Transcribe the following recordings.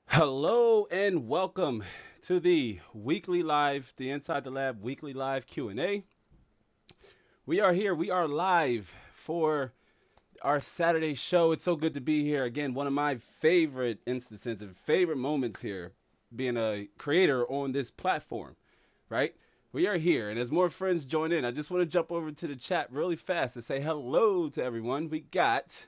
Hello and welcome to the weekly live, the Inside the Lab weekly live Q&A. We are here. We are live for our Saturday show. It's so good to be here again. One of my favorite instances and favorite moments here, being a creator on this platform, right? We are here, and as more friends join in, I just want to jump over to the chat really fast and say hello to everyone. We got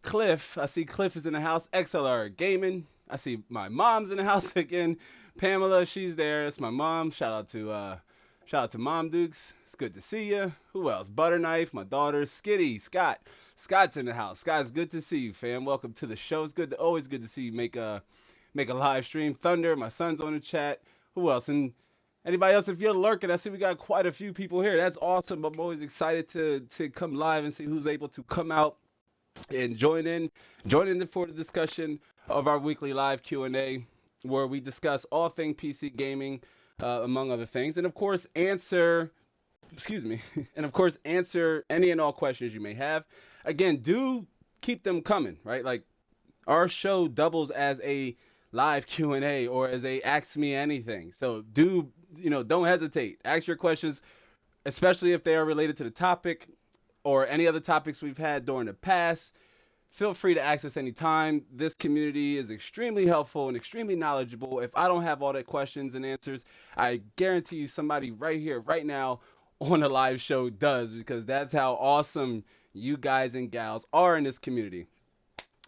Cliff. I see Cliff is in the house. XLR Gaming. I see my mom's in the house again. Pamela, she's there. That's my mom. Shout out to Mom Dukes. It's good to see you. Who else? Butterknife, my daughter, Skitty, Scott. Scott's in the house. Scott's good to see you, fam. Welcome to the show. It's always good to see you make a live stream. Thunder, my son's on the chat. Who else? And anybody else, if you're lurking, I see we got quite a few people here. That's awesome. I'm always excited to come live and see who's able to come out and join in for the discussion of our weekly live Q&A, where we discuss all things PC gaming, among other things, and of course answer any and all questions you may have. Again, do keep them coming, right? Like, our show doubles as a live Q&A or as a ask me anything. So don't hesitate. Ask your questions, especially if they are related to the topic or any other topics we've had during the past. Feel free to access anytime. This community is extremely helpful and extremely knowledgeable. If I don't have all the questions and answers, I guarantee you somebody right here, right now, on the live show does, because that's how awesome you guys and gals are in this community.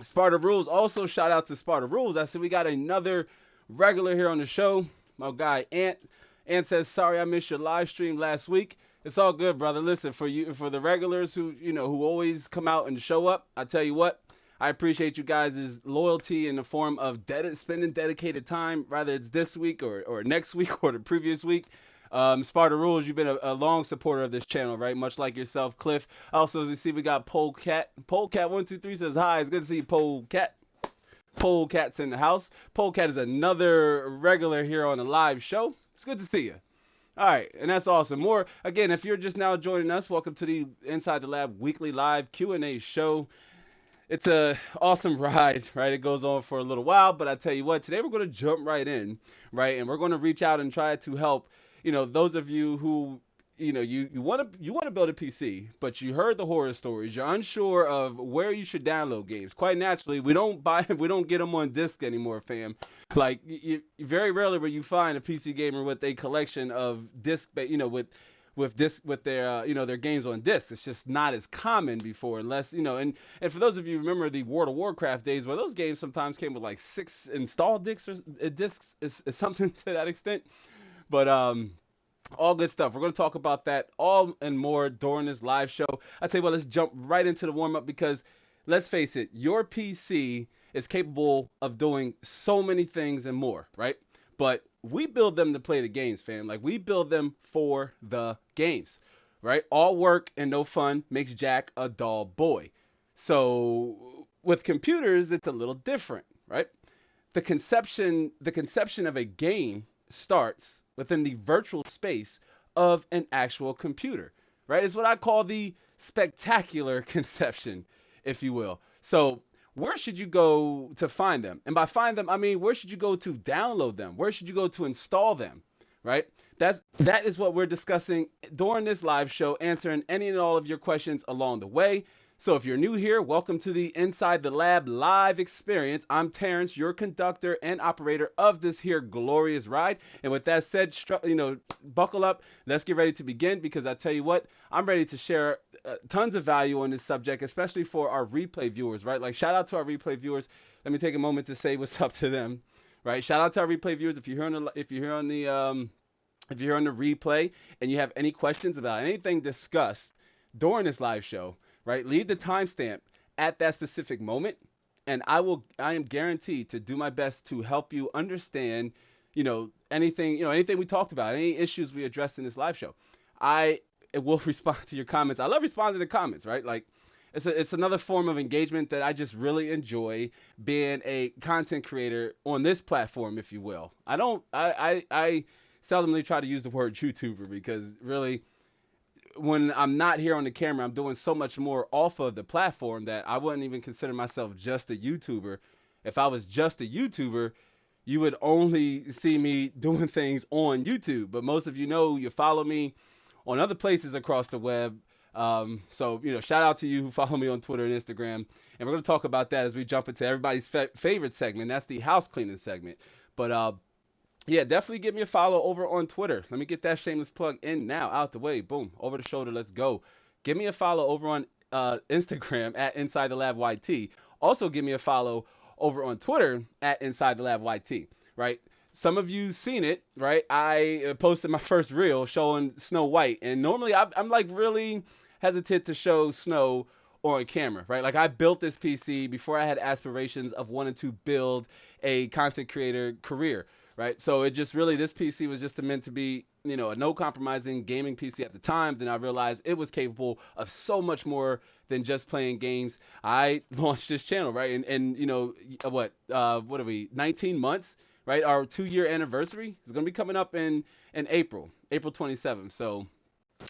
Sparta Rules, also shout out to Sparta Rules. I said we got another regular here on the show. My guy Ant. Ant says, sorry I missed your live stream last week. It's all good, brother. Listen, for the regulars who always come out and show up, I tell you what, I appreciate you guys' loyalty in the form of spending dedicated time, whether it's this week or next week or the previous week. Sparta Rules, you've been a long supporter of this channel, right? Much like yourself, Cliff. Also, as we see, we got Polecat. Polecat123 says hi. It's good to see you, Polecat. Polecat's in the house. Polecat is another regular here on the live show. It's good to see you. All right, and that's awesome. More again, if you're just now joining us, welcome to the Inside the Lab weekly live Q&A show. It's a awesome ride, right? It goes on for a little while, but I tell you what, today we're going to jump right in, right? And we're going to reach out and try to help, those of you who, you want to build a PC, but you heard the horror stories. You're unsure of where you should download games. Quite naturally, we don't get them on disc anymore, fam. Like very rarely will you find a PC gamer with a collection of disc, with their their games on disc. It's just not as common before, unless and for those of you who remember the World of Warcraft days, where those games sometimes came with like 6 install discs or discs is something to that extent. But all good stuff. We're going to talk about that all and more during this live show. I tell you what, let's jump right into the warm up, because let's face it, your PC is capable of doing so many things and more, right? But we build them to play the games, fam. Like, we build them for the games, right? All work and no fun makes Jack a dull boy. So with computers, it's a little different, right? The conception of a game starts within the virtual space of an actual computer, right? It's what I call the spectacular conception, if you will. So where should you go to find them? And by find them, I mean, where should you go to download them? Where should you go to install them, right? That is what we're discussing during this live show, answering any and all of your questions along the way. So if you're new here, welcome to the Inside the Lab live experience. I'm Terrence, your conductor and operator of this here glorious ride. And with that said, buckle up. Let's get ready to begin, because I tell you what, I'm ready to share tons of value on this subject, especially for our replay viewers, right? Like, shout out to our replay viewers. Let me take a moment to say what's up to them, right? Shout out to our replay viewers. If you're here on the replay and you have any questions about anything discussed during this live show, right, leave the timestamp at that specific moment, and I am guaranteed to do my best to help you understand, anything we talked about, any issues we addressed in this live show. I will respond to your comments. I love responding to comments, right? Like, it's another form of engagement that I just really enjoy, being a content creator on this platform, if you will. I seldomly try to use the word YouTuber, because really, when I'm not here on the camera, I'm doing so much more off of the platform that I wouldn't even consider myself just a YouTuber. If I was just a YouTuber, you would only see me doing things on YouTube. But most of you follow me on other places across the web. So shout out to you who follow me on Twitter and Instagram. And we're going to talk about that as we jump into everybody's favorite segment. That's the house cleaning segment. But yeah, definitely give me a follow over on Twitter. Let me get that shameless plug in now, out the way. Boom, over the shoulder, let's go. Give me a follow over on Instagram at Inside the Lab YT. Also, give me a follow over on Twitter at Inside the Lab YT, right? Some of you seen it, right? I posted my first reel showing Snow White, and normally I'm like really hesitant to show Snow on camera, right? Like, I built this PC before I had aspirations of wanting to build a content creator career, right? So it just really, this PC was just meant to be, a no compromising gaming PC at the time. Then I realized it was capable of so much more than just playing games. I launched this channel, right? And what are we, 19 months, right? Our 2-year anniversary is going to be coming up in April 27th. So,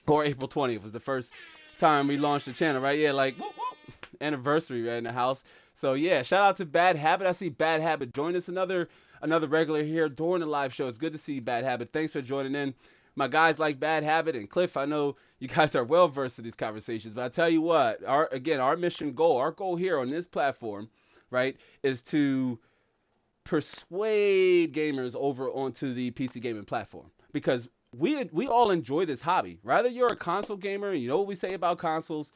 or April 20th was the first time we launched the channel, right? Yeah, like, whoop, whoop, anniversary right in the house. So yeah, shout out to Bad Habit. I see Bad Habit join us, another regular here during the live show. It's good to see you, Bad Habit. Thanks for joining in. My guys like Bad Habit and Cliff, I know you guys are well versed in these conversations, but I tell you what, our goal here on this platform, right, is to persuade gamers over onto the PC gaming platform, because we all enjoy this hobby. Rather you're a console gamer, you know what we say about consoles.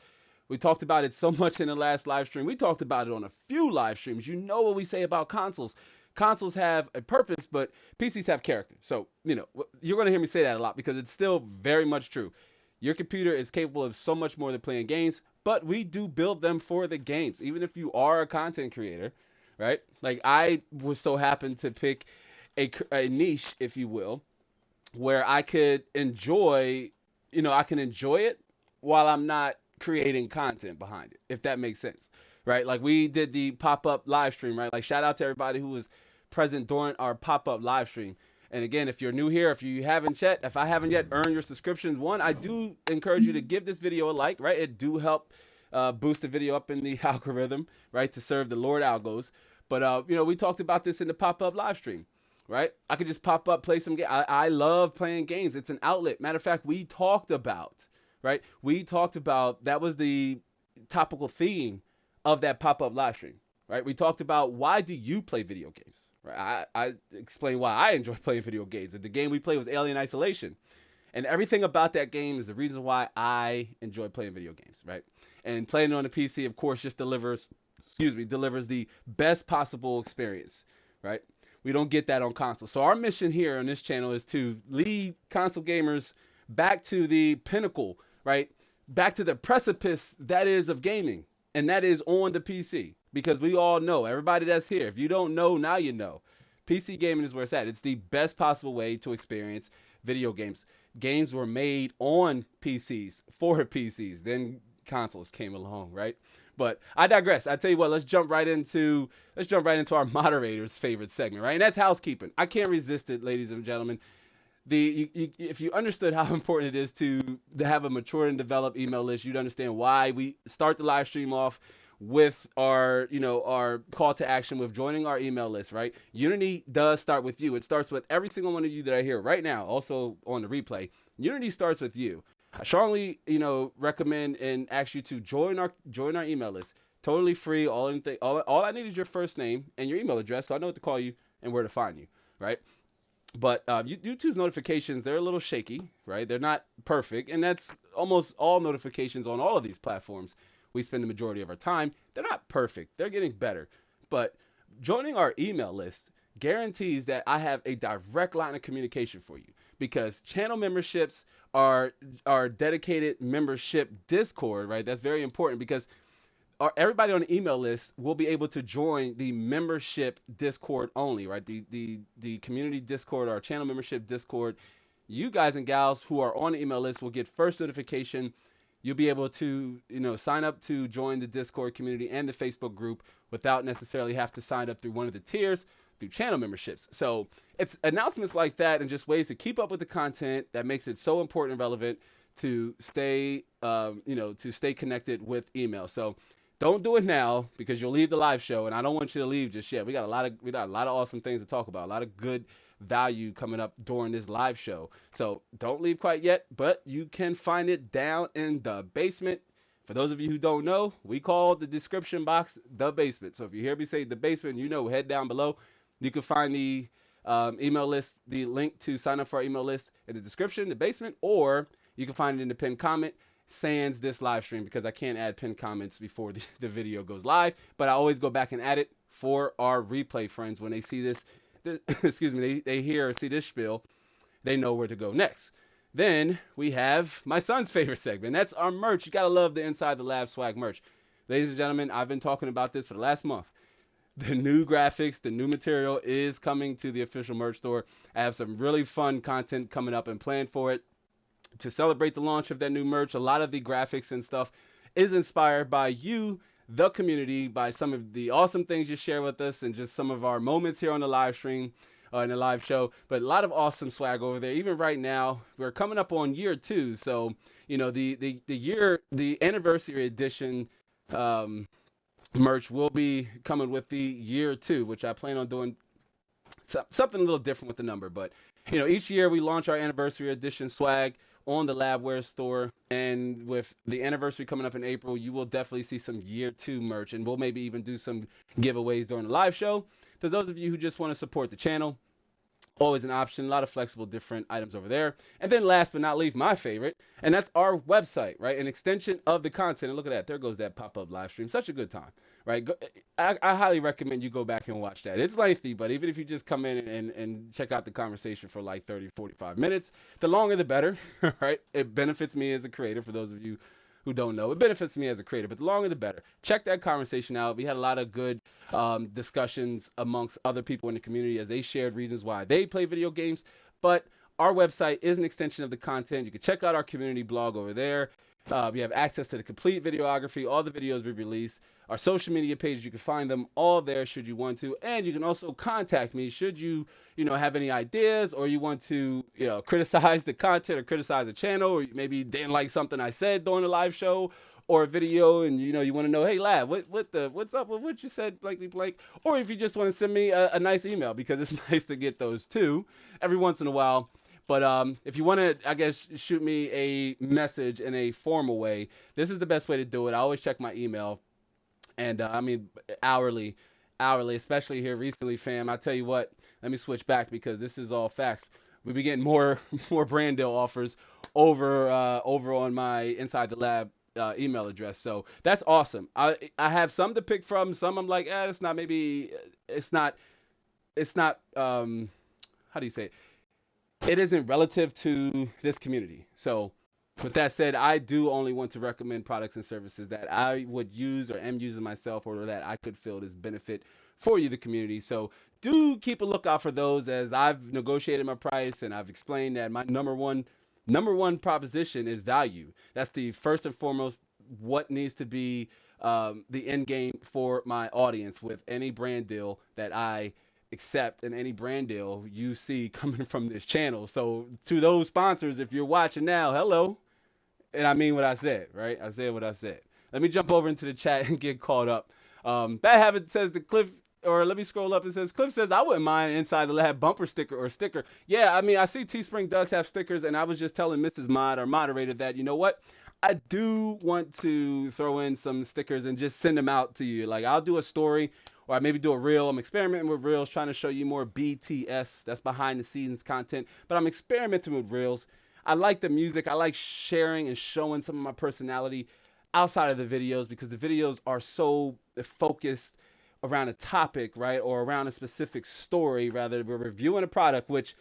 We talked about it so much in the last live stream. We talked about it on a few live streams. You know what we say about consoles. Consoles have a purpose, but PCs have character. So, you're going to hear me say that a lot, because it's still very much true. Your computer is capable of so much more than playing games, but we do build them for the games, even if you are a content creator, right? Like, I was so happen to pick a niche, if you will, where I could enjoy, I can enjoy it while I'm not creating content behind it, if that makes sense, right? Like we did the pop-up live stream, right? Like shout out to everybody who was present during our pop-up live stream. And again, if you're new here, if I haven't yet earned your subscriptions, one, I do encourage you to give this video a like, right? It do help boost the video up in the algorithm, right, to serve the Lord algos. But we talked about this in the pop-up live stream, right? I could just pop up, play some game. I love playing games. It's an outlet. Matter of fact, right? We talked about that was the topical theme of that pop-up live stream, right? We talked about why do you play video games, right? I explained why I enjoy playing video games. The game we played was Alien Isolation. And everything about that game is the reason why I enjoy playing video games, right? And playing on the PC, of course, just delivers the best possible experience, right? We don't get that on console. So our mission here on this channel is to lead console gamers back to the pinnacle, right? Back to the precipice that is of gaming, and that is on the PC. Because we all know, everybody that's here, if you don't know, now you know. PC gaming is where it's at. It's the best possible way to experience video games. Games were made on PCs for PCs. Then consoles came along, right? But I digress. I tell you what, let's jump right into our moderator's favorite segment, right? And that's housekeeping. I can't resist it, ladies and gentlemen. If you understood how important it is to have a mature and developed email list, you'd understand why we start the live stream off with our call to action with joining our email list, right? Unity does start with you. It starts with every single one of you that are here right now, also on the replay. Unity starts with you. I strongly, recommend and ask you to join our email list. Totally free. All I need is your first name and your email address, so I know what to call you and where to find you, right? But YouTube's notifications, they're a little shaky, right? They're not perfect, and that's almost all notifications on all of these platforms. We spend the majority of our time. They're not perfect. They're getting better. But joining our email list guarantees that I have a direct line of communication for you, because channel memberships are dedicated membership Discord, right? That's very important because everybody on the email list will be able to join the membership Discord only, right? The community Discord, our channel membership Discord. You guys and gals who are on the email list will get first notification. You'll be able to, sign up to join the Discord community and the Facebook group without necessarily have to sign up through one of the tiers through channel memberships. So it's announcements like that and just ways to keep up with the content that makes it so important and relevant to stay, to stay connected with email. So don't do it now because you'll leave the live show, and I don't want you to leave just yet. We got a lot of awesome things to talk about, a lot of good value coming up during this live show. So don't leave quite yet, but you can find it down in the basement. For those of you who don't know, we call the description box the basement. So if you hear me say the basement, head down below. You can find the email list, the link to sign up for our email list in the description, the basement, or you can find it in the pinned comment sans this live stream, because I can't add pinned comments before the video goes live, but I always go back and add it for our replay friends. When they see this excuse me, they hear or see this spiel, they know where to go next. Then we have my son's favorite segment. That's our merch. You gotta love the Inside the Lab swag merch. Ladies and gentlemen, I've been talking about this for the last month. The new graphics, the new material is coming to the official merch store. I have some really fun content coming up and planned for it. To celebrate the launch of that new merch, a lot of the graphics and stuff is inspired by you, the community, by some of the awesome things you share with us and just some of our moments here on the live stream, in the live show. But a lot of awesome swag over there. Even right now, we're coming up on year 2. So, the anniversary edition merch will be coming with the year 2, which I plan on doing something a little different with the number. But, each year we launch our anniversary edition swag on the Labware store, and with the anniversary coming up in April, you will definitely see some year 2 merch, and we'll maybe even do some giveaways during the live show. To those of you who just want to support the channel, always an option. A lot of flexible different items over there. And then last but not least, my favorite, and that's our website, right? An extension of the content. And look at that, there goes that pop-up live stream. Such a good time, right? I highly recommend you go back and watch that. It's lengthy, but even if you just come in and check out the conversation for like 30, 45 minutes, the longer the better, right? It benefits me as a creator. For those of you who don't know, it benefits me as a creator, but the longer the better. Check that conversation out. We had a lot of good discussions amongst other people in the community as they shared reasons why they play video games, but our website is an extension of the content. You can check out our community blog over there. You have access to the complete videography, all the videos we release, our social media pages. You can find them all there should you want to, and you can also contact me should you have any ideas, or you want to criticize the content or criticize the channel, or maybe didn't like something I said during the live show or a video, and you want to know, hey lad, what's up with what you said, blankly blank, or if you just want to send me a nice email, because it's nice to get those too every once in a while. But if you want to, I guess, shoot me a message in a formal way, this is the best way to do it. I always check my email, and I mean hourly, especially here recently, fam. I tell you what, let me switch back because this is all facts. We be getting more brand deal offers over on my Inside the Lab email address. So that's awesome. I have some to pick from. Some I'm like, it's not. Maybe it's not. How do you say it? It isn't relative to this community. So with that said, I do only want to recommend products and services that I would use or am using myself, or that I could feel is benefit for you, the community. So do keep a lookout for those, as I've negotiated my price and I've explained that my number one proposition is value. That's the first and foremost what needs to be the end game for my audience with any brand deal that I accept, and any brand deal you see coming from this channel. So to those sponsors, if you're watching now, hello. And I mean what I said, right? I said what I said. Let me jump over into the chat and get caught up. Bad Habit says the Cliff, or let me scroll up. It says Cliff says I wouldn't mind Inside the Lab bumper sticker or sticker. Yeah, I mean, I see Teespring does have stickers, and I was just telling Mrs. Mod, our moderator, that you know what, I do want to throw in some stickers and just send them out to you. Like, I'll do a story, or I maybe do a reel. I'm experimenting with reels, trying to show you more BTS. That's behind the scenes content. But I'm experimenting with reels. I like the music. I like sharing and showing some of my personality outside of the videos, because the videos are so focused around a topic, right? Or around a specific story, rather. We're reviewing a product, which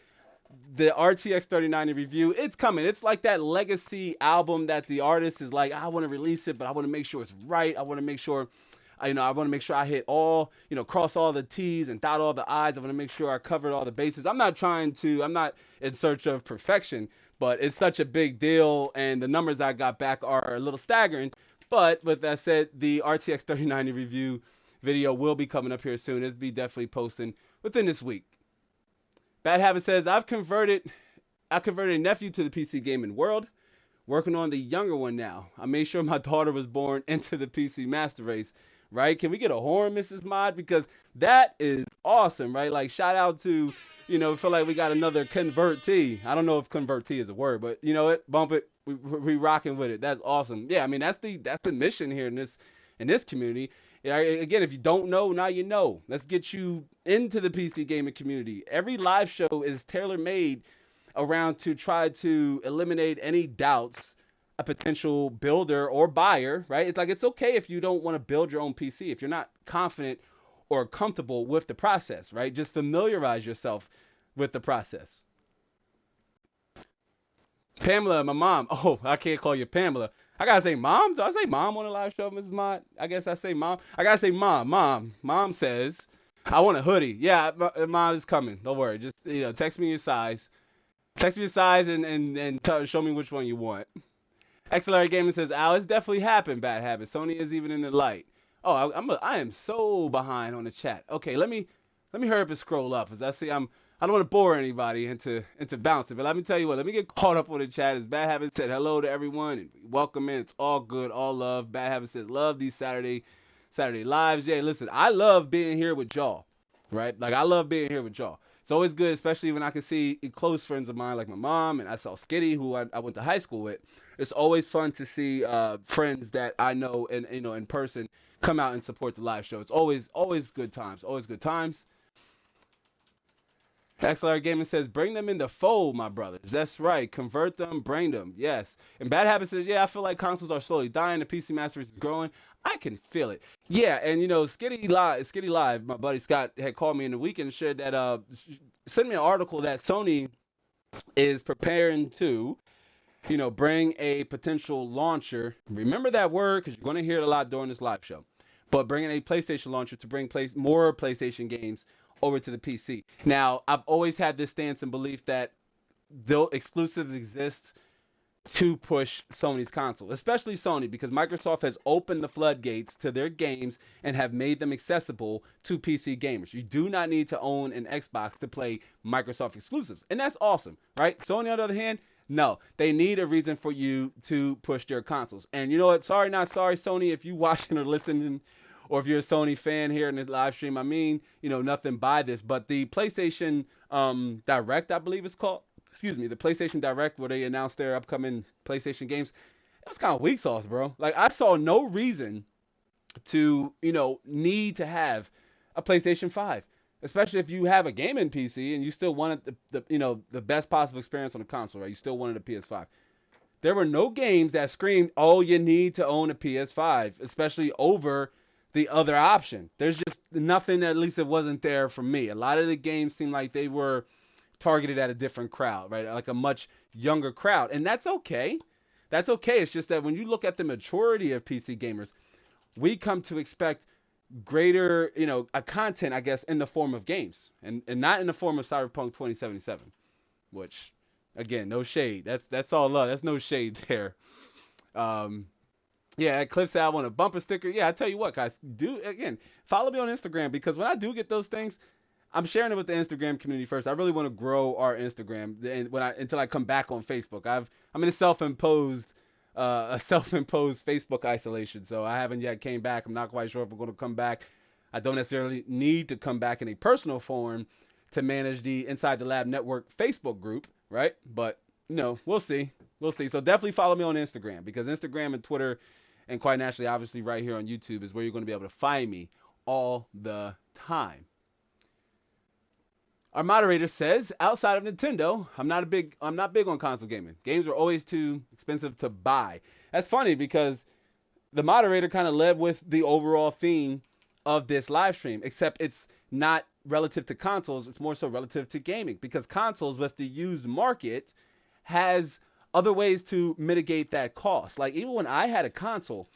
the RTX 3090 review, it's coming. It's like that legacy album that the artist is like, I want to release it, but I want to make sure it's right. I want to make sure, I want to make sure I hit all, cross all the T's and dot all the I's. I want to make sure I covered all the bases. I'm not in search of perfection, but it's such a big deal, and the numbers I got back are a little staggering. But with that said, the RTX 3090 review video will be coming up here soon. It'll be definitely posting within this week. Bad Habit says, I converted a nephew to the PC gaming world, working on the younger one now. I made sure my daughter was born into the PC master race, right? Can we get a horn, Mrs. Mod? Because that is awesome, right? Like, shout out to, feel like we got another convertee. I don't know if convertee is a word, but you know what? Bump it. We rocking with it. That's awesome. Yeah, I mean, that's the mission here in this community. Yeah, again, if you don't know, now you know. Let's get you into the PC gaming community. Every live show is tailor-made around to try to eliminate any doubts a potential builder or buyer, right? It's like, it's okay if you don't want to build your own PC, if you're not confident or comfortable with the process, right? Just familiarize yourself with the process. Pamela, my mom. Oh, I can't call you Pamela. I gotta say mom. Do I say mom on the live show, Mrs. Mott? I guess I say mom. I gotta say mom. Mom says, I want a hoodie. Yeah, mom is coming. Don't worry. Just text me your size. Text me your size and show me which one you want. Accelerated Gaming says, Al, it's definitely happened. Bad Habit. Sony is even in the light. Oh, I am so behind on the chat. Okay, let me hurry up and scroll up, as I see I don't want to bore anybody into bouncing, but let me tell you what, let me get caught up on the chat. As Bad Habit said, hello to everyone and welcome in. It's all good, all love. Bad Habit says, love these Saturday lives. Yeah, listen, I love being here with y'all, right? Like, I love being here with y'all. It's always good, especially when I can see close friends of mine like my mom, and I saw Skitty, who I went to high school with. It's always fun to see friends that I know and in person come out and support the live show. It's always good times. Always good times. Accelerated Gaming says, bring them in the fold, my brothers. That's right. Convert them, bring them. Yes. And Bad Habit says, yeah, I feel like consoles are slowly dying. The PC Master Race is growing. I can feel it. Yeah, and Skitty Live, my buddy Scott had called me in the weekend and shared that, sent me an article that Sony is preparing to, bring a potential launcher. Remember that word, because you're going to hear it a lot during this live show. But bringing a PlayStation launcher to bring more PlayStation games over to the PC. Now, I've always had this stance and belief that though exclusives exist to push Sony's console, especially Sony, because Microsoft has opened the floodgates to their games and have made them accessible to PC gamers. You do not need to own an Xbox to play Microsoft exclusives, and that's awesome, right? Sony, on the other hand, no, they need a reason for you to push their consoles. And you know what? Sorry, not sorry, Sony, if you watching or listening, or if you're a Sony fan here in this live stream. I mean, nothing by this, but the PlayStation Direct, I believe it's called, excuse me, the PlayStation Direct, where they announced their upcoming PlayStation games, it was kind of weak sauce, bro. Like, I saw no reason to, need to have a PlayStation 5, especially if you have a gaming PC and you still wanted the best possible experience on the console, right? You still wanted a PS5. There were no games that screamed, oh, you need to own a PS5, especially over the other option. There's just nothing, at least it wasn't there for me. A lot of the games seemed like they were targeted at a different crowd, right? Like a much younger crowd. And that's okay. That's okay. It's just that when you look at the maturity of PC gamers, we come to expect greater, a content, I guess, in the form of games and not in the form of Cyberpunk 2077, which, again, no shade. That's all love. That's no shade there. Yeah, Cliff said I want a bumper sticker. Yeah, I tell you what, guys, follow me on Instagram, because when I do get those things, I'm sharing it with the Instagram community first. I really want to grow our Instagram, and until I come back on Facebook. I'm in a self-imposed Facebook isolation, so I haven't yet came back. I'm not quite sure if we're going to come back. I don't necessarily need to come back in a personal form to manage the Inside the Lab Network Facebook group, right? But we'll see. We'll see. So definitely follow me on Instagram, because Instagram and Twitter, and quite naturally, obviously, right here on YouTube is where you're going to be able to find me all the time. Our moderator says, outside of Nintendo, I'm not big on console gaming. Games are always too expensive to buy. That's funny, because the moderator kind of led with the overall theme of this live stream, except it's not relative to consoles. It's more so relative to gaming, because consoles with the used market has other ways to mitigate that cost. Like, even when I had a console,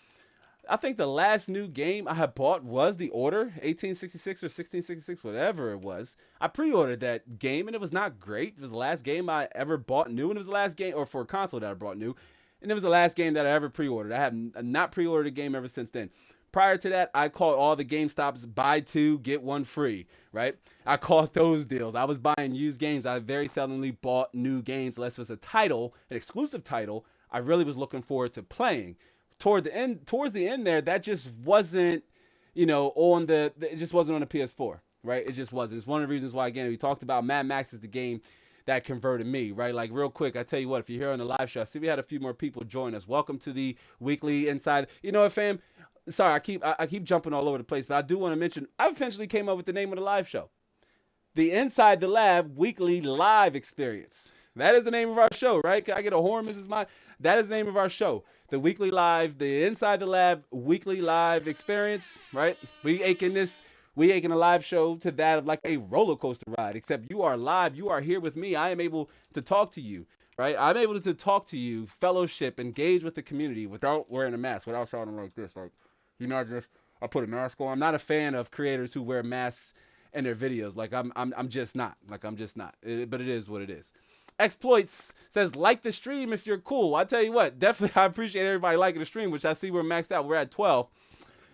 I think the last new game I had bought was The Order 1866 or 1666, whatever it was. I pre-ordered that game, and it was not great. It was the last game I ever bought new, and it was the last game, or for a console that I bought new, and it was the last game that I ever pre-ordered. I have not pre-ordered a game ever since then. Prior to that, I caught all the GameStops buy two, get one free, right? I caught those deals. I was buying used games. I very seldomly bought new games unless it was a title, an exclusive title, I really was looking forward to playing. Towards the end there, that just wasn't, it just wasn't on the PS4, right? It just wasn't. It's one of the reasons why, again, we talked about Mad Max is the game that converted me, right? Like, real quick, I tell you what, if you're here on the live show, I see we had a few more people join us. Welcome to the weekly Inside. You know what, fam? Sorry, I keep jumping all over the place, but I do want to mention, I eventually came up with the name of the live show. The Inside the Lab Weekly Live Experience. That is the name of our show, right? Can I get a horn, Mrs. Mine? That is the name of our show. The Weekly Live, the Inside the Lab Weekly Live Experience, right? We akin a live show to that of like a roller coaster ride, except you are live. You are here with me. I am able to talk to you, right? I'm able to talk to you, fellowship, engage with the community without wearing a mask, without sounding like this. Like, I put a mask on. I'm not a fan of creators who wear masks in their videos. Like, I'm just not. Like, I'm just not. But it is what it is. Exploits says, like the stream if you're cool. I tell you what, definitely I appreciate everybody liking the stream, which I see we're maxed out. We're at 12.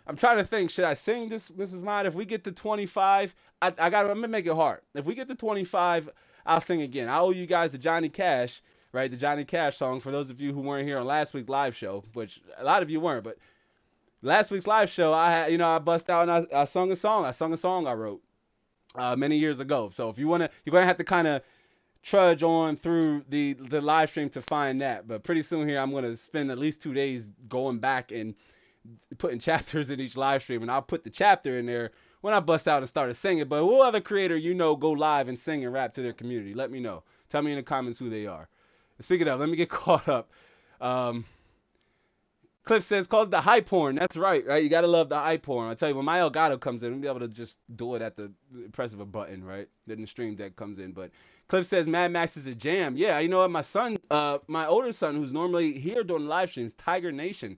I'm trying to think, should I sing this is mine? If we get to 25, I'm gonna make it hard. If we get to 25, I'll sing again. I owe you guys the Johnny Cash, right? The Johnny Cash song, for those of you who weren't here on last week's live show, which a lot of you weren't, but last week's live show, I had, I bust out and I sung a song. I sung a song I wrote many years ago. So if you're gonna have to kind of trudge on through the live stream to find that. But pretty soon here, I'm going to spend at least 2 days going back and putting chapters in each live stream. And I'll put the chapter in there when I bust out and started singing. But what other creator go live and sing and rap to their community? Let me know. Tell me in the comments who they are. And speaking of, let me get caught up. Cliff says, call it the hype porn. That's right? You got to love the hype porn. I tell you, when my Elgato comes in, we'll be able to just do it at the press of a button, right? Then the stream deck comes in. But Cliff says, Mad Max is a jam. Yeah, you know what? My son, my older son, who's normally here during the live streams, Tiger Nation,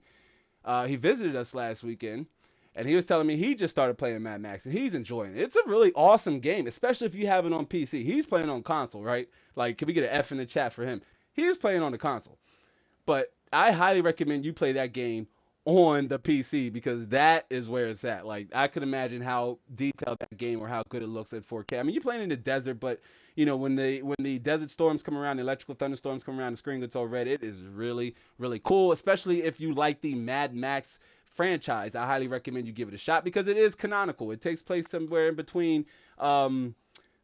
he visited us last weekend. And he was telling me he just started playing Mad Max and he's enjoying it. It's a really awesome game, especially if you have it on PC. He's playing on console, right? Like, can we get an F in the chat for him? He's playing on the console. But I highly recommend you play that game on the PC because that is where it's at. Like, I could imagine how detailed that game or how good it looks at 4K. I mean, you're playing in the desert, but when the desert storms come around, the electrical thunderstorms come around, the screen gets all red. It is really, really cool, especially if you like the Mad Max franchise. I highly recommend you give it a shot because it is canonical. It takes place somewhere in between the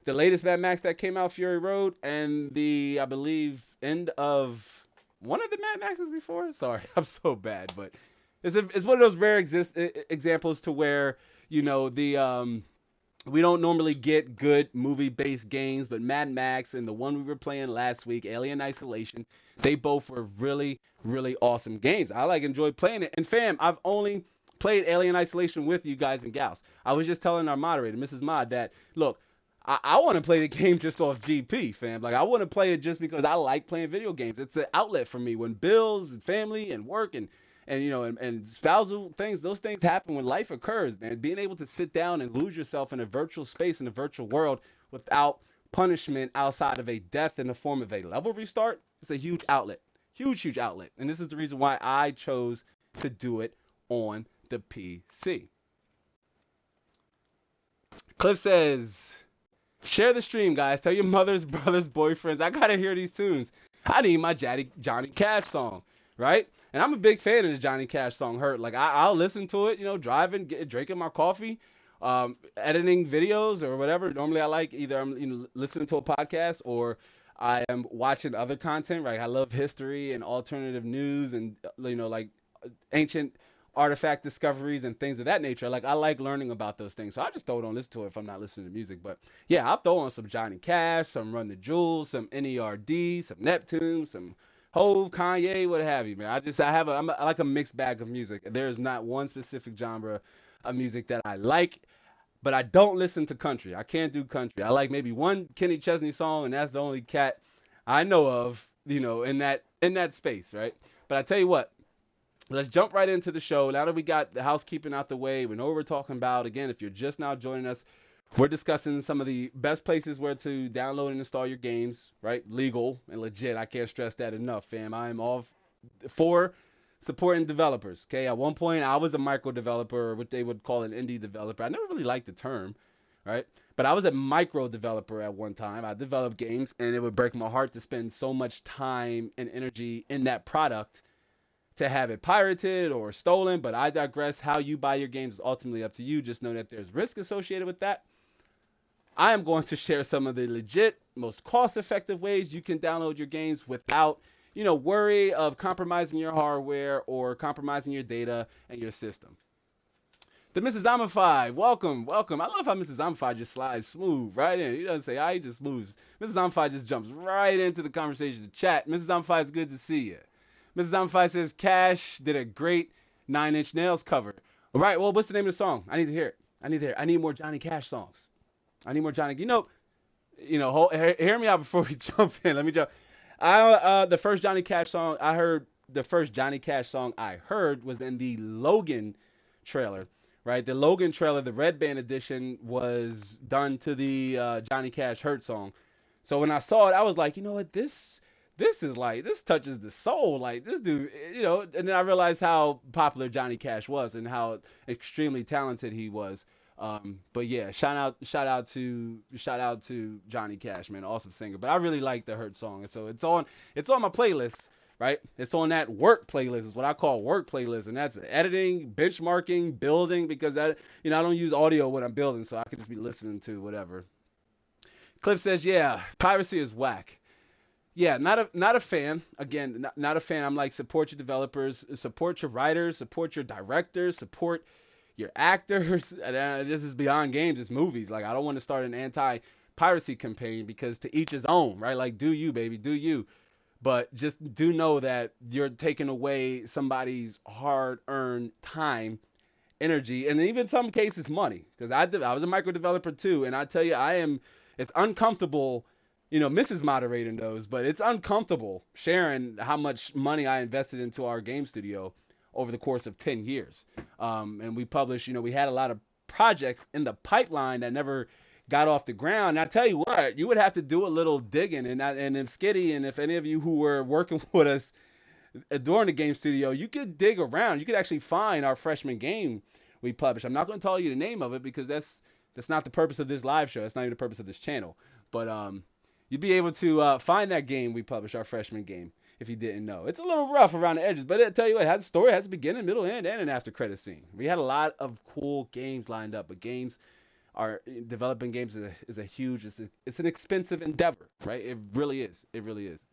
latest Mad Max that came out, Fury Road, and the, I believe, end of one of the Mad Maxes before. Sorry, I'm so bad, but it's one of those rare examples to where the we don't normally get good movie-based games, but Mad Max and the one we were playing last week, Alien Isolation, they both were really, really awesome games. I enjoyed playing it. And fam, I've only played Alien Isolation with you guys and gals. I was just telling our moderator, Mrs. Mod, that look, I want to play the game just off GP, fam. Like, I want to play it just because I like playing video games. It's an outlet for me when bills and family and work and spousal things, those things happen when life occurs, man. Being able to sit down and lose yourself in a virtual space, in a virtual world, without punishment outside of a death in the form of a level restart, it's a huge outlet. Huge, huge outlet. And this is the reason why I chose to do it on the PC. Cliff says, share the stream, guys. Tell your mothers, brothers, boyfriends, I gotta hear these tunes. I need my Johnny Cash song, right? And I'm a big fan of the Johnny Cash song Hurt. Like, I'll listen to it, driving, drinking my coffee, editing videos or whatever. Normally I like either I'm listening to a podcast or I am watching other content, right? I love history and alternative news and, like ancient artifact discoveries and things of that nature. Like, I like learning about those things. So I just throw it on, listen to it if I'm not listening to music. But yeah, I'll throw on some Johnny Cash, some Run the Jewels, some NERD, some Neptune, some Hove, Kanye, what have you, man. I like a mixed bag of music. There's not one specific genre of music that I like, but I don't listen to country. I can't do country. I like maybe one Kenny Chesney song, and that's the only cat I know of, in that space, right? But I tell you what, let's jump right into the show. Now that we got the housekeeping out the way, we know what we're talking about. Again, if you're just now joining us, we're discussing some of the best places where to download and install your games, right? Legal and legit. I can't stress that enough, fam. I am all for supporting developers, okay? At one point, I was a micro developer, or what they would call an indie developer. I never really liked the term, right? But I was a micro developer at one time. I developed games, and it would break my heart to spend so much time and energy in that product to have it pirated or stolen. But I digress. How you buy your games is ultimately up to you. Just know that there's risk associated with that. I am going to share some of the legit, most cost-effective ways you can download your games without, worry of compromising your hardware or compromising your data and your system. The Mrs. Amify, welcome. I love how Mrs. Amify just slides smooth right in. He doesn't say hi, he just moves. Mrs. Amify just jumps right into the conversation, the chat. Mrs. Amify, it's good to see you. Mrs. Amify says, Cash did a great 9 Inch Nails cover. All right, well, what's the name of the song? I need to hear it. I need more Johnny Cash songs. I need more Johnny. Hear me out before we jump in. Let me jump. The first Johnny Cash song I heard was in the Logan trailer, right? The Logan trailer, the Red Band edition, was done to the Johnny Cash Hurt song. So when I saw it, I was like, you know what, this is like, this touches the soul. Like, this dude, and then I realized how popular Johnny Cash was and how extremely talented he was. But yeah, shout out to Johnny Cash, man, awesome singer. But I really like the Hurt song, and so it's on my playlist, right? It's on that work playlist, is what I call work playlist, and that's editing, benchmarking, building, because I don't use audio when I'm building, so I can just be listening to whatever. Cliff says, yeah, piracy is whack. Yeah, not a fan. Again, not a fan. I'm like, support your developers, support your writers, support your directors, support your actors. This is beyond games, it's movies. Like, I don't want to start an anti-piracy campaign, because to each his own, right? Like, do you, baby, do you. But just do know that you're taking away somebody's hard-earned time, energy, and even in some cases money. Because I was a micro developer too, and I tell you, it's uncomfortable. Mrs. Moderator knows, but it's uncomfortable sharing how much money I invested into our game studio over the course of 10 years. And we published, we had a lot of projects in the pipeline that never got off the ground. And I tell you what, you would have to do a little digging. And if Skitty and if any of you who were working with us during the game studio, you could dig around. You could actually find our freshman game we published. I'm not going to tell you the name of it because that's not the purpose of this live show. That's not even the purpose of this channel. But you'd be able to find that game we published, our freshman game, if you didn't know. It's a little rough around the edges, but I tell you what, it has a story, it has a beginning, middle, end, and an after credit scene. We had a lot of cool games lined up, but developing games is a huge, it's an expensive endeavor, right? It really is. It really is.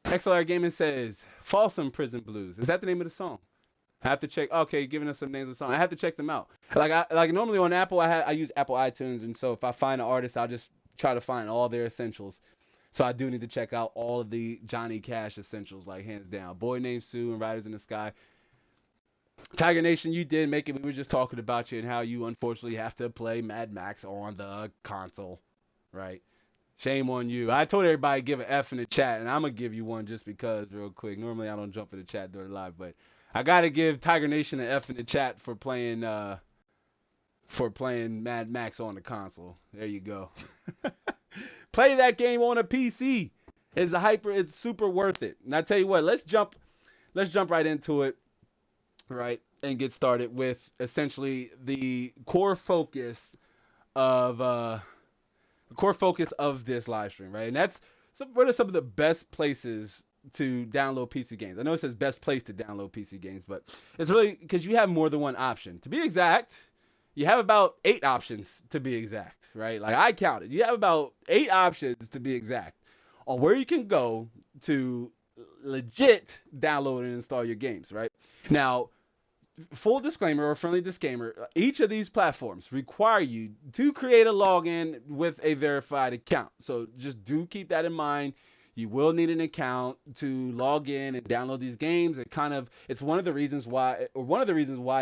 XLR Gaming says, Folsom Prison Blues. Is that the name of the song? I have to check. Okay, giving us some names of songs. I have to check them out. Like normally on Apple, I use Apple iTunes, and so if I find an artist, I'll just try to find all their essentials. So I do need to check out all of the Johnny Cash essentials, like hands down. Boy Named Sue and Riders in the Sky. Tiger Nation, you did make it. We were just talking about you and how you unfortunately have to play Mad Max on the console, right? Shame on you. I told everybody to give an F in the chat, and I'm going to give you one just because real quick. Normally I don't jump in the chat during live, but I got to give Tiger Nation an F in the chat for playing Mad Max on the console. There you go. Play that game on a PC. It's super worth it. And I tell you what, let's jump right into it, right? And get started with essentially the core focus of this live stream, right? And what are some of the best places to download PC games? I know it says best place to download PC games, but it's really because you have more than one option. To be exact, you have about 8 options to be exact, right? Like I counted. You have about 8 options to be exact on where you can go to legit download and install your games, right? Now, full disclaimer or friendly disclaimer, each of these platforms require you to create a login with a verified account. So just do keep that in mind. You will need an account to log in and download these games. It's one of the reasons why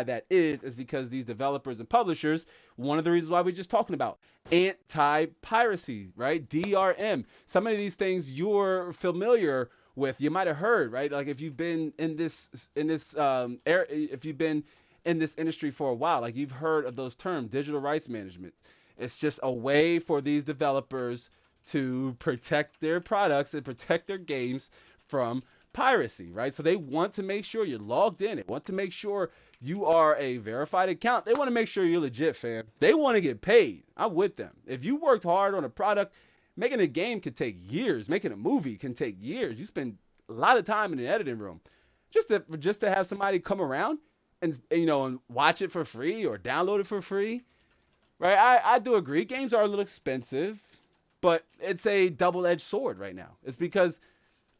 that is because these developers and publishers, one of the reasons why we're just talking about anti-piracy, right? DRM. Some of these things you're familiar with, you might have heard, right? Like if you've been in this if you've been in this industry for a while, like you've heard of those terms, digital rights management. It's just a way for these developers to protect their products and protect their games from piracy, right? So they want to make sure you're logged in. They want to make sure you are a verified account. They want to make sure you're legit, fam. They want to get paid. I'm with them. If you worked hard on a product, making a game can take years. Making a movie can take years. You spend a lot of time in the editing room just to have somebody come around and watch it for free or download it for free, right? I do agree. Games are a little expensive, but it's a double-edged sword right now. It's because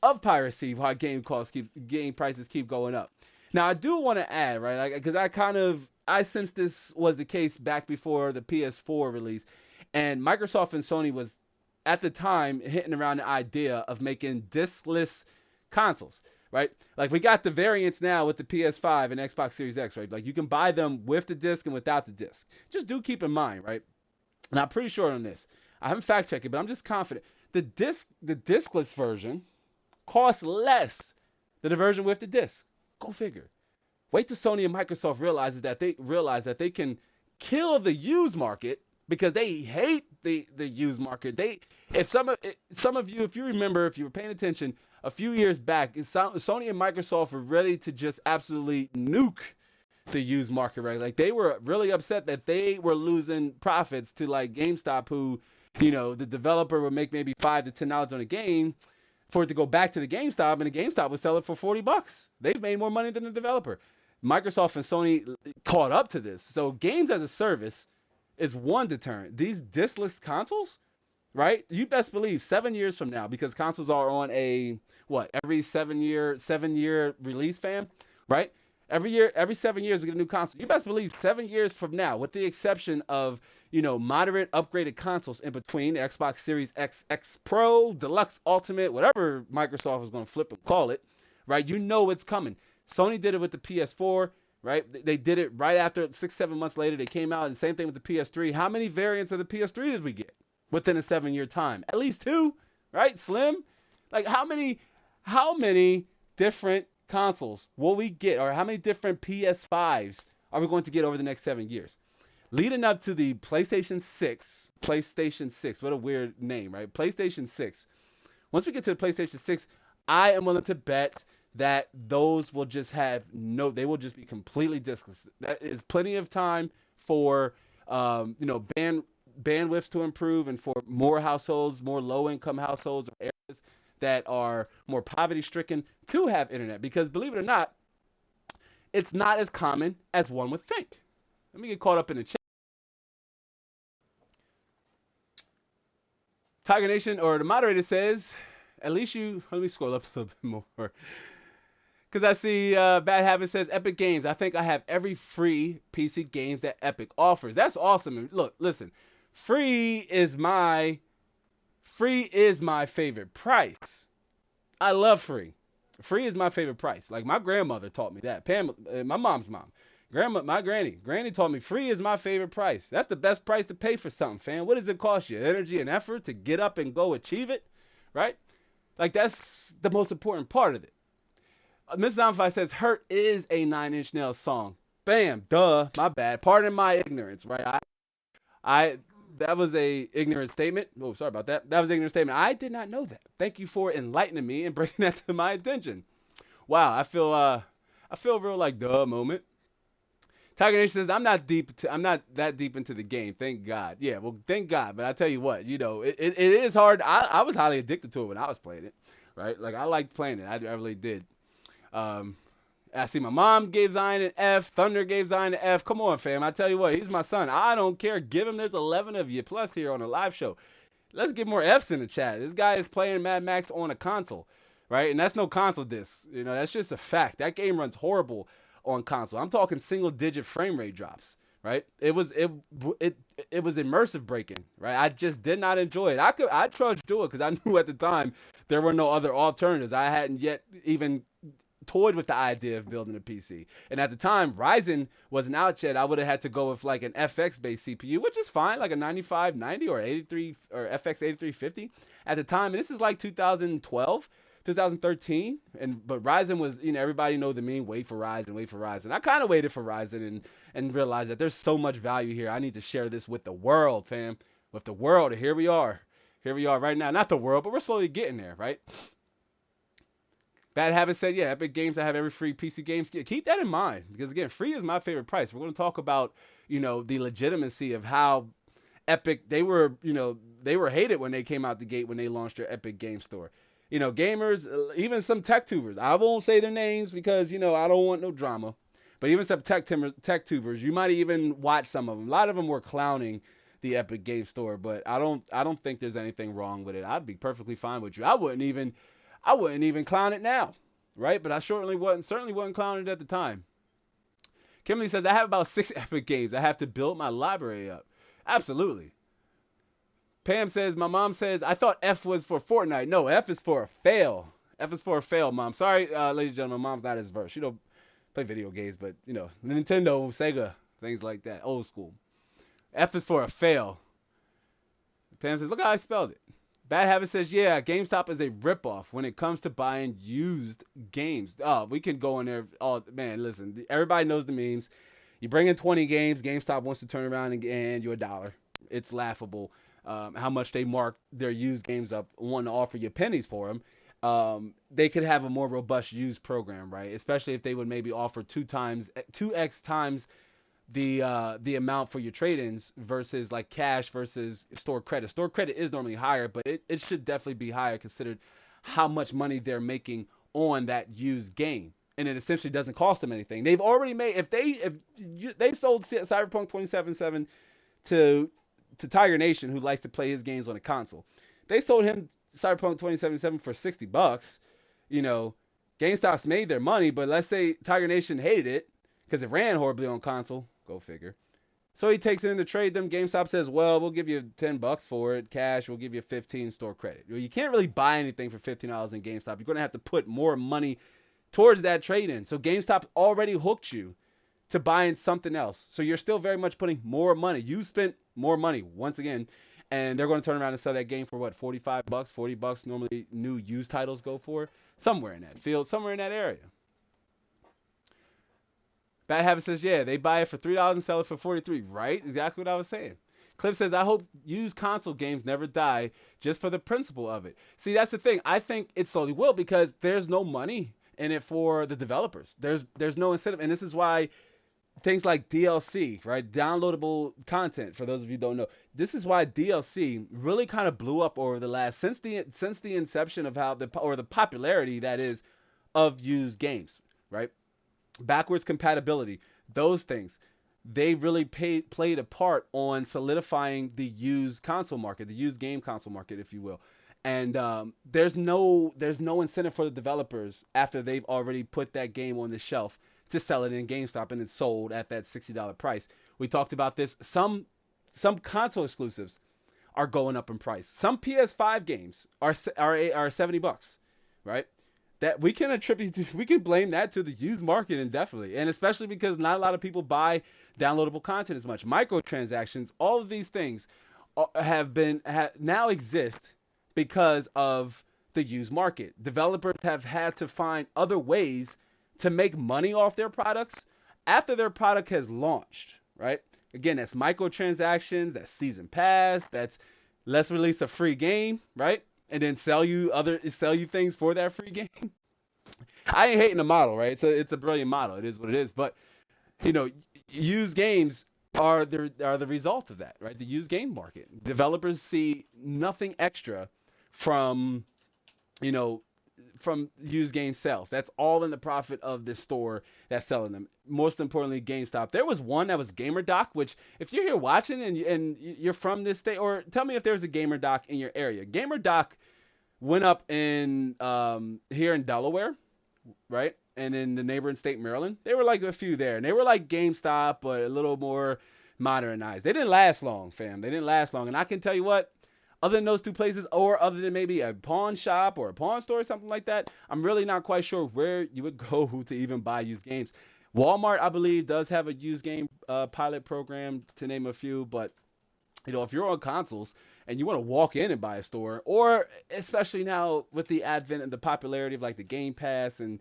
of piracy why game prices keep going up. Now I do want to add, right, because I sensed this was the case back before the PS4 release, and Microsoft and Sony was at the time hitting around the idea of making diskless consoles, right? Like we got the variants now with the PS5 and Xbox Series X, right? Like you can buy them with the disc and without the disc. Just do keep in mind, right? And I'm pretty sure on this. I haven't fact checked it, but I'm just confident. The diskless version costs less than the version with the disc. Go figure. Wait till Sony and Microsoft realize that they can kill the used market because they hate the used market. If some of you, if you remember, if you were paying attention a few years back, Sony and Microsoft were ready to just absolutely nuke the used market, right? Like they were really upset that they were losing profits to like GameStop, who the developer would make maybe $5 to $10 on a game for it to go back to the GameStop, and the GameStop would sell it for $40. They've made more money than the developer. Microsoft and Sony caught up to this. So games as a service is one deterrent. These diskless consoles, right? You best believe 7 years from now, because consoles are on every 7 year release, fam, right? Every 7 years we get a new console. You best believe 7 years from now, with the exception of moderate upgraded consoles in between, the Xbox Series X, X Pro, Deluxe, Ultimate, whatever Microsoft is going to flip and call it, right? It's coming. Sony did it with the PS4, right? They did it right after 6-7 months later. They came out, and same thing with the PS3. How many variants of the PS3 did we get within a 7 year time? At least 2, right? Slim. Like how many different consoles will we get, or how many different PS5s are we going to get over the next 7 years? Leading up to the PlayStation 6, what a weird name, right? PlayStation 6. Once we get to the PlayStation 6, I am willing to bet that those will just they will just be completely diskless. That is plenty of time for, bandwidths to improve and for more households, more low-income households or areas that are more poverty-stricken to have internet. Because believe it or not, it's not as common as one would think. Let me get caught up in the chat. Tiger Nation, or the moderator says, at least let me scroll up a little bit more. Because I see Bad Habit says, Epic Games. I think I have every free PC games that Epic offers. That's awesome. And look, listen, free is my favorite price. I love free. Free is my favorite price. Like my grandmother taught me that. My mom's mom. My granny taught me free is my favorite price. That's the best price to pay for something, fam. What does it cost you? Energy and effort to get up and go achieve it, right? Like that's the most important part of it. Miss Zamfi says, Hurt is a Nine Inch Nails song. Bam, duh, my bad. Pardon my ignorance, right? That was a ignorant statement. Oh, sorry about that. That was an ignorant statement. I did not know that. Thank you for enlightening me and bringing that to my attention. Wow, I feel real like duh moment. Tiger Nation says, I'm not that deep into the game. Thank God. Yeah, well, thank God. But I tell you what, it is hard. I was highly addicted to it when I was playing it, right? Like I liked playing it. I really did. I see my mom gave Zion an F. Thunder gave Zion an F. Come on, fam. I tell you what, he's my son. I don't care. Give him. There's 11 of you plus here on a live show. Let's get more Fs in the chat. This guy is playing Mad Max on a console, right? And that's no console disc. That's just a fact. That game runs horrible on console. I'm talking single-digit frame rate drops, right? It was immersive breaking, right? I just did not enjoy it. I tried to do it because I knew at the time there were no other alternatives. I hadn't yet even toyed with the idea of building a PC. And at the time, Ryzen wasn't out yet. I would have had to go with like an FX-based CPU, which is fine, like a 9590 or 83 or FX 8350 at the time. And this is like 2012. 2013, but Ryzen was, everybody know the meme, wait for Ryzen. I kind of waited for Ryzen and realized that there's so much value here. I need to share this with the world, fam. With the world, and here we are right now. Not the world, but we're slowly getting there, right? Bad Habit said, yeah, Epic Games, I have every free PC games. Keep that in mind, because again, free is my favorite price. We're going to talk about, the legitimacy of how Epic, they were hated when they came out the gate when they launched their Epic Game Store. Gamers, even some tech tubers. I won't say their names because, I don't want no drama. But even some tech tubers, you might even watch some of them. A lot of them were clowning the Epic Game Store, but I don't think there's anything wrong with it. I'd be perfectly fine with you. I wouldn't even clown it now, right? But I certainly wasn't clowning it at the time. Kimberly says, I have about 6 Epic games. I have to build my library up. Absolutely. Pam says, my mom says, I thought F was for Fortnite. No, F is for a fail. F is for a fail, Mom. Sorry, ladies and gentlemen, Mom's not as versed. She don't play video games, but, Nintendo, Sega, things like that. Old school. F is for a fail. Pam says, look how I spelled it. Bad Habit says, yeah, GameStop is a ripoff when it comes to buying used games. Oh, we can go in there. Oh, man, listen. Everybody knows the memes. You bring in 20 games, GameStop wants to turn around and hand you $1. It's laughable. How much they mark their used games up, want to offer you pennies for them. They could have a more robust used program, right? Especially if they would maybe offer 2x times the amount for your trade-ins versus like cash versus store credit. Store credit is normally higher, but it should definitely be higher considered how much money they're making on that used game. And it essentially doesn't cost them anything. They've already made, if they sold Cyberpunk 2077 to Tiger Nation, who likes to play his games on a console. They sold him Cyberpunk 2077 for $60. GameStop's made their money, but let's say Tiger Nation hated it because it ran horribly on console. Go figure. So he takes it in to trade them. GameStop says, well, we'll give you $10 for it. Cash, we'll give you 15 store credit. You can't really buy anything for $15 in GameStop. You're going to have to put more money towards that trade-in. So GameStop already hooked you to buying something else. So you're still very much putting more money. You spent more money once again, and they're going to turn around and sell that game for what, $45, $40 normally new used titles go for, somewhere in that field, somewhere in that area. Bad Habit says, yeah, they buy it for $3 and sell it for 43. Right? Exactly what I was saying. Cliff says, I hope used console games never die just for the principle of it. See, that's the thing. I think it slowly will because there's no money in it for the developers. There's no incentive. And this is why things like DLC, right? Downloadable content, for those of you who don't know. This is why DLC really kind of blew up over the last, since the inception of how the popularity that is of used games, right? Backwards compatibility, those things, they really played a part on solidifying the used console market, the used game console market, if you will. And there's no incentive for the developers after they've already put that game on the shelf to sell it in GameStop and it's sold at that $60 price. We talked about this. Some console exclusives are going up in price. Some PS5 games are $70, right? That we can blame that to the used market indefinitely, and especially because not a lot of people buy downloadable content as much. Microtransactions, all of these things now exist because of the used market. Developers have had to find other ways to make money off their products after their product has launched, right? Again, that's microtransactions, that's season pass, that's let's release a free game, right? And then sell you things for that free game. I ain't hating the model, right? It's a brilliant model. It is what it is. But used games are the result of that, right? The used game market. Developers see nothing extra from used game sales. That's all in the profit of the store that's selling them. Most importantly, GameStop. There was one that was GamerDoc, which if you're here watching and you're from this state, or tell me if there's a GamerDoc in your area. GamerDoc went up in here in Delaware, right? And in the neighboring state, Maryland. They were like a few there, and they were like GameStop, but a little more modernized. They didn't last long, fam. They didn't last long. And I can tell you what, other than those two places, or other than maybe a pawn shop or a pawn store or something like that, I'm really not quite sure where you would go to even buy used games. Walmart, I believe, does have a used game pilot program, to name a few. But, if you're on consoles and you want to walk in and buy a store, or especially now with the advent and the popularity of like the Game Pass and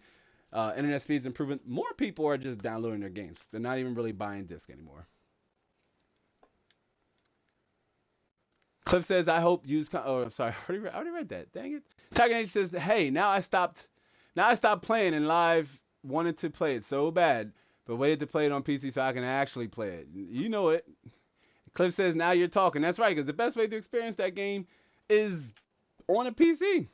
internet speeds improving, more people are just downloading their games. They're not even really buying discs anymore. Cliff says, I hope I'm sorry. I already read that. Dang it. Tiger Nation says, hey, now I stopped playing in live, wanted to play it so bad, but waited to play it on PC so I can actually play it. You know it. Cliff says, now you're talking. That's right, because the best way to experience that game is on a PC.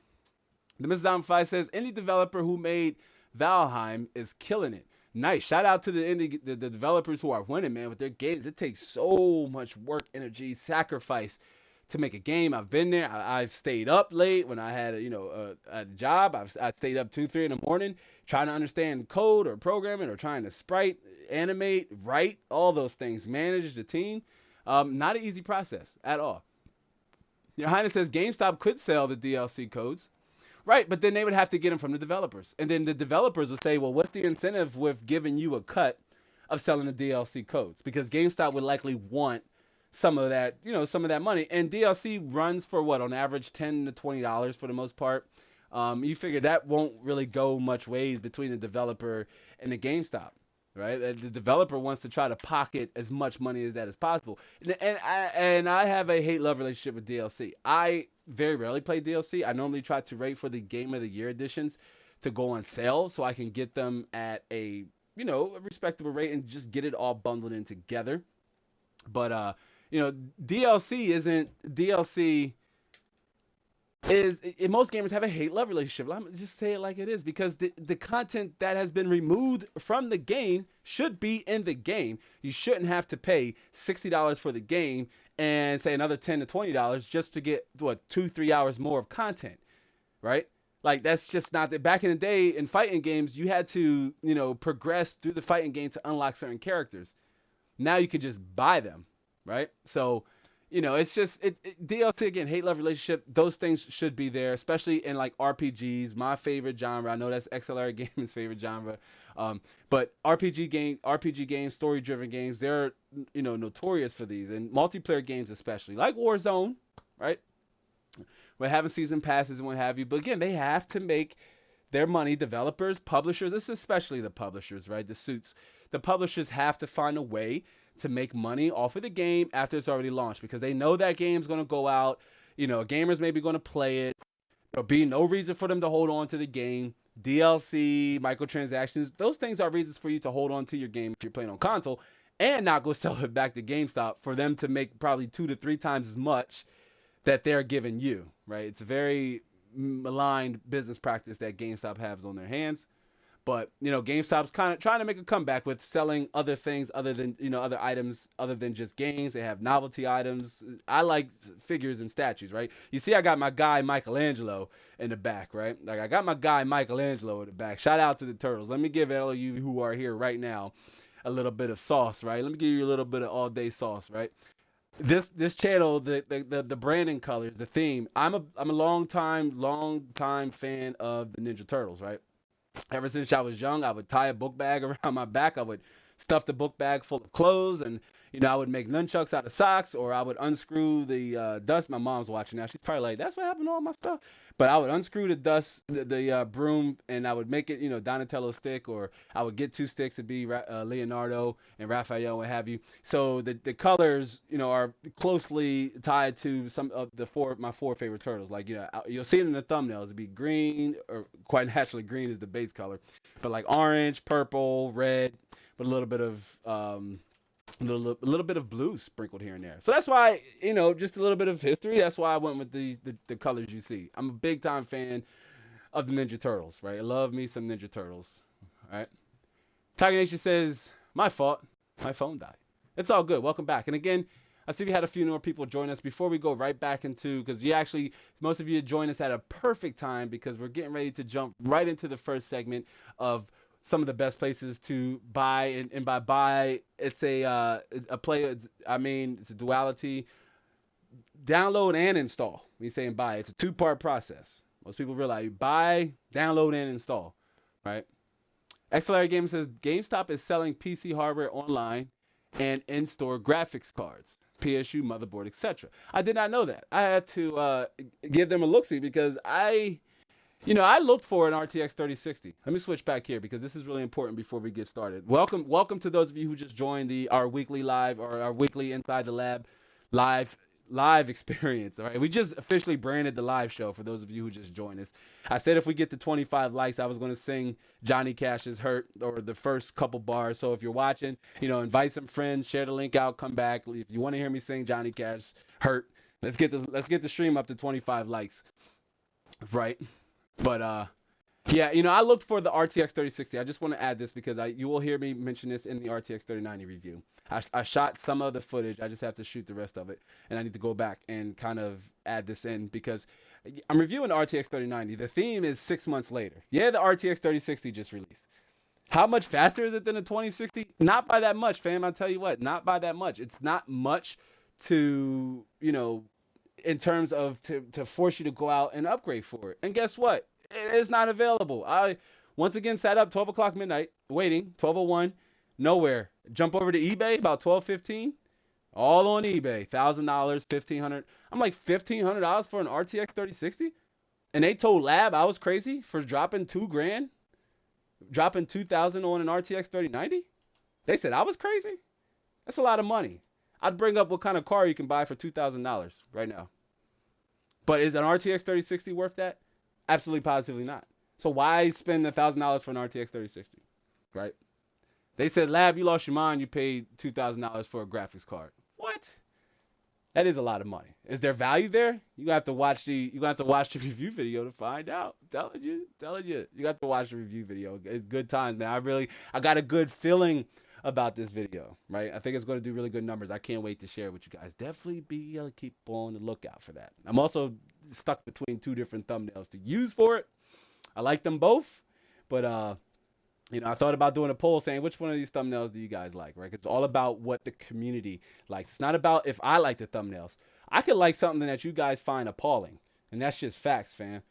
The Mrs. Zombie says, any developer who made Valheim is killing it. Nice. Shout out to the developers who are winning, man, with their games. It takes so much work, energy, sacrifice to make a game. I've been there. I've stayed up late when I had a job. I stayed up 2-3 in the morning trying to understand code or programming or trying to sprite, animate, write, all those things, manage the team. Not an easy process at all. Your Highness says GameStop could sell the DLC codes. Right, but then they would have to get them from the developers. And then the developers would say, well, what's the incentive with giving you a cut of selling the DLC codes? Because GameStop would likely want some of that money. And DLC runs for what, on average $10 to $20 for the most part. You figure that won't really go much ways between the developer and the GameStop, right? The developer wants to try to pocket as much money as that as possible. And I have a hate-love relationship with DLC. I very rarely play DLC. I normally try to wait for the Game of the Year editions to go on sale so I can get them at a respectable rate and just get it all bundled in together. But DLC most gamers have a hate-love relationship. Let me just say it like it is, because the content that has been removed from the game should be in the game. You shouldn't have to pay $60 for the game and say another $10 to $20 just to get 2-3 hours more of content, right? Like, that's just not that. Back in the day in fighting games, you had to progress through the fighting game to unlock certain characters. Now you can just buy them, right? So it's just DLC again, hate love relationship. Those things should be there, especially in like RPGs. My favorite genre. I know that's XLR Gaming's favorite genre, but RPG games, story driven games, they're notorious for these, and multiplayer games especially, like Warzone, right? We're having season passes and what have you. But again, they have to make their money. Developers, publishers, this is especially the publishers, right? The suits. The publishers have to find a way to make money off of the game after it's already launched because they know that game's going to go out. Gamers may be going to play it. There'll be no reason for them to hold on to the game. DLC, microtransactions, those things are reasons for you to hold on to your game if you're playing on console and not go sell it back to GameStop for them to make probably 2 to 3 times as much that they're giving you, right? It's a very maligned business practice that GameStop has on their hands. But, GameStop's kind of trying to make a comeback with selling other things other than, other items other than just games. They have novelty items. I like figures and statues, right? You see, I got my guy Michelangelo in the back, right? Like, I got my guy Michelangelo in the back. Shout out to the Turtles. Let me give all of you who are here right now a little bit of sauce, right? Let me give you a little bit of all day sauce, right? This channel, the branding colors, the theme. I'm a long time fan of the Ninja Turtles, right? Ever since I was young, I would tie a book bag around my back. I would stuff the book bag full of clothes, and I would make nunchucks out of socks, or I would unscrew the dust. My mom's watching now; she's probably like, "That's what happened to all my stuff." But I would unscrew the dust, the broom, and I would make it, Donatello stick, or I would get 2 sticks to be Leonardo and Raphael, what have you. So the colors, are closely tied to some of my 4 favorite turtles. Like, you'll see it in the thumbnails. It'd be green, or quite naturally, green is the base color, but like orange, purple, red, but a little bit of a little bit of blue sprinkled here and there. So that's why, just a little bit of history. That's why I went with the colors you see. I'm a big time fan of the Ninja Turtles, right? I love me some Ninja Turtles, all right? Tiger Nation says, my fault. My phone died. It's all good. Welcome back. And again, I see we had a few more people join us before we go right back into, because most of you joined us at a perfect time because we're getting ready to jump right into the first segment of some of the best places to buy, and by buy, it's a play. It's a duality. Download and install. When you're saying buy, it's a 2-part process. Most people realize you buy, download, and install, right? XLR Gaming says GameStop is selling PC hardware online and in-store graphics cards, PSU, motherboard, etc. I did not know that. I had to give them a look-see because I looked for an RTX 3060. Let me switch back here because this is really important before we get started. Welcome to those of you who just joined our weekly live, or our weekly Inside the Lab live experience. All right, we just officially branded the live show for those of you who just joined us. I said if we get to 25 likes, I was going to sing Johnny Cash's "Hurt" or the first couple bars. So if you're watching, invite some friends, share the link out, come back. If you want to hear me sing Johnny Cash "Hurt," let's get the stream up to 25 likes, right? But yeah, I looked for the RTX 3060. I just want to add this because you will hear me mention this in the RTX 3090 review. I shot some of the footage. I just have to shoot the rest of it, and I need to go back and kind of add this in because I'm reviewing the RTX 3090. The theme is 6 months later. Yeah, the RTX 3060 just released. How much faster is it than the 2060? Not by that much, fam. I'll tell you what, not by that much. It's not much to, in terms of to force you to go out and upgrade for it. And guess what? It's not available. I once again sat up 12 o'clock midnight, waiting, 12:01, nowhere. Jump over to eBay about 12:15, all on eBay, $1,000, $1,500. I'm like, $1,500 for an RTX 3060? And they told Lab I was crazy for dropping $2,000, dropping $2,000 on an RTX 3090? They said I was crazy? That's a lot of money. I'd bring up what kind of car you can buy for $2,000 right now. But is an RTX 3060 worth that? Absolutely, positively not. So why spend $1,000 for an RTX 3060, right? They said, Lab, you lost your mind. You paid $2,000 for a graphics card. What? That is a lot of money. Is there value there? You have to watch the review video to find out. I'm telling you. You got to watch the review video. It's good times, man. I got a good feeling about this video, right? I think it's going to do really good numbers. I can't wait to share it with you guys. Definitely keep on the lookout for that. I'm also stuck between 2 different thumbnails to use for it. I like them both, but I thought about doing a poll saying which one of these thumbnails do you guys like, right? It's all about what the community likes. It's not about if I like the thumbnails. I could like something that you guys find appalling, and that's just facts, fam.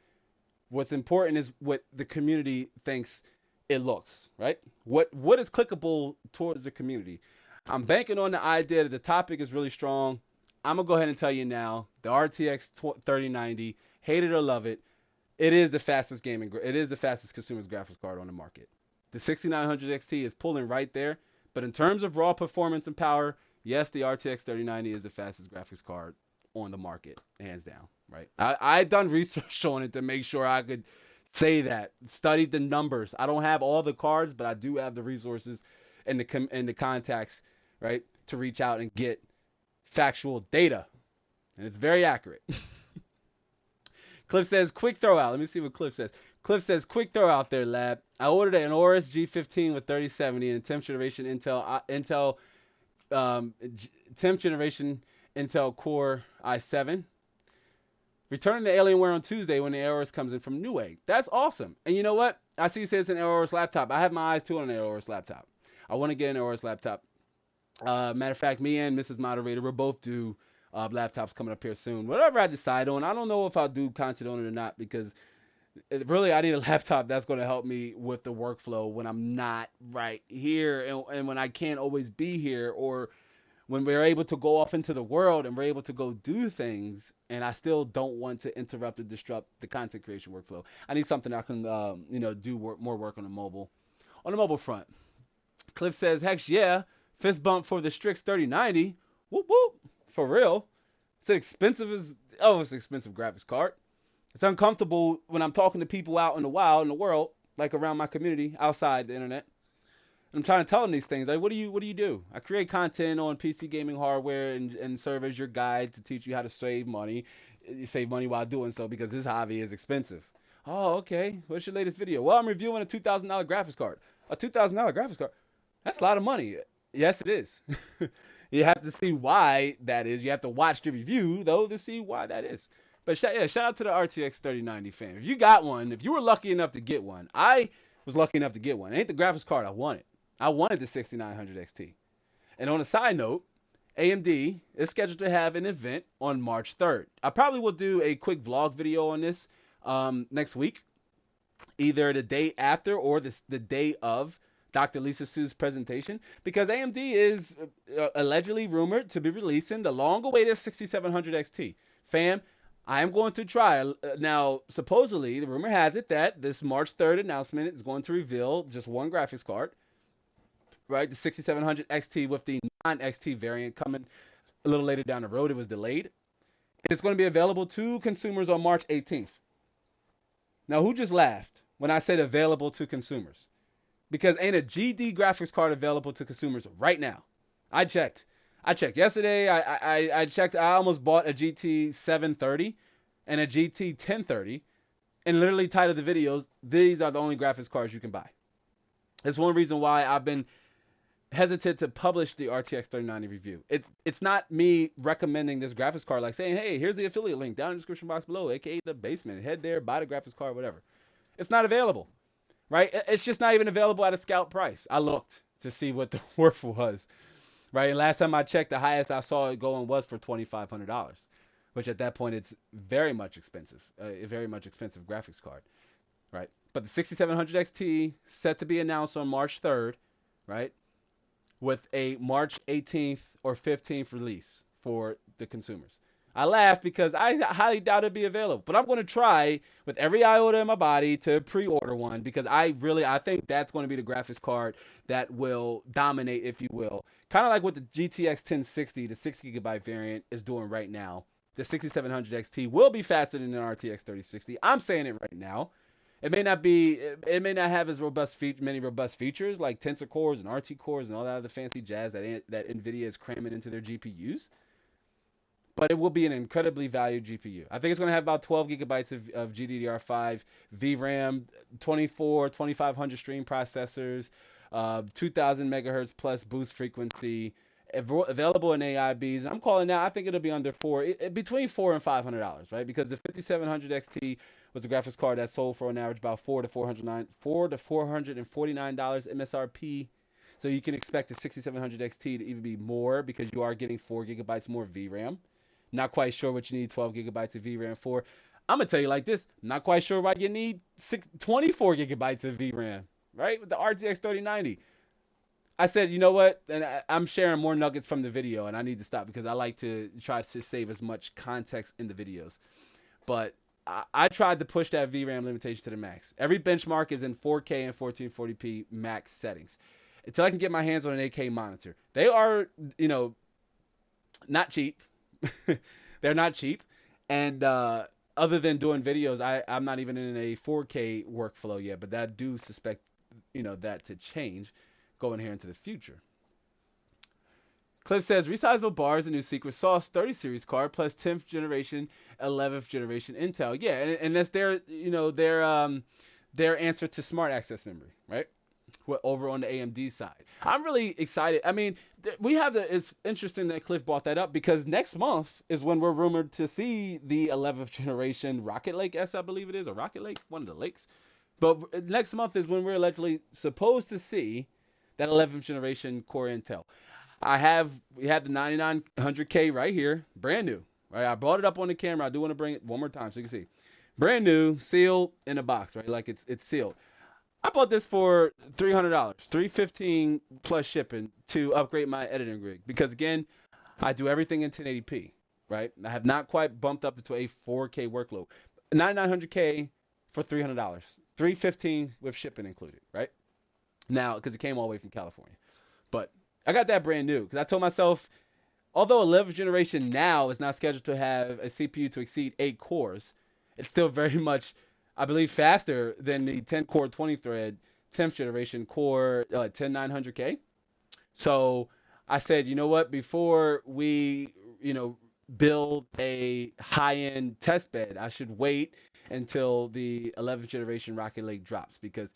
What's important is what the community thinks it looks, right? What is clickable towards the community? I'm banking on the idea that the topic is really strong. I'm gonna go ahead and tell you now, the RTX 3090, hate it or love it, it is the fastest it is the fastest consumer's graphics card on the market. The 6900 XT is pulling right there, but in terms of raw performance and power, yes, the RTX 3090 is the fastest graphics card on the market, hands down, right? I done research on it to make sure I could say that, studied the numbers. I don't have all the cards, but I do have the resources and the contacts, right, to reach out and get factual data, and it's very accurate. Cliff says, quick throw out. Let me see what Cliff says. Cliff says, quick throw out there, lab. I ordered an Aorus G15 with 3070 and 10th generation Intel 10th generation Intel Core i7. Returning to Alienware on Tuesday when the Aorus comes in from Newegg. That's awesome. And you know what? I see it says an Aorus laptop. I have my eyes too on an Aorus laptop. I want to get an Aorus laptop. Matter of fact, me and Mrs. Moderator, we're both due laptops coming up here soon. Whatever I decide on, I don't know if I'll do content on it or not, because really I need a laptop that's going to help me with the workflow when I'm not right here, and when I can't always be here, or when we're able to go off into the world and we're able to go do things, and I still don't want to interrupt or disrupt the content creation workflow. I need something I can do more work on the mobile front. Cliff says, heck yeah, fist bump for the Strix 3090. Whoop whoop. For real. It's it's an expensive graphics card. It's uncomfortable when I'm talking to people out in the wild, in the world, like around my community, outside the internet. I'm trying to tell them these things. Like, what do you do? I create content on PC gaming hardware and serve as your guide to teach you how to save money. You save money while doing so, because this hobby is expensive. Oh, okay. What's your latest video? Well, I'm reviewing a $2,000 graphics card. A $2,000 graphics card? That's a lot of money. Yes, it is. You have to see why that is. You have to watch the review, though, to see why that is. But shout out to the RTX 3090 fam. If you got one, if you were lucky enough to get one, I was lucky enough to get one. It ain't the graphics card I wanted. I wanted the 6900 XT. And on a side note, AMD is scheduled to have an event on March 3rd. I probably will do a quick vlog video on this next week, either the day after or the day of Dr. Lisa Su's presentation, because AMD is allegedly rumored to be releasing the long-awaited 6700 XT. Fam, I am going to try. Now, supposedly, the rumor has it that this March 3rd announcement is going to reveal just one graphics card, right? The 6700 XT with the non-XT variant coming a little later down the road. It was delayed. And it's going to be available to consumers on March 18th. Now, who just laughed when I said available to consumers? Because ain't a GD graphics card available to consumers right now. I checked yesterday. I checked. I almost bought a GT 730 and a GT 1030, and literally titled the videos, "These are the only graphics cards you can buy." That's one reason why I've been hesitant to publish the RTX 3090 review. It's not me recommending this graphics card, like saying, "Hey, here's the affiliate link down in the description box below, aka the basement. Head there, buy the graphics card, whatever." It's not available. Right? It's just not even available at a scout price. I looked to see what the worth was. Right? And last time I checked, the highest I saw it going was for $2,500, which at that point it's very much expensive. A very much expensive graphics card. Right? But the 6700 XT set to be announced on March 3rd, right? With a March 18th or 15th release for the consumers. I laugh because I highly doubt it'd be available, but I'm going to try with every iota in my body to pre-order one, because I think that's going to be the graphics card that will dominate, if you will. Kind of like what the GTX 1060, the 6GB variant, is doing right now. The 6700 XT will be faster than the RTX 3060. I'm saying it right now. It may not have as many robust features like tensor cores and RT cores and all that other fancy jazz that NVIDIA is cramming into their GPUs. But it will be an incredibly valued GPU. I think it's going to have about 12 gigabytes of GDDR5 VRAM, 2500 stream processors, 2000 megahertz plus boost frequency, available in AIBs. I'm calling now. I think it'll be under between $400 and $500, right? Because the 5700 XT was a graphics card that sold for on average about $449 MSRP. So you can expect the 6700 XT to even be more because you are getting 4 gigabytes more VRAM. Not quite sure what you need 12 gigabytes of VRAM for. I'm gonna tell you like this: not quite sure why you need 24 gigabytes of VRAM, right? With the RTX 3090. I said, you know what? And I'm sharing more nuggets from the video, and I need to stop because I like to try to save as much context in the videos. But I tried to push that VRAM limitation to the max. Every benchmark is in 4K and 1440p max settings until I can get my hands on an 8K monitor. They are, not cheap. They're not cheap. And other than doing videos, I'm not even in a 4K workflow yet, but I do suspect, that to change going here into the future. Cliff says, resizable bar is a new Secret Sauce 30 series card plus 10th generation, 11th generation Intel. Yeah, and that's their answer to smart access memory, right? Over on the AMD side. I'm really excited. I mean, it's interesting that Cliff brought that up because next month is when we're rumored to see the 11th generation Rocket Lake S, I believe it is, or Rocket Lake, one of the lakes. But next month is when we're allegedly supposed to see that 11th generation Core Intel. We have the 9900K right here, brand new. Right, I brought it up on the camera. I do want to bring it one more time so you can see. Brand new, sealed in a box, right? Like it's sealed. I bought this for $300, $315 plus shipping to upgrade my editing rig because again, I do everything in 1080p, right? I have not quite bumped up to a 4K workload. 9900K for $300, $315 with shipping included, right? Now, because it came all the way from California. But I got that brand new because I told myself, although 11th generation now is not scheduled to have a CPU to exceed 8 cores, it's still very much, I believe, faster than the 10-core, 20-thread 10th generation Core 10900K. So I said, you know what? Before we, build a high-end test bed, I should wait until the 11th generation Rocket Lake drops because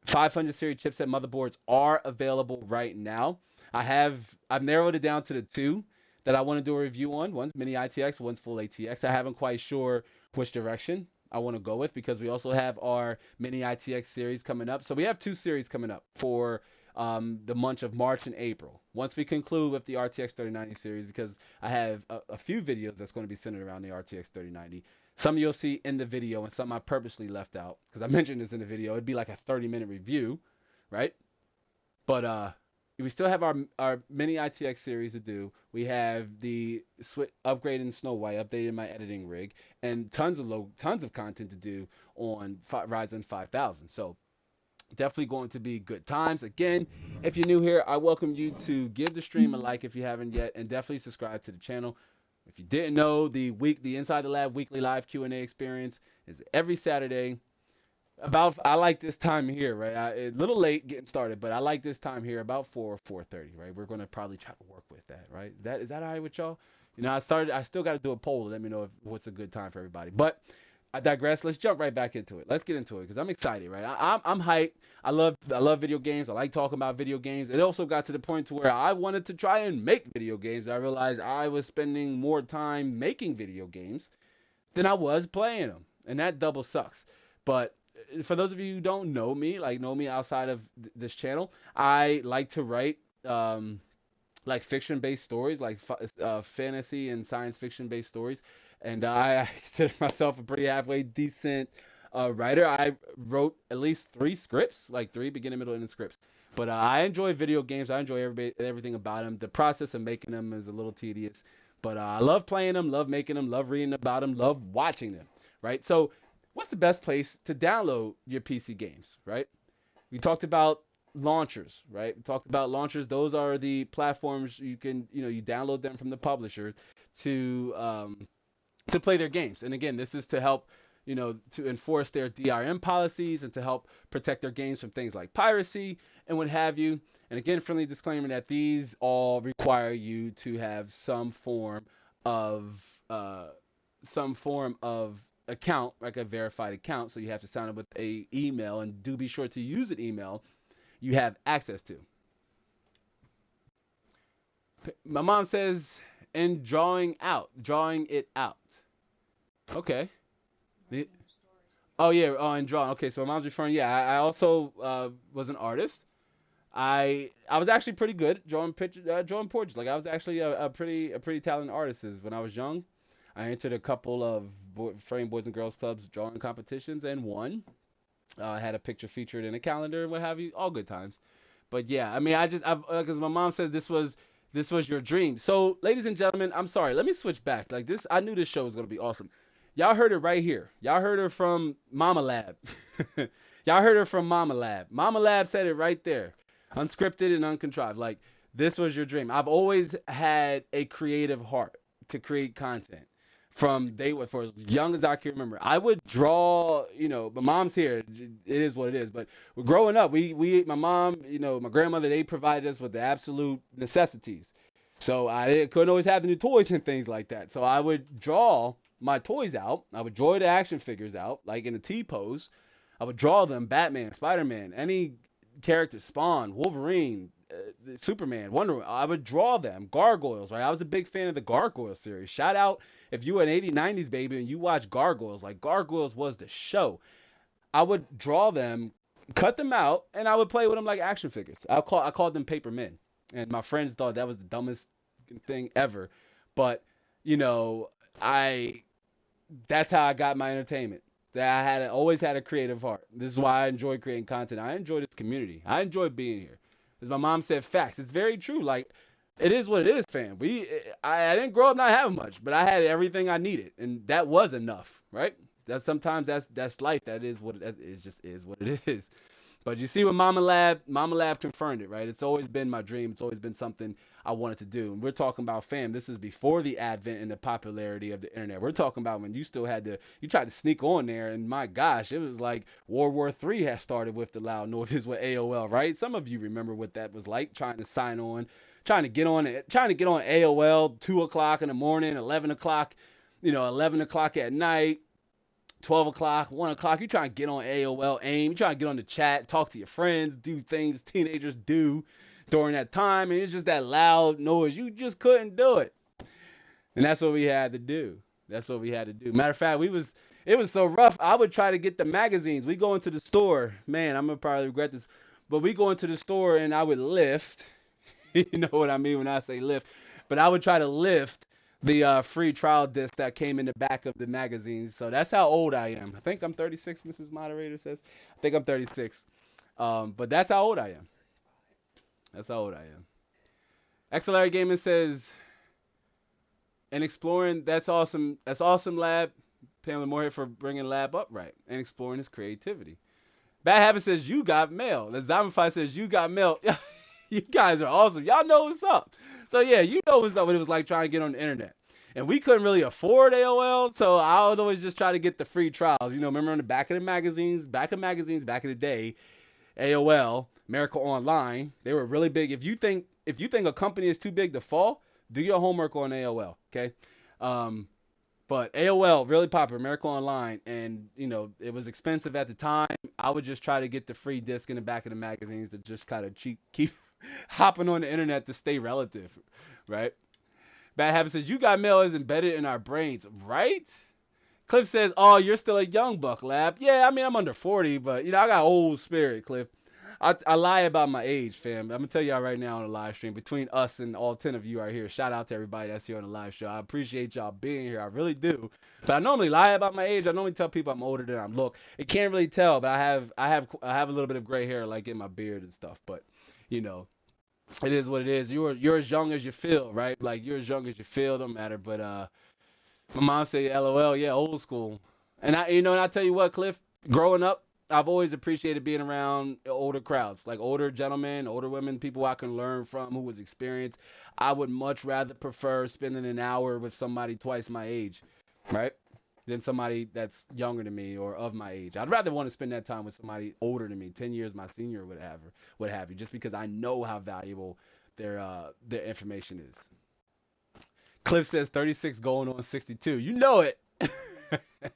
500 series chipset motherboards are available right now. I've narrowed it down to the two that I want to do a review on. One's mini ITX, one's full ATX. I haven't quite sure which direction I want to go with because we also have our mini ITX series coming up. So we have 2 series coming up for the month of March and April. Once we conclude with the RTX 3090 series, because I have a few videos that's going to be centered around the RTX 3090. Some you'll see in the video and some I purposely left out because I mentioned this in the video. It'd be like a 30-minute review, right? But we still have our mini ITX series to do. We have the upgrade in Snow White, updated my editing rig, and tons of content to do on Ryzen 5000. So definitely going to be good times. Again, if you're new here, I welcome you to give the stream a like if you haven't yet, and definitely subscribe to the channel. If you didn't know, the Inside the Lab weekly live Q&A experience is every Saturday. I like this time here, right? A little late getting started, but I like this time here about 4:30, right? We're gonna probably try to work with that, right? Is that all right with y'all? I still got to do a poll to let me know what's a good time for everybody. But I digress. Let's jump right back into it. Let's get into it because I'm excited, right? I'm hyped. I love video games. I like talking about video games. It also got to the point to where I wanted to try and make video games. I realized I was spending more time making video games than I was playing them, and that double sucks. But for those of you who don't know me, outside of this channel, I like to write like fiction-based stories, like fantasy and science fiction-based stories. And I consider myself a pretty halfway decent writer. I wrote at least 3 scripts, like 3 beginning, middle, and end scripts. But I enjoy video games. I enjoy everything about them. The process of making them is a little tedious. But I love playing them, love making them, love reading about them, love watching them, right? So what's the best place to download your PC games, right? We talked about launchers, right? We talked about launchers. Those are the platforms you can, you download them from the publisher to play their games. And again, this is to help, to enforce their DRM policies and to help protect their games from things like piracy and what have you. And again, friendly disclaimer that these all require you to have some form of account, like a verified account. So you have to sign up with a email, and do be sure to use an email you have access to. My mom says, and drawing it out. Okay. Oh yeah, and drawing. Okay, so my mom's referring. Yeah, I also was an artist. I was actually pretty good at drawing pictures, drawing portraits. Like I was actually a pretty talented artist when I was young. I entered a couple of frame boys and girls clubs drawing competitions and won. I had a picture featured in a calendar and what have you. All good times. But yeah, I mean, I've because my mom says this was your dream. So, ladies and gentlemen, I'm sorry. Let me switch back. Like this, I knew this show was gonna be awesome. Y'all heard it right here. Y'all heard her from Mama Lab. Y'all heard her from Mama Lab. Mama Lab said it right there, unscripted and uncontrived. Like this was your dream. I've always had a creative heart to create content from day one, for as young as I can remember. I would draw, my mom's here. It is what it is. But growing up, my mom, my grandmother, they provided us with the absolute necessities. So I couldn't always have the new toys and things like that. So I would draw my toys out. I would draw the action figures out, like in a T pose. I would draw them, Batman, Spider-Man, any character, Spawn, Wolverine, Superman, Wonder Woman. I would draw them. Gargoyles, right? I was a big fan of the Gargoyle series. Shout out if you were an 80s, 90s baby and you watch Gargoyles. Like Gargoyles was the show. I would draw them, cut them out, and I would play with them like action figures. I called them paper men, and my friends thought that was the dumbest thing ever. But you know, I that's how I got my entertainment. That I always had a creative heart. This is why I enjoy creating content. I enjoy this community. I enjoy being here. As my mom said, facts. It's very true. Like it is what it is, fam. I didn't grow up not having much, but I had everything I needed, and that was enough, right? That's life. That is what it is. Just is what it is. But you see, with Mama Lab confirmed it, right? It's always been my dream. It's always been something I wanted to do. And we're talking about, fam, this is before the advent and the popularity of the internet. We're talking about when you still you tried to sneak on there, and my gosh, it was like World War III had started with the loud noises with AOL, right? Some of you remember what that was like, trying to sign on, trying to get on AOL 2 o'clock in the morning, 11 o'clock, 11 o'clock at night. 12 o'clock, 1 o'clock, you trying to get on AOL, AIM, you trying to get on the chat, talk to your friends, do things teenagers do during that time, and it's just that loud noise. You just couldn't do it. And that's what we had to do. That's what we had to do. Matter of fact, it was so rough, I would try to get the magazines. We go into the store, man, I'm going to probably regret this, but we go into the store and I would lift, you know what I mean when I say lift, but I would try to lift the free trial disc that came in the back of the magazines. So that's how old I am. I think I'm 36, Mrs. Moderator says. I think I'm 36. But that's how old I am. That's how old I am. XLR Gaming says, and exploring, that's awesome. That's awesome, Lab. Pamela Moorhead for bringing Lab up right and exploring his creativity. Bad Habit says, you got mail. The Zomify says, you got mail. You guys are awesome. Y'all know what's up. So yeah, you know what it was like trying to get on the internet. And we couldn't really afford AOL, so I would always just try to get the free trials. Remember on the back of the magazines, back in the day, AOL, America Online, they were really big. If you think a company is too big to fall, do your homework on AOL, okay? But AOL really popular, America Online, and it was expensive at the time. I would just try to get the free disc in the back of the magazines to just kind of keep hopping on the internet to stay relative, right? Bad Habit says, you got mail is embedded in our brains, right? Cliff says, oh, you're still a young buck, Lab. Yeah, I mean, I'm under 40, but, I got old spirit, Cliff. I lie about my age, fam. I'm going to tell y'all right now on the live stream, between us and all 10 of you right here, shout out to everybody that's here on the live show. I appreciate y'all being here. I really do. But I normally lie about my age. I normally tell people I'm older than I look. It can't really tell, but I have a little bit of gray hair, like in my beard and stuff. But, it is what it is. You're as young as you feel, right? Like you're as young as you feel, don't matter. But my mom say LOL, yeah, old school. And and I tell you what, Cliff, growing up, I've always appreciated being around older crowds, like older gentlemen, older women, people I can learn from who was experienced. I would much rather prefer spending an hour with somebody twice my age, right? Than somebody that's younger than me or of my age. I'd rather want to spend that time with somebody older than me, 10 years my senior, what have you, just because I know how valuable their information is. Cliff says 36 going on 62. You know it.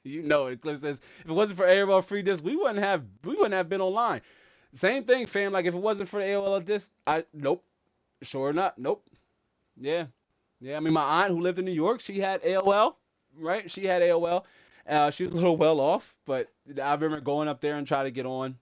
You know it. Cliff says if it wasn't for AOL free disc, we wouldn't have been online. Same thing, fam. Like if it wasn't for the AOL disc, nope. Sure not. Nope. Yeah. I mean, my aunt who lived in New York, she had AOL, right? She had AOL, She was a little well off, but I remember going up there and trying to get on.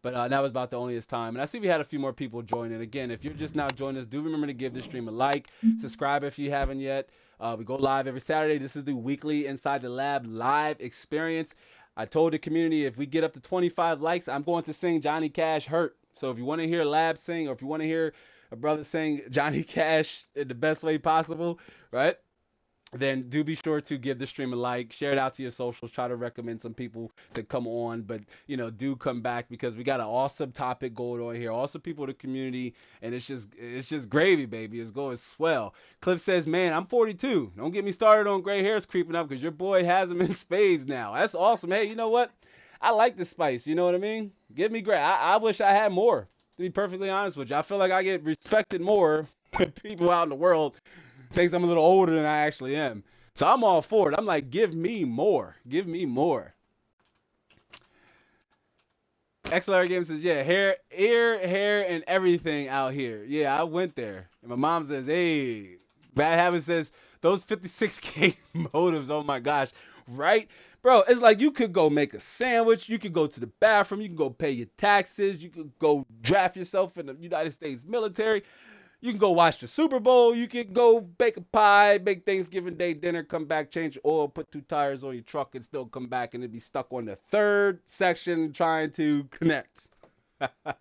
But that was about the only time. And I see we had a few more people joining. Again, if you're just now joining us, do remember to give this stream a like, subscribe if you haven't yet. We go live every Saturday. This is the weekly Inside the Lab live experience. I told the community if we get up to 25 likes, I'm going to sing Johnny Cash Hurt. So if you want to hear Lab sing, or if you want to hear a brother sing Johnny Cash in the best way possible, right? Then do be sure to give the stream a like, share it out to your socials, try to recommend some people to come on, but do come back because we got an awesome topic going on here, awesome people in the community, and it's just gravy, baby. It's going swell. Cliff says, man, I'm 42. Don't get me started on gray hairs creeping up because your boy has them in spades now. That's awesome. Hey, you know what? I like the spice. You know what I mean? Give me gray. I wish I had more. To be perfectly honest with you, I feel like I get respected more with people out in the world. Thinks I'm a little older than I actually am. So I'm all for it. I'm like, give me more. Give me more. XLR Game says, yeah, hair, ear, hair, and everything out here. Yeah, I went there. And my mom says, hey, Bad Habit says, those 56K motives, oh my gosh. Right? Bro, it's like you could go make a sandwich. You could go to the bathroom. You can go pay your taxes. You could go draft yourself in the United States military. You can go watch the Super Bowl. You can go bake a pie, make Thanksgiving Day dinner, come back, change oil, put 2 tires on your truck, and still come back, and it'd be stuck on the 3rd section trying to connect. I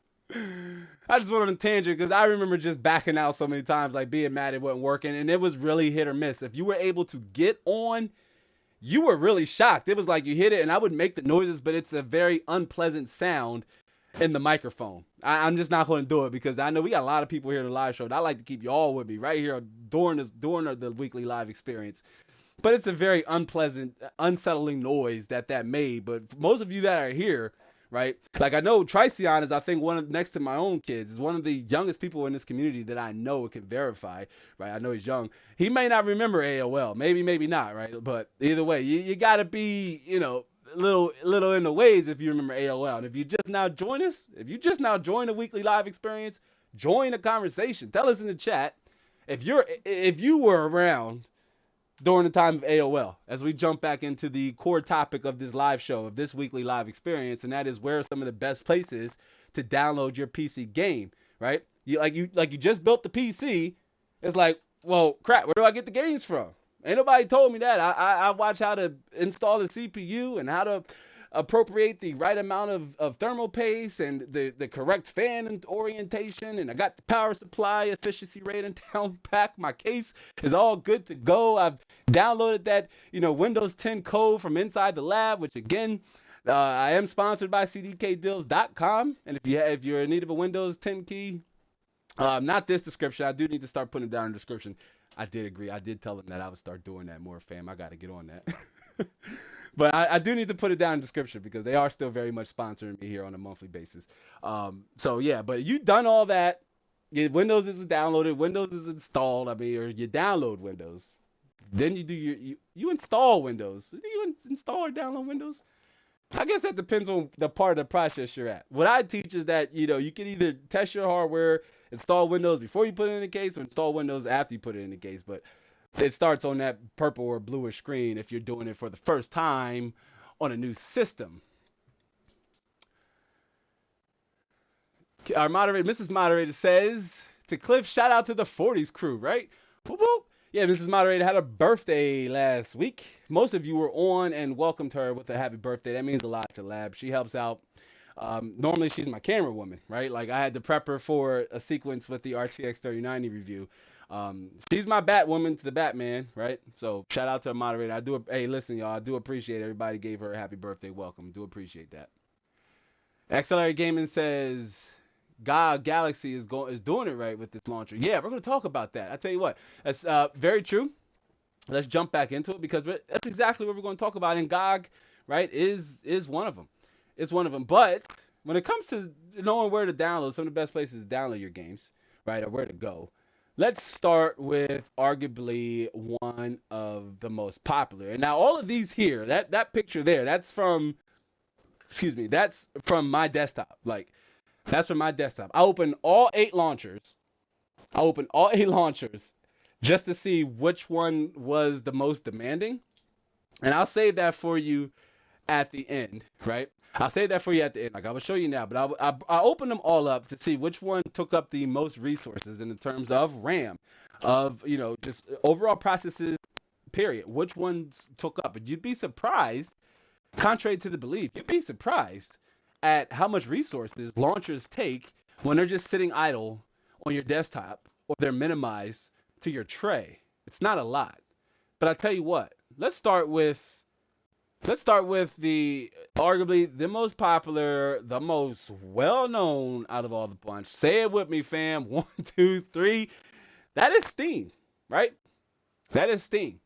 just went on a tangent because I remember just backing out so many times, like being mad it wasn't working, and it was really hit or miss. If you were able to get on, you were really shocked. It was like you hit it, and I would make the noises, but it's a very unpleasant sound in the microphone. I'm just not going to do it because I know we got a lot of people here in the live show, and I like to keep you all with me right here during the weekly live experience. But it's a very unpleasant, unsettling noise that made. But most of you that are here, right? Like I know Tricion is, I think, next to my own kids, is one of the youngest people in this community that I know can verify, right? I know he's young. He may not remember AOL, maybe not, right? But either way, you got to be, little in the ways if you remember AOL. And if you just now join us, if you just now join the weekly live experience, join the conversation. Tell us in the chat if you were around during the time of AOL, as we jump back into the core topic of this live show, of this weekly live experience, and that is where are some of the best places to download your PC game, right? You just built the PC. It's like, well, crap, where do I get the games from? Ain't nobody told me that. I watched how to install the CPU and how to appropriate the right amount of thermal paste and the correct fan orientation, and I got the power supply efficiency rating down pack. My case is all good to go. I've downloaded that Windows 10 code from Inside the Lab, which again, I am sponsored by cdkdeals.com, and if you're in need of a Windows 10 key, not this description. I do need to start putting it down in the description. I did agree. I did tell them that I would start doing that more, fam. I got to get on that. But I do need to put it down in the description because they are still very much sponsoring me here on a monthly basis. So yeah, but you done all that. Windows is downloaded. Windows is installed. Or you download Windows. Then you do you install Windows. Do you install or download Windows? I guess that depends on the part of the process you're at. What I teach is that, you can either test your hardware, install Windows before you put it in the case, or install Windows after you put it in the case. But it starts on that purple or bluish screen if you're doing it for the first time on a new system. Our moderator, Mrs. Moderator says, to Cliff, shout out to the 40s crew, right? Whoop, whoop. Yeah, Mrs. Moderator had a birthday last week. Most of you were on and welcomed her with a happy birthday. That means a lot to Lab. She helps out. Normally, she's my camera woman, right? Like, I had to prep her for a sequence with the RTX 3090 review. She's my Batwoman to the Batman, right? So, shout out to the moderator. Hey, listen, y'all. I do appreciate everybody gave her a happy birthday welcome. Do appreciate that. Accelerated Gaming says, God Galaxy is doing it right with this launcher. Yeah, we're going to talk about that. I tell you what, that's very true. Let's jump back into it because that's exactly what we're going to talk about. And GOG, right, is one of them. It's one of them. But when it comes to knowing where to download, some of the best places to download your games, right, or where to go, let's start with arguably one of the most popular. And now all of these here, that picture there, that's from my desktop. Like, that's from my desktop. I opened all 8 launchers. Just to see which one was the most demanding. And I'll save that for you at the end, right? I'll save that for you at the end. Like I will show you now, but I opened them all up to see which one took up the most resources in terms of RAM, of just overall processes. Period. Which ones took up? And you'd be surprised, contrary to the belief, you'd be surprised at how much resources launchers take when they're just sitting idle on your desktop or they're minimized to your tray. It's not a lot. But I tell you what, let's start with the arguably the most popular, the most well-known out of all the bunch. Say it with me, fam. 1, 2, 3. That is Steam, right? That is Steam.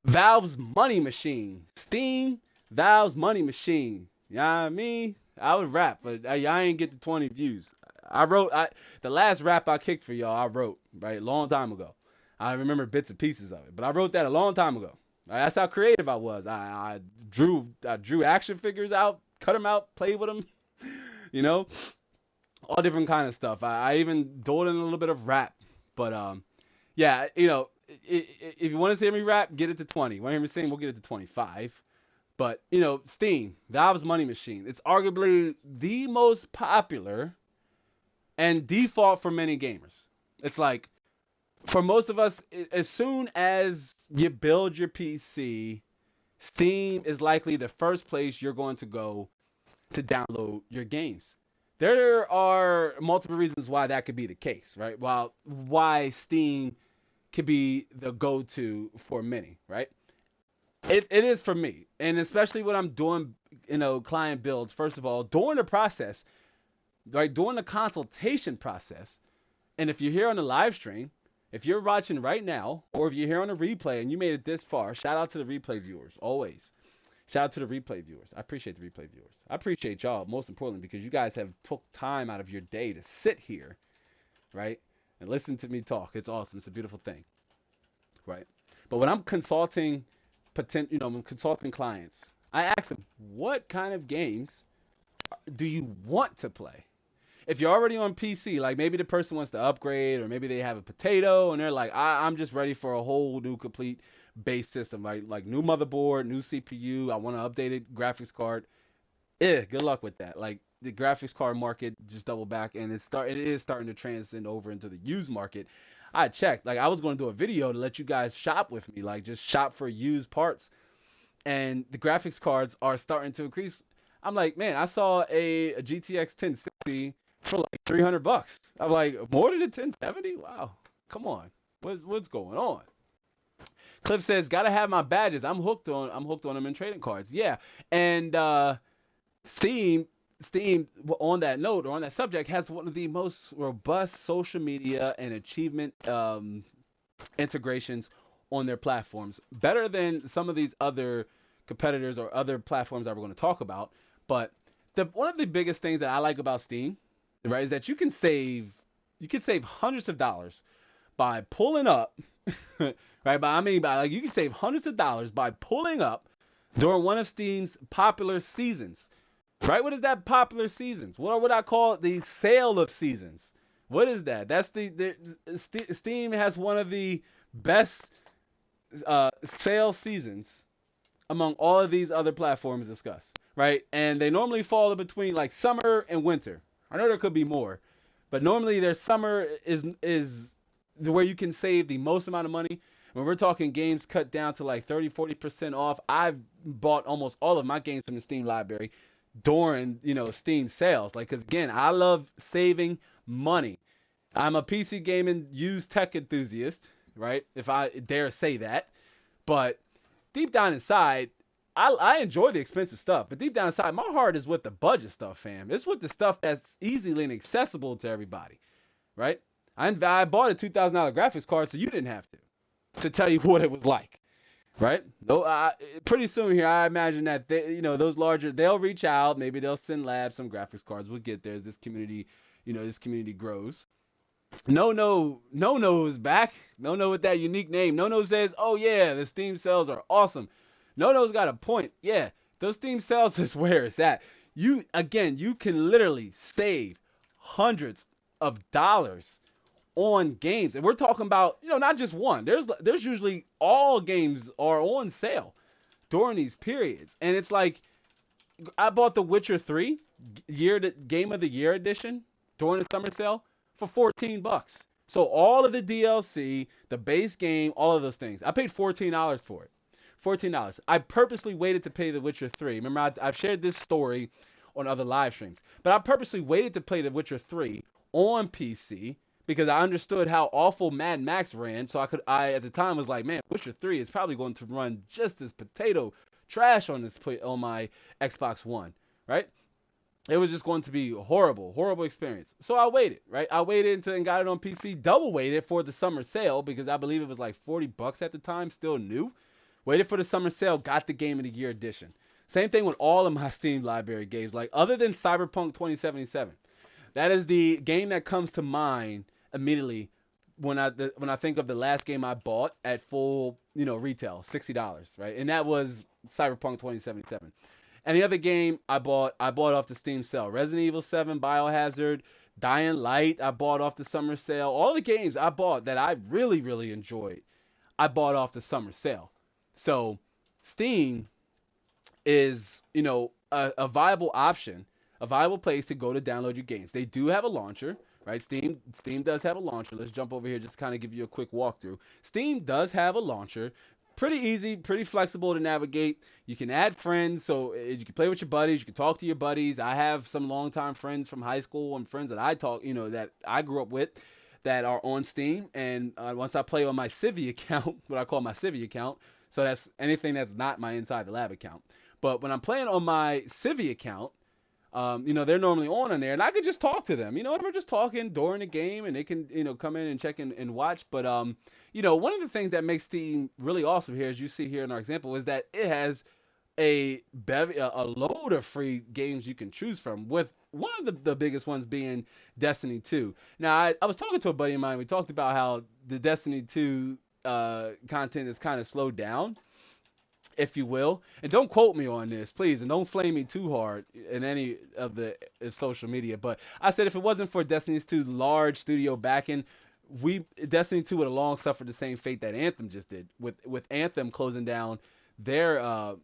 Valve's money machine. Steam, Valve's money machine. You know what I mean? I would rap, but I ain't get the 20 views. The last rap I kicked for y'all, I wrote, right, a long time ago. I remember bits and pieces of it, but I wrote that a long time ago. That's how creative I was. I drew action figures out, cut them out, played with them, all different kind of stuff. I even dabbled in a little bit of rap, but yeah, if you want to see me rap, get it to 20. Want to hear me sing? We'll get it to 25. But Steam, Valve's money machine. It's arguably the most popular and default for many gamers. It's like, for most of us, as soon as you build your PC, Steam is likely the first place you're going to go to download your games. There are multiple reasons why that could be the case, right? Why Steam could be the go-to for many, right? It is for me, and especially when I'm doing, client builds. First of all, during the process, right, during the consultation process, and if you're here on the live stream, if you're watching right now, or if you're here on a replay and you made it this far, shout out to the replay viewers, always. Shout out to the replay viewers. I appreciate the replay viewers. I appreciate y'all, most importantly, because you guys have took time out of your day to sit here, right, and listen to me talk. It's awesome. It's a beautiful thing, right? But when I'm consulting clients, I ask them, what kind of games do you want to play? If you're already on PC, like maybe the person wants to upgrade, or maybe they have a potato and they're like, I'm just ready for a whole new complete base system, like new motherboard, new CPU. I want an updated graphics card. Good luck with that. Like the graphics card market just doubled back, and it is starting to transcend over into the used market. I checked. Like I was going to do a video to let you guys shop with me, like just shop for used parts, and the graphics cards are starting to increase. I'm like, man, I saw a GTX 1060 for like $300. I'm like, more than a 1070? Wow, come on, what's going on? Cliff says, gotta have my badges. I'm hooked on them in trading cards. Yeah, and Steam, on that note, or on that subject, has one of the most robust social media and achievement integrations on their platforms. Better than some of these other competitors or other platforms that we're going to talk about. But one of the biggest things that I like about Steam, right, is that you can save hundreds of dollars by pulling up, right? By you can save hundreds of dollars by pulling up during one of Steam's popular seasons. Right? What is that popular seasons? What would I call it? The sale of seasons. What is that? That's Steam has one of the best sale seasons among all of these other platforms discussed, right? And they normally fall in between like summer and winter. I know there could be more, but normally their summer is where you can save the most amount of money. When we're talking games cut down to like 30-40% off, I've bought almost all of my games from the Steam library during Steam sales. Like, because again, I love saving money. I'm a PC gaming used tech enthusiast, right, if I dare say that. But deep down inside, I enjoy the expensive stuff, but deep down inside, my heart is with the budget stuff, fam. It's with the stuff that's easily and accessible to everybody, right? I bought a $2,000 graphics card so you didn't have to tell you what it was like. Right? No, pretty soon here, I imagine that those larger, they'll reach out. Maybe they'll send labs some graphics cards. We'll get there as this community grows. No is back. No with that unique name. No says, oh yeah, the Steam sales are awesome. No's got a point. Yeah, those Steam sales is where it's at. You can literally save hundreds of dollars on games, and we're talking about not just one. There's usually all games are on sale during these periods. And it's like, I bought The Witcher 3 Game of the Year edition during the summer sale for $14. So all of the DLC, the base game, all of those things. I paid $14 for it. $14. I purposely waited to pay The Witcher 3. Remember, I've shared this story on other live streams. But I purposely waited to play The Witcher 3 on PC because I understood how awful Mad Max ran. So I at the time was like, man, Witcher 3 is probably going to run just as potato trash on my Xbox One, right? It was just going to be horrible experience. So I waited, right? I waited until and got it on PC. Double waited for the summer sale because I believe it was like $40 at the time, still new. Waited for the summer sale, got the Game of the Year edition. Same thing with all of my Steam library games, like other than Cyberpunk 2077. That is the game that comes to mind immediately when I think of the last game I bought at full, retail, $60, right? And that was Cyberpunk 2077. And the other game I bought off the Steam sale. Resident Evil 7, Biohazard, Dying Light, I bought off the summer sale. All the games I bought that I really, really enjoyed, I bought off the summer sale. So Steam is, a viable option, a viable place to go to download your games. They do have a launcher, right? Steam does have a launcher. Let's jump over here just to kind of give you a quick walkthrough. Steam does have a launcher. Pretty easy, pretty flexible to navigate. You can add friends, so you can play with your buddies. You can talk to your buddies. I have some longtime friends from high school and friends that that I grew up with that are on Steam. And once I play on my Civi account, what I call my Civi account, so that's anything that's not my Inside the Lab account. But when I'm playing on my Civi account, they're normally on in there, and I could just talk to them. We're just talking during the game, and they can, come in and check and watch. But, one of the things that makes Steam really awesome here, as you see here in our example, is that it has a load of free games you can choose from, with one of the biggest ones being Destiny 2. Now, I was talking to a buddy of mine. We talked about how the Destiny 2 content is kind of slowed down, if you will. And don't quote me on this, please, and don't flame me too hard in any of the social media. But I said if it wasn't for Destiny 2's large studio backing, Destiny 2 would have long suffered the same fate that Anthem just did, with Anthem closing down their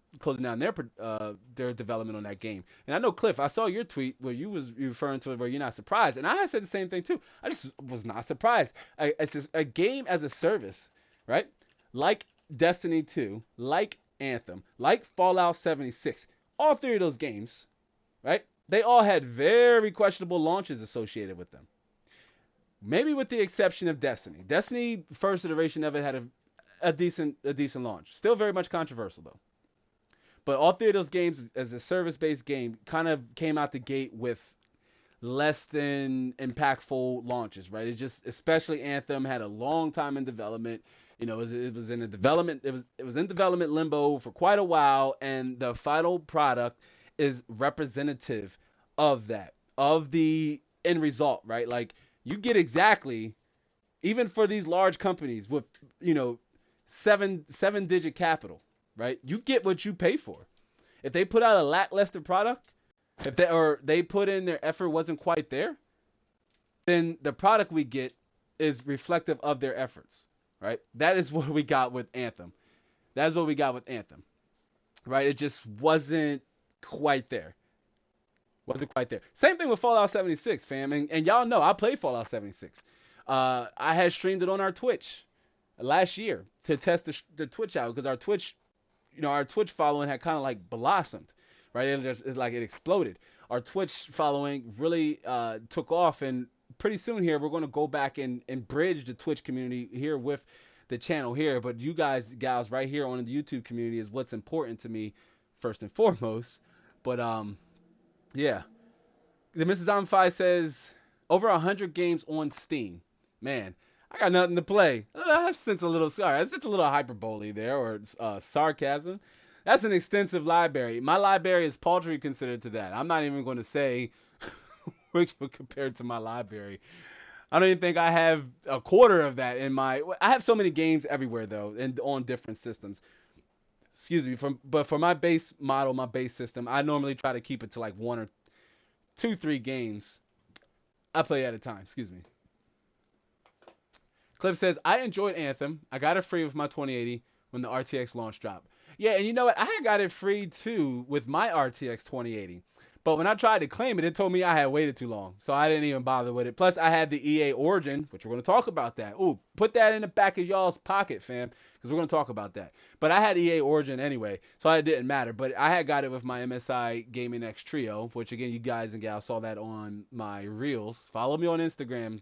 development on that game. And I know, Cliff, I saw your tweet where you was referring to it where you're not surprised, and I said the same thing too. I just was not surprised. It's just a game as a service, right? Like Destiny 2, like Anthem, like Fallout 76, all three of those games, right? They all had very questionable launches associated with them. Maybe with the exception of Destiny. Destiny, first iteration of it, had a decent launch. Still very much controversial though. But all three of those games, as a service-based game, kind of came out the gate with less than impactful launches, right? It's just, especially Anthem, had a long time in development. It was in development limbo for quite a while, and the final product is representative of that, of the end result, right? Like, you get exactly, even for these large companies with, seven-digit capital, right? You get what you pay for. If they put out a lackluster product, if they put in their effort wasn't quite there, then the product we get is reflective of their efforts. Right? That is what we got with Anthem. That's what we got with Anthem. Right? It just wasn't quite there. Same thing with Fallout 76, fam. And y'all know I played Fallout 76. I had streamed it on our Twitch last year to test the Twitch out, because our Twitch following had kind of like blossomed. Right? It's like it exploded. Our Twitch following really took off, and pretty soon here we're going to go back and bridge the Twitch community here with the channel here. But you gals right here on the YouTube community is what's important to me first and foremost. But yeah, the Mrs. Amfi says over 100 games on Steam. Man, I got nothing to play. I sense a little hyperbole there, or sarcasm. That's an extensive library. My library is paltry considered to that. I'm not even going to say compared to my library. I don't even think I have a quarter of that in my. I have so many games everywhere though, and on different systems. Excuse me. But for my base model, my base system, I normally try to keep it to like 1 or 2, 3 games I play at a time. Excuse me. Cliff says, I enjoyed Anthem. I got it free with my 2080 when the RTX launch dropped. Yeah, and you know what? I had got it free too with my RTX 2080. But when I tried to claim it, it told me I had waited too long. So I didn't even bother with it. Plus, I had the EA Origin, which we're going to talk about that. Ooh, put that in the back of y'all's pocket, fam, because we're going to talk about that. But I had EA Origin anyway, so it didn't matter. But I had got it with my MSI Gaming X Trio, which, again, you guys and gals saw that on my Reels. Follow me on Instagram.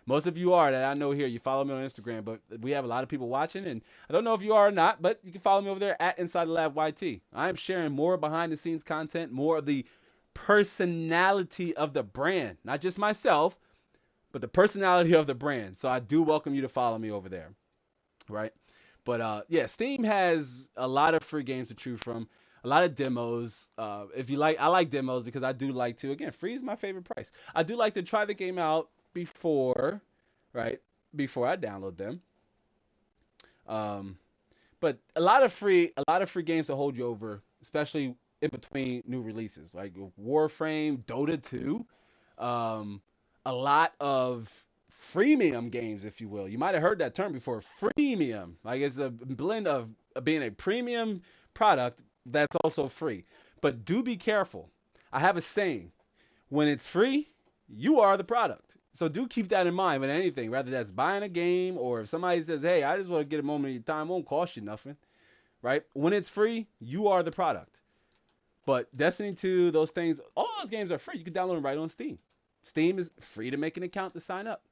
Most of you are that I know here. You follow me on Instagram, but we have a lot of people watching, and I don't know if you are or not, but you can follow me over there at Inside the Lab YT. I am sharing more behind the scenes content, more of the personality of the brand, not just myself, but the personality of the brand. So I do welcome you to follow me over there, right? But yeah, Steam has a lot of free games to choose from, a lot of demos. If you like, I like demos because I do like to. Again, free is my favorite price. I do like to try the game out before, right? Before I download them. Um, but a lot of free games to hold you over, especially in between new releases, like Warframe, Dota 2, um, a lot of freemium games, if you will. You might have heard that term before, freemium. Like it's a blend of being a premium product that's also free. But do be careful. I have a saying: when it's free, you are the product. So do keep that in mind with anything, whether that's buying a game or if somebody says, hey, I just want to get a moment of your time, it won't cost you nothing, right? When it's free, you are the product. But Destiny 2, those things, all those games are free. You can download them right on Steam. Steam is free to make an account to sign up.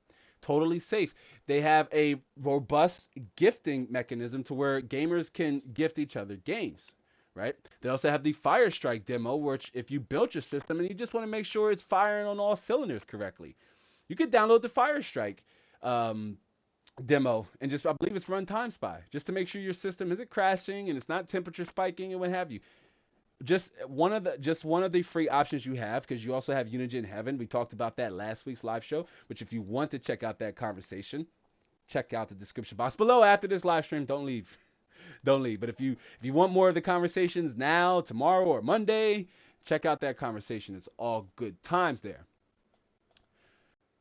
Totally safe. They have a robust gifting mechanism to where gamers can gift each other games, right? They also have the Firestrike demo, which if you built your system and you just want to make sure it's firing on all cylinders correctly, you could download the Firestrike demo and just, I believe it's run Time Spy, just to make sure your system isn't crashing and it's not temperature spiking and what have you. Just one of the free options you have, because you also have Unigine Heaven. We talked about that last week's live show, which if you want to check out that conversation, check out the description box below after this live stream. Don't leave. Don't leave. But if you want more of the conversations now, tomorrow, or Monday, check out that conversation. It's all good times there.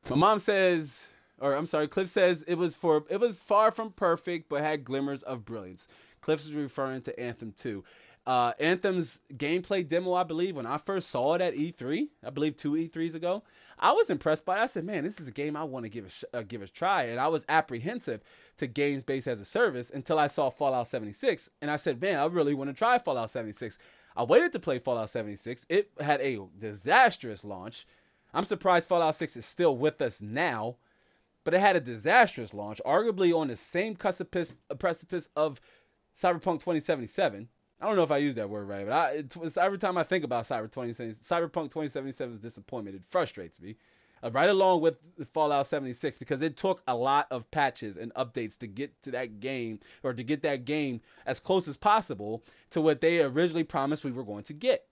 My mom says, or I'm sorry, Cliff says it was far from perfect, but had glimmers of brilliance. Cliff is referring to Anthem 2. Anthem's gameplay demo, I believe, when I first saw it at E3, I believe 2 E3s ago, I was impressed by it. I said, man, this is a game I want to give a try. And I was apprehensive to games based as a service until I saw Fallout 76. And I said, man, I really want to try Fallout 76. I waited to play Fallout 76. It had a disastrous launch. I'm surprised Fallout 6 is still with us now, but it had a disastrous launch, arguably on the same precipice of Cyberpunk 2077. I don't know if I use that word right, but every time I think about Cyberpunk 2077's disappointment, it frustrates me. Right along with Fallout 76, because it took a lot of patches and updates to get to that game, or to get that game as close as possible to what they originally promised we were going to get.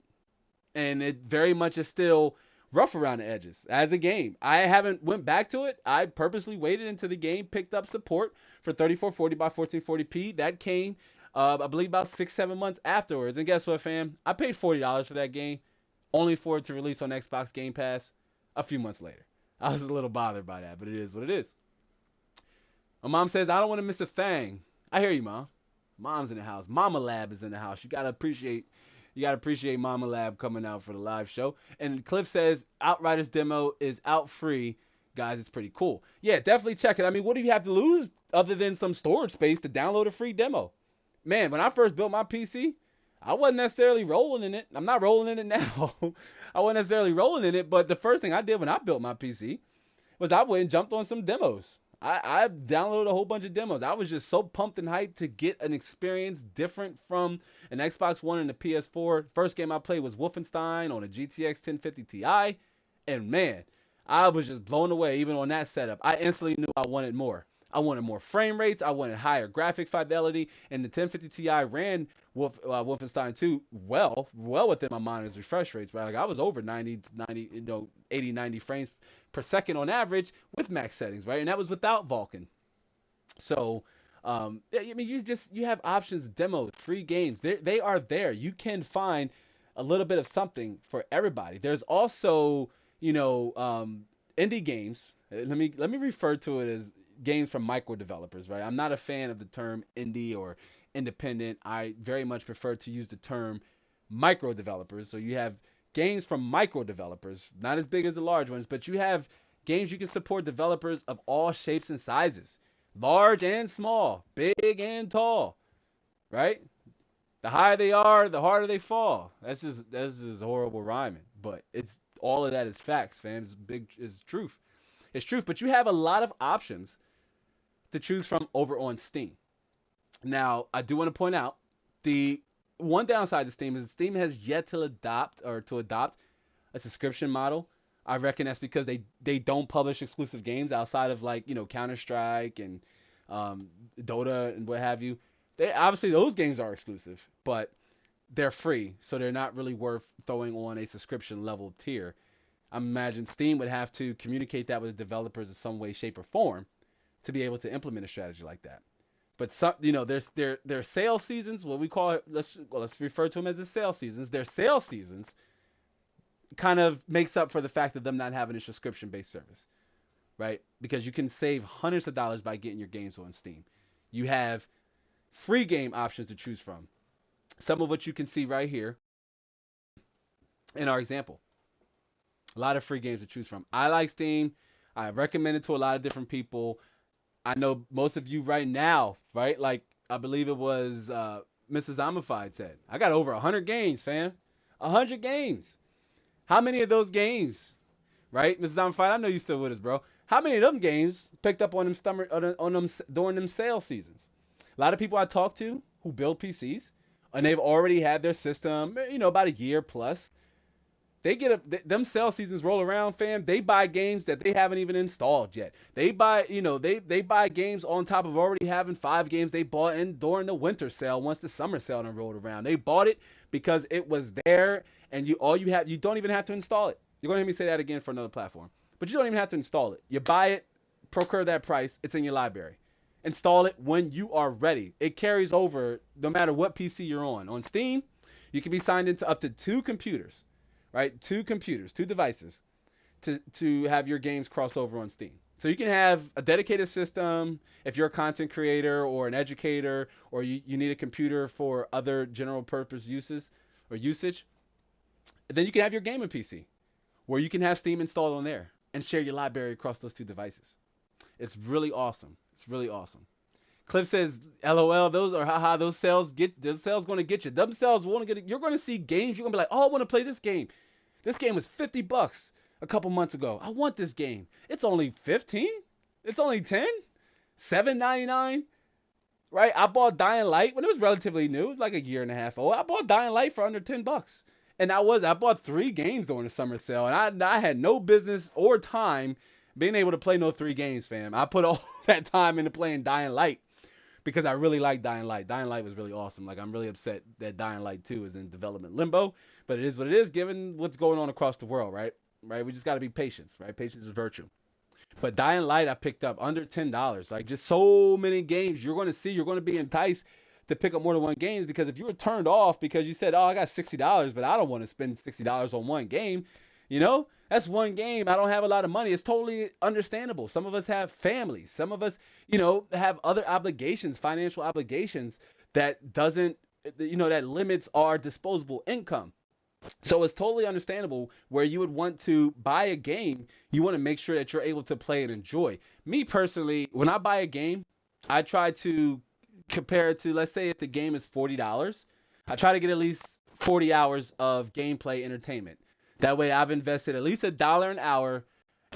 And it very much is still rough around the edges as a game. I haven't went back to it. I purposely waited until the game picked up support for 3440 by 1440p. That came I believe about 6-7 months afterwards. And guess what, fam? I paid $40 for that game, only for it to release on Xbox Game Pass a few months later. I was a little bothered by that, but it is what it is. My mom says, I don't want to miss a thing. I hear you, Mom. Mom's in the house. Mama Lab is in the house. You gotta appreciate Mama Lab coming out for the live show. And Cliff says, Outriders demo is out free. Guys, it's pretty cool. Yeah, definitely check it. I mean, what do you have to lose other than some storage space to download a free demo? Man, when I first built my PC, I wasn't necessarily rolling in it. I'm not rolling in it now. I wasn't necessarily rolling in it, but the first thing I did when I built my PC was I went and jumped on some demos. I downloaded a whole bunch of demos. I was just so pumped and hyped to get an experience different from an Xbox One and a PS4. First game I played was Wolfenstein on a GTX 1050 Ti, and man, I was just blown away even on that setup. I instantly knew I wanted more. I wanted more frame rates. I wanted higher graphic fidelity, and the 1050 Ti ran Wolfenstein 2 well within my monitor's refresh rates. Right, like I was over 90, 80, 90 frames per second on average with max settings, right? And that was without Vulkan. So, I mean, you have options, demos, free games. They are there. You can find a little bit of something for everybody. There's also, indie games. Let me refer to it as games from micro developers, right? I'm not a fan of the term indie or independent. I very much prefer to use the term micro developers. So you have games from micro developers, not as big as the large ones, but you have games you can support developers of all shapes and sizes, large and small, big and tall, right? The higher they are, the harder they fall. That's just horrible rhyming, but it's all of that is facts, fam. It's truth. It's truth, but you have a lot of options to choose from over on Steam. Now, I do want to point out the one downside to Steam is Steam has yet to adopt a subscription model. I reckon that's because they don't publish exclusive games outside of like Counter Strike and Dota and what have you. They obviously those games are exclusive, but they're free, so they're not really worth throwing on a subscription level tier. I imagine Steam would have to communicate that with the developers in some way, shape, or form to be able to implement a strategy like that. But some, their sales seasons, what we call it, let's refer to them as the sales seasons. Their sales seasons kind of makes up for the fact of them not having a subscription-based service, right? Because you can save hundreds of dollars by getting your games on Steam. You have free game options to choose from. Some of what you can see right here in our example. A lot of free games to choose from. I like Steam. I recommend it to a lot of different people. I know most of you right now, right? Like, I believe it was Mrs. Zombified said, I got over 100 games, fam. 100 games. How many of those games, right? Mrs. Zombified, I know you still with us, bro. How many of them games picked up on them during them sales seasons? A lot of people I talk to who build PCs, and they've already had their system, about a year plus. They them sales seasons roll around, fam. They buy games that they haven't even installed yet. They buy, they buy games on top of already having 5 games they bought in during the winter sale once the summer sale done rolled around. They bought it because it was there, and you don't even have to install it. You're gonna hear me say that again for another platform, but you don't even have to install it. You buy it, procure that price, it's in your library. Install it when you are ready. It carries over no matter what PC you're on. On Steam, you can be signed into up to 2 computers. Right? 2 computers, 2 devices to have your games crossed over on Steam. So you can have a dedicated system if you're a content creator or an educator, or you need a computer for other general purpose uses or usage. And then you can have your gaming PC where you can have Steam installed on there and share your library across those 2 devices. It's really awesome. It's really awesome. Cliff says, LOL, those are haha, those sales going to get you. Them sales want to get you're going to see games. You're going to be like, oh, I want to play this game. This game was $50 a couple months ago. I want this game. It's only 15. It's only 10. $7.99. Right? I bought Dying Light when it was relatively new, like a year and a half old. I bought Dying Light for under $10. And I bought 3 games during the summer sale, and I had no business or time being able to play no 3 games, fam. I put all that time into playing Dying Light because I really like Dying Light. Dying Light was really awesome. Like, I'm really upset that Dying Light 2 is in development limbo, but it is what it is given what's going on across the world, right? Right? We just got to be patient, right? Patience is virtue. But Dying Light I picked up under $10. Like, just so many games you're going to see. You're going to be enticed to pick up more than one game, because if you were turned off because you said, oh, I got $60, but I don't want to spend $60 on one game, that's one game. I don't have a lot of money. It's totally understandable. Some of us have families. Some of us, have other obligations, financial obligations that doesn't, that limits our disposable income. So it's totally understandable where you would want to buy a game. You want to make sure that you're able to play and enjoy. Me personally, when I buy a game, I try to compare it to, let's say if the game is $40, I try to get at least 40 hours of gameplay entertainment. That way I've invested at least $1 an hour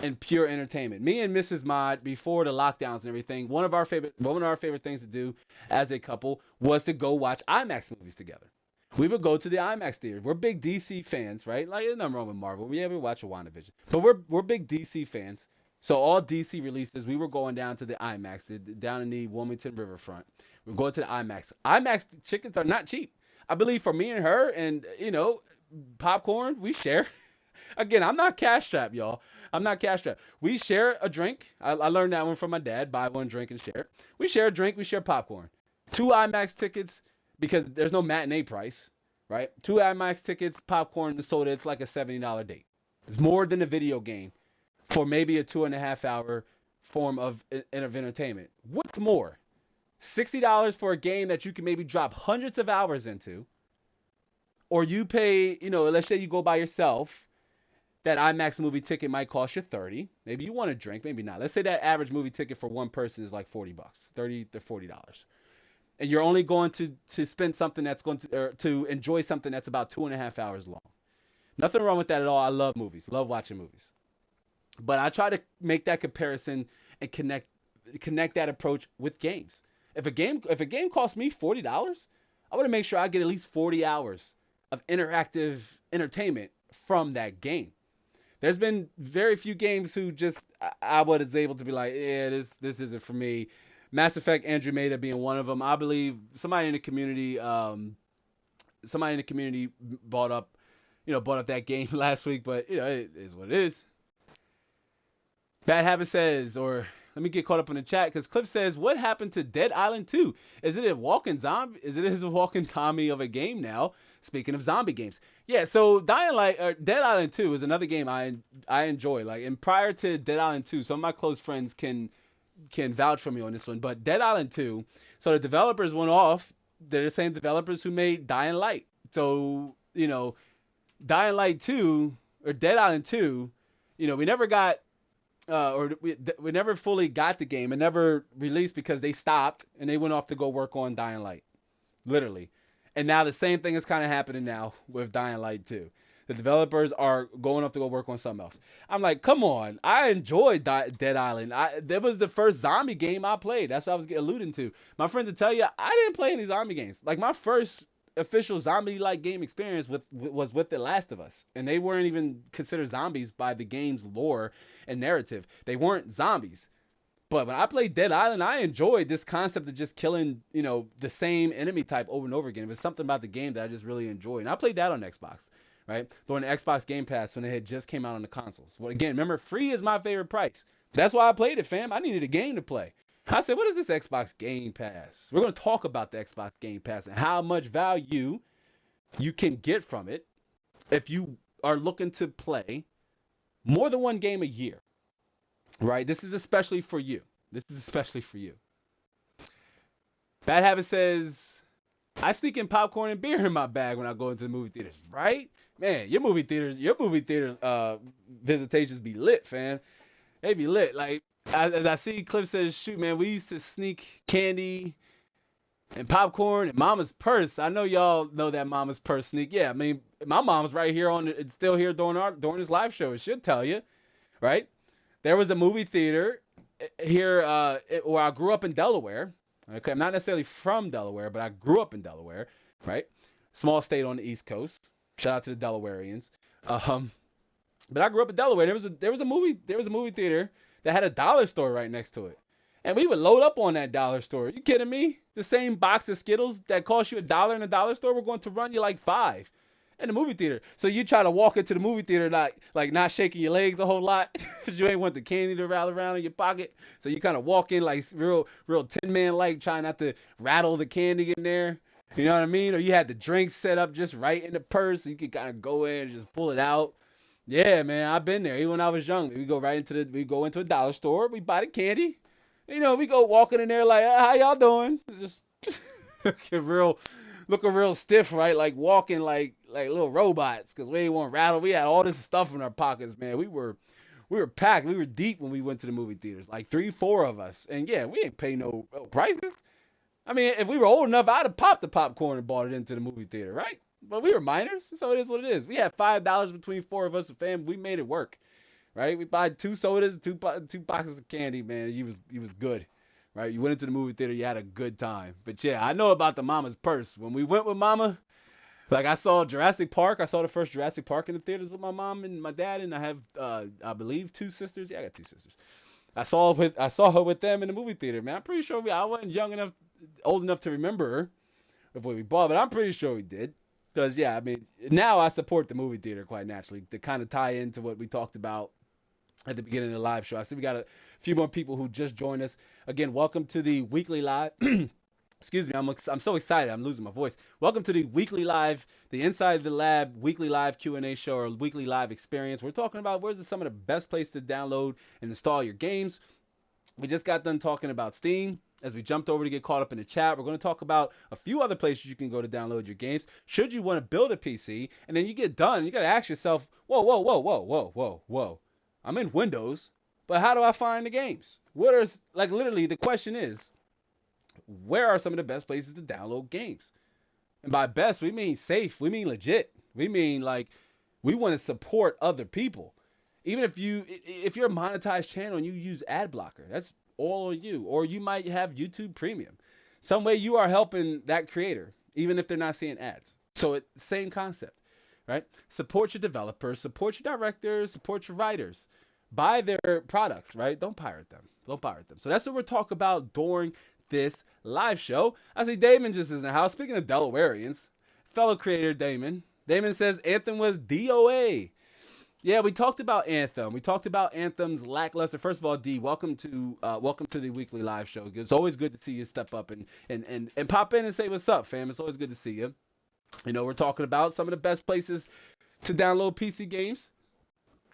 in pure entertainment. Me and Mrs. Mod, before the lockdowns and everything, one of our favorite things to do as a couple was to go watch IMAX movies together. We would go to the IMAX theater. We're big DC fans, right? Like, there's nothing wrong with Marvel. We ever watch a WandaVision. But we're big DC fans. So all DC releases, we were going down to the IMAX, down in the Wilmington Riverfront. We're going to the IMAX. IMAX tickets are not cheap. I believe for me and her and, popcorn, we share. Again, I'm not cash strapped, y'all. I'm not cash strapped. We share a drink. I learned that one from my dad. Buy one drink and share. We share a drink. We share popcorn. 2 IMAX tickets, because there's no matinee price, right? 2 IMAX tickets, popcorn, and soda. It's like a $70 date. It's more than a video game for maybe a 2.5 hour form of entertainment. What's more? $60 for a game that you can maybe drop hundreds of hours into, or you pay, let's say you go by yourself, that IMAX movie ticket might cost you 30. Maybe you want to drink, maybe not. Let's say that average movie ticket for one person is like $40, $30 to $40. And you're only going to spend something that's going to, or to enjoy something that's about 2.5 hours long. Nothing wrong with that at all. I love movies, love watching movies. But I try to make that comparison and connect that approach with games. If a game costs me $40, I want to make sure I get at least 40 hours of interactive entertainment from that game. There's been very few games who just I was able to be like, yeah, this isn't for me. Mass Effect Andromeda being one of them. I believe somebody in the community bought up that game last week, but it is what it is. Bad Habit says, or let me get caught up in the chat because Cliff says, what happened to Dead Island 2? Is it a walking zombie? Is it a walking zombie of a game now? Speaking of zombie games, yeah. So Dead Island 2 is another game I enjoy. Like, and prior to Dead Island 2, some of my close friends can vouch for me on this one. But Dead Island 2, so the developers went off. They're the same developers who made Dying Light. So Dying Light 2 or Dead Island 2, we never got. We never fully got the game. It never released because they stopped and they went off to go work on Dying Light, literally. And now the same thing is kind of happening now with Dying Light 2. The developers are going off to go work on something else. I'm like, come on. I enjoyed Dead Island. That was the first zombie game I played. That's what I was alluding to. My friends will tell you, I didn't play any zombie games. Like, my first official zombie-like game experience was with The Last of Us, and they weren't even considered zombies by the game's lore and narrative. They weren't zombies. But when I played Dead Island, I enjoyed this concept of just killing, the same enemy type over and over again. It was something about the game that I just really enjoyed, and I played that on Xbox, right? During the Xbox Game Pass when it had just came out on the consoles. Well, again, remember, free is my favorite price. That's why I played it, fam. I needed a game to play. I said, what is this Xbox Game Pass? We're going to talk about the Xbox Game Pass and how much value you can get from it if you are looking to play more than one game a year, right? This is especially for you. Bad Habit says, I sneak in popcorn and beer in my bag when I go into the movie theaters, right? Man, your movie theater visitations be lit, fam. They be lit. Like, as I see Cliff says, shoot, man, we used to sneak candy and popcorn and Mama's Purse. I know y'all know that Mama's Purse sneak. Yeah, I mean, my mom's right here it's still here during this live show. It should tell you, right? There was a movie theater here where I grew up in Delaware. Okay, I'm not necessarily from Delaware, but I grew up in Delaware, right? Small state on the East Coast. Shout out to the Delawareans. But I grew up in Delaware. There was a movie theater that had a dollar store right next to it. And we would load up on that dollar store. Are you kidding me? The same box of Skittles that cost you $1 in a dollar store, we're going to run you like $5 in the movie theater. So you try to walk into the movie theater not shaking your legs a whole lot because you ain't want the candy to rattle around in your pocket. So you kind of walk in like real Tin Man like, trying not to rattle the candy in there. You know what I mean? Or you had the drinks set up just right in the purse so you could kind of go in and just pull it out. Yeah, man, I've been there. Even when I was young, we go into a dollar store, we buy the candy. We go walking in there like, how y'all doing? Just looking real stiff, right? Like walking like little robots because we didn't want to rattle. We had all this stuff in our pockets, man. We were packed. We were deep when we went to the movie theaters, like 3-4 of us. And yeah, we ain't pay no prices. I mean, if we were old enough, I'd have popped the popcorn and bought it into the movie theater, right? But we were minors, so it is what it is. We had $5 between 4 of us, and fam, we made it work, right? We bought 2 sodas, two boxes of candy, man. You was good, right? You went into the movie theater, you had a good time. But yeah, I know about the Mama's Purse. When we went with Mama, like I saw Jurassic Park. I saw the first Jurassic Park in the theaters with my mom and my dad, and I have, I believe, 2 sisters. Yeah, I got 2 sisters. I saw her with them in the movie theater, man. I'm pretty sure I wasn't old enough to remember if we bought, but I'm pretty sure we did. Because, yeah, I mean, now I support the movie theater quite naturally to kind of tie into what we talked about at the beginning of the live show. I see we got a few more people who just joined us. Again, welcome to the weekly live. Excuse me, I'm so excited. I'm losing my voice. Welcome to the weekly live, the Inside the Lab weekly live Q&A show or weekly live experience. We're talking about where's some of the best place to download and install your games. We just got done talking about Steam. As we jumped over to get caught up in the chat, we're going to talk about a few other places you can go to download your games. Should you want to build a PC, and then you get done, you got to ask yourself, whoa, whoa, whoa, whoa, whoa, whoa, whoa. I'm in Windows, but how do I find the games? What are, like, literally, the question is, where are some of the best places to download games? And by best, we mean safe. We mean legit. We mean, like, we want to support other people. Even if you're a monetized channel and you use ad blocker, that's all on you. Or you might have YouTube Premium. Some way you are helping that creator, even if they're not seeing ads. So it's same concept, right? Support your developers, support your directors, support your writers. Buy their products, right? Don't pirate them. Don't pirate them. So that's what we're talking about during this live show. I see Damon just is in the house. Speaking of Delawareans, fellow creator Damon. Damon says Anthem was DOA. Yeah, we talked about Anthem. We talked about Anthem's lackluster. First of all, D, welcome to the weekly live show. It's always good to see you step up and pop in and say what's up, fam. It's always good to see you. You know, we're talking about some of the best places to download PC games.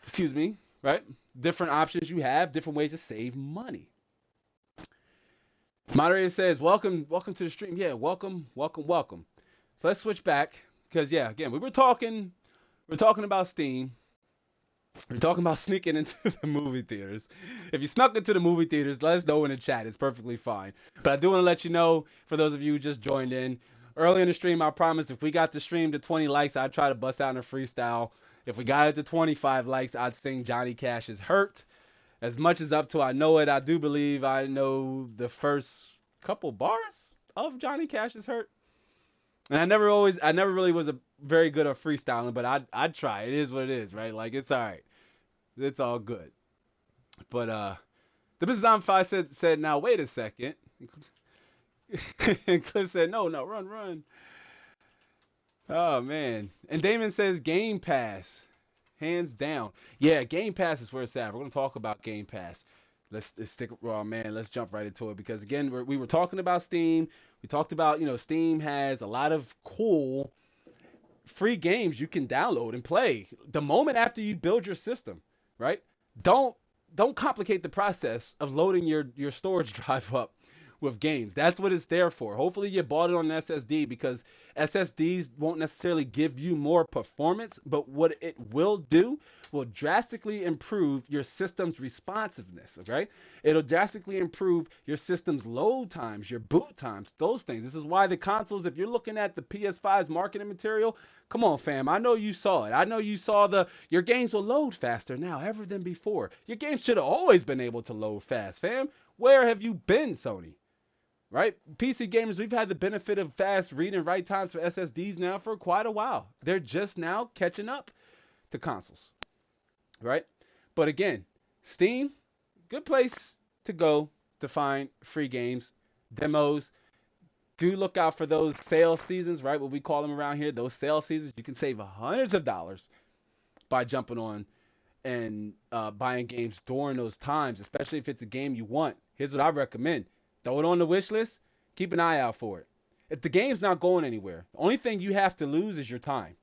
Excuse me, right? Different options you have, different ways to save money. Moderator says, welcome to the stream. Yeah, welcome. So let's switch back because yeah, again, we're talking about Steam. We're talking about sneaking into the movie theaters. If you snuck into the movie theaters, let us know in the chat. It's perfectly fine. But I do want to let you know, for those of you who just joined in, early in the stream, I promised if we got the stream to 20 likes, I'd try to bust out in a freestyle. If we got it to 25 likes, I'd sing Johnny Cash's Hurt. As much as up to I Know It, I do believe I know the first couple bars of Johnny Cash's Hurt. And I never really was a very good at freestyling, but I'd try. It is what it is, right? Like, it's all right. It's all good. But the Mrs. On5 said, now wait a second. And Cliff said, no, run. Oh man. And Damon says Game Pass. Hands down. Yeah, Game Pass is where it's at. We're gonna talk about Game Pass. Let's stick. Oh man, let's jump right into it because again, we were talking about Steam. We talked about Steam has a lot of cool free games you can download and play the moment after you build your system. Right? Don't complicate the process of loading your storage drive up with games. That's what it's there for. Hopefully you bought it on an SSD because SSDs won't necessarily give you more performance, but what it will do will drastically improve your system's responsiveness, okay? It'll drastically improve your system's load times, your boot times, those things. This is why the consoles, if you're looking at the PS5's marketing material, come on, fam. I know you saw it. I know you saw your games will load faster now ever than before. Your games should have always been able to load fast, fam. Where have you been, Sony? Right? PC gamers, we've had the benefit of fast read and write times for SSDs now for quite a while. They're just now catching up to consoles. Right? But again, Steam, good place to go to find free games, demos. Do look out for those sale seasons, right? What we call them around here, those sale seasons. You can save hundreds of dollars by jumping on and buying games during those times, especially if it's a game you want. Here's what I recommend. Throw it on the wish list. Keep an eye out for it. If the game's not going anywhere, the only thing you have to lose is your time,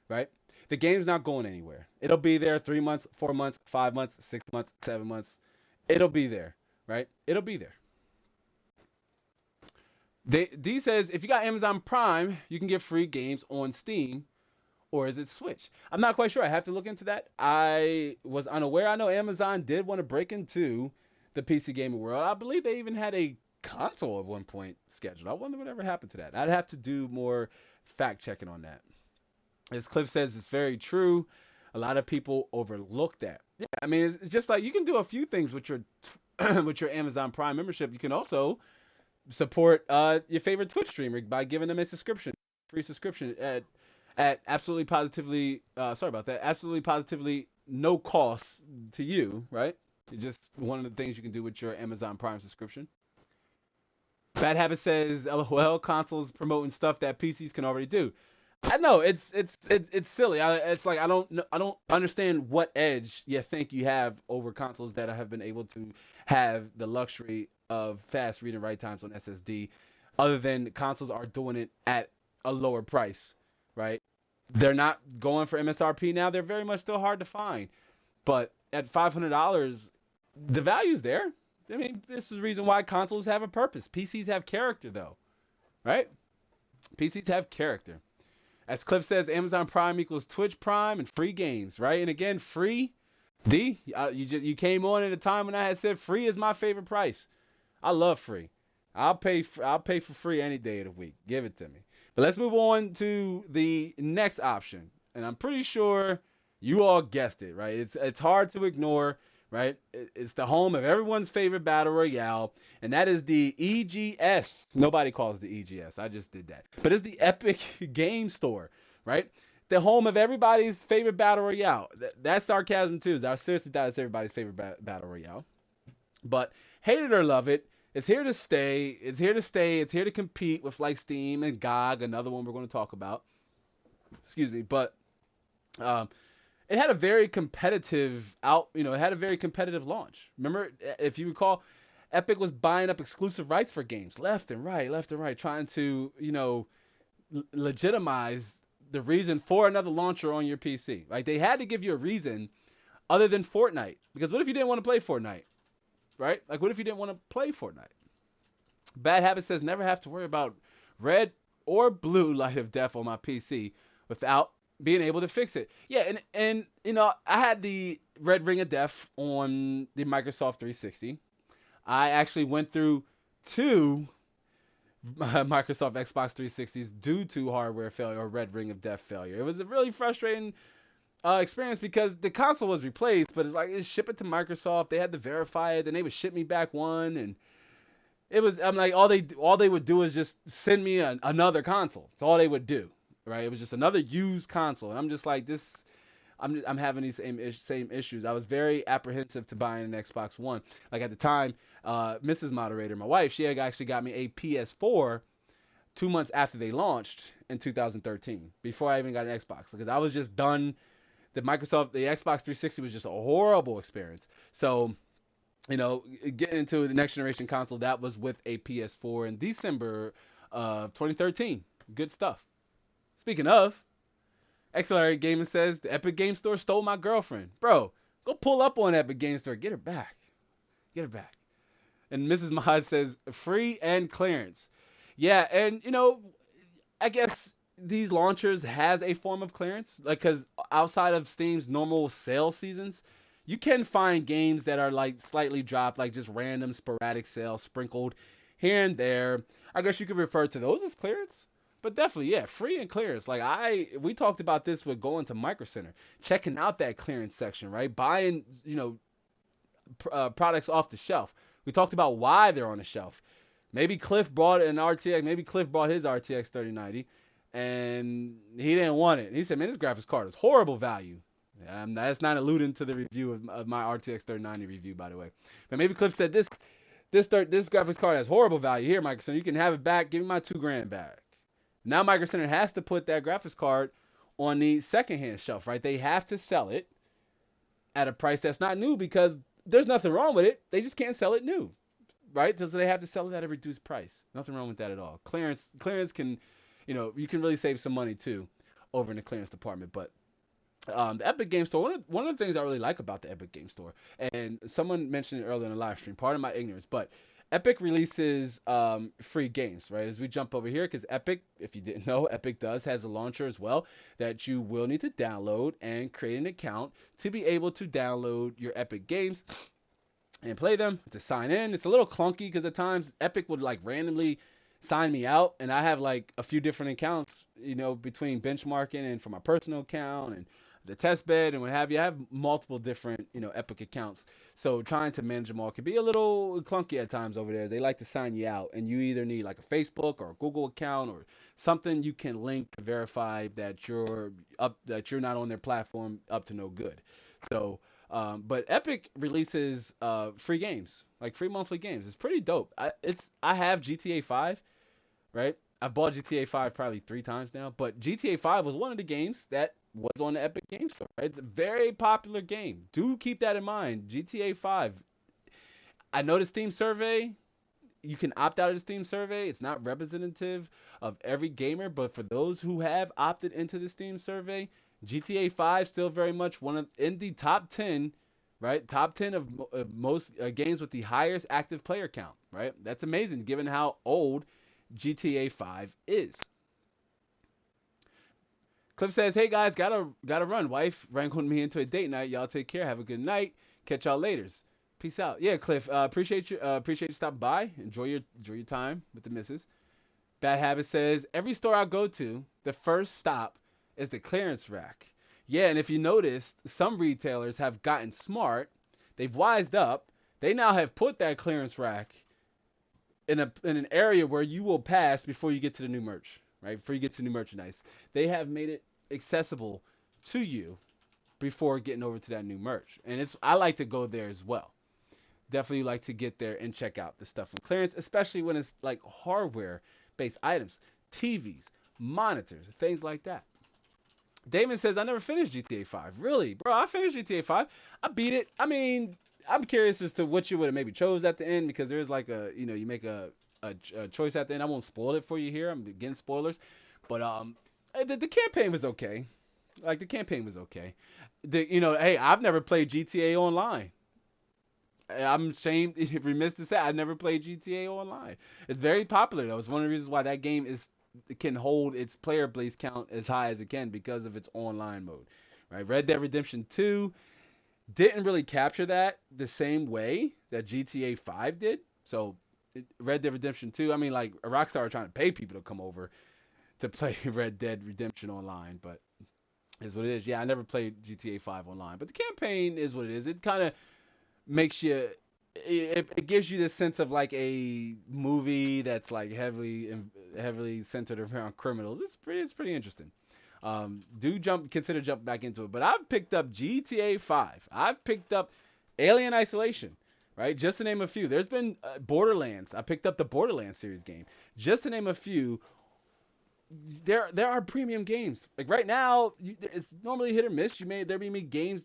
right? The game's not going anywhere. It'll be there 3 months, 4 months, 5 months, 6 months, 7 months. It'll be there, right? It'll be there. D says, if you got Amazon Prime, you can get free games on Steam, or is it Switch? I'm not quite sure. I have to look into that. I was unaware. I know Amazon did want to break into the PC gaming world. I believe they even had a console at one point scheduled. I wonder whatever happened to that. I'd have to do more fact checking on that. As Cliff says, it's very true. A lot of people overlook that. Yeah, I mean, it's just like you can do a few things with your with your Amazon Prime membership. You can also support your favorite Twitch streamer by giving them a free subscription at absolutely positively absolutely positively no cost to you, right? It's just one of the things you can do with your Amazon Prime subscription. Bad Habit says, LOL, consoles promoting stuff that PCs can already do. I know it's silly. It's like I don't understand what edge you think you have over consoles that have been able to have the luxury of fast read and write times on SSD, other than consoles are doing it at a lower price, right? They're not going for MSRP now. They're very much still hard to find, but at $500, the value's there. I mean, this is the reason why consoles have a purpose. PCs have character, though, right? PCs have character. As Cliff says, Amazon Prime equals Twitch Prime and free games, right? And again, free. You came on at a time when I had said free is my favorite price. I love free. I'll pay for free any day of the week. Give it to me. But let's move on to the next option, and I'm pretty sure you all guessed it, right? It's hard to ignore, right? It's the home of everyone's favorite battle royale, and that is the EGS. Nobody calls the EGS. I just did that. But it's the Epic Game Store, right? The home of everybody's favorite battle royale. That's sarcasm too. I seriously thought it's everybody's favorite battle royale. But hate it or love it, it's here to stay. It's here to stay. It's here to compete with like Steam and GOG, another one we're going to talk about. Excuse me, but it had a very competitive it had a very competitive launch. Remember, if you recall, Epic was buying up exclusive rights for games left and right, trying to legitimize the reason for another launcher on your PC. Like they had to give you a reason other than Fortnite, because what if you didn't want to play Fortnite? Right? Like, what if you didn't want to play Fortnite? Bad Habit says, never have to worry about red or blue light of death on my PC without being able to fix it. Yeah, and I had the red ring of death on the Microsoft 360. I actually went through 2 Microsoft Xbox 360s due to hardware failure or red ring of death failure. It was a really frustrating experience because the console was replaced, but it's like it's ship it to Microsoft. They had to verify it, then they would ship me back one, and I'm like all they would do is just send me another console. That's all they would do, right? It was just another used console, and I'm just like this. I'm having these same issues. I was very apprehensive to buying an Xbox One. Like at the time, Mrs. Moderator, my wife, she had actually got me a PS4 2 months after they launched in 2013, before I even got an Xbox, because I was just done. The Xbox 360 was just a horrible experience. So, getting into the next generation console, that was with a PS4 in December of 2013. Good stuff. Speaking of, Accelerated Gaming says, the Epic Game Store stole my girlfriend. Bro, go pull up on Epic Game Store. Get her back. Get her back. And Mrs. Mahad says, free and clearance. Yeah, and, I guess these launchers has a form of clearance, like, because outside of Steam's normal sale seasons, you can find games that are like slightly dropped, like just random sporadic sales sprinkled here and there. I guess you could refer to those as clearance, but definitely, yeah, free and clearance. Like we talked about this with going to Micro Center, checking out that clearance section, right? Buying, products off the shelf. We talked about why they're on the shelf. Maybe Cliff bought an RTX. Maybe Cliff bought his RTX 3090. And he didn't want it. He said, man, this graphics card is horrible value. That's not alluding to the review of my RTX 3090 review, by the way. But maybe Cliff said, this graphics card has horrible value. Here, Micro Center, you can have it back. Give me my $2,000 back. Now Micro Center has to put that graphics card on the secondhand shelf, right? They have to sell it at a price that's not new, because there's nothing wrong with it. They just can't sell it new, right? So they have to sell it at a reduced price. Nothing wrong with that at all. Clearance can... you can really save some money too over in the clearance department. But the Epic Game Store, one of the things I really like about the Epic Game Store, and someone mentioned it earlier in the live stream, pardon my ignorance, but Epic releases free games, right? As we jump over here, because Epic, if you didn't know, Epic has a launcher as well that you will need to download and create an account to be able to download your Epic games and play them. To sign in, it's a little clunky because at times Epic would like randomly sign me out, and I have like a few different accounts, between benchmarking and for my personal account and the test bed and what have you. I have multiple different, Epic accounts. So trying to manage them all can be a little clunky at times over there. They like to sign you out, and you either need like a Facebook or a Google account or something you can link to verify that you're not on their platform up to no good. So, but Epic releases free games, like free monthly games. It's pretty dope. I have GTA 5, right? I've bought GTA 5 probably 3 times now, but GTA 5 was one of the games that was on the Epic Game Store, right? It's a very popular game. Do keep that in mind. GTA 5. I know the Steam survey, you can opt out of the Steam survey. It's not representative of every gamer, but for those who have opted into the Steam survey, GTA 5 still very much in the top 10 right? Top 10 of most games with the highest active player count, right? That's amazing given how old GTA 5 is. Cliff says, "Hey guys, gotta run. Wife wrangled me into a date night. Y'all take care. Have a good night. Catch y'all later. Peace out." Yeah, Cliff. Appreciate you stopping by. Enjoy your time with the missus. Bad Habit says, "Every store I go to, the first stop is the clearance rack." Yeah, and if you noticed, some retailers have gotten smart. They've wised up. They now have put that clearance rack in an area where you will pass before you get to the new merch, right? Before you get to new merchandise. They have made it accessible to you before getting over to that new merch. And I like to go there as well. Definitely like to get there and check out the stuff from clearance, especially when it's like hardware based items, TVs, monitors, things like that. Damon says, "I never finished GTA 5. Really? Bro, I finished GTA 5. I beat it. I mean, I'm curious as to what you would have maybe chose at the end, because there's like you make a choice at the end. I won't spoil it for you here. I'm getting spoilers. But the campaign was okay. Like, the campaign was okay. Hey, I've never played GTA Online. I'm ashamed, remiss to say, I never played GTA Online. It's very popular though. It's one of the reasons why that game can hold its player base count as high as it can, because of its online mode. Right? Red Dead Redemption 2 didn't really capture that the same way that GTA 5 did. So Red Dead Redemption 2, I mean, like, Rockstar are trying to pay people to come over to play Red Dead Redemption Online, but is what it is. Yeah, I never played GTA 5 online, but the campaign is what it is. It kind of makes you, it gives you this sense of like a movie that's like heavily centered around criminals. It's pretty interesting. Consider jumping back into it. But I've picked up GTA 5. I've picked up Alien Isolation, right? Just to name a few. There's been Borderlands. I picked up the Borderlands series game. Just to name a few. There are premium games. Like right now, it's normally hit or miss. There be games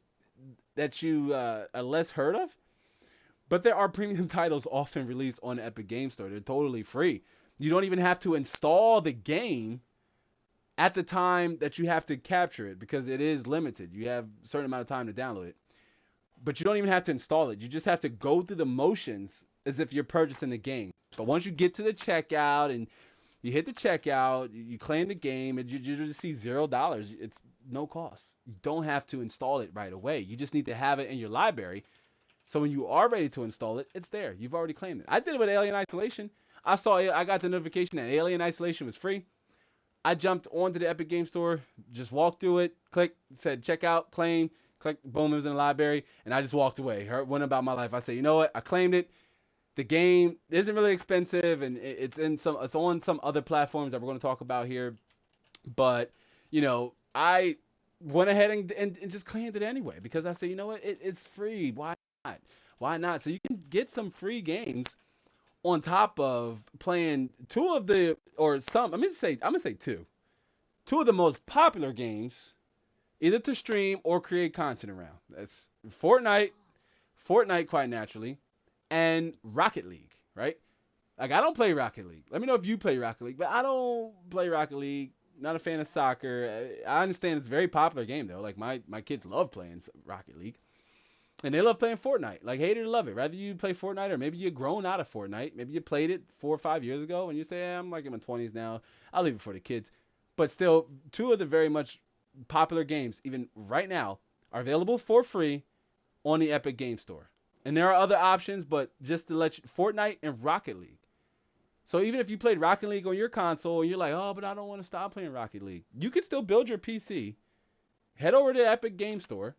that you are less heard of, but there are premium titles often released on the Epic Game Store. They're totally free. You don't even have to install the game at the time that you have to capture it, because it is limited. You have a certain amount of time to download it. But you don't even have to install it. You just have to go through the motions as if you're purchasing the game. But once you get to the checkout and you hit the checkout, you claim the game, and you just see $0. It's no cost. You don't have to install it right away. You just need to have it in your library. So when you are ready to install it, it's there. You've already claimed it. I did it with Alien Isolation. I got the notification that Alien Isolation was free. I jumped onto the Epic Game Store, just walked through it, clicked, said checkout, claim, click, boom, it was in the library, and I just walked away. Went about my life. I said, you know what? I claimed it. The game isn't really expensive, and it's on some other platforms that we're going to talk about here. But I went ahead and just claimed it anyway, because I said, you know what? It's free. Why not? Why not? So you can get some free games on top of playing two of the, or some, I'm gonna say two of the most popular games, either to stream or create content around. That's Fortnite quite naturally, and Rocket League, right? Like, I don't play Rocket League. Let me know if you play Rocket League, but I don't play Rocket League. Not a fan of soccer. I understand it's a very popular game though. Like, my kids love playing Rocket League. And they love playing Fortnite. Like, hate it or love it. Rather you play Fortnite, or maybe you're grown out of Fortnite. Maybe you played it 4 or 5 years ago and you say, I'm like in my 20s now. I'll leave it for the kids. But still, two of the very much popular games, even right now, are available for free on the Epic Game Store. And there are other options, but just to let you, Fortnite and Rocket League. So even if you played Rocket League on your console and you're like, oh, but I don't want to stop playing Rocket League, you can still build your PC, head over to the Epic Game Store,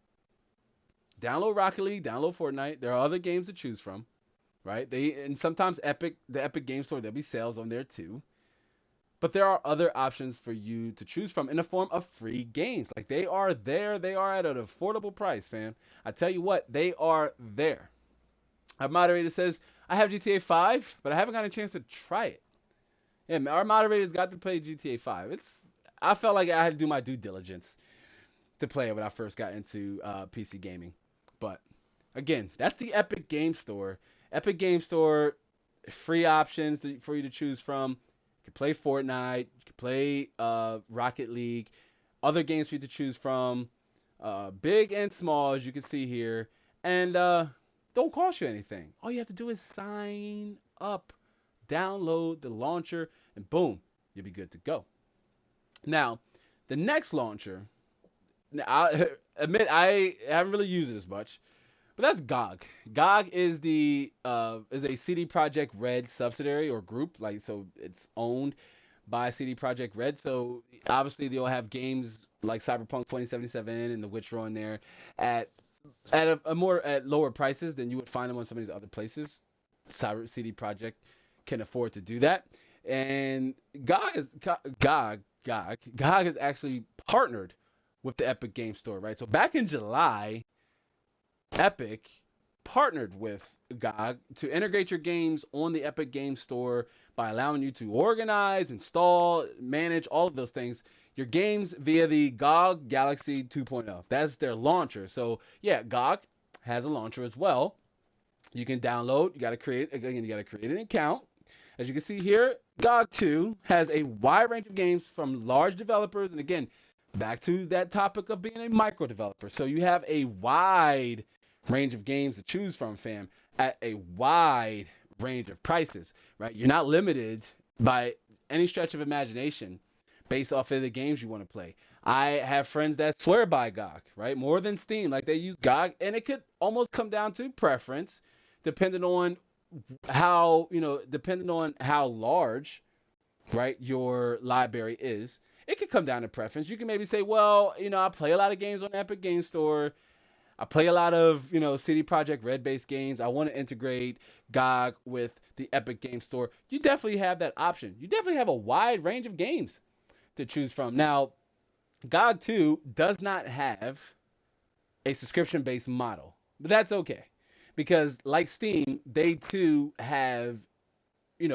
download Rocket League, download Fortnite. There are other games to choose from, right? And sometimes the Epic Game Store, there'll be sales on there too. But there are other options for you to choose from in the form of free games. Like, they are there. They are at an affordable price, fam. I tell you what, they are there. Our moderator says, I have GTA 5, but I haven't gotten a chance to try it. Yeah, our moderator's got to play GTA 5. I felt like I had to do my due diligence to play it when I first got into PC gaming. But again, that's the Epic Game Store. Epic Game Store, free options for you to choose from. You can play Fortnite, you can play Rocket League, other games for you to choose from, big and small, as you can see here. and don't cost you anything. All you have to do is sign up, download the launcher, and boom, you'll be good to go. Now, the next launcher, I admit I haven't really used it as much, but that's GOG. GOG is a CD Projekt Red subsidiary or group, like so it's owned by CD Projekt Red. So obviously they'll have games like Cyberpunk 2077 and The Witcher on there at a more at lower prices than you would find them on some of these other places. CD Projekt can afford to do that, and GOG has actually partnered with the Epic Game Store, right? So back in July, Epic partnered with GOG to integrate your games on the Epic Game Store by allowing you to organize, install, manage all of those things, your games via the GOG Galaxy 2.0. That's their launcher. So yeah, GOG has a launcher as well. You can download. You got to create an account. As you can see here, GOG 2 has a wide range of games from large developers, and again, back to that topic of being a micro developer. So you have a wide range of games to choose from, fam, at a wide range of prices, right? You're not limited by any stretch of imagination based off of the games you want to play. I have friends that swear by GOG, right? More than Steam, like they use GOG, and it could almost come down to preference, depending on how large, right, your library is. It could come down to preference. You can maybe say, well, I play a lot of games on Epic Game Store. I play a lot of, CD Projekt Red based games. I want to integrate GOG with the Epic Game Store. You definitely have that option. You definitely have a wide range of games to choose from. Now, GOG 2 does not have a subscription based model, but that's okay because like Steam, they too have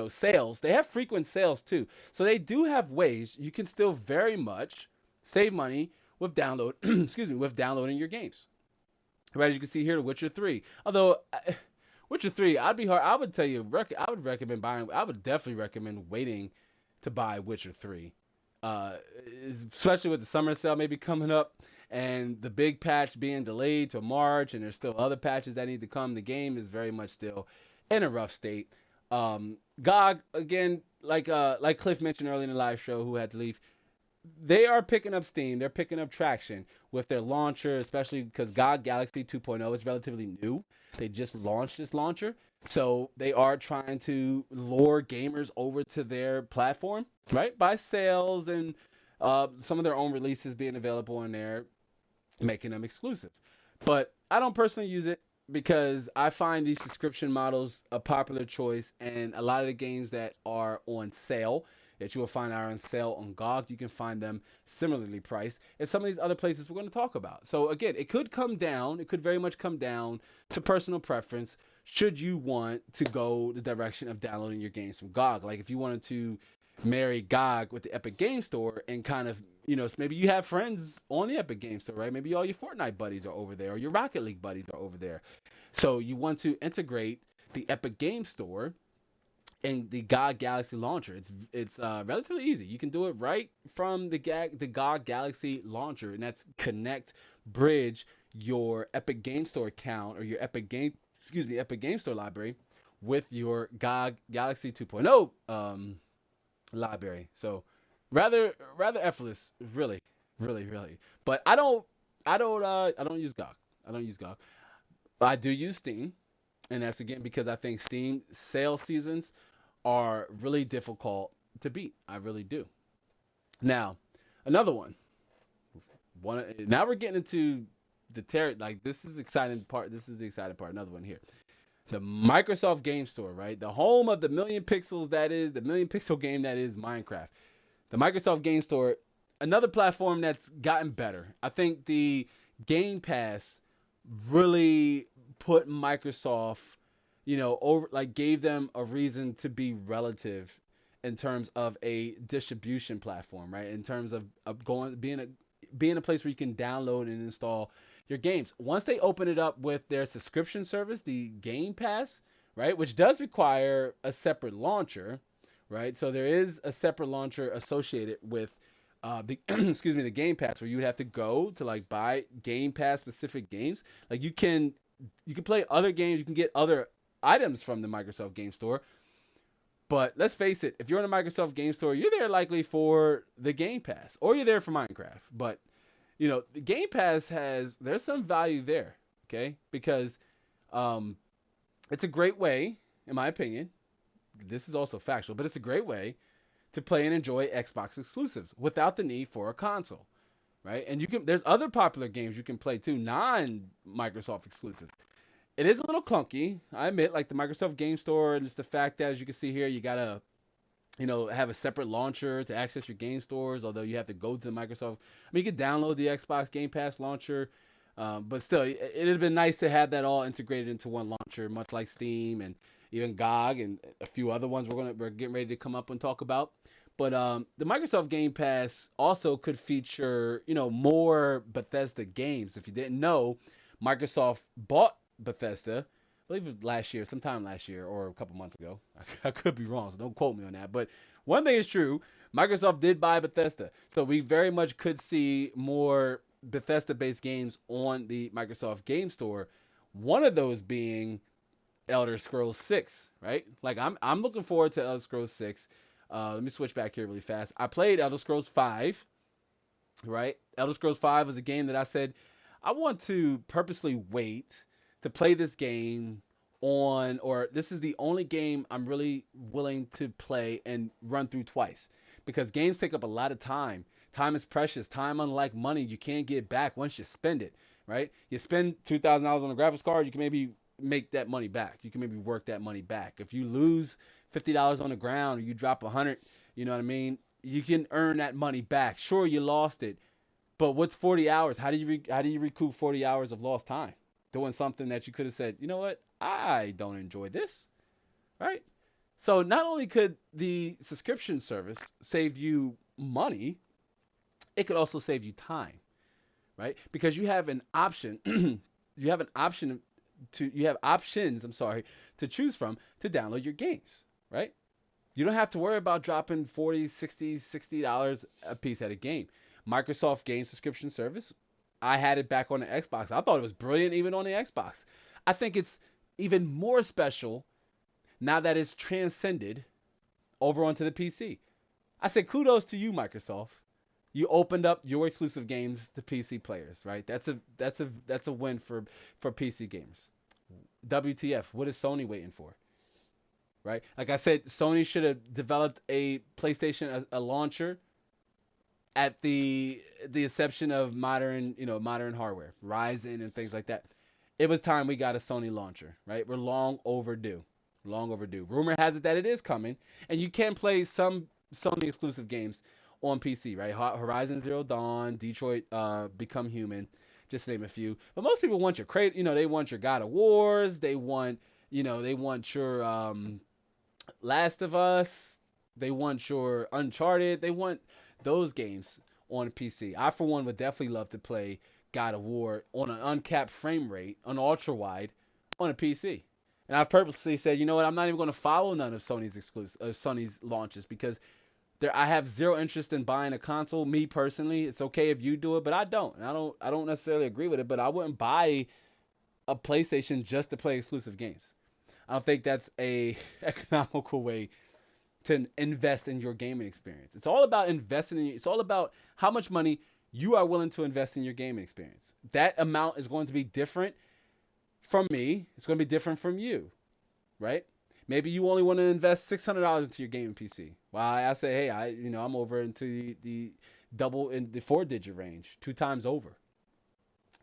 sales. They have frequent sales too. So they do have ways you can still very much save money with downloading your games. Right, as you can see here, The Witcher 3. Although Witcher 3, I would definitely recommend waiting to buy Witcher 3. Especially with the summer sale maybe coming up and the big patch being delayed to March, and there's still other patches that need to come. The game is very much still in a rough state. GOG, again, like Cliff mentioned earlier in the live show, who had to leave, they are picking up steam. They're picking up traction with their launcher, especially because GOG Galaxy 2.0 is relatively new. They just launched this launcher. So they are trying to lure gamers over to their platform, right? By sales and some of their own releases being available on there, making them exclusive. But I don't personally use it because I find these subscription models a popular choice, and a lot of the games that are on sale that you will find are on sale on GOG, you can find them similarly priced as some of these other places we're going to talk about. So again, it could very much come down to personal preference should you want to go the direction of downloading your games from GOG. Like if you wanted to marry GOG with the Epic Game Store and kind of, maybe you have friends on the Epic Game Store, right? Maybe all your Fortnite buddies are over there or your Rocket League buddies are over there. So you want to integrate the Epic Game Store and the GOG Galaxy launcher. It's relatively easy. You can do it right from the GOG Galaxy launcher, and that's connect, bridge your Epic Game Store account or your Epic Game Store library with your GOG Galaxy 2.0 library. So rather effortless, really. But I don't use GOG. I don't use GOG. I do use Steam, and that's again because I think Steam sale seasons are really difficult to beat. I really do. Now, another one. Now we're getting into this is the exciting part. Another one here. The Microsoft Game Store, right? The home of the million pixel game that is Minecraft. The Microsoft Game Store, another platform that's gotten better. I think the Game Pass really put Microsoft, gave them a reason to be relative in terms of a distribution platform, right? In terms of being a place where you can download and install your games. Once they open it up with their subscription service, the Game Pass, right, which does require a separate launcher, right? So there is a separate launcher associated with the Game Pass, where you would have to go to buy Game Pass specific games. Like you can You can play other games. You can get other items from the Microsoft Game Store. But let's face it, if you're in a Microsoft Game Store, you're there likely for the Game Pass, or you're there for Minecraft. But the Game Pass there's some value there, okay? Because it's a great way, in my opinion. This is also factual, but it's a great way to play and enjoy Xbox exclusives without the need for a console, right? And there's other popular games you can play too, non-Microsoft exclusive. It is a little clunky, I admit, like the Microsoft Game Store, and it's the fact that, as you can see here, you gotta, have a separate launcher to access your game stores, although you have to go to the Microsoft. I mean, you can download the Xbox Game Pass launcher, but still, it'd have been nice to have that all integrated into one launcher, much like Steam and even GOG and a few other ones we're getting ready to come up and talk about. But the Microsoft Game Pass also could feature, more Bethesda games. If you didn't know, Microsoft bought Bethesda, I believe it was sometime last year or a couple months ago. I could be wrong, so don't quote me on that. But one thing is true, Microsoft did buy Bethesda. So we very much could see more Bethesda-based games on the Microsoft Game Store. One of those being Elder Scrolls 6, right? Like I'm looking forward to Elder Scrolls 6. Let me switch back here really fast. I played Elder Scrolls 5, right? Elder Scrolls 5 was a game that I said I want to purposely wait to play this game or this is the only game I'm really willing to play and run through twice, because games take up a lot of time. Time is precious. Time, unlike money, you can't get back once you spend it, right? You spend $2,000 on a graphics card, you can maybe make that money back. You can maybe work that money back. If you lose $50 on the ground or you drop 100, you know what I mean? You can earn that money back. Sure, you lost it, but what's 40 hours? How do you recoup 40 hours of lost time? Doing something that you could have said, you know what, I don't enjoy this, right? So not only could the subscription service save you money, it could also save you time, right? Because you have an option, you have options, to choose from to download your games, right? You don't have to worry about dropping $40, $60 a piece at a game. Microsoft Game Subscription Service, I had it back on the Xbox. I thought it was brilliant even on the Xbox. I think it's even more special now that it's transcended over onto the PC. I say kudos to you, Microsoft. You opened up your exclusive games to PC players, right? That's a win for PC gamers. WTF? What is Sony waiting for? Right? Like I said, Sony should have developed a PlayStation a launcher at the inception of modern hardware, Ryzen and things like that. It was time we got a Sony launcher, right? We're long overdue. Long overdue. Rumor has it that it is coming, and you can play some Sony exclusive games on PC, right? Horizon Zero Dawn, Detroit Become Human, just to name a few. But most people want they want your God of Wars, they want your Last of Us, they want your Uncharted, they want those games on PC. I, for one, would definitely love to play God of War on an uncapped frame rate, on ultra wide, on a PC. And I've purposely said, you know what, I'm not even going to follow none of Sony's launches, because I have zero interest in buying a console. Me personally, it's okay if you do it, but I don't. And I don't necessarily agree with it, but I wouldn't buy a PlayStation just to play exclusive games. I don't think that's a economical way to invest in your gaming experience. It's all about it's all about how much money you are willing to invest in your gaming experience. That amount is going to be different from me. It's going to be different from you, right? Maybe you only want to invest $600 into your gaming PC. Well, I say, hey, I'm over into the double in the 4-digit range, 2 times over,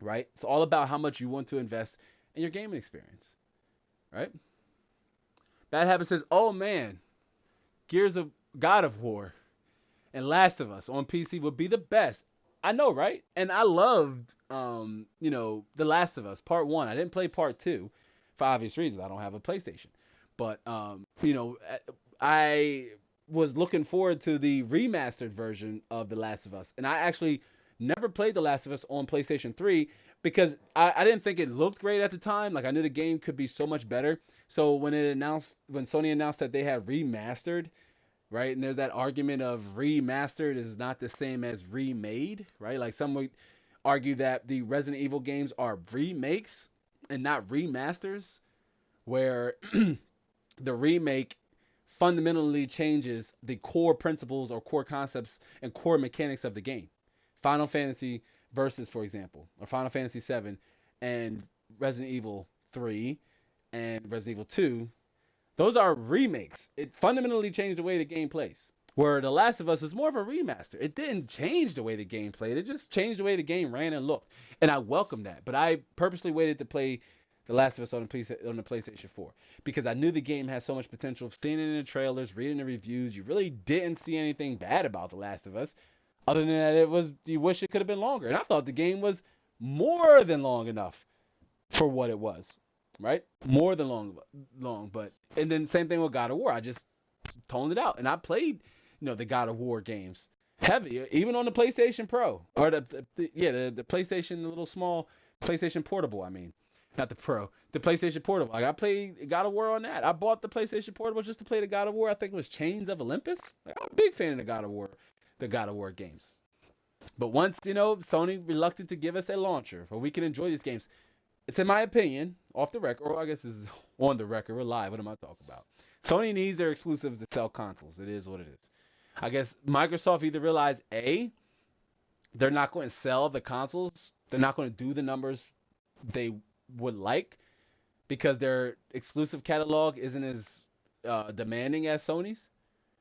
right? It's all about how much you want to invest in your gaming experience, right? Bad Habit says, oh man, God of War and Last of Us on PC would be the best. I know, right? And I loved, The Last of Us Part 1. I didn't play Part 2 for obvious reasons. I don't have a PlayStation. But, I was looking forward to the remastered version of The Last of Us. And I actually never played The Last of Us on PlayStation 3 because I didn't think it looked great at the time. Like, I knew the game could be so much better. So when Sony announced that they had remastered, right? And there's that argument of remastered is not the same as remade, right? Like some would argue that the Resident Evil games are remakes and not remasters, where the remake fundamentally changes the core principles or core concepts and core mechanics of the game. Final Fantasy versus, for example, or Final Fantasy 7 and Resident Evil 3 and Resident Evil 2, those are remakes. It fundamentally changed the way the game plays. Where The Last of Us was more of a remaster. It didn't change the way the game played. It just changed the way the game ran and looked. And I welcome that. But I purposely waited to play The Last of Us on the PlayStation 4 because I knew the game had so much potential. Seeing it in the trailers, reading the reviews, you really didn't see anything bad about The Last of Us. Other than that, you wish it could have been longer. And I thought the game was more than long enough for what it was, right? More than long. But and then same thing with God of War. I just toned it out, and I played, the God of War games heavy, even on the PlayStation Pro or the PlayStation, the little small PlayStation Portable. I mean, not the Pro, the PlayStation Portable. Like I played God of War on that. I bought the PlayStation Portable just to play the God of War. I think it was Chains of Olympus. Like, I'm a big fan of the God of War games. But once, Sony reluctant to give us a launcher where we can enjoy these games, it's in my opinion, off the record, or I guess this is on the record, we're live, what am I talking about? Sony needs their exclusives to sell consoles. It is what it is. I guess Microsoft either realized, A, they're not going to sell the consoles, they're not going to do the numbers they would like because their exclusive catalog isn't as demanding as Sony's.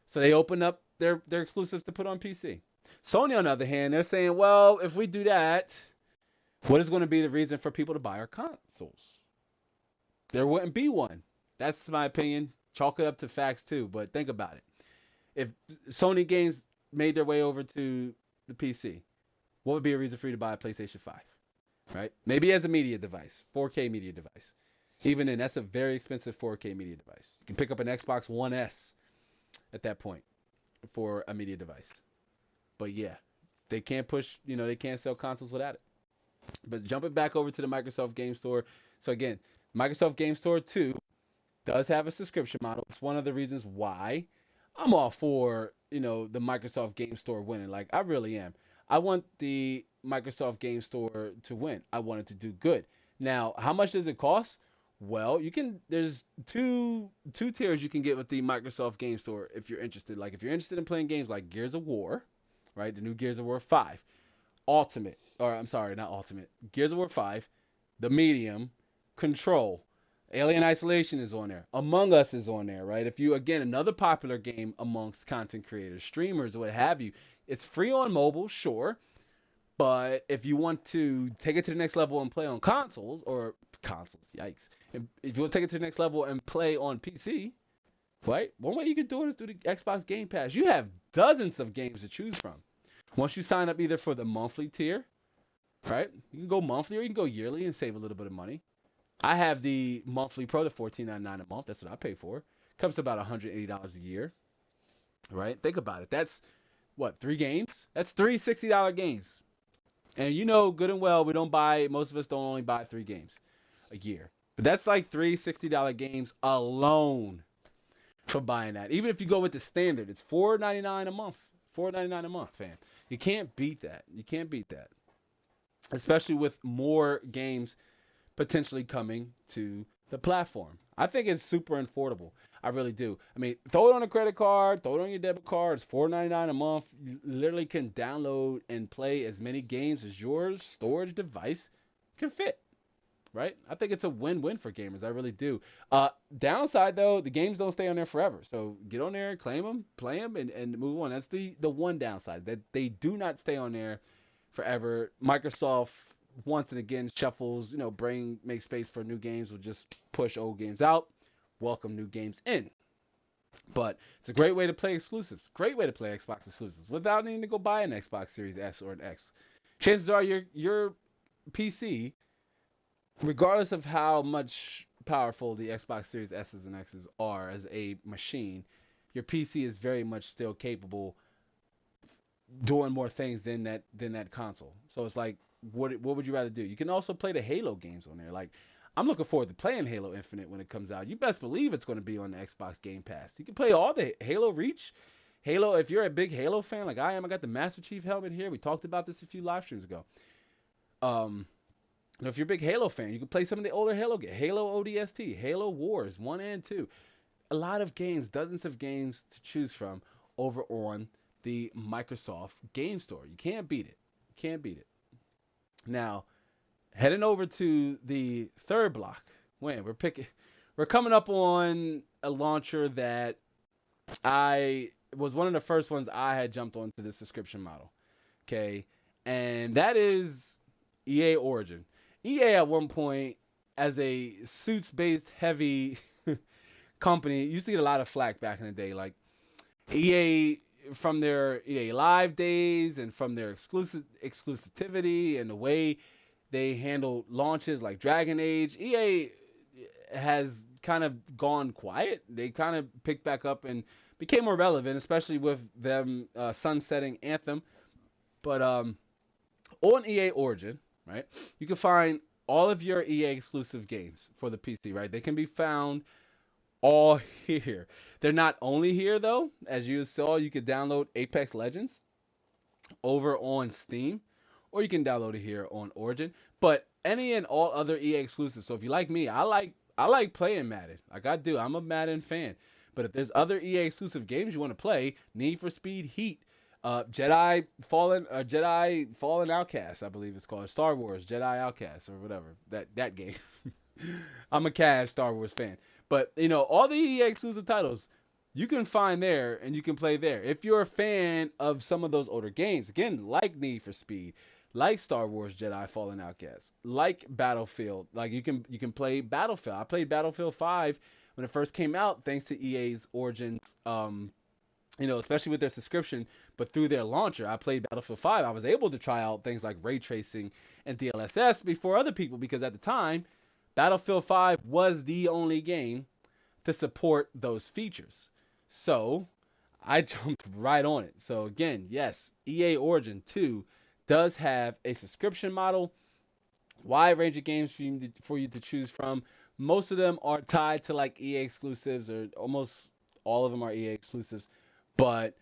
So they open up their exclusives to put on PC. Sony, on the other hand, they're saying, well, if we do that, what is going to be the reason for people to buy our consoles? There wouldn't be one. That's my opinion. Chalk it up to facts too, but think about it. If Sony games made their way over to the PC, what would be a reason for you to buy a PlayStation 5? Right? Maybe as a media device, 4K media device. Even then, that's a very expensive 4K media device. You can pick up an Xbox One S at that point for a media device. But yeah, they can't push, they can't sell consoles without it. But jumping back over to the Microsoft Game Store. So again, Microsoft Game Store 2 does have a subscription model. It's one of the reasons why I'm all for, the Microsoft Game Store winning. Like, I really am. I want the Microsoft Game Store to win. I want it to do good. Now, how much does it cost? Well, there's two tiers you can get with the Microsoft Game Store if you're interested. Like, if you're interested in playing games like Gears of War, right? The new Gears of War 5. Gears of War 5, the medium, Control, Alien Isolation is on there. Among Us is on there, right? If you, again, another popular game amongst content creators, streamers, what have you. It's free on mobile, sure. But if you want to take it to the next level and play on consoles, yikes. If you want to take it to the next level and play on PC, right? One way you can do it is through the Xbox Game Pass. You have dozens of games to choose from. Once you sign up either for the monthly tier, right? You can go monthly or you can go yearly and save a little bit of money. I have the monthly Pro, the $14.99 a month. That's what I pay for. Comes to about $180 a year, right? Think about it. That's, 3 games? That's 3 $60 games. And good and well, most of us don't only buy 3 games a year. But that's like 3 $60 games alone for buying that. Even if you go with the standard, it's $4.99 a month. $4.99 a month, fam. You can't beat that. Especially with more games potentially coming to the platform. I think it's super affordable. I really do. I mean, throw it on a credit card, throw it on your debit card. It's $4.99 a month. You literally can download and play as many games as your storage device can fit. Right? I think it's a win-win for gamers. I really do. Downside, though, the games don't stay on there forever. So get on there, claim them, play them, and move on. That's the one downside, that they do not stay on there forever. Microsoft, once and again, shuffles, make space for new games, will just push old games out, welcome new games in. But it's a great way to play exclusives. Great way to play Xbox exclusives without needing to go buy an Xbox Series S or an X. Chances are your PC, regardless of how much powerful the Xbox Series S's and X's are as a machine, your PC is very much still capable doing more things than that console. So it's like, what would you rather do? You can also play the Halo games on there. Like, I'm looking forward to playing Halo Infinite when it comes out. You best believe it's going to be on the Xbox Game Pass. You can play all the Halo Reach. Halo, if you're a big Halo fan like I am, I got the Master Chief helmet here. We talked about this a few live streams ago. If you're a big Halo fan, you can play some of the older Halo games. Halo ODST, Halo Wars 1 and 2. A lot of games, dozens of games to choose from over on the Microsoft Game Store. You can't beat it. You can't beat it. Now, heading over to the third block. We're coming up on a launcher that I was one of the first ones I had jumped onto the subscription model. Okay, and that is EA Origin. EA at one point, as a suits-based heavy company, used to get a lot of flack back in the day. Like EA from their EA Live days and from their exclusivity and the way they handled launches like Dragon Age. EA has kind of gone quiet. They kind of picked back up and became more relevant, especially with them sunsetting Anthem. But on EA Origin, right, you can find all of your EA exclusive games for the PC, right? They can be found all here. They're not only here though. As you saw, you could download Apex Legends over on Steam, or you can download it here on Origin. But any and all other EA exclusives. So if you like me, I like playing Madden. Like I do. I'm a Madden fan. But if there's other EA exclusive games you want to play, Need for Speed Heat, Jedi Fallen Outcast, I believe it's called, Star Wars Jedi Outcast or whatever that game. I'm a cash Star Wars fan, but all the EA exclusive titles you can find there and you can play there. If you're a fan of some of those older games, again, like Need for Speed, like Star Wars Jedi Fallen Outcast, like Battlefield, like you can play Battlefield. I played Battlefield 5 when it first came out, thanks to EA's Origin, especially with their subscription, but through their launcher, I played Battlefield 5. I was able to try out things like ray tracing and DLSS before other people because at the time, Battlefield 5 was the only game to support those features. So I jumped right on it. So again, yes, EA Origin 2 does have a subscription model, wide range of games for you to choose from. Most of them are tied to like EA exclusives, or almost all of them are EA exclusives, but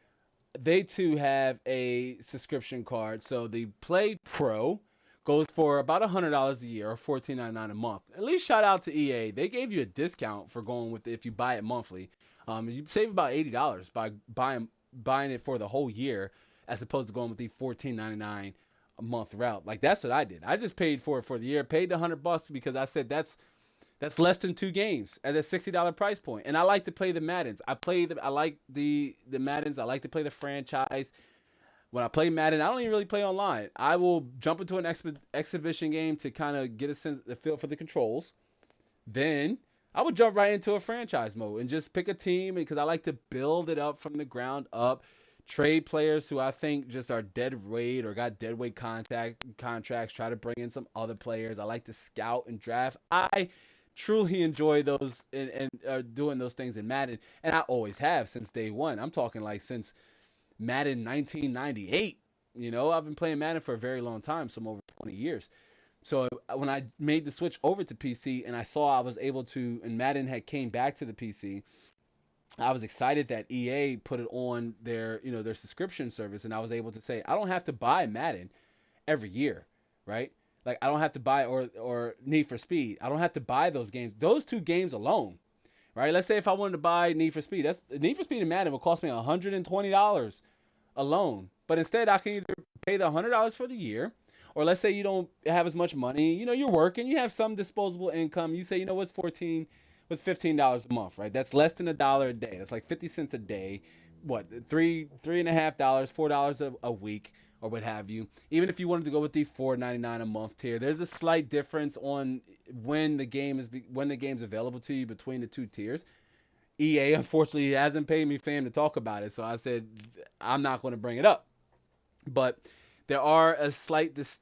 they too have a subscription card. So the Play Pro goes for about $100 a year or $14.99 a month. At least shout out to EA. They gave you a discount for going with it if you buy it monthly. You save about $80 by buying it for the whole year as opposed to going with the $14.99 a month route. Like that's what I did. I just paid for it for the year, paid the $100 because I said that's less than 2 games at a $60 price point. And I like to play the Maddens. I like the Maddens. I like to play the franchise. When I play Madden, I don't even really play online. I will jump into an exhibition game to kind of get a feel for the controls. Then I would jump right into a franchise mode and just pick a team because I like to build it up from the ground up. Trade players who I think just are dead weight or got dead weight contracts. Try to bring in some other players. I like to scout and draft. I truly enjoy those and doing those things in Madden, and I always have since day one. I'm talking like since Madden 1998. I've been playing Madden for a very long time, some over 20 years. So when I made the switch over to PC and I saw I was able to, and Madden had came back to the PC, I was excited that EA put it on their subscription service, and I was able to say I don't have to buy Madden every year, right? Like I don't have to buy or Need for Speed. I don't have to buy those games. Those 2 games alone, right? Let's say if I wanted to buy Need for Speed, that's Need for Speed and Madden will cost me $120 alone. But instead, I can either pay the $100 for the year, or let's say you don't have as much money. You're working, you have some disposable income. You say, what's $15 a month, right? That's less than $1 a day. That's like 50 cents a day. What, $3.50, $4 a week, or what have you. Even if you wanted to go with the $4.99 a month tier, there's a slight difference on when the game's available to you between the 2 tiers. EA unfortunately hasn't paid me fam to talk about it, so I said I'm not going to bring it up. But there are a slight this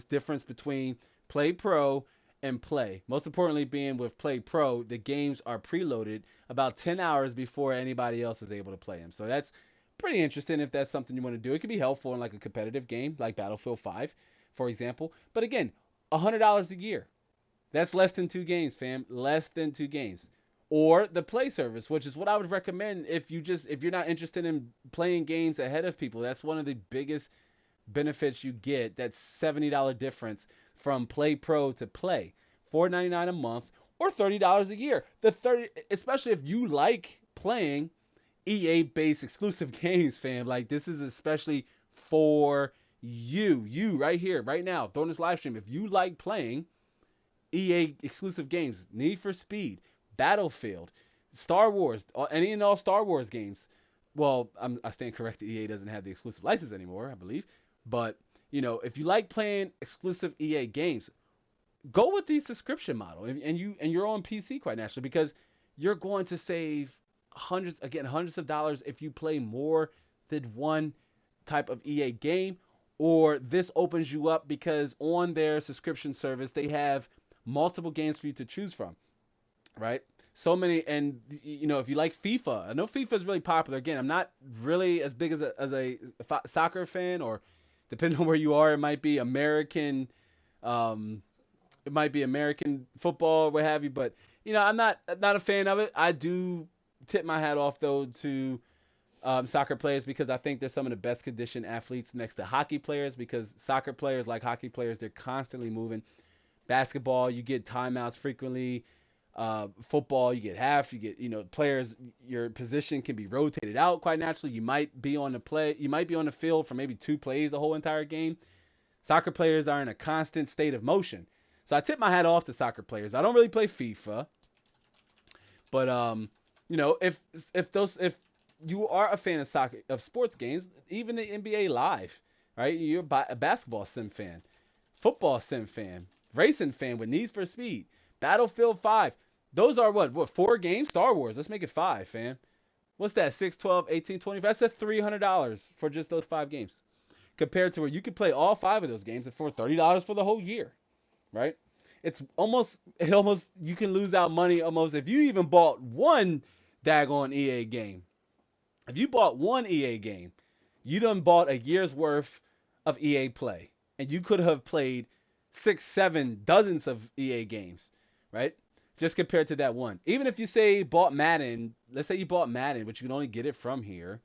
difference between Play Pro and Play. Most importantly, being with Play Pro, the games are preloaded about 10 hours before anybody else is able to play them. So that's pretty interesting if that's something you want to do. It could be helpful in like a competitive game like Battlefield 5, for example. But again, $100 a year. That's less than 2 games, fam. Less than 2 games. Or the Play service, which is what I would recommend if you're not interested in playing games ahead of people. That's one of the biggest benefits you get. That $70 difference from Play Pro to Play. $4.99 a month or $30 a year. Especially if you like playing EA based exclusive games, fam. Like, this is especially for you right here, right now, during this live stream. If you like playing EA exclusive games, Need for Speed, Battlefield, Star Wars, any and all Star Wars games. Well, I stand corrected. EA doesn't have the exclusive license anymore, I believe. But if you like playing exclusive EA games, go with the subscription model, and you're on PC quite naturally, because you're going to save hundreds of dollars if you play more than one type of EA game. Or this opens you up because on their subscription service they have multiple games for you to choose from, right? So many. And if you like FIFA, I know FIFA is really popular. Again, I'm not really as big as a soccer fan, or depending on where you are, it might be American football, what have you. But I'm not a fan of it. I do tip my hat off though to soccer players, because I think they're some of the best conditioned athletes next to hockey players, because soccer players, like hockey players, they're constantly moving. Basketball, you get timeouts frequently. Football, you get half. You get, players, your position can be rotated out quite naturally. You might be on the field for maybe 2 plays the whole entire game. Soccer players are in a constant state of motion. So I tip my hat off to soccer players. I don't really play FIFA, but if you are a fan of sports games, even the NBA Live, right? You're a basketball sim fan, football sim fan, racing fan with Need for Speed, Battlefield 5. Those are what 4 games? Star Wars. Let's make it 5, fam. What's that? 6, 12, 18, 20. That's $300 for just those 5 games. Compared to where you could play all 5 of those games for $30 for the whole year, right? It almost you can lose out money almost if you even bought one daggone EA game. If you bought one EA game, you done bought a year's worth of EA play, and you could have played 6, 7 dozens of EA games, right? Just compared to that one. Even if you say bought Madden, let's say you bought Madden, but you can only get it from here.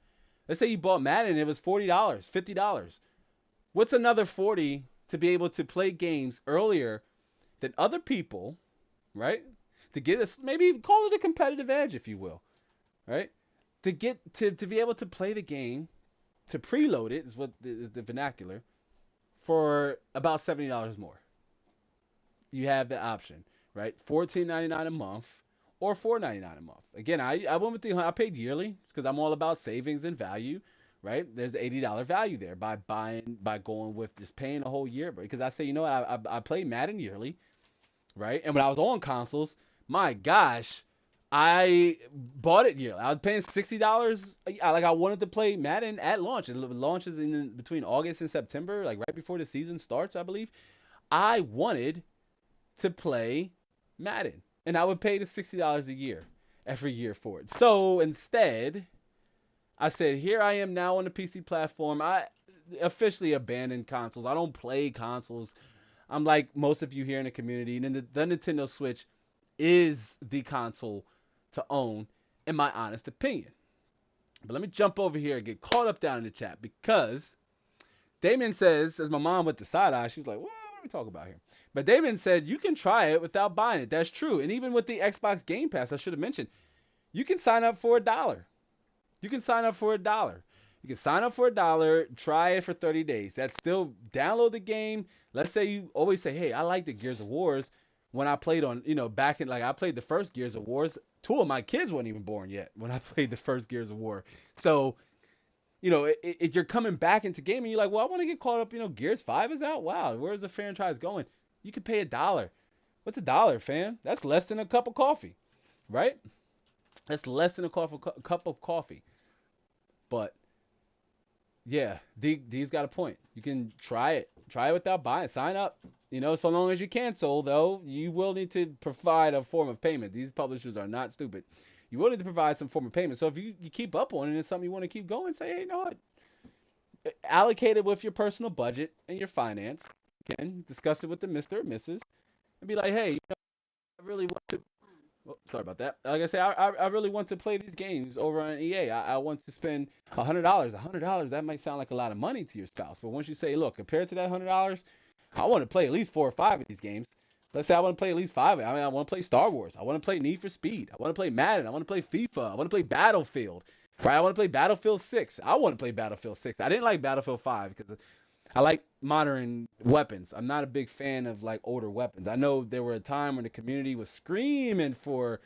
Let's say you bought Madden, it was $40, $50. What's another $40 to be able to play games earlier than other people, right? To get us, maybe call it a competitive edge, if you will, right? To get to be able to play the game, to preload it is what is the vernacular, for about $70 more. You have the option, right? $14.99 a month or $4.99 a month. Again, I went with I paid yearly because I'm all about savings and value, right? There's the $80 value there by going with just paying a whole year, because I say, I play Madden yearly, right? And when I was on consoles, my gosh, I bought it yearly. I was paying $60. I wanted to play Madden at launch. It launches in between August and September, like right before the season starts, I believe. I wanted to play Madden, and I would pay the $60 a year every year for it. So instead, I said, here I am now on the PC platform. I officially abandoned consoles. I don't play consoles. I'm like most of you here in the community, and the Nintendo Switch is the console to own, in my honest opinion. But let me jump over here and get caught up down in the chat, because Damon says, as my mom with the side eye, she's like, what are we talking about here? But Damon said, you can try it without buying it. That's true. And even with the Xbox Game Pass, I should have mentioned, you can sign up for $1. You can sign up for $1. You can sign up for $1, try it for 30 days. That's still download the game. Let's say you always say, hey, I like the Gears of Wars. When I played on, back in, I played the first Gears of Wars. 2 of my kids weren't even born yet when I played the first Gears of War. So, if you're coming back into gaming, you're like, well, I want to get caught up. Gears 5 is out. Wow, where's the franchise going? You can pay $1. What's $1, fam? That's less than a cup of coffee, right? That's less than a cup of coffee. But yeah, D's got a point. You can try it without buying. Sign up. So long as you cancel, though, you will need to provide a form of payment. These publishers are not stupid. You will need to provide some form of payment. So if you keep up on it and it's something you want to keep going, say, hey, you know what? Allocate it with your personal budget and your finance. Again, discuss it with the Mr. or Mrs. and be like, hey, I really want to. Oh, sorry about that. Like I say, I really want to play these games over on EA. I want to spend $100. $100, that might sound like a lot of money to your spouse. But once you say, look, compared to that $100, I want to play at least 4 or 5 of these games. Let's say I want to play at least 5. I mean, I want to play Star Wars. I want to play Need for Speed. I want to play Madden. I want to play FIFA. I want to play Battlefield. Right? I want to play Battlefield 6. I want to play Battlefield 6. I didn't like Battlefield 5 because I like modern weapons. I'm not a big fan of like older weapons. I know there were a time when the community was screaming for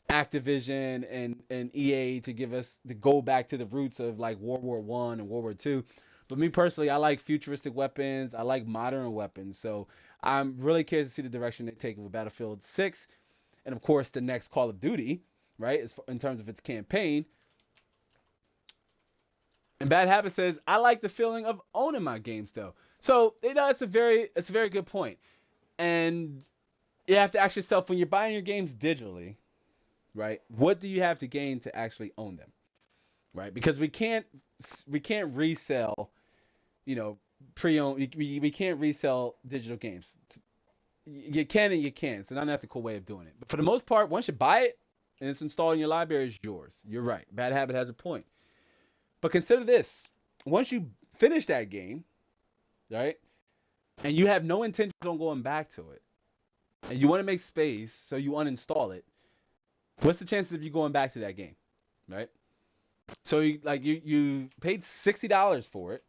Activision and EA to give us to go back to the roots of like World War One and World War Two. But me personally, I like futuristic weapons. I like modern weapons. So I'm really curious to see the direction they take with Battlefield 6, and of course the next Call of Duty, right? In terms of its campaign. And Bad Habit says, I like the feeling of owning my games though. So it's a very good point. And you have to ask yourself when you're buying your games digitally, right? What do you have to gain to actually own them, right? Because we can't resell, pre-owned. We can't resell digital games. You can and you can't. It's an unethical way of doing it. But for the most part, once you buy it and it's installed in your library, it's yours. You're right. Bad Habit has a point. But consider this. Once you finish that game, right, and you have no intention on going back to it, and you want to make space, so you uninstall it, what's the chances of you going back to that game, right? So you paid $60 for it.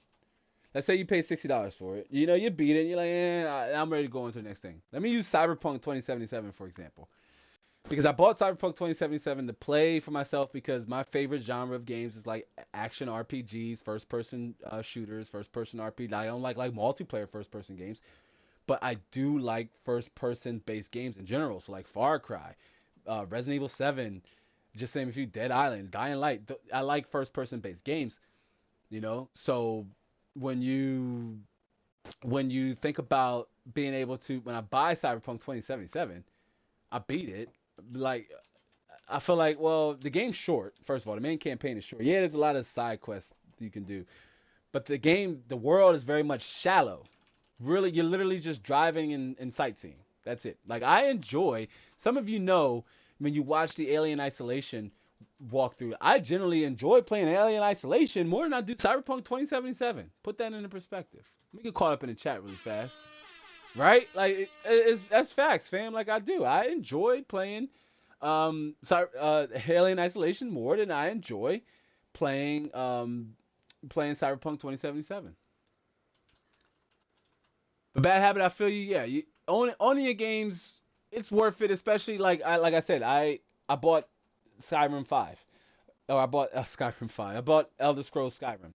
Let's say you paid $60 for it. You beat it, and you're like, I'm ready to go on to the next thing. Let me use Cyberpunk 2077, for example. Because I bought Cyberpunk 2077 to play for myself because my favorite genre of games is like action RPGs, first-person shooters, first-person RPG. I don't like multiplayer first-person games, but I do like first-person based games in general. So like Far Cry, Resident Evil 7, just name a few, Dead Island, Dying Light. I like first-person based games, So when you think about being able to, when I buy Cyberpunk 2077, I beat it. Like, I feel like, well, the game's short. First of all, the main campaign is short. Yeah, there's a lot of side quests you can do, but the world is very much shallow. Really, you're literally just driving and sightseeing. That's it. Like, I enjoy. Some of you know when you watch the Alien Isolation walkthrough, I generally enjoy playing Alien Isolation more than I do Cyberpunk 2077. Put that into perspective. Let me get caught up in the chat really fast. Right? Like, that's facts, fam. Like, I do. I enjoy playing Alien Isolation more than I enjoy playing Cyberpunk 2077. But Bad Habit, I feel you. Yeah, owning your games, it's worth it. Especially like I said, I bought Skyrim 5, or I bought Skyrim 5. I bought Elder Scrolls Skyrim.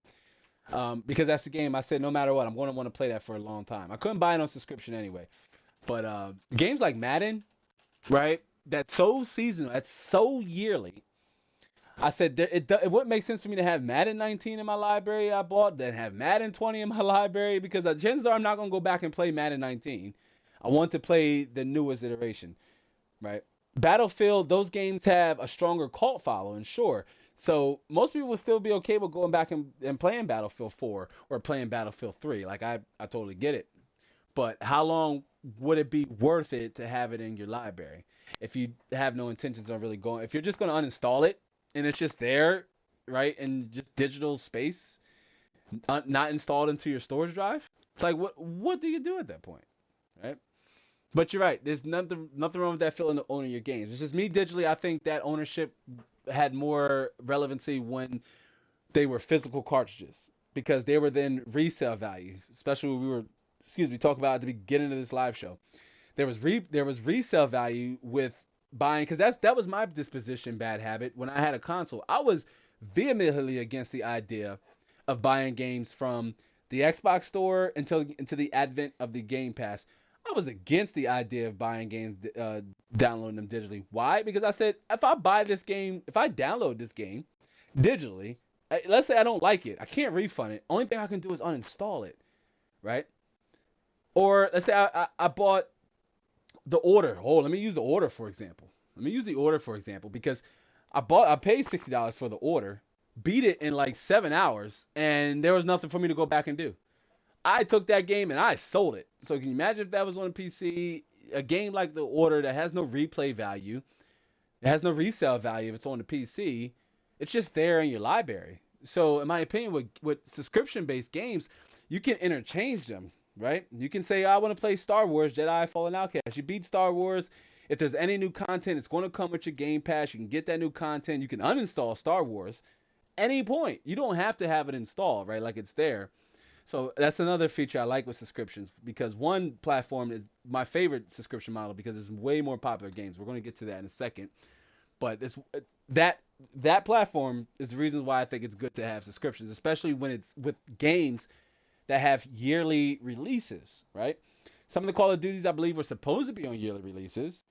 Because that's the game I said no matter what, I'm going to want to play that for a long time. I couldn't buy it on subscription anyway. But games like Madden, right? That's so seasonal. That's so yearly. I said it wouldn't make sense for me to have Madden 19 in my library I bought, then have Madden 20 in my library, because the chances are I'm not going to go back and play Madden 19. I want to play the newest iteration, right? Battlefield, those games have a stronger cult following, sure. So most people will still be okay with going back and playing Battlefield 4 or playing Battlefield 3. Like, I totally get it. But how long would it be worth it to have it in your library if you have no intentions on really going? If you're just going to uninstall it and it's just there, right, in just digital space, not installed into your storage drive, it's like, what do you do at that point, right? But you're right. There's nothing wrong with that feeling of owning your games. It's just me digitally. I think that ownership had more relevancy when they were physical cartridges, because they were then resale value, especially when we talked about at the beginning of this live show. There was resale value with buying, because that was my disposition, Bad Habit. When I had a console, I was vehemently against the idea of buying games from the Xbox store into the advent of the Game Pass. I was against the idea of buying games, downloading them digitally. Why? Because I said, if I download this game digitally, let's say I don't like it, I can't refund it. Only thing I can do is uninstall it, right? Or let's say I bought the Order. Oh, let me use the Order for example. Because I paid $60 for the Order, beat it in like 7 hours, and there was nothing for me to go back and do. I took that game and I sold it. So can you imagine if that was on a PC? A game like The Order that has no replay value, it has no resale value if it's on the PC. It's just there in your library. So in my opinion, with subscription-based games, you can interchange them. right? You can say, I want to play Star Wars Jedi Fallen Outcast. You beat Star Wars. If there's any new content, it's going to come with your Game Pass. You can get that new content. You can uninstall Star Wars any point. You don't have to have it installed, right? Like it's there. So that's another feature I like with subscriptions, because one platform is my favorite subscription model because it's way more popular games. We're going to get to that in a second. But it's that that platform is the reason why I think it's good to have subscriptions, especially when it's with games that have yearly releases, right? Some of the Call of Duties I believe were supposed to be on yearly releases,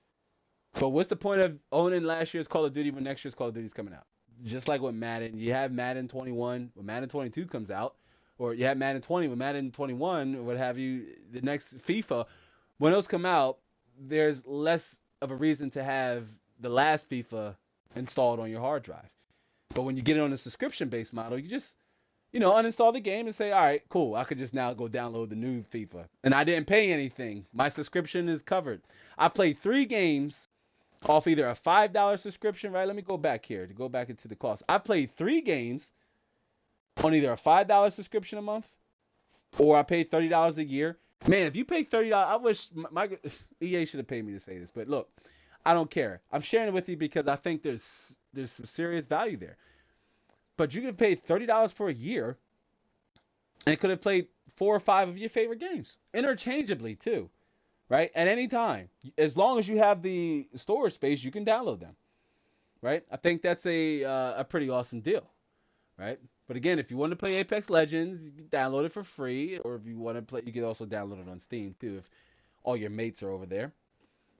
but what's the point of owning last year's Call of Duty when next year's Call of Duty is coming out? Just like with Madden, you have Madden 21 when Madden 22 comes out, or you have Madden 20 when Madden 21, or what have you. The next FIFA, when those come out, there's less of a reason to have the last FIFA installed on your hard drive. But when you get it on a subscription-based model, you just uninstall the game and say, all right, cool. I could just now go download the new FIFA. And I didn't pay anything. My subscription is covered. I've played 3 games off either a $5 subscription, right? Let me go back here to go back into the cost. I've played 3 games on either a $5 subscription a month or I paid $30 a year. Man, if you pay $30, I wish my EA should have paid me to say this. But look, I don't care. I'm sharing it with you because I think there's some serious value there. But you could have paid $30 for a year and could have played 4 or 5 of your favorite games interchangeably too, right? At any time, as long as you have the storage space, you can download them, right? I think that's a pretty awesome deal, right? But again, if you want to play Apex Legends, you can download it for free, or if you want to play, you can also download it on Steam too if all your mates are over there,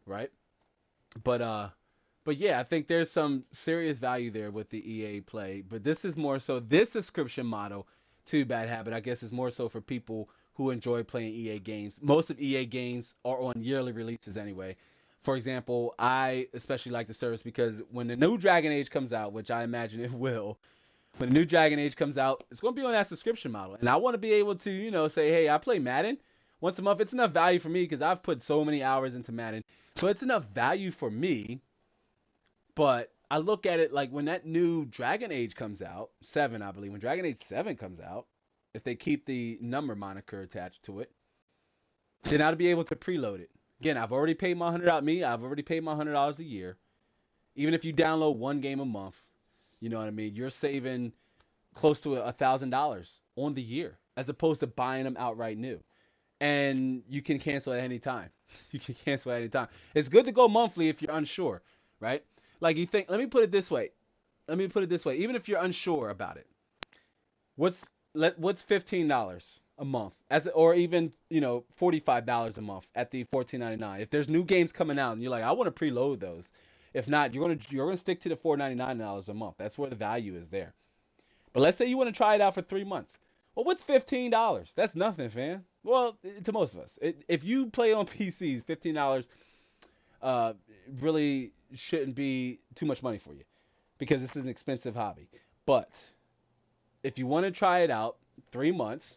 right? But yeah, I think there's some serious value there with the EA Play. But this is more so, this subscription model to Bad Habit, I guess, is more so for people who enjoy playing EA games. Most of EA games are on yearly releases anyway. For example, I especially like the service because when the new Dragon Age comes out, which I imagine it will, when the new Dragon Age comes out, it's going to be on that subscription model. And I want to be able to, say, hey, I play Madden once a month. It's enough value for me because I've put so many hours into Madden. So it's enough value for me. But I look at it like when that new Dragon Age comes out, 7, I believe, when Dragon Age 7 comes out, if they keep the number moniker attached to it, then I'll be able to preload it. Again, I've already paid my $100 a year. Even if you download one game a month, you know what I mean? You're saving close to $1,000 on the year as opposed to buying them outright new. And you can cancel at any time. You can cancel at any time. It's good to go monthly if you're unsure, right? Like you think, let me put it this way. Even if you're unsure about it, what's $15 a month or even, $45 a month at the $14.99. If there's new games coming out and you're like, I want to preload those. If not, you're gonna stick to the $4.99 a month. That's where the value is there. But let's say you want to try it out for 3 months. Well, what's $15? That's nothing, fam. Well, to most of us, if you play on PCs, $15 really shouldn't be too much money for you because it's an expensive hobby. But if you want to try it out 3 months,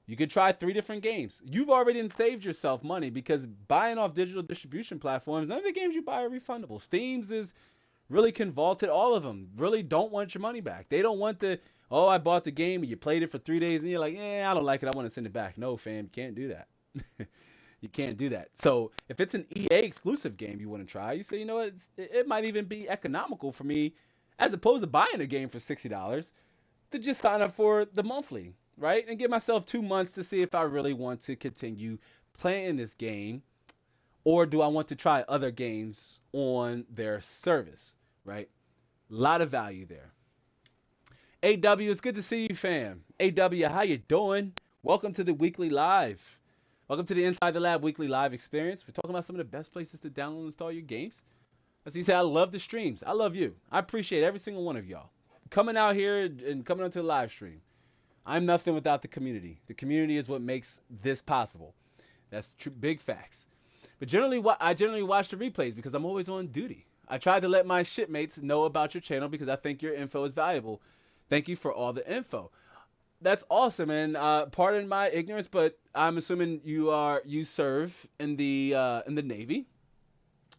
you could try 3 different games. You've already saved yourself money because buying off digital distribution platforms, none of the games you buy are refundable. Steam's is really convoluted. All of them really don't want your money back. They don't want I bought the game and you played it for 3 days and you're like, I don't like it. I want to send it back. No, fam, you can't do that. You can't do that. So if it's an EA exclusive game you want to try, you say, you know what, it might even be economical for me as opposed to buying a game for $60 to just sign up for the monthly, right? And give myself 2 months to see if I really want to continue playing this game or do I want to try other games on their service, right? A lot of value there. AW, it's good to see you, fam. AW, how you doing? Welcome to the weekly live. Welcome to the Inside the Lab weekly live experience. We're talking about some of the best places to download and install your games. As you say, I love the streams. I love you. I appreciate every single one of y'all coming out here and coming onto the live stream. I'm nothing without the community. The community is what makes this possible. That's true, big facts. But I generally watch the replays because I'm always on duty. I try to let my shipmates know about your channel because I think your info is valuable. Thank you for all the info. That's awesome, and pardon my ignorance, but I'm assuming you serve in the Navy.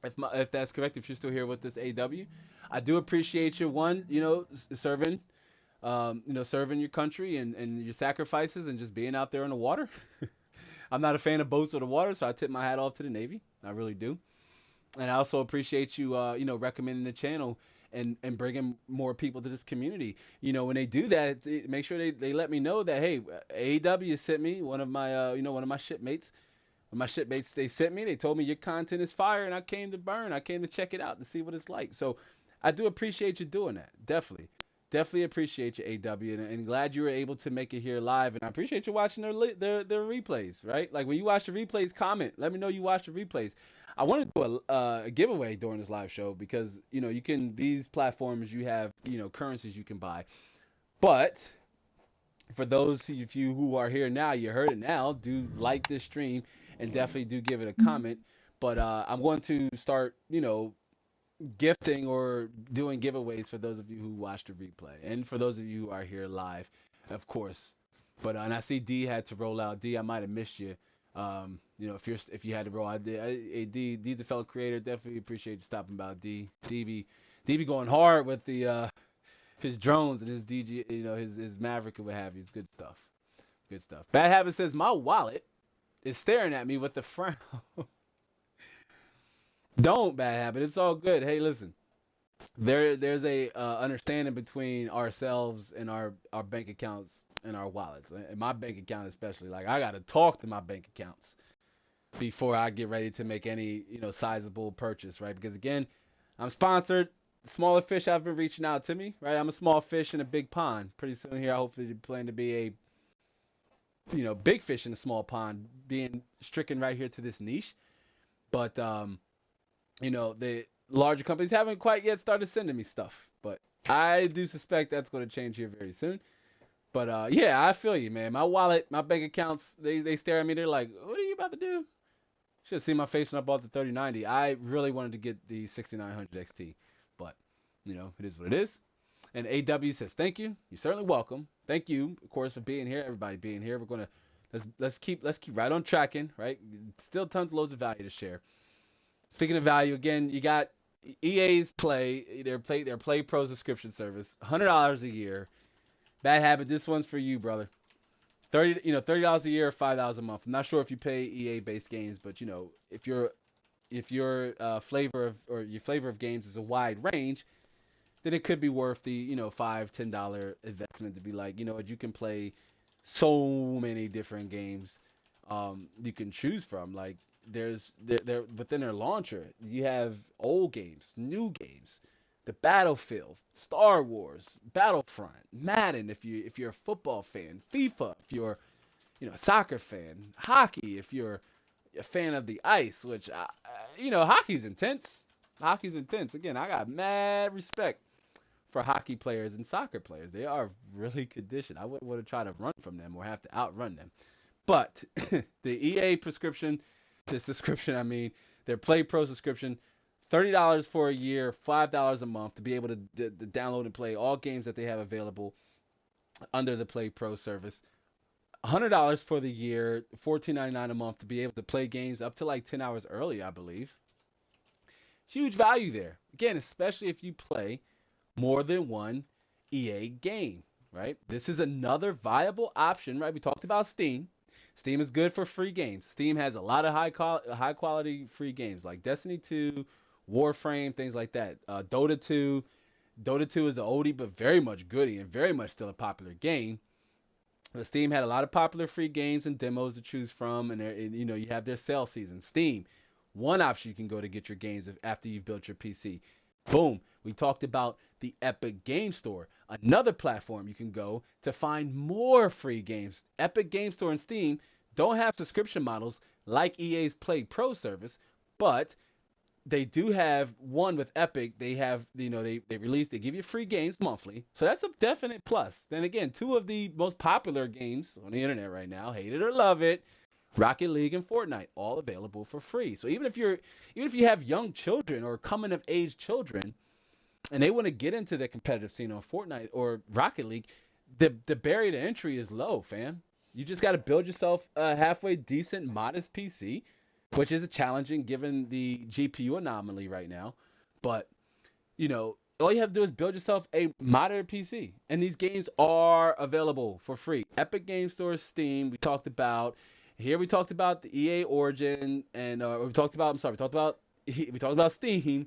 If that's correct, if you're still here with this AW, I do appreciate you. Serving, serving your country and your sacrifices and just being out there in the water. I'm not a fan of boats or the water, so I tip my hat off to the Navy. I really do. And I also appreciate you, recommending the channel and bringing more people to this community. When they do that, make sure they let me know that, hey, AEW sent me one of my, one of my shipmates. When my shipmates, they sent me, they told me your content is fire, and I came to burn. I came to check it out to see what it's like. So I do appreciate you doing that. Definitely. Definitely appreciate you, AW, and glad you were able to make it here live. And I appreciate you watching their replays, right? Like when you watch the replays, comment. Let me know you watch the replays. I want to do a giveaway during this live show because you can, these platforms, you have currencies you can buy. But for those of you who are here now, you heard it now. Do like this stream and definitely do give it a comment. But I'm going to start gifting or doing giveaways for those of you who watch the replay and for those of you who are here live, of course. But and I see D had to roll out. D, I might have missed you. If you had to roll out, D's a fellow creator. Definitely appreciate you stopping by. D be going hard with the his drones and his DG, his Maverick and what have you. It's good stuff. Good stuff. Bad Habit says my wallet is staring at me with a frown. Don't, Bad Habit. It's all good. Hey, listen. There's a understanding between ourselves and our bank accounts and our wallets. And my bank account especially. Like I gotta talk to my bank accounts before I get ready to make any sizable purchase, right? Because again, I'm sponsored. Smaller fish have been reaching out to me, right? I'm a small fish in a big pond. Pretty soon here, I hopefully plan to be a big fish in a small pond, being stricken right here to this niche. But the larger companies haven't quite yet started sending me stuff, but I do suspect that's going to change here very soon. But yeah, I feel you, man. My wallet, my bank accounts, they stare at me. They're like, "What are you about to do?" Should have seen my face when I bought the 3090. I really wanted to get the 6900 XT, but it is what it is. And AW says, "Thank you. You're certainly welcome. Thank you, of course, for being here. Everybody being here. We're gonna let's keep right on tracking, right? Still tons, loads of value to share. Speaking of value, again, you got EA's their Play Pro subscription service, $100 a year. Bad Habit, this one's for you, brother. $30 a year or $5 a month. I'm not sure if you pay EA based games, but if your flavor of games is a wide range, then it could be worth the $5-10 investment to be like, what, you can play so many different games you can choose from. Like they're within their launcher, you have old games, new games, the Battlefield, Star Wars, Battlefront, Madden if you're a football fan, FIFA if you're a soccer fan, hockey if you're a fan of the ice, which hockey's intense. Hockey's intense. Again, I got mad respect for hockey players and soccer players. They are really conditioned. I wouldn't want to try to run from them or have to outrun them. But the EA subscription, their Play Pro subscription, $30 for a year, $5 a month to be able to download and play all games that they have available under the Play Pro service. $100 for the year, $14.99 a month to be able to play games up to like 10 hours early, I believe. Huge value there. Again, especially if you play more than one EA game, right? This is another viable option, right? We talked about Steam. Steam is good for free games. Steam has a lot of high quality free games like Destiny 2, Warframe, things like that. Dota 2. Dota 2 is an oldie but very much goodie and very much still a popular game. But Steam had a lot of popular free games and demos to choose from, and you have their sale season. Steam, one option you can go to get your games after you've built your PC. Boom. We talked about the Epic Game Store, another platform you can go to find more free games. Epic Game Store and Steam don't have subscription models like EA's Play Pro service, but they do have one with Epic. They have, they give you free games monthly. So that's a definite plus. Then again, two of the most popular games on the internet right now, hate it or love it, Rocket League and Fortnite, all available for free. So even if you have young children or coming of age children and they want to get into the competitive scene on Fortnite or Rocket League, the barrier to entry is low, fam. You just got to build yourself a halfway decent, modest PC, which is challenging given the GPU anomaly right now. But, all you have to do is build yourself a moderate PC. And these games are available for free. Epic Game Store, Steam, we talked about. Here we talked about the EA Origin, and we talked about. I'm sorry, we talked about Steam,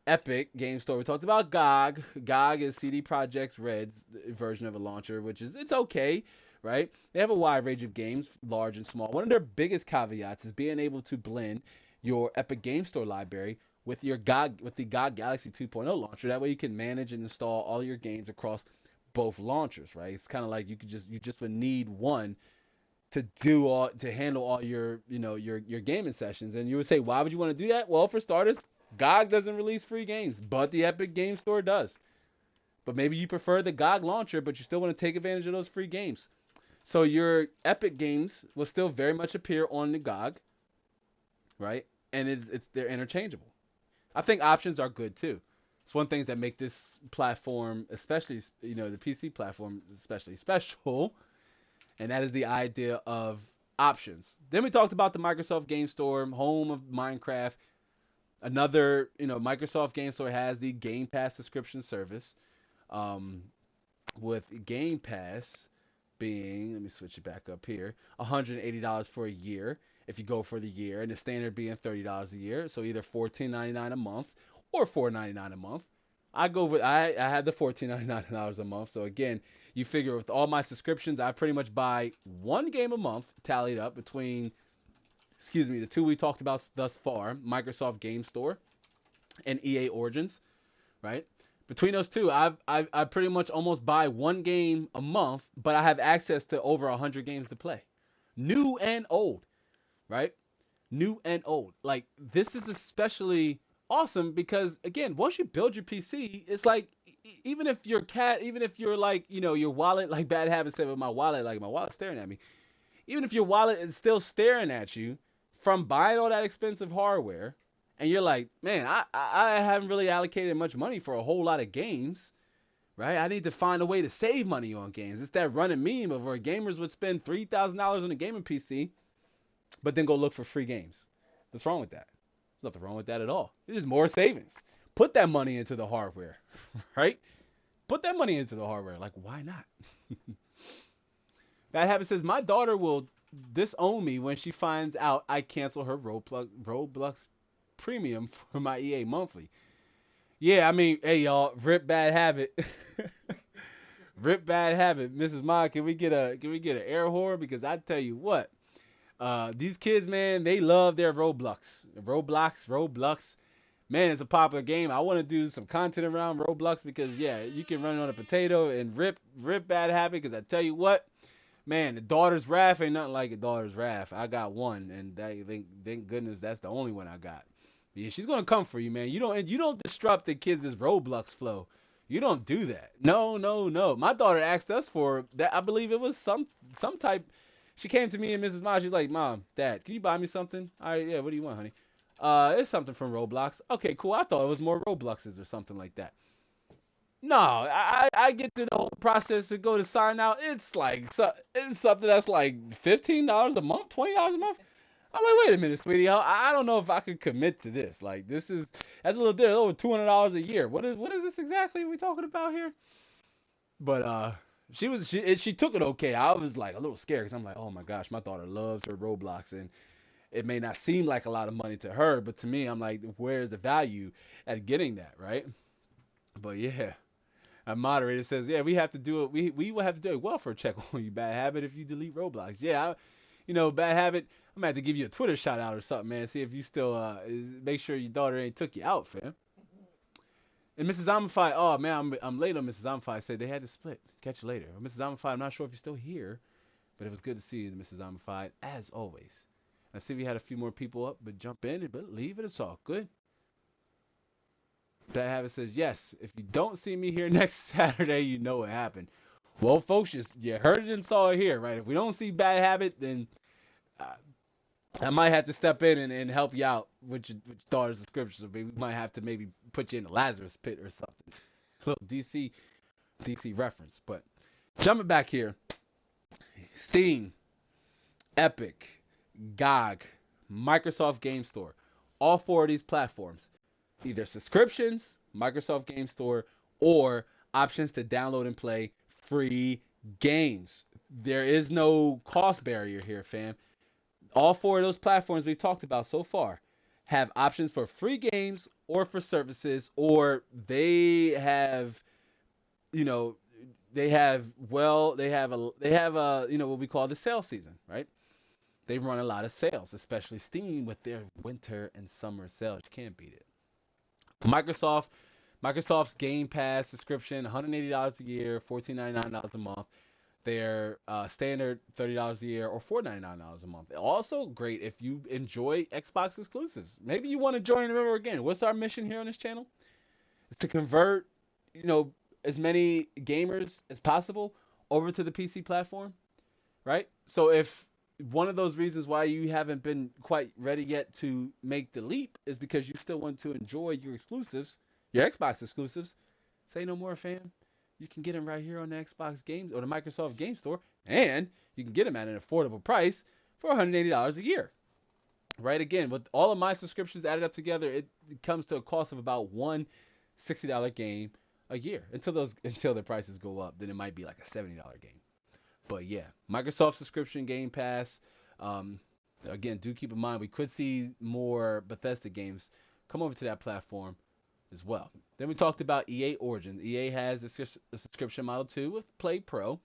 Epic Game Store. We talked about GOG. GOG is CD Projekt's Red's version of a launcher, which is it's okay, right? They have a wide range of games, large and small. One of their biggest caveats is being able to blend your Epic Game Store library with your GOG with the GOG Galaxy 2.0 launcher. That way you can manage and install all your games across both launchers, right? It's kind of like you just would need one to handle all your your gaming sessions. And you would say, why would you want to do that? Well, for starters, GOG doesn't release free games, but the Epic Game Store does. But maybe you prefer the GOG launcher, but you still want to take advantage of those free games. So your Epic games will still very much appear on the GOG, right? And they're interchangeable. I think options are good too. It's one thing that make this platform, especially the PC platform, especially special, and that is the idea of options. Then we talked about the Microsoft Game Store, home of Minecraft. Another, Microsoft Game Store has the Game Pass subscription service, with Game Pass being, let me switch it back up here, $180 for a year if you go for the year, and the standard being $30 a year. So either $14.99 a month or $4.99 a month. I had the $14.99 a month. So again, you figure with all my subscriptions, I pretty much buy one game a month tallied up between, the two we talked about thus far, Microsoft Game Store and EA Origins, right? Between those two, I pretty much almost buy one game a month, but I have access to over 100 games to play, new and old, right? New and old. Like, this is especially awesome because, again, once you build your PC, it's like, even if you're like, your wallet, like Bad Habit said with my wallet's staring at me. Even if your wallet is still staring at you from buying all that expensive hardware, and you're like, man, I haven't really allocated much money for a whole lot of games, right? I need to find a way to save money on games. It's that running meme of where gamers would spend $3,000 on a gaming PC, but then go look for free games. What's wrong with that? There's nothing wrong with that at all. It's just more savings. Put that money into the hardware, right? Put that money into the hardware. Like, why not? Bad Habit says, my daughter will disown me when she finds out I cancel her Roblox premium for my EA monthly. Yeah, I mean, hey y'all, rip Bad Habit. Rip Bad Habit. Mrs. Ma, can we get an air horn? Because I tell you what, these kids, man, they love their Roblox. Man, it's a popular game. I want to do some content around Roblox because, yeah, you can run it on a potato and rip Bad Habit. Because I tell you what, man, the daughter's wrath ain't nothing like a daughter's wrath. I got one, and thank goodness that's the only one I got. Yeah, she's gonna come for you, man. You don't disrupt the kids' Roblox flow. You don't do that. No. My daughter asked us for that. I believe it was some type. She came to me and Mrs. Ma. She's like, Mom, Dad, can you buy me something? All right, yeah. What do you want, honey? It's something from Roblox. Okay, cool. I thought it was more Robloxes or something like that. No, I get through the whole process to go to sign out. It's like it's something that's like $15 a month, $20 a month. I'm like, wait a minute, sweetie. I don't know if I could commit to this. Like, that's a little bit over $200 a year. What is this exactly we talking about here? But she took it okay. I was like a little scared because I'm like, oh my gosh, my daughter loves her Roblox, and it may not seem like a lot of money to her, but to me, I'm like, where's the value at getting that, right? But yeah. A moderator says, yeah, we have to do it. We will have to do a welfare check on you, Bad Habit, if you delete Roblox. Yeah, Bad Habit, I'm going to have to give you a Twitter shout out or something, man. See if you still, make sure your daughter ain't took you out, fam. And Mrs. Amify, oh man, I'm late on Mrs. Amify. Said they had to split. Catch you later. Mrs. Amify, I'm not sure if you're still here, but it was good to see you, Mrs. Amify, as always. I see we had a few more people up, but jump in, but leave it. It's all good. Bad Habit says, yes, if you don't see me here next Saturday, you know what happened. Well, folks, you heard it and saw it here, right? If we don't see Bad Habit, then I might have to step in and help you out with your daughter's subscription. So we might have to maybe put you in the Lazarus pit or something. A little DC reference. But jumping back here, Steam, Epic, GOG, Microsoft Game Store, all four of these platforms, either subscriptions, Microsoft Game Store, or options to download and play, 3 free games. There is no cost barrier here, fam. 3 free games. All four of those platforms we've talked about so far have options for free games or for services, or they have, you know, they have a what we call the sale season, right? They run a lot of sales, especially Steam with their winter and summer sales. You can't beat it. Microsoft Microsoft's Game Pass subscription, $180 a year, $14.99 a month. Their standard $30 a year or $4.99 a month. Also great if you enjoy Xbox exclusives. Maybe you want to join. Remember again, what's our mission here on this channel? It's to convert, you know, as many gamers as possible over to the PC platform, right? So if one of those reasons why you haven't been quite ready yet to make the leap is because you still want to enjoy your exclusives, your Xbox exclusives, say no more, fam. You can get them right here on the Xbox Games or the Microsoft Game Store, and you can get them at an affordable price for $180 a year. Right? Again, with all of my subscriptions added up together, it comes to a cost of about one $60 game a year until the prices go up. Then it might be like a $70 game. But yeah, Microsoft subscription, Game Pass. Again, do keep in mind we could see more Bethesda games come over to that platform as well. Then we talked about EA Origins. EA has a subscription model too with Play Pro,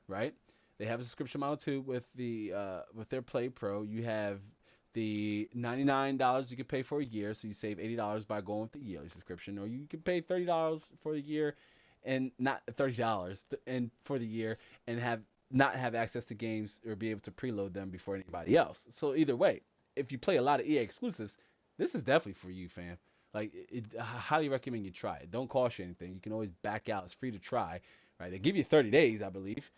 right? They have a subscription model too with their Play Pro. You have the $99 you can pay for a year, so you save $80 by going with the yearly subscription, or you can pay $30 for a year and not $30 and for the year and not have access to games or be able to preload them before anybody else. So either way, if you play a lot of EA exclusives, this is definitely for you, fam. Like, I highly recommend you try it. Don't cost you anything. You can always back out. It's free to try, right? They give you 30 days, I believe.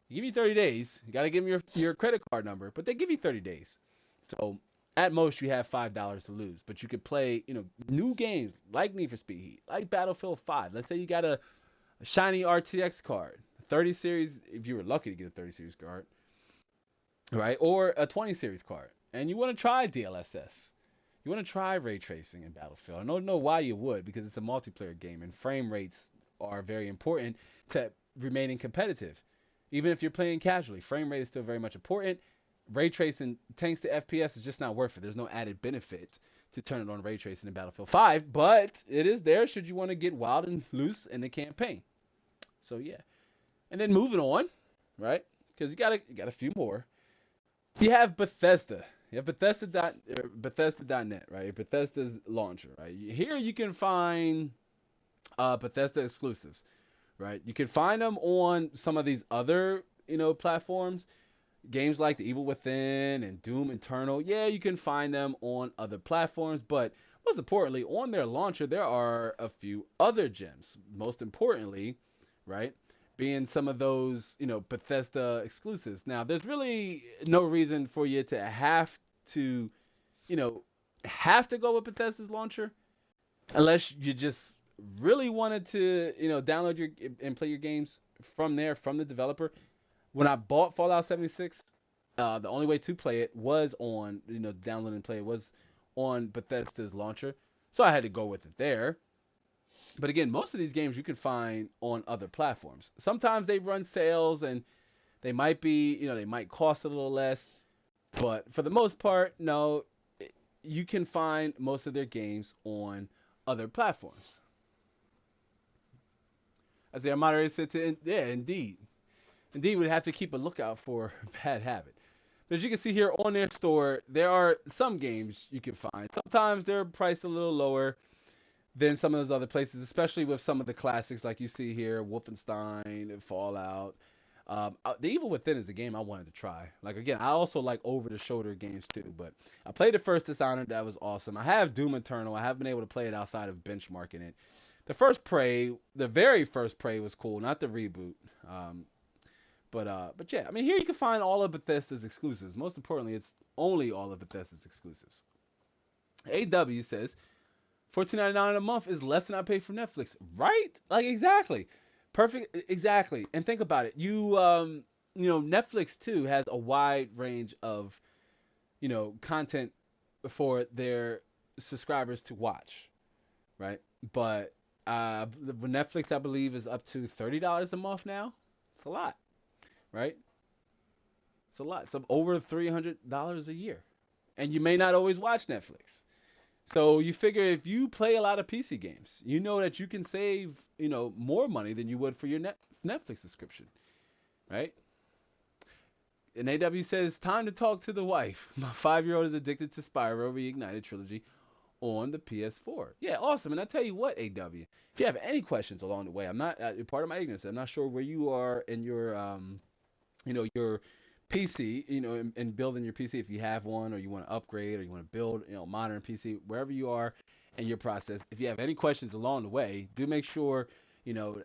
They give you 30 days. You got to give them your credit card number, but they give you 30 days. So at most, you have $5 to lose. But you could play, new games like Need for Speed Heat, like Battlefield 5. Let's say you got a shiny RTX card, 30 series, if you were lucky to get a 30 series card, right? Or a 20 series card. And you want to try DLSS. You want to try ray tracing in Battlefield. I don't know why you would, because it's a multiplayer game and frame rates are very important to remaining competitive. Even if you're playing casually, frame rate is still very much important. Ray tracing, thanks to FPS, is just not worth it. There's no added benefit to turn it on ray tracing in Battlefield 5, but it is there should you want to get wild and loose in the campaign. So yeah. And then moving on, right? Because you got a few more. You have Bethesda. You have Bethesda.net, right? Bethesda's launcher, right? Here you can find Bethesda exclusives, right? You can find them on some of these other, platforms. Games like The Evil Within and Doom Eternal. Yeah, you can find them on other platforms, but most importantly, on their launcher, there are a few other gems. Most importantly, right? Being some of those, Bethesda exclusives. Now, there's really no reason for you to have to go with Bethesda's launcher unless you just really wanted to, download and play your games from there, from the developer. When I bought Fallout 76, the only way to play it was on, download and play it was on Bethesda's launcher. So I had to go with it there. But again, most of these games you can find on other platforms. Sometimes they run sales and they might be, they might cost a little less. But for the most part, no, you can find most of their games on other platforms. As the moderator said, yeah, indeed. Indeed, we'd have to keep a lookout for bad habit. But as you can see here on their store, there are some games you can find. Sometimes they're priced a little lower than some of those other places, especially with some of the classics like you see here, Wolfenstein and Fallout. The Evil Within is a game I wanted to try. Like, again, I also like over-the-shoulder games too, but I played the first Dishonored. That was awesome. I have Doom Eternal. I haven't been able to play it outside of benchmarking it. The very first Prey was cool, not the reboot. But yeah, I mean, here you can find all of Bethesda's exclusives. Most importantly, it's only all of Bethesda's exclusives. AW says, $14.99 a month is less than I pay for Netflix. Right? Like, exactly. Perfect. Exactly. And think about it. Netflix too has a wide range of, content for their subscribers to watch. Right? But Netflix, I believe, is up to $30 a month now. It's a lot. Right? It's a lot. Some over $300 a year, and you may not always watch Netflix. So you figure if you play a lot of PC games, you know that you can save, more money than you would for your Netflix subscription, right? And AW says, time to talk to the wife. My 5-year-old is addicted to Spyro Reignited Trilogy on the PS4. Yeah, awesome. And I tell you what, AW, if you have any questions along the way, I'm not part of my ignorance. I'm not sure where you are in your your PC, and building your PC if you have one, or you want to upgrade, or you want to build, modern PC, wherever you are in your process. If you have any questions along the way, do make sure, you're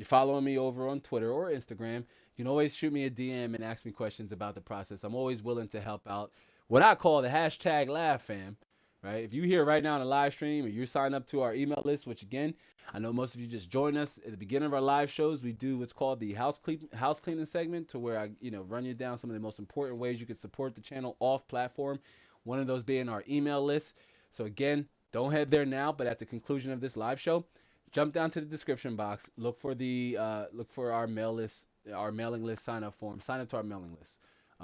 following me over on Twitter or Instagram. You can always shoot me a DM and ask me questions about the process. I'm always willing to help out. What I call the hashtag Laugh Fam, right? If you here right now in the live stream or you sign up to our email list, which again, I know most of you just join us at the beginning of our live shows. We do what's called the house cleaning segment, to where I run you down some of the most important ways you can support the channel off platform. One of those being our email list. So again, don't head there now, but at the conclusion of this live show, jump down to the description box, look for our mailing list sign up form, sign up to our mailing list.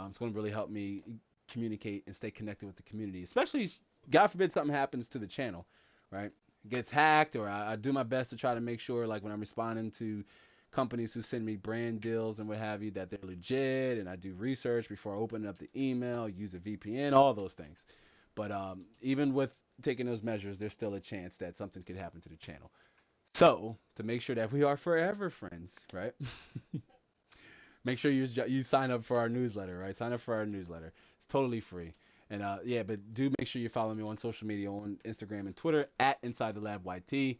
It's going to really help me communicate and stay connected with the community, especially God forbid something happens to the channel, right? Gets hacked, or I do my best to try to make sure, like when I'm responding to companies who send me brand deals and what have you, that they're legit, and I do research before I open up the email, use a VPN, all those things. But even with taking those measures, there's still a chance that something could happen to the channel. So to make sure that we are forever friends, right? Make sure you sign up for our newsletter, right? Sign up for our newsletter. It's totally free. And but do make sure you follow me on social media, on Instagram and Twitter at Inside the Lab YT.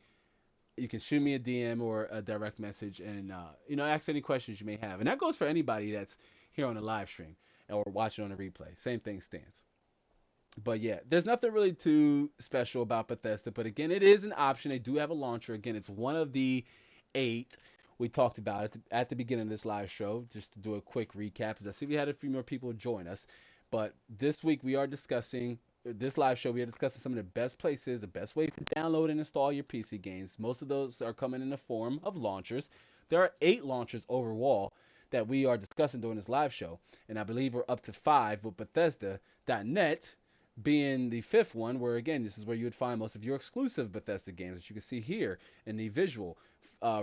You can shoot me a DM or a direct message, and ask any questions you may have. And that goes for anybody that's here on the live stream or watching on the replay. Same thing stands. But yeah, there's nothing really too special about Bethesda. But again, it is an option. They do have a launcher. Again, it's one of the 8 we talked about at the beginning of this live show. Just to do a quick recap, because I see we had a few more people join us. But this week we are discussing, this live show, we are discussing some of the best places, the best ways to download and install your PC games. Most of those are coming in the form of launchers. There are 8 launchers overall that we are discussing during this live show. And I believe we're up to 5, with Bethesda.net being the 5th one, where again, this is where you would find most of your exclusive Bethesda games, that you can see here in the visual.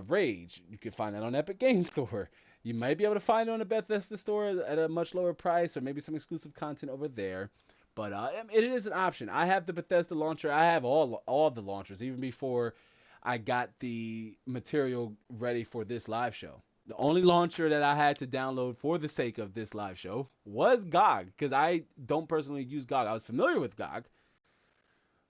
Rage, you can find that on Epic Games Store. You might be able to find it on the Bethesda store at a much lower price, or maybe some exclusive content over there. But it is an option. I have the Bethesda launcher. I have all of the launchers, even before I got the material ready for this live show. The only launcher that I had to download for the sake of this live show was GOG, because I don't personally use GOG. I was familiar with GOG,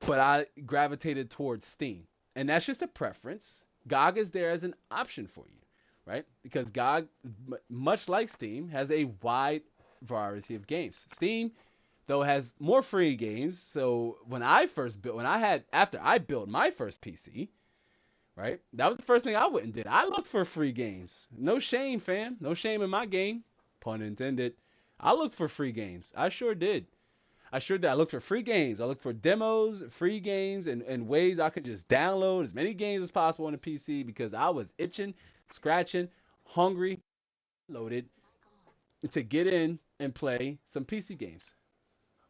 but I gravitated towards Steam. And that's just a preference. GOG is there as an option for you, right? Because GOG, much like Steam, has a wide variety of games. Steam, though, has more free games. So after I built my first PC, right? That was the first thing I went and did. I looked for free games. No shame, fam. No shame in my game. Pun intended. I looked for free games. I sure did. I looked for free games. I looked for demos, free games, and ways I could just download as many games as possible on the PC, because I was itching, scratching, hungry, loaded to get in and play some PC games.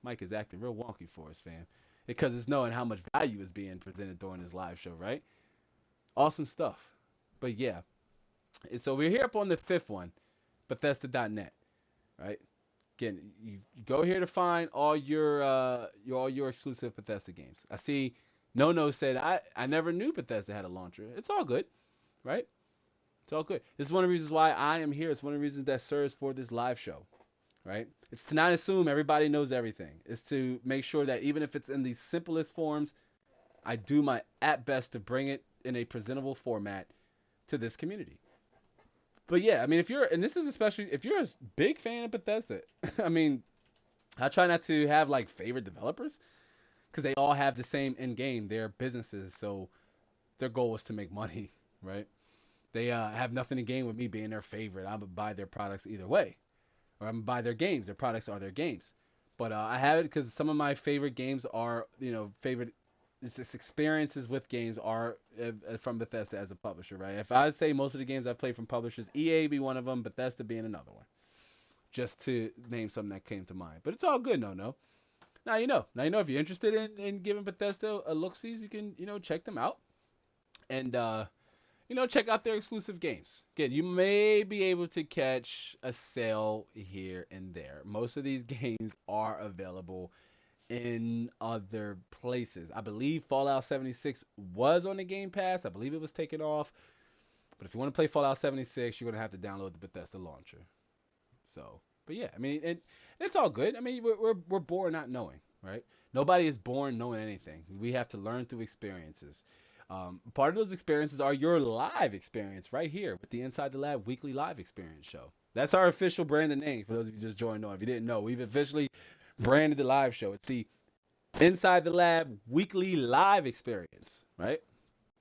Mike is acting real wonky for us, fam, because it's knowing how much value is being presented during this live show, right? Awesome stuff. But yeah, and so we're here up on the 5th one, Bethesda.net, right? Again, you go here to find all your exclusive Bethesda games. I see No said, I never knew Bethesda had a launcher. It's all good, right? It's all good. This is one of the reasons why I am here. It's one of the reasons that serves for this live show, right? It's to not assume everybody knows everything. It's to make sure that even if it's in the simplest forms, I do my at best to bring it in a presentable format to this community. But yeah, I mean, this is especially if you're a big fan of Bethesda, I mean, I try not to have like favorite developers, because they all have the same end game. They're businesses, so their goal is to make money, right? They have nothing to gain with me being their favorite. I'm gonna buy their products either way, or I'm gonna buy their games. Their products are their games. But I have it because some of my favorite games are, favorite just experiences with games are from Bethesda as a publisher, right? If I say most of the games I've played from publishers, EA be one of them, Bethesda being another one. just to name something that came to mind. But it's all good, no. Now you know. Now you know if you're interested in giving Bethesda a look-sees, you can check them out and check out their exclusive games. Again, you may be able to catch a sale here and there. Most of these games are available in other places. I believe Fallout 76 was on the Game Pass. I believe it was taken off. But if you want to play Fallout 76, you're going to have to download the Bethesda launcher. So, but yeah, I mean, it's all good. I mean, we're born not knowing, right? Nobody is born knowing anything. We have to learn through experiences. Part of those experiences are your live experience right here with the Inside the Lab weekly live experience show. That's our official branded name for those of you just joined on. If you didn't know, we've officially branded the live show. It's the Inside the Lab weekly live experience, right?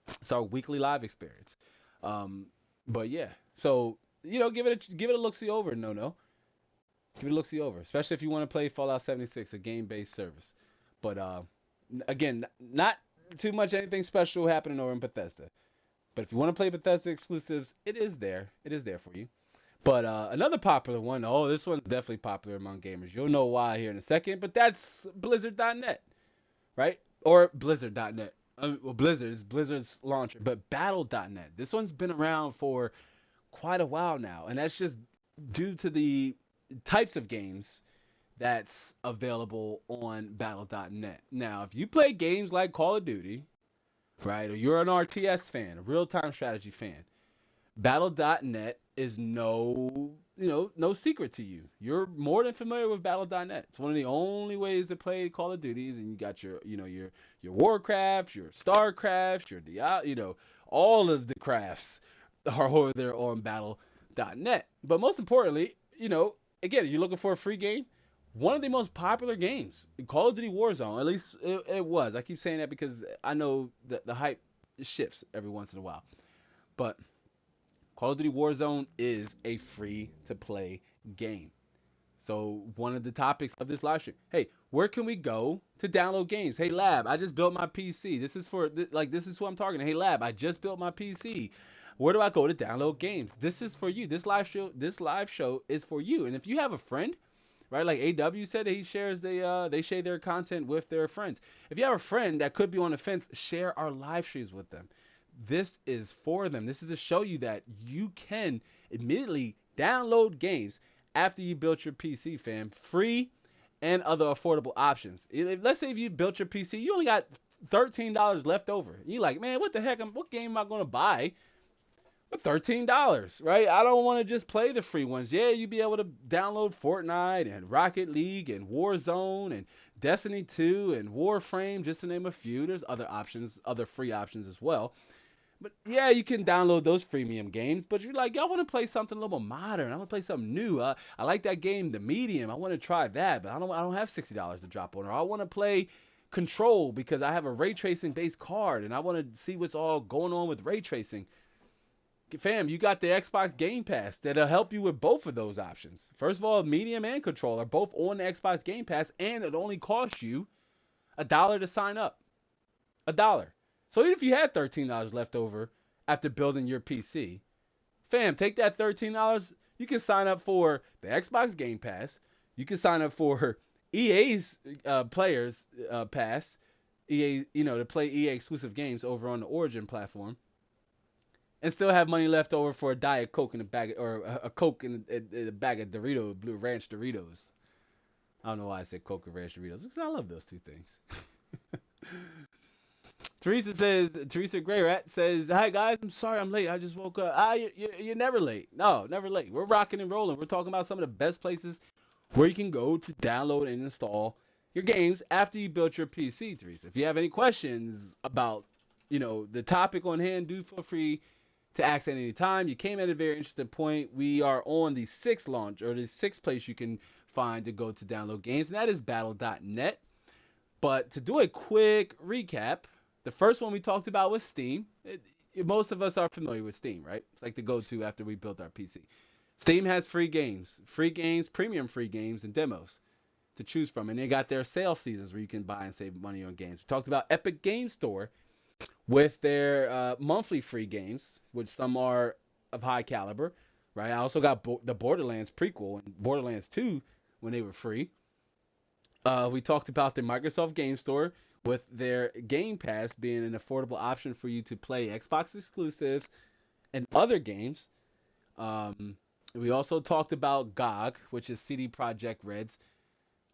It's our weekly live experience. But yeah, so give it a look see over. No, give it a look see over, especially if you want to play Fallout 76, a game-based service. But again, not too much anything special happening over in Bethesda. But if you want to play Bethesda exclusives, it is there. It is there for you. But another popular one, this one's definitely popular among gamers. You'll know why here in a second, but that's Blizzard.net, right? Or Blizzard.net. Well, Blizzard is Blizzard's launcher, but Battle.net. This one's been around for quite a while now, and that's just due to the types of games that's available on Battle.net. Now, if you play games like Call of Duty, right, or you're an RTS fan, a real-time strategy fan, Battle.net is no secret to you. You're more than familiar with Battle.net. It's one of the only ways to play Call of Duties, and you got your Warcraft, your Starcraft, your all of the crafts are over there on Battle.net. But most importantly, again, you're looking for a free game. One of the most popular games, Call of Duty Warzone, at least it was. I keep saying that because I know that the hype shifts every once in a while. But Call of Duty Warzone is a free-to-play game. So one of the topics of this live stream, hey, where can we go to download games? Hey, Lab, I just built my PC. This is who I'm targeting. Hey, Lab, I just built my PC. Where do I go to download games? This is for you. This live show is for you. And if you have a friend, right, like AW said, he shares they share their content with their friends. If you have a friend that could be on the fence, share our live streams with them. This is for them. This is to show you that you can immediately download games after you built your PC, fam. Free and other affordable options. Let's say if you built your PC, you only got $13 left over. You're like, man, what the heck? What game am I going to buy with $13, right? I don't want to just play the free ones. Yeah, you'd be able to download Fortnite and Rocket League and Warzone and Destiny 2 and Warframe, just to name a few. There's other options, other free options as well. But yeah, you can download those freemium games, but you're like, I want to play something a little more modern. I want to play something new. I like that game, The Medium. I want to try that, but I don't have $60 to drop on. Or I want to play Control because I have a ray tracing based card and I want to see what's all going on with ray tracing. Fam, you got the Xbox Game Pass that'll help you with both of those options. First of all, Medium and Control are both on the Xbox Game Pass, and it only costs you $1 to sign up. $1. So even if you had $13 left over after building your PC, fam, take that $13. You can sign up for the Xbox Game Pass. You can sign up for EA's Players Pass, EA, to play EA exclusive games over on the Origin platform, and still have money left over for a Diet Coke and a bag, or a Coke and a bag of Doritos, Blue Ranch Doritos. I don't know why I said Coke and Ranch Doritos because I love those two things. Teresa Grayrat says, hi guys, I'm sorry I'm late. I just woke up. You're never late. No, never late. We're rocking and rolling. We're talking about some of the best places where you can go to download and install your games after you built your PC, Teresa. If you have any questions about, the topic on hand, do feel free to ask at any time. You came at a very interesting point. We are on the sixth launch, or the sixth place you can find to go to download games, and that is battle.net. But to do a quick recap, the first one we talked about was Steam. Most of us are familiar with Steam, right? It's like the go-to after we built our PC. Steam has free games, premium free games, and demos to choose from. And they got their sale seasons where you can buy and save money on games. We talked about Epic Game Store with their monthly free games, which some are of high caliber. right? I also got the Borderlands prequel and Borderlands 2 when they were free. We talked about the Microsoft Game Store with their Game Pass being an affordable option for you to play Xbox exclusives and other games. Um, we also talked about GOG, which is CD Projekt Red's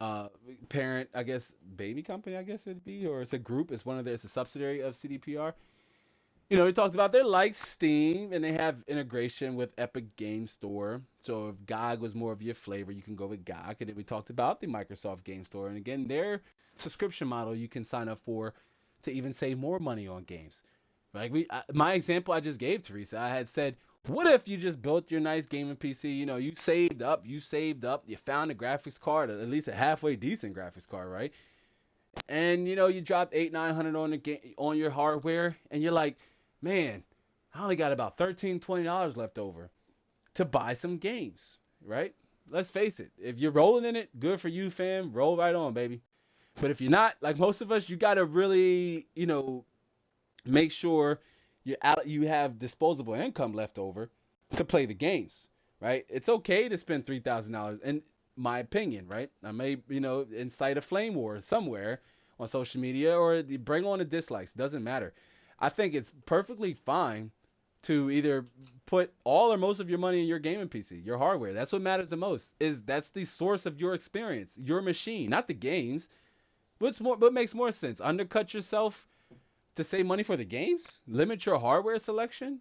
uh, parent, I guess, baby company, I guess it'd be, or it's a group. It's a subsidiary of CDPR. We talked about they like Steam and they have integration with Epic Game Store. So if GOG was more of your flavor, you can go with GOG. And then we talked about the Microsoft Game Store, and again, their subscription model you can sign up for to even save more money on games. Like my example I just gave, Teresa, I had said, what if you just built your nice gaming PC? You saved up, you found a graphics card, at least a halfway decent graphics card, right? And you dropped 800-900 on the on your hardware, and you're like, man, I only got about $13-20 left over to buy some games, right? Let's face it, if you're rolling in it, good for you, fam. Roll right on, baby. But if you're not, like most of us, you gotta really, make sure you have disposable income left over to play the games, right? It's okay to spend $3,000, in my opinion, right? I may, incite a flame war somewhere on social media or bring on the dislikes. Doesn't matter. I think it's perfectly fine to either put all or most of your money in your gaming PC, your hardware. That's what matters the most. That's the source of your experience, your machine, not the games. What makes more sense? Undercut yourself to save money for the games? Limit your hardware selection,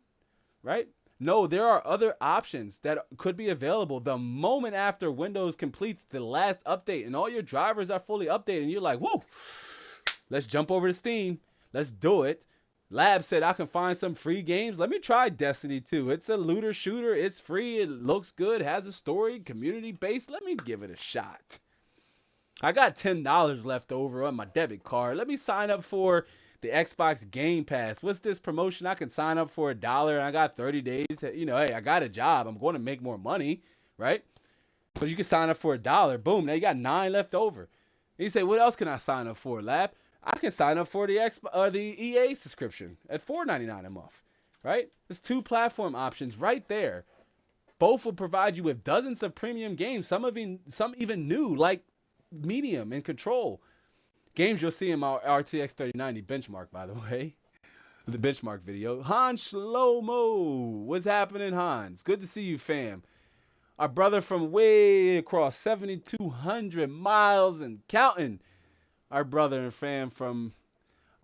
right? No, there are other options that could be available the moment after Windows completes the last update and all your drivers are fully updated. And you're like, whoa, let's jump over to Steam. Let's do it. Lab said I can find some free games. Let me try Destiny 2. It's a looter shooter. It's free. It looks good. Has a story. Community based. Let me give it a shot. I got $10 left over on my debit card. Let me sign up for the Xbox Game Pass. What's this promotion? I can sign up for $1 and I got 30 days. Hey, I got a job. I'm going to make more money, right? So you can sign up for $1. Boom. Now you got 9 left over. And you say, what else can I sign up for, Lab? I can sign up for the EA subscription at $4.99 a month, right? There's 2 platform options right there. Both will provide you with dozens of premium games, some even new, like Medium and Control. Games you'll see in my RTX 3090 benchmark, by the way. The benchmark video. Hans Shlomo. What's happening, Hans? Good to see you, fam. Our brother from way across 7,200 miles and counting. Our brother and fam from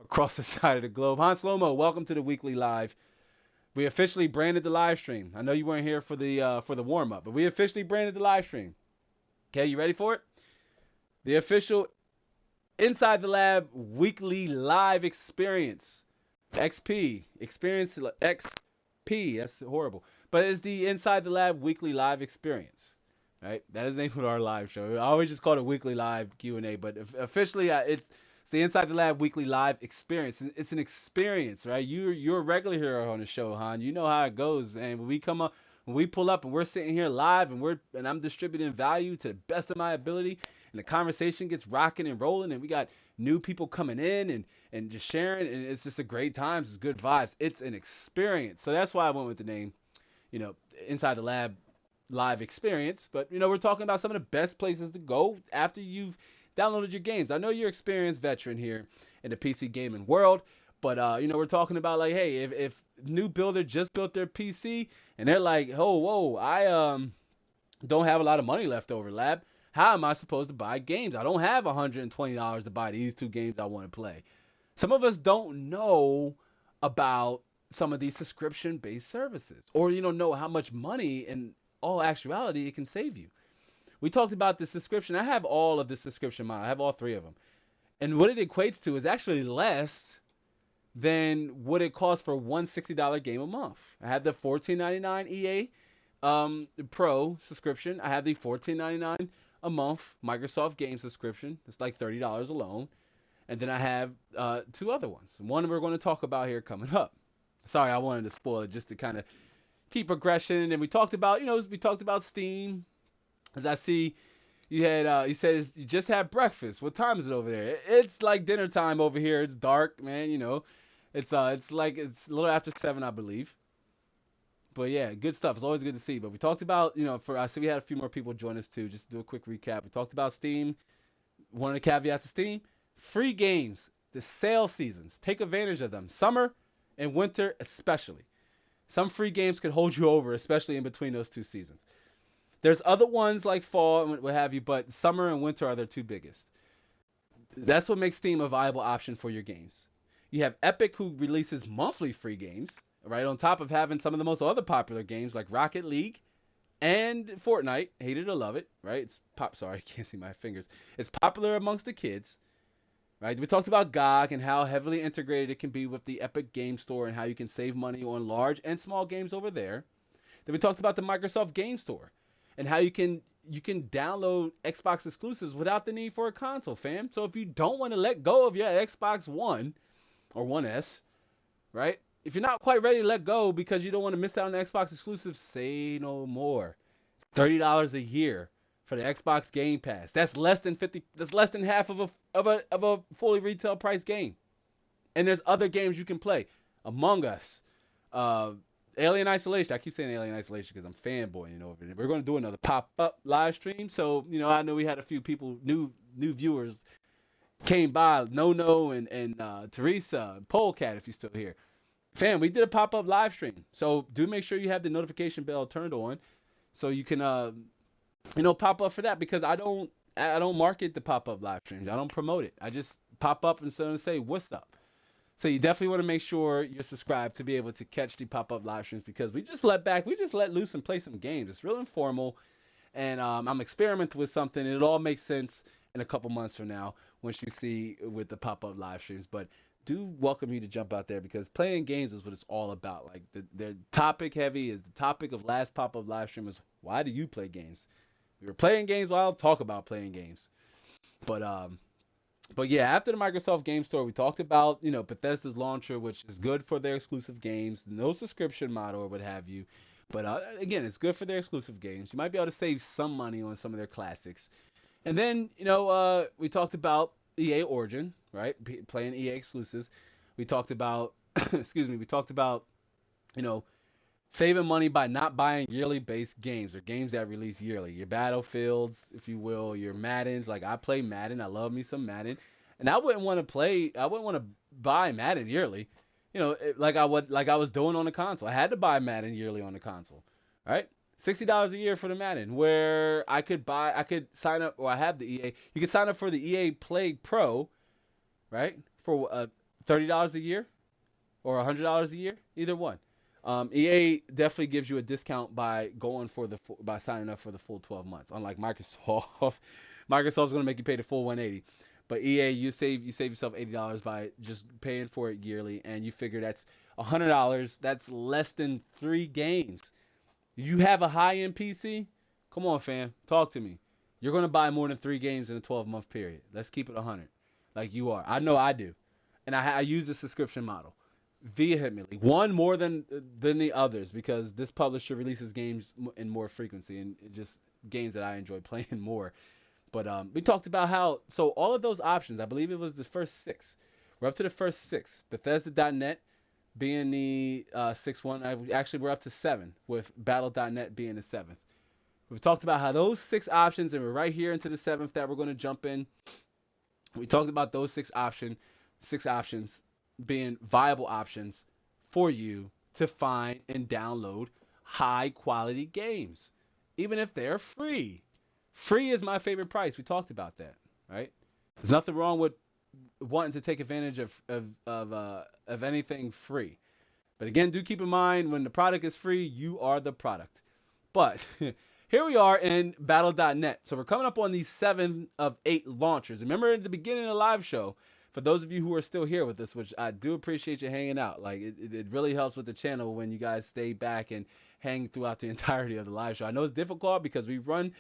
across the side of the globe. Hans Shlomo, welcome to the weekly live. We officially branded the live stream. I know you weren't here for the warm up, but we officially branded the live stream. Okay, you ready for it? The official Inside the Lab weekly live experience. XP. Experience XP. That's horrible. But it's the Inside the Lab weekly live experience. Right? That is the name of our live show. I always just call it weekly live Q&A, but officially it's the Inside the Lab weekly live experience. It's an experience, right? You're a regular here on the show, Han. You know how it goes, man. When we pull up and we're sitting here live and I'm distributing value to the best of my ability, and the conversation gets rocking and rolling, and we got new people coming in and just sharing, and it's just a great time. It's good vibes. It's an experience. So that's why I went with the name, Inside the Lab live experience. But we're talking about some of the best places to go after you've downloaded your games. I know you're experienced veteran here in the PC gaming world, but we're talking about like, hey, if new builder just built their PC and they're like, oh, whoa, I don't have a lot of money left over, Lab. How am I supposed to buy games? I don't have $120 to buy these 2 games I want to play. Some of us don't know about some of these subscription-based services, or you don't know how much money in all actuality it can save you. We talked about the subscription. I have all of the subscription model. I have all 3 of them. And what it equates to is actually less than what it costs for one $60 game a month. I have the $14.99 EA Pro subscription. I have the $14.99 a month Microsoft game subscription. It's like $30 alone. And then I have 2 other ones. One we're going to talk about here coming up. Sorry, I wanted to spoil it just to kind of keep progression. And we talked about, Steam. As I see, you said you just had breakfast. What time is it over there? It's like dinner time over here. It's dark, man. It's a little after 7, I believe. But yeah, good stuff. It's always good to see. But we talked about, for I see we had a few more people join us too. Just to do a quick recap. We talked about Steam. One of the caveats of Steam: free games, the sale seasons. Take advantage of them. Summer and winter especially. Some free games could hold you over, especially in between those two seasons. There's other ones like fall and what have you, but summer and winter are their two biggest. That's what makes Steam a viable option for your games. You have Epic, who releases monthly free games, right on top of having some of the most other popular games like Rocket League and Fortnite. Hate it or love it, right? It's pop. Sorry, I can't see my fingers. It's popular amongst the kids, right? We talked about GOG and how heavily integrated it can be with the Epic Game Store and how you can save money on large and small games over there. Then we talked about the Microsoft Game Store and how you can download Xbox exclusives without the need for a console, fam. So if you don't want to let go of your Xbox One or One S, right? If you're not quite ready to let go because you don't want to miss out on the Xbox exclusives, say no more. $30 a year for the Xbox Game Pass. That's less than 50. That's less than half of a fully retail price game. And there's other games you can play. Among Us, Alien Isolation. I keep saying Alien Isolation because I'm fanboying over it. We're going to do another pop-up live stream. So, I know we had a few people, new viewers, came by. No and Teresa, Polecat, if you're still here. Fam, we did a pop-up live stream. So do make sure you have the notification bell turned on so you can, pop up for that, because I don't market the pop-up live streams. I don't promote it. I just pop up and say, what's up? So you definitely want to make sure you're subscribed to be able to catch the pop-up live streams, because we just let loose and play some games. It's real informal, and I'm experimenting with something, and it all makes sense in a couple months from now once you see with the pop-up live streams. But do welcome you to jump out there, because playing games is what it's all about. Like the topic heavy is the topic of last pop-up live stream is, why do you play games? We were playing games while I'll talk about playing games. But yeah, after the Microsoft Game Store, we talked about, Bethesda's launcher, which is good for their exclusive games, no subscription model or what have you. But again, it's good for their exclusive games. You might be able to save some money on some of their classics. And then, we talked about EA Origin, right? Playing EA exclusives. We talked about, we talked about, saving money by not buying yearly based games or games that release yearly. Your Battlefields, if you will, your Maddens. Like, I play Madden. I love me some Madden. And I wouldn't want to buy Madden yearly. Like I was doing on the console. I had to buy Madden yearly on the console. Right? $60 a year for the Madden, where I could sign up, or I have the EA. You could sign up for the EA Play Pro, right? For $30 a year or $100 a year, either one. EA definitely gives you a discount by signing up for the full 12 months. Unlike Microsoft, Microsoft's going to make you pay the full 180. But EA, you save yourself $80 by just paying for it yearly, and you figure that's $100. That's less than 3 games. You have a high-end PC? Come on, fam. Talk to me. You're going to buy more than 3 games in a 12-month period. Let's keep it 100. Like you are. I know I do. And I use the subscription model vehemently. One more than the others, because this publisher releases games in more frequency, and just games that I enjoy playing more. But we talked about how, so all of those options, I believe it was the first 6. We're up to the first 6. Bethesda.net being the 6th one. We're up to 7, with Battle.net being the 7th. We've talked about how those 6 options, and we're right here into the 7th that we're going to jump in. We talked about those 6 options being viable options for you to find and download high quality games, even if they're free. Free is my favorite price. We talked about that, right? There's nothing wrong with wanting to take advantage of anything free. But again, do keep in mind, when the product is free, you are the product. But here we are in Battle.net. So we're coming up on these 7 of 8 launchers. Remember at the beginning of the live show, for those of you who are still here with us, which I do appreciate you hanging out. Like, it really helps with the channel when you guys stay back and hang throughout the entirety of the live show. I know it's difficult because we run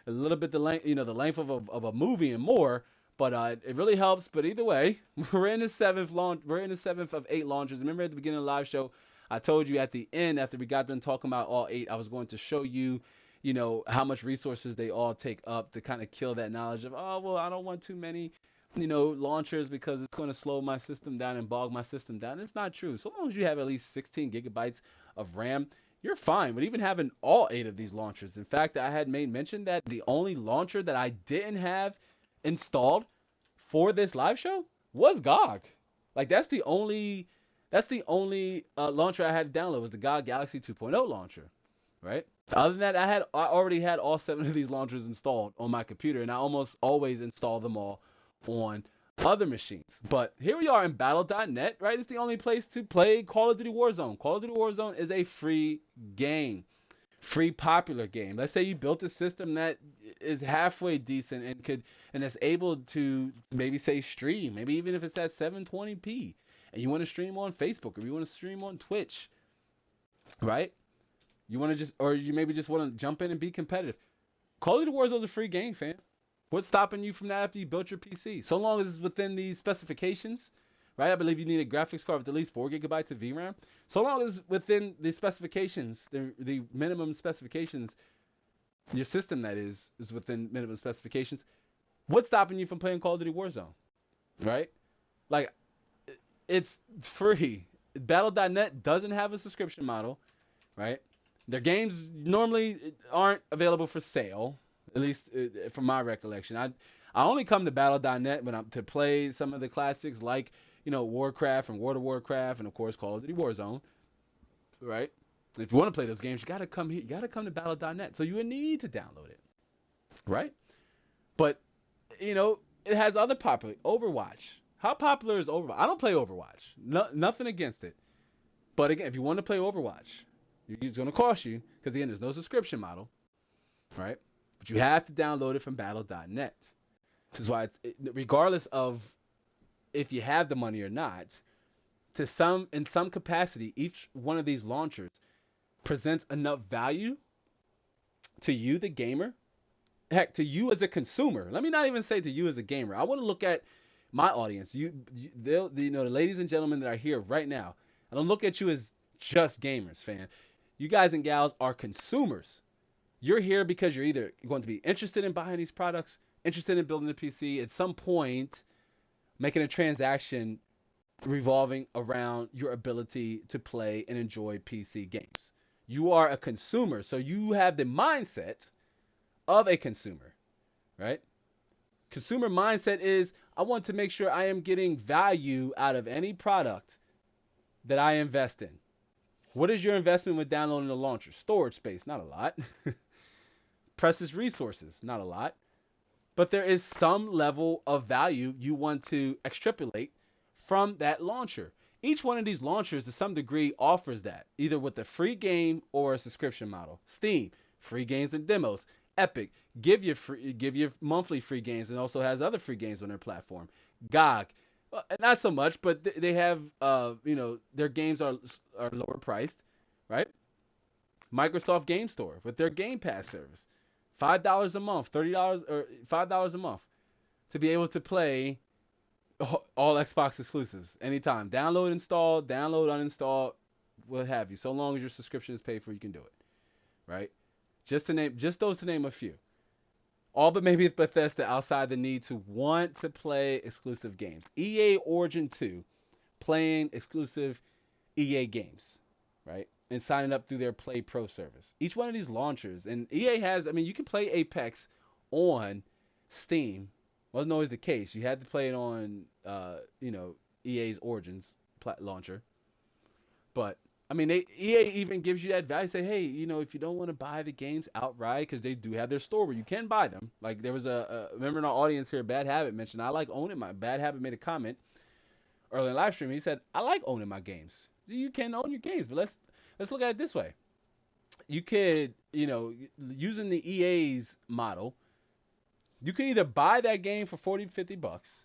a little bit the length of a movie and more, but it really helps. But either way, we're in the 7th launch. We're in the 7th of 8 launches. Remember at the beginning of the live show, I told you at the end, after we got done talking about all 8, I was going to show you, how much resources they all take up, to kind of kill that knowledge of, oh, well, I don't want too many launchers because it's going to slow my system down and bog my system down. It's not true. So long as you have at least 16 gigabytes of RAM, you're fine with even having all 8 of these launchers. In fact, I had made mention that the only launcher that I didn't have installed for this live show was GOG. Like that's the only launcher I had to download was the GOG Galaxy 2.0 launcher, right? Other than that, I already had all 7 of these launchers installed on my computer, and I almost always install them all on other machines. But here we are in battle.net, right? It's the only place to play Call of Duty Warzone. Call of Duty Warzone is a free game, free popular game. Let's say you built a system that is halfway decent and is able to maybe say stream, maybe even if it's at 720p, and you want to stream on Facebook or you want to stream on Twitch, right? You want to just, or you maybe just want to jump in and be competitive. Call of Duty Warzone is a free game, fam. What's stopping you from that after you built your PC? So long as it's within the specifications, right? I believe you need a graphics card with at least 4 gigabytes of VRAM. So long as within the specifications, the minimum specifications, your system that is within minimum specifications. What's stopping you from playing Call of Duty Warzone, right? Like, it's free. Battle.net doesn't have a subscription model, right? Their games normally aren't available for sale, at least from my recollection. I only come to Battle.net when I'm to play some of the classics like, Warcraft and World of Warcraft and of course Call of Duty Warzone, right? And if you want to play those games, you got to come here. You got to come to Battle.net. So you would need to download it, right? But it has other popular Overwatch. How popular is Overwatch? I don't play Overwatch. No, nothing against it. But again, if you want to play Overwatch, it's going to cost you because again, there's no subscription model, right? But you have to download it from battle.net. This is why regardless of if you have the money or not, in some capacity, each one of these launchers presents enough value to you, the gamer, heck, to you as a consumer. Let me not even say to you as a gamer. I want to look at my audience. The ladies and gentlemen that are here right now. I don't look at you as just gamers, fam. You guys and gals are consumers. You're here because you're either going to be interested in buying these products, interested in building a PC, at some point making a transaction revolving around your ability to play and enjoy PC games. You are a consumer, so you have the mindset of a consumer, right? Consumer mindset is, I want to make sure I am getting value out of any product that I invest in. What is your investment with downloading the launcher? Storage space, not a lot. Precious resources, not a lot. But there is some level of value you want to extrapolate from that launcher. Each one of these launchers to some degree offers that, either with a free game or a subscription model. Steam, free games and demos. Epic, give you monthly free games and also has other free games on their platform. GOG, not so much, but they have, their games are lower priced, right? Microsoft Game Store with their Game Pass service, $5 a month, $30 or $5 a month to be able to play all Xbox exclusives anytime. Download, install, uninstall, what have you. So long as your subscription is paid for, you can do it, right? Just those to name a few. All but maybe Bethesda outside the need to want to play exclusive games. EA Origin 2, playing exclusive EA games, right? And signing up through their Play Pro service. Each one of these launchers, and EA has, you can play Apex on Steam. Wasn't always the case. You had to play it on, EA's Origins launcher. But EA even gives you that value. Say, hey, if you don't want to buy the games outright, because they do have their store where you can buy them. Like there was a member in our audience here, Bad Habit, mentioned I like owning my. Bad Habit made a comment earlier in live stream. He said, I like owning my games. You can own your games, but let's look at it this way. You could, using the EA's model, you can either buy that game for $40-50,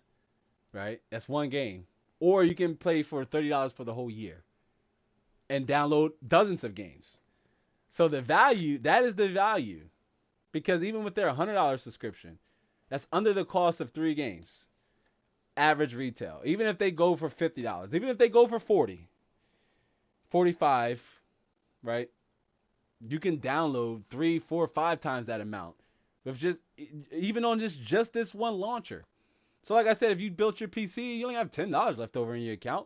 right? That's one game, or you can play for $30 for the whole year and download dozens of games. So the value, that is the value. Because even with their $100 subscription, that's under the cost of 3 games. Average retail. Even if they go for $50, even if they go for $40, $45, right? You can download 3, 4, 5 times that amount. With even on just this one launcher. So like I said, if you built your PC, you only have $10 left over in your account.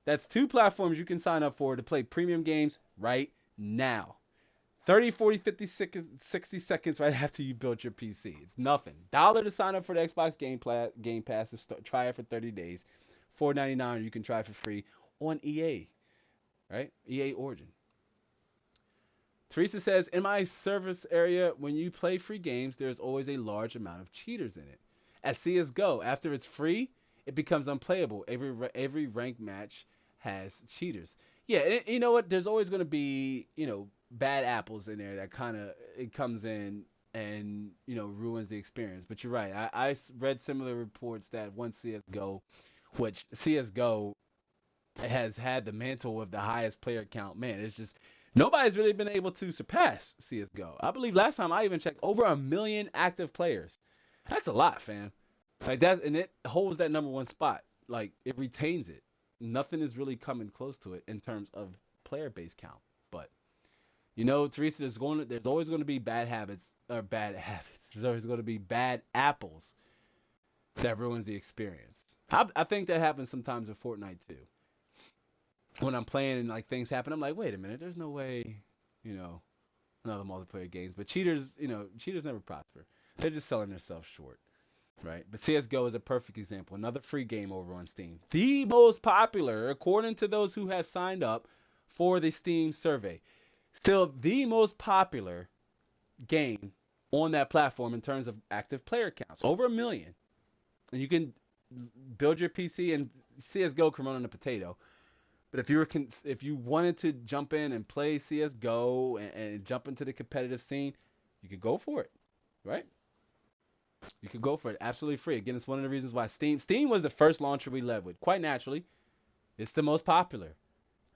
That's 2 platforms you can sign up for to play premium games right now. 30, 40, 50, 60 seconds right after you build your PC. It's nothing. $1 to sign up for the Xbox Game Pass to try it for 30 days. $4.99 you can try it for free on EA, right? EA Origin. Teresa says, in my service area, when you play free games, there's always a large amount of cheaters in it. At CSGO, after it's free, it becomes unplayable. Every ranked match has cheaters. Yeah, and you know what? There's always going to be, bad apples in there that kind of it comes in and ruins the experience. But you're right. I read similar reports that once CS:GO, which CS:GO has had the mantle of the highest player count, man, it's just nobody's really been able to surpass CS:GO. I believe last time I even checked, over 1 million active players. That's a lot, fam. Like that, and it holds that number one spot. Like it retains it. Nothing is really coming close to it in terms of player base count. But Teresa, there's always going to be bad habits. There's always going to be bad apples that ruins the experience. I think that happens sometimes in Fortnite too. When I'm playing and like things happen, I'm like, wait a minute, there's no way, another multiplayer games. But cheaters never prosper. They're just selling themselves short, right? But CS:GO is a perfect example. Another free game over on Steam. The most popular, according to those who have signed up for the Steam survey. Still the most popular game on that platform in terms of active player counts. Over 1 million. And you can build your PC, and CS:GO can run on a potato. But if you wanted to jump in and play CS:GO and jump into the competitive scene, you could go for it, right? You could go for it absolutely free. Again, it's one of the reasons why Steam was the first launcher we led with. Quite naturally, it's the most popular,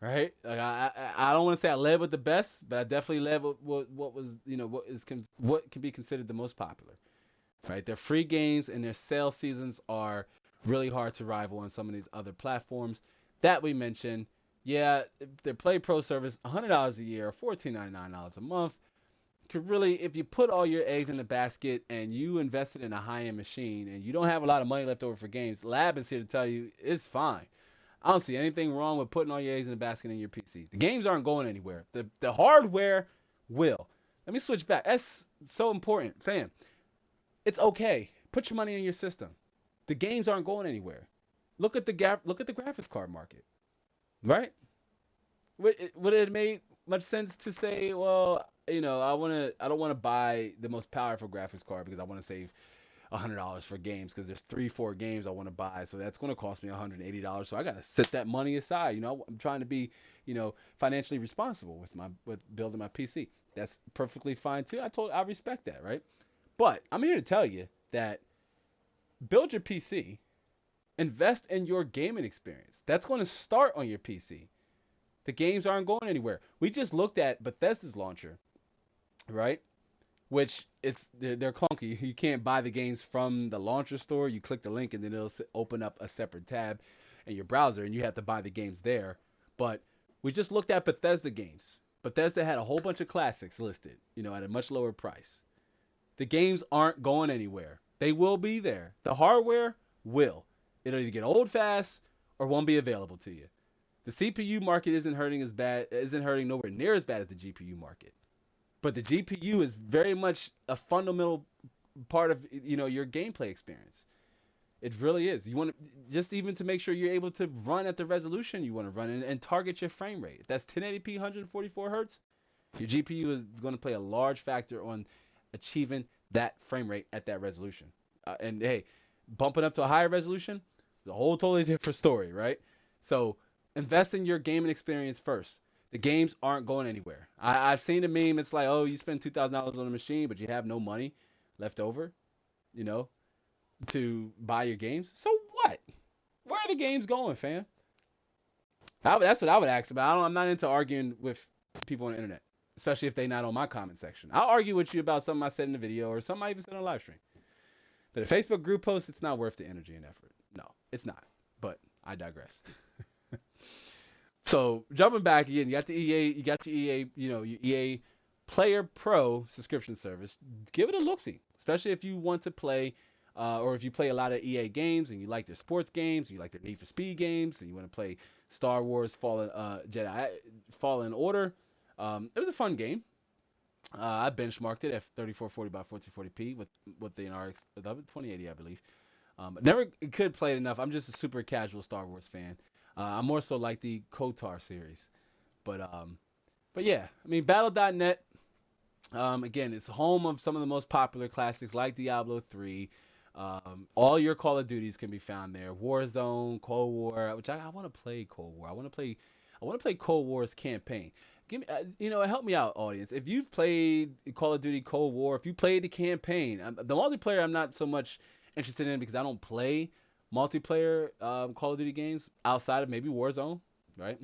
right? Like I don't want to say I led with the best, but I definitely led with what was what can be considered the most popular, right? Their free games and their sale seasons are really hard to rival on some of these other platforms that we mentioned. Yeah, their Play Pro service, $100 a year, $14.99 a month. Could really, if you put all your eggs in the basket and you invested in a high-end machine and you don't have a lot of money left over for games, Lab is here to tell you it's fine. I don't see anything wrong with putting all your eggs in the basket in your PC. The games aren't going anywhere. The hardware will. Let me switch back. That's so important, fam. It's okay. Put your money in your system. The games aren't going anywhere. Look at the graphics card market, right? Would it have made much sense to say, well, I don't want to buy the most powerful graphics card because I want to save $100 for games because there's 3-4 games I want to buy, so that's going to cost me $180. So I got to set that money aside. I'm trying to be, financially responsible with building my PC. That's perfectly fine too. I respect that, right? But I'm here to tell you that build your PC, invest in your gaming experience. That's going to start on your PC. The games aren't going anywhere. We just looked at Bethesda's launcher, right? Which they're clunky. You can't buy the games from the launcher store. You click the link and then it'll open up a separate tab in your browser and you have to buy the games there. But we just looked at Bethesda games. Bethesda had a whole bunch of classics listed, at a much lower price. The games aren't going anywhere. They will be there. The hardware will. It'll either get old fast or won't be available to you. The CPU market isn't hurting nowhere near as bad as the GPU market. But the GPU is very much a fundamental part of your gameplay experience. It really is. You want to just even to make sure you're able to run at the resolution you want to run and target your frame rate. If that's 1080p 144 hertz, your GPU is going to play a large factor on achieving that frame rate at that resolution. And hey, bumping up to a higher resolution is a whole totally different story, right? So invest in your gaming experience first. The games aren't going anywhere. I've seen a meme. It's like, oh, you spend $2,000 on a machine, but you have no money left over, to buy your games. So what? Where are the games going, fam? That's what I would ask about. I'm not into arguing with people on the internet, especially if they're not on my comment section. I'll argue with you about something I said in the video or something I even said on a live stream. But a Facebook group post, it's not worth the energy and effort. No, it's not. But I digress. So jumping back again, you got your EA, your EA Player Pro subscription service. Give it a look-see, especially if you want to play, or if you play a lot of EA games and you like their sports games, you like their Need for Speed games, and you want to play Star Wars Fallen Order. It was a fun game. I benchmarked it at 3440 by 1440p with the RX 2080, I believe. Never could play it enough. I'm just a super casual Star Wars fan. I'm more so like the KOTOR series. But yeah, I mean, Battle.net. Again, it's home of some of the most popular classics like Diablo 3. All your Call of Duties can be found there. Warzone, Cold War, which I want to play Cold War. I want to play Cold War's campaign. Give me, help me out, audience. If you've played Call of Duty Cold War, if you played the campaign, the multiplayer I'm not so much interested in because I don't play multiplayer Call of Duty games outside of maybe Warzone, right?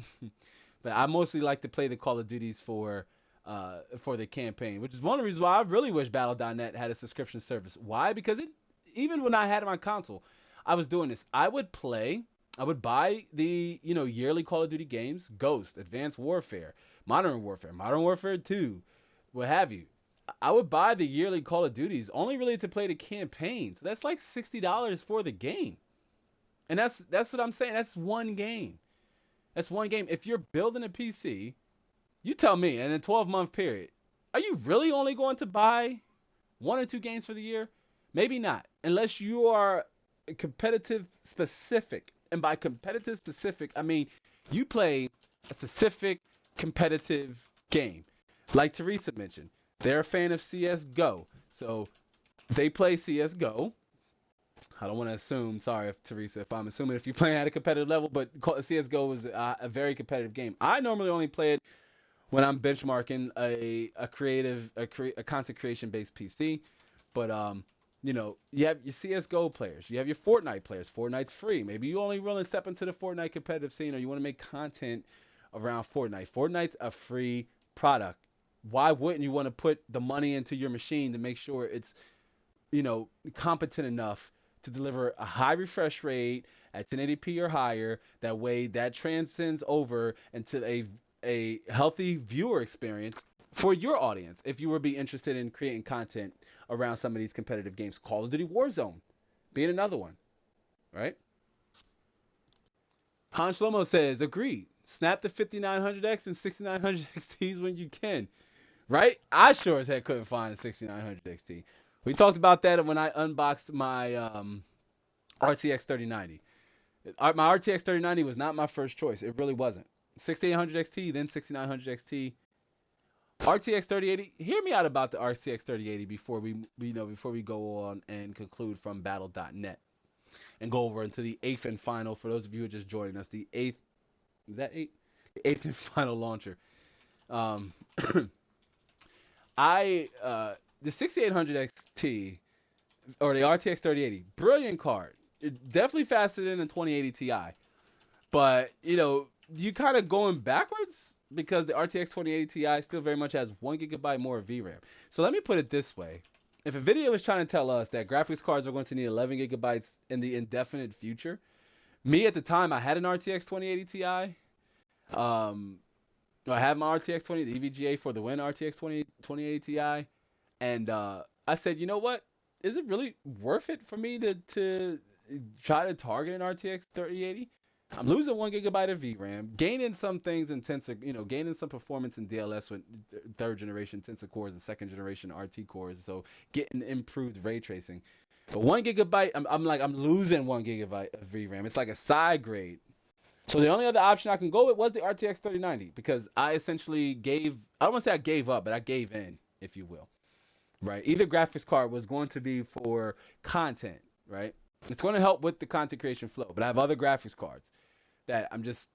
But I mostly like to play the Call of Duties for the campaign, which is one of the reasons why I really wish Battle.net had a subscription service. Why? Because even when I had it on my console, I was doing this. I would buy the yearly Call of Duty games, Ghost, Advanced Warfare, Modern Warfare 2, what have you. I would buy the yearly Call of Duties only really to play the campaign. So that's like $60 for the game. And that's what I'm saying. That's one game. That's one game. If you're building a PC, you tell me, in a 12-month period, are you really only going to buy one or two games for the year? Maybe not, unless you are competitive specific. And by competitive specific, I mean you play a specific competitive game. Like Teresa mentioned, they're a fan of CSGO. So they play CSGO. I don't want to assume, sorry, Teresa, if I'm assuming if you're playing at a competitive level, but CSGO is a very competitive game. I normally only play it when I'm benchmarking a content creation based PC. But you have your CS:GO players, you have your Fortnite players. Fortnite's free. Maybe you only really step into the Fortnite competitive scene, or you want to make content around Fortnite. Fortnite's a free product. Why wouldn't you want to put the money into your machine to make sure it's competent enough to deliver a high refresh rate at 1080p or higher? That way, that transcends over into a healthy viewer experience for your audience if you would be interested in creating content around some of these competitive games. Call of Duty Warzone being another one, right? Han Shlomo says, agreed. Snap the 5900X and 6900 XTs when you can, right? I sure as heck couldn't find a 6900 XT. We talked about that when I unboxed my RTX 3090. My RTX 3090 was not my first choice. It really wasn't. 6800 XT, then 6900 XT. RTX 3080. Hear me out about the RTX 3080 before we go on and conclude from Battle.net and go over into the eighth and final. For those of you who are just joining us, the eighth, is that eight? The eighth and final launcher. The 6800 XT or the RTX 3080, brilliant card. Definitely faster than the 2080 Ti, but you kind of going backwards because the RTX 2080 Ti still very much has 1 GB more VRAM. So let me put it this way. If NVIDIA was trying to tell us that graphics cards are going to need 11 GB in the indefinite future, me at the time, I had an RTX 2080 Ti. I have my RTX 20, the EVGA for the win RTX 2080 Ti. And I said, you know what? Is it really worth it for me to try to target an RTX 3080? I'm losing 1 GB of VRAM, gaining some things in Tensor, gaining some performance in DLS with third generation Tensor cores and second generation RT cores, so getting improved ray tracing. But 1 GB, I'm losing 1 GB of VRAM. It's like a side grade. So the only other option I can go with was the RTX 3090 because I essentially I don't want to say I gave up, but I gave in, if you will. Right? Either graphics card was going to be for content, right? It's going to help with the content creation flow, but I have other graphics cards that I'm just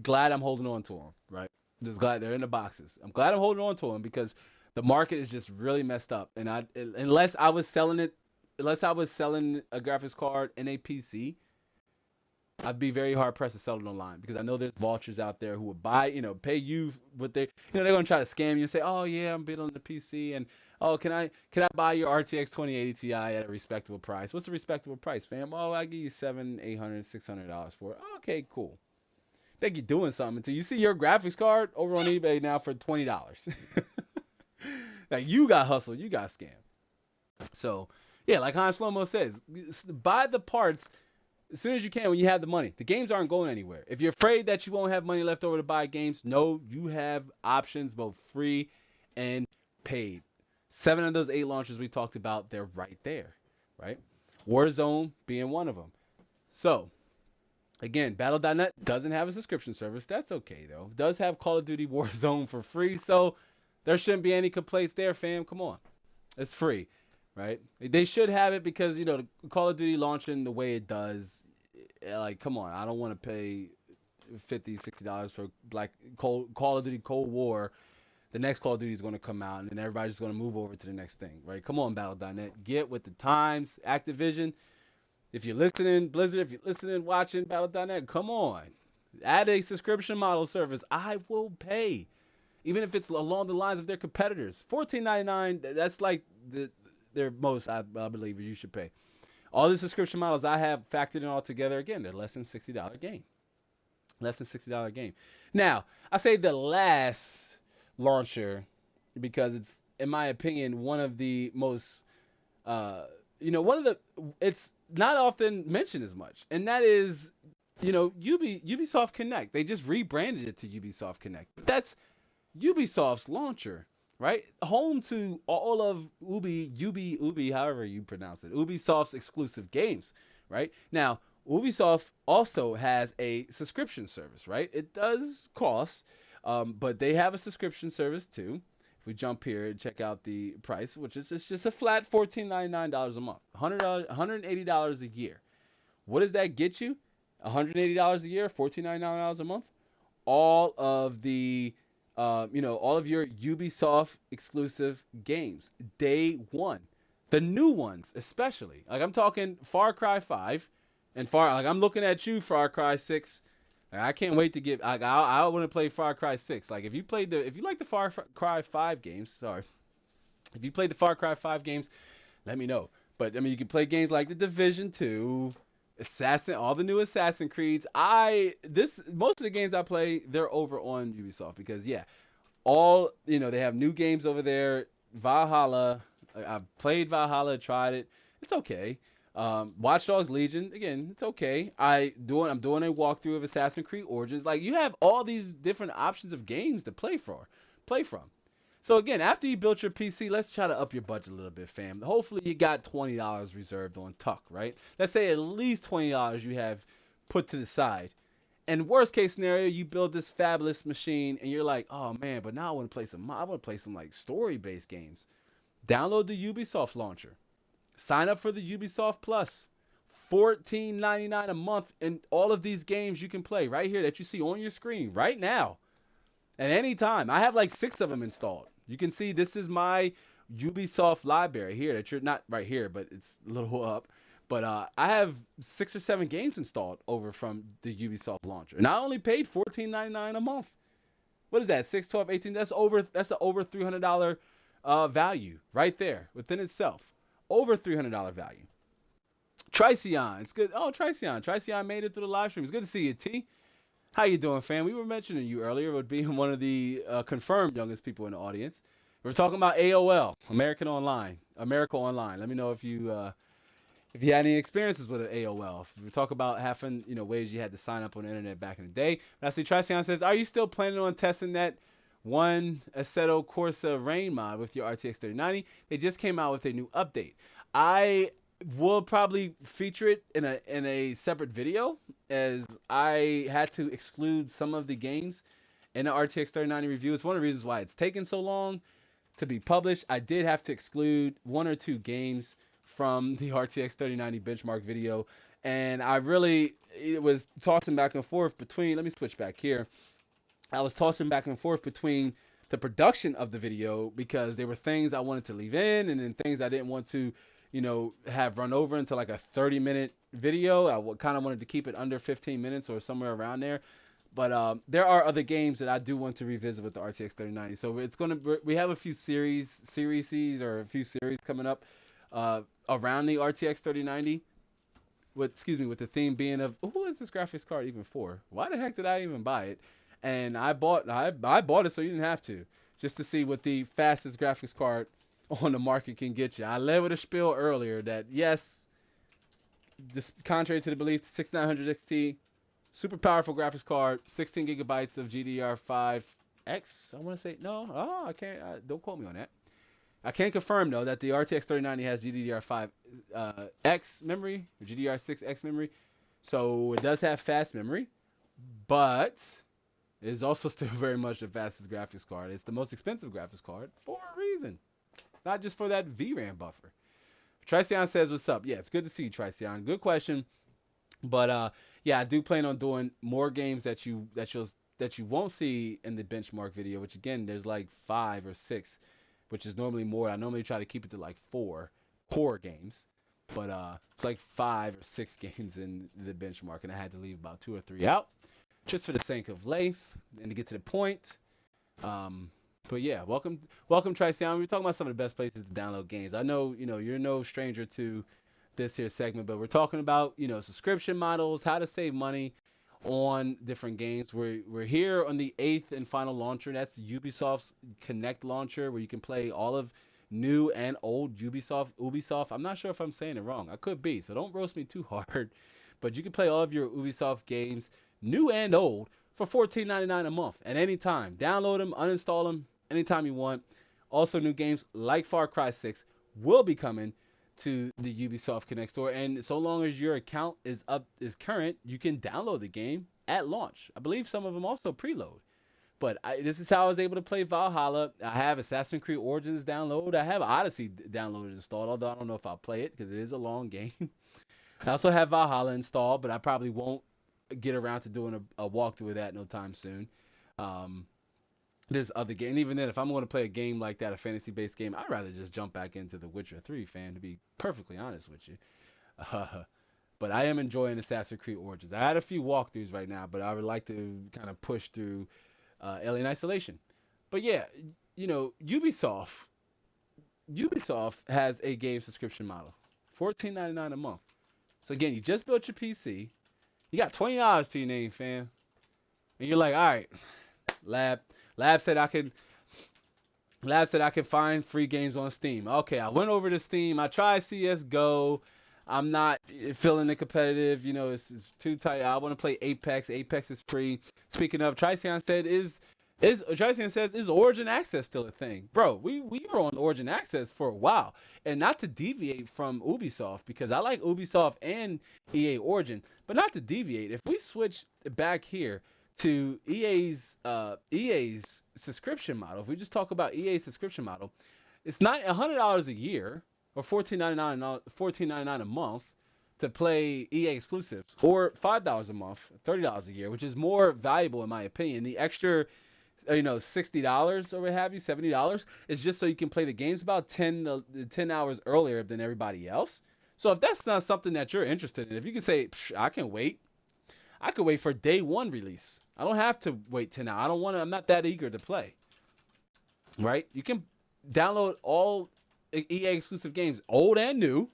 glad I'm holding on to them, right? Just glad they're in the boxes. I'm glad I'm holding on to them because the market is just really messed up. And unless I was selling a graphics card in a PC, I'd be very hard pressed to sell it online because I know there's vultures out there who would buy, pay you what they're going to try to scam you and say, oh yeah, I'm bidding on the PC and oh, can I buy your RTX 2080 Ti at a respectable price? What's a respectable price, fam? Oh, I give you $700, $800, $600 for it. Okay, cool. Think you're doing something until you see your graphics card over on eBay now for $20. Like you got hustled, you got scammed. So yeah, like Han Shlomo says, buy the parts as soon as you can when you have the money. The games aren't going anywhere. If you're afraid that you won't have money left over to buy games, no, you have options both free and paid. 7 of those 8 launchers we talked about, they're right there, right? Warzone being one of them. So, again, Battle.net doesn't have a subscription service. That's okay, though. It does have Call of Duty Warzone for free, so there shouldn't be any complaints there, fam. Come on. It's free, right? They should have it because, the Call of Duty launching the way it does, like, come on. I don't want to pay $50, $60 for Call of Duty Cold War. The next Call of Duty is going to come out, and then everybody's just going to move over to the next thing, right? Come on, Battle.net. Get with the times. Activision, if you're listening, Blizzard, if you're listening, watching Battle.net, come on. Add a subscription model service. I will pay. Even if it's along the lines of their competitors. $14.99, that's like their most, I believe, you should pay. All the subscription models I have factored in all together, again, they're less than $60 game. Less than $60 game. Now, I say the last launcher because it's, in my opinion, one of the most, it's not often mentioned as much, and that is, Ubisoft Connect. They just rebranded it to Ubisoft Connect, but that's Ubisoft's launcher, right? Home to all of Ubi, however you pronounce it, Ubisoft's exclusive games, right? Now, Ubisoft also has a subscription service, right? It does cost, but they have a subscription service too. If we jump here and check out the price, which is just a flat $14.99 a month, $180 a year. What does that get you? $180 a year, $14.99 a month. All of the, all of your Ubisoft exclusive games, day one. The new ones, especially. Like I'm talking Far Cry 5, and I'm looking at you, Far Cry 6. I can't wait to get. I want to play Far Cry 6. Like if you like the Far Cry 5 games, if you played the Far Cry 5 games, let me know. But I mean, you can play games like the Division 2, all the new Assassin's Creeds. Most of the games I play, they're over on Ubisoft because they have new games over there. Valhalla, I've played Valhalla, tried it. It's okay. Watch Dogs Legion, again, it's okay. I'm doing a walkthrough of Assassin's Creed Origins. Like you have all these different options of games to play from. So again, after you built your PC, let's try to up your budget a little bit, fam. Hopefully you got $20 reserved on Tuck, right? Let's say at least $20 you have put to the side. And worst case scenario, you build this fabulous machine and you're like, oh man, but now I want to play some like story-based games. Download the Ubisoft launcher. Sign up for the Ubisoft Plus. $14.99 a month, and all of these games you can play right here that you see on your screen right now. At any time. I have like 6 of them installed. You can see this is my Ubisoft library here that you're not right here, but it's a little up. But I have 6 or 7 games installed over from the Ubisoft launcher. And I only paid $14.99 a month. What is that? 6, 12, 18? That's an over $300 value right there within itself. Over $300 value. Triceon, it's good. Oh, Triceon made it through the live stream. It's good to see you, T. How you doing, fam? We were mentioning you earlier with being one of the confirmed youngest people in the audience. We were talking about AOL, America Online. Let me know if you had any experiences with an AOL. If we talk about having ways you had to sign up on the internet back in the day. I see Triceon says, are you still planning on testing that one Assetto Corsa Rain mod with your RTX 3090? They just came out with a new update. I will probably feature it in a separate video, as I had to exclude some of the games in the RTX 3090 review. It's one of the reasons why it's taken so long to be published. I did have to exclude 1 or 2 games from the RTX 3090 benchmark video, and it was tossing back and forth between, let me switch back here. I was tossing back and forth between the production of the video because there were things I wanted to leave in and then things I didn't want to, have run over into like a 30-minute video. I kind of wanted to keep it under 15 minutes or somewhere around there. But there are other games that I do want to revisit with the RTX 3090. So we have a few series coming up around the RTX 3090. With the theme being of, who is this graphics card even for? Why the heck did I even buy it? And I bought it so you didn't have to, just to see what the fastest graphics card on the market can get you. I led with a spiel earlier that yes, this contrary to the belief, 6900 XT, super powerful graphics card, 16 gigabytes of GDDR5X. I want to say no. Oh, I can't. Don't quote me on that. I can confirm though that the RTX 3090 has GDDR5 X memory, or GDDR6X memory, so it does have fast memory, but it is also still very much the fastest graphics card. It's the most expensive graphics card for a reason. It's not just for that VRAM buffer. Tricion says, "What's up?" Yeah, it's good to see you, Tricion. Good question, but yeah, I do plan on doing more games that you won't see in the benchmark video. Which again, there's like 5 or 6. Which is normally more. I normally try to keep it to like 4 core games, but it's like 5 or 6 games in the benchmark, and I had to leave about 2 or 3 out, just for the sake of length and to get to the point. But yeah, welcome, Tricion. We're talking about some of the best places to download games. I know, you're no stranger to this here segment, but we're talking about, subscription models, how to save money on different games. We're here on the 8th and final launcher. That's Ubisoft's Connect launcher, where you can play all of new and old Ubisoft. I'm not sure if I'm saying it wrong. I could be, so don't roast me too hard. But you can play all of your Ubisoft games, new and old, for $14.99 a month at any time. Download them, uninstall them anytime you want. Also, new games like Far Cry 6 will be coming to the Ubisoft Connect store, and so long as your account is current, you can download the game at launch. I believe some of them also preload. But this is how I was able to play Valhalla. I have Assassin's Creed Origins download. I have Odyssey downloaded installed, although I don't know if I'll play it because it is a long game. I also have Valhalla installed, but I probably won't get around to doing a walkthrough of that no time soon. There's other game. Even then, if I'm going to play a game like that, a fantasy-based game, I'd rather just jump back into The Witcher 3, fan, to be perfectly honest with you. But I am enjoying Assassin's Creed Origins. I had a few walkthroughs right now, but I would like to kind of push through Alien Isolation. But yeah, Ubisoft has a game subscription model, $14.99 a month. So again, you just built your PC, you got $20 to your name, fam, and you're like, all right, Lab said I could find free games on Steam. Okay, I went over to Steam. I tried CS:GO. I'm not feeling the competitive. It's too tight. I want to play Apex. Apex is free. Speaking of, Tricion says, is Origin Access still a thing? Bro, we were on Origin Access for a while. And not to deviate from Ubisoft, because I like Ubisoft and EA Origin, but not to deviate. If we switch back here to EA's subscription model, if we just talk about EA's subscription model, it's not $100 a year or $14.99 a month to play EA exclusives, or $5 a month, $30 a year, which is more valuable in my opinion. The extra, $60 or what have you, $70 is just so you can play the games about 10 hours earlier than everybody else. So if that's not something that you're interested in, if you can say, I can wait. I could wait for day one release. I don't have to wait 10 hours. I'm not that eager to play. Right? You can download all EA exclusive games, old and new,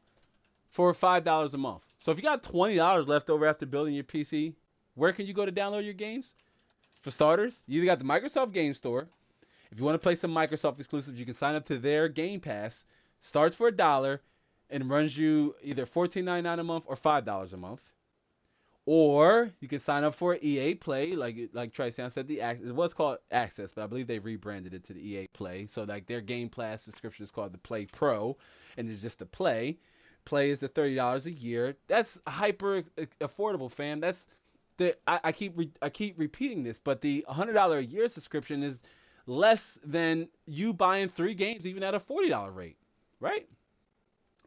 for $5 a month. So if you got $20 left over after building your PC, where can you go to download your games? For starters, you either got the Microsoft Game Store. If you want to play some Microsoft exclusives, you can sign up to their Game Pass. Starts for $1 and runs you either $14.99 a month or $5 a month. Or you can sign up for EA Play, like Tricion said, it was called Access, but I believe they rebranded it to the EA Play. So like their Game Pass subscription is called the Play Pro, and it's just the Play. Play is the $30 a year. That's hyper affordable, fam. That's I keep repeating this, but the $100 a year subscription is less than you buying 3 games even at a $40 rate, right?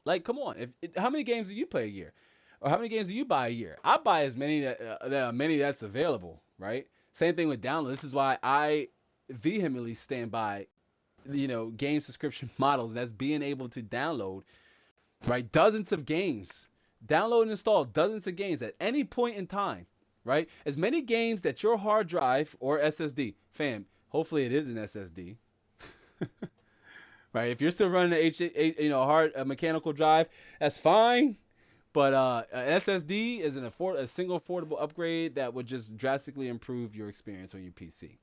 Like, come on. How many games do you play a year? Or how many games do you buy a year? I buy as many that's available, right? Same thing with download. This is why I vehemently stand by, game subscription models. That's being able to download, right? Dozens of games. Download and install dozens of games at any point in time, right? As many games that your hard drive or SSD, fam, hopefully it is an SSD, right? If you're still running a mechanical drive, that's fine. But an SSD is a single affordable upgrade that would just drastically improve your experience on your PC.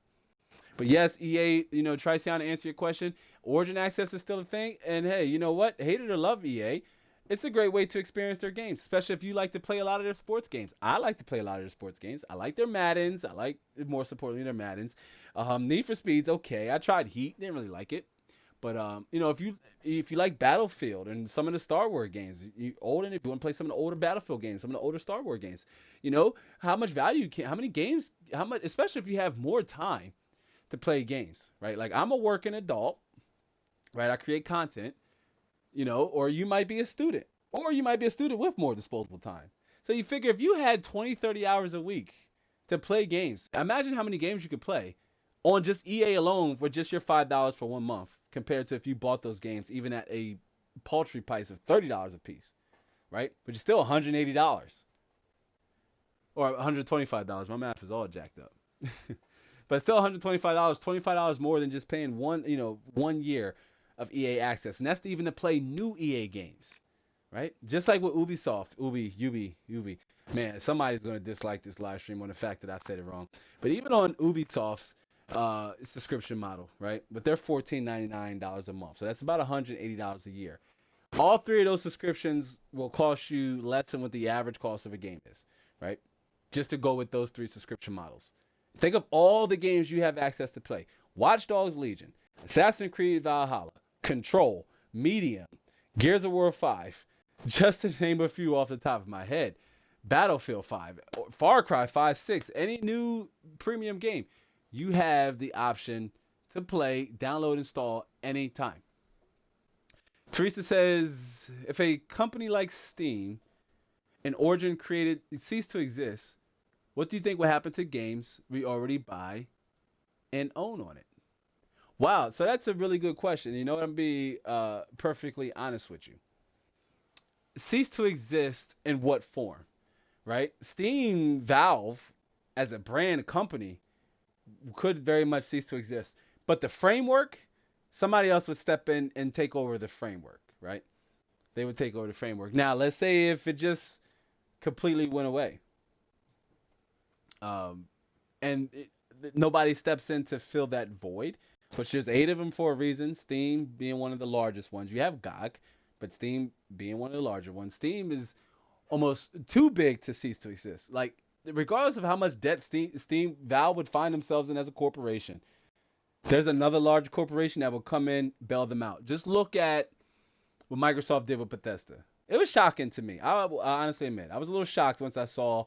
But yes, EA, Tricion, to answer your question, Origin Access is still a thing. And hey, you know what? Hate it or love EA, It's a great way to experience their games, especially if you like to play a lot of their sports games. I like to play a lot of their sports games. I like their Maddens. I like, more importantly, their Maddens. Need for Speed's okay. I tried Heat, didn't really like it. But if you like Battlefield and some of the Star Wars games, if you want to play some of the older Battlefield games, some of the older Star Wars games, how much value how many games, how much, especially if you have more time to play games, right? Like I'm a working adult, right? I create content, or you might be a student, or you might be a student with more disposable time. So you figure if you had 20, 30 hours a week to play games, imagine how many games you could play on just EA alone for just your $5 for 1 month, compared to if you bought those games even at a paltry price of $30 a piece, right? Which is still $180 or $125. My math is all jacked up. But still $125, $25 more than just paying 1 year of EA access. And that's even to play new EA games, right? Just like with Ubisoft, Ubi. Man, somebody's going to dislike this live stream on the fact that I said it wrong. But even on Ubisoft's subscription model, right? But they're $14.99 a month. So that's about $180 a year. All three of those subscriptions will cost you less than what the average cost of a game is, right? Just to go with those three subscription models. Think of all the games you have access to play. Watch Dogs Legion, Assassin's Creed Valhalla, Control, Medium, Gears of War 5, just to name a few off the top of my head. Battlefield 5, Far Cry 5, 6, any new premium game, you have the option to play, download, install anytime. Teresa says, if a company like Steam and Origin created cease to exist, what do you think will happen to games we already buy and own on it? Wow, so that's a really good question. You know what? I'm be perfectly honest with you. Cease to exist in what form, right? Steam, Valve, as a brand company, could very much cease to exist. But the framework, somebody else would step in and take over the framework, right? They would take over the framework. Now, let's say if it just completely went away, and nobody steps in to fill that void, which there's 8 of them for a reason. Steam being one of the largest ones. You have GOG, but Steam being one of the larger ones. Steam is almost too big to cease to exist. Like, regardless of how much debt Valve would find themselves in as a corporation, there's another large corporation that will come in, bail them out. Just look at what Microsoft did with Bethesda. It was shocking to me. I honestly admit, I was a little shocked once I saw,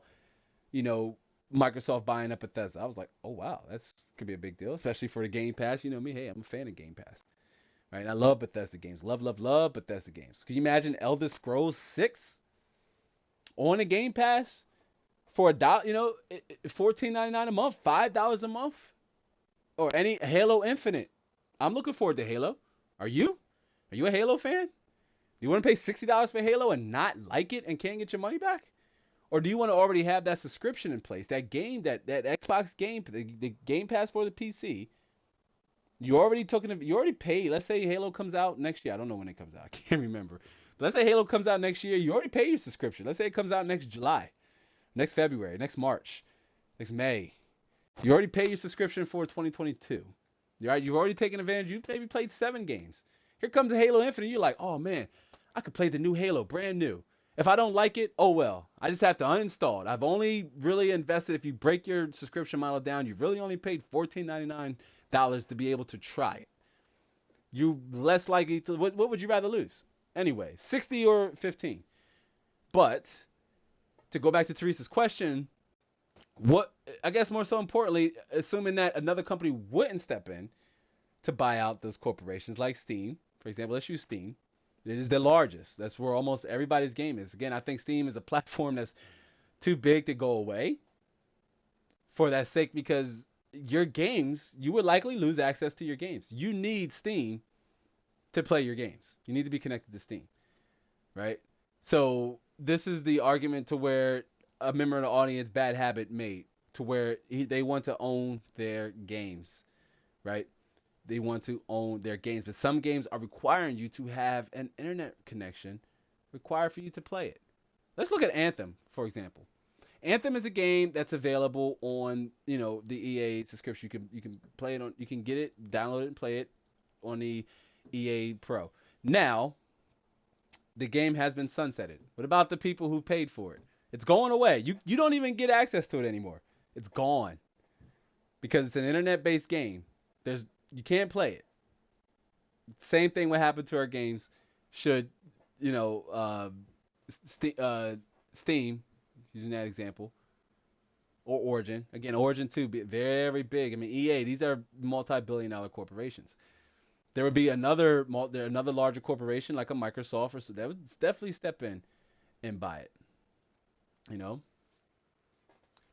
Microsoft buying up Bethesda. I was like, oh wow, that's could be a big deal, especially for the Game Pass. You know me, hey, I'm a fan of Game Pass, right? And I love Bethesda games, love Bethesda games. Can you imagine Elder Scrolls 6 on a Game Pass for $1? $14.99 a month, $5 a month, or any Halo Infinite. I'm looking forward to Halo. Are you? Are you a Halo fan? You want to pay $60 for Halo and not like it and can't get your money back? Or do you want to already have that subscription in place? That game, that Xbox game, the Game Pass for the PC. You already paid. Let's say Halo comes out next year. I don't know when it comes out. I can't remember. But let's say Halo comes out next year. You already paid your subscription. Let's say it comes out next July, next February, next March, next May. You already paid your subscription for 2022. Right? You've already taken advantage. You've maybe played 7 games. Here comes the Halo Infinite. You're like, oh man, I could play the new Halo, brand new. If I don't like it, oh well. I just have to uninstall it. I've only really invested, if you break your subscription model down, you've really only paid $14.99 to be able to try it. You less likely to, what would you rather lose? Anyway, 60 or 15. But to go back to Teresa's question, what I guess more so importantly, assuming that another company wouldn't step in to buy out those corporations like Steam, for example, let's use Steam. It is the largest. That's where almost everybody's game is. Again, I think Steam is a platform that's too big to go away for that sake, because your games, you would likely lose access to your games. You need Steam to play your games. You need to be connected to Steam, right? So this is the argument to where a member of the audience, Bad Habit, made, to where they want to own their games, right? They want to own their games, but some games are requiring you to have an internet connection required for you to play it. Let's look at Anthem, for example. Anthem is a game that's available on, the EA subscription. You can play it on, you can get it, download it, and play it on the EA Pro. Now, the game has been sunsetted. What about the people who paid for it? It's going away. You don't even get access to it anymore. It's gone because it's an internet-based game. You can't play it. Same thing would happen to our games should, you know, Steam, using that example, or Origin. Again, Origin 2, very big. I mean, EA, these are multi-billion-dollar corporations. There would be another larger corporation like a Microsoft, or so that would definitely step in and buy it. You know,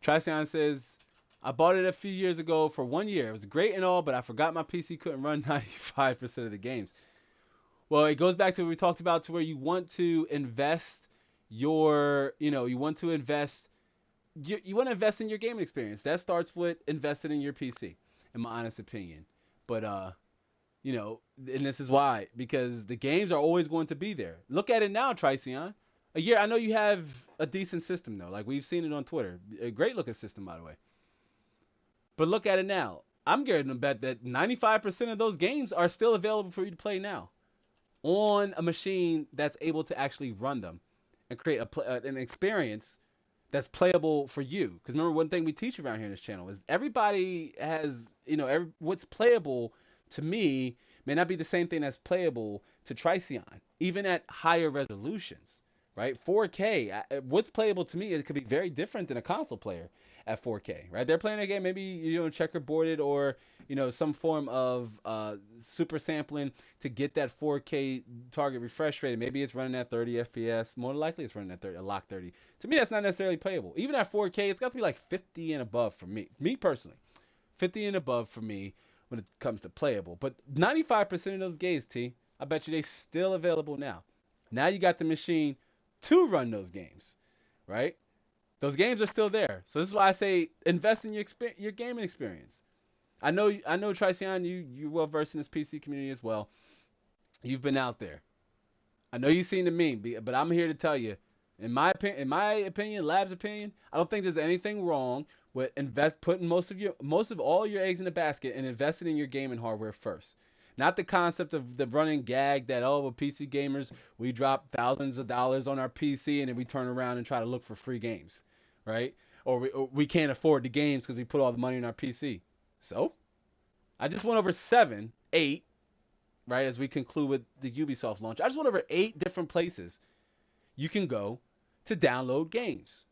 Triceon says, I bought it a few years ago for 1 year. It was great and all, but I forgot my PC couldn't run 95% of the games. Well, it goes back to what we talked about, to where you want to invest you want to invest in your gaming experience. That starts with investing in your PC, in my honest opinion. But and this is why, because the games are always going to be there. Look at it now, Triceon. A year, I know you have a decent system though. Like, we've seen it on Twitter. A great looking system, by the way. But look at it now. I'm getting to bet that 95% of those games are still available for you to play now on a machine that's able to actually run them and create an experience that's playable for you. Because remember, one thing we teach around here in this channel is everybody has, what's playable to me may not be the same thing that's playable to Triceon, even at higher resolutions. Right? 4K, what's playable to me, it could be very different than a console player at 4K, right? They're playing a game, maybe, checkerboarded, or, some form of super sampling to get that 4K target refresh rate. Maybe it's running at 30 FPS. More likely it's running at 30, a lock 30. To me, that's not necessarily playable. Even at 4K, it's got to be like 50 and above for me. Me personally, 50 and above for me when it comes to playable. But 95% of those games, I bet you they still available now. Now you got the machine to run those games, right? Those games are still there. So this is why I say invest in your gaming experience. I know, Triceon, you're well versed in this PC community as well. You've been out there. I know you've seen the meme, but I'm here to tell you, in my opinion, Lab's opinion, I don't think there's anything wrong with putting most of all your eggs in the basket and investing in your gaming hardware first. Not the concept of the running gag that, we're PC gamers, we drop thousands of dollars on our PC and then we turn around and try to look for free games, right? Or we can't afford the games because we put all the money in our PC. So, I just went over 8, right, as we conclude with the Ubisoft launch. I just went over 8 different places you can go to download games,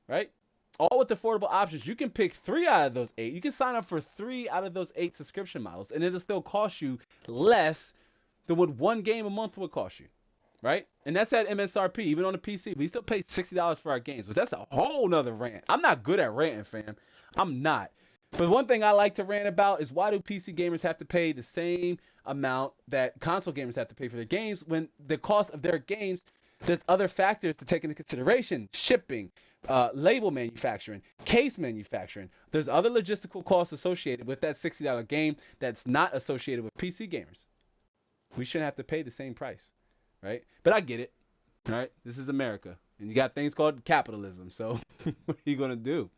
right? All with affordable options. You can pick 3 out of those 8. You can sign up for 3 out of those 8 subscription models, and it'll still cost you less than what 1 game a month would cost you, right? And that's at MSRP. Even on the PC, we still pay $60 for our games, but that's a whole nother rant. I'm not good at ranting, fam. I'm not. But one thing I like to rant about is, why do PC gamers have to pay the same amount that console gamers have to pay for their games, when the cost of their games, there's other factors to take into consideration: shipping, label manufacturing, case manufacturing. There's other logistical costs associated with that $60 game that's not associated with PC gamers. We shouldn't have to pay the same price, right? But I get it, right? This is America, and you got things called capitalism. So what are you gonna do?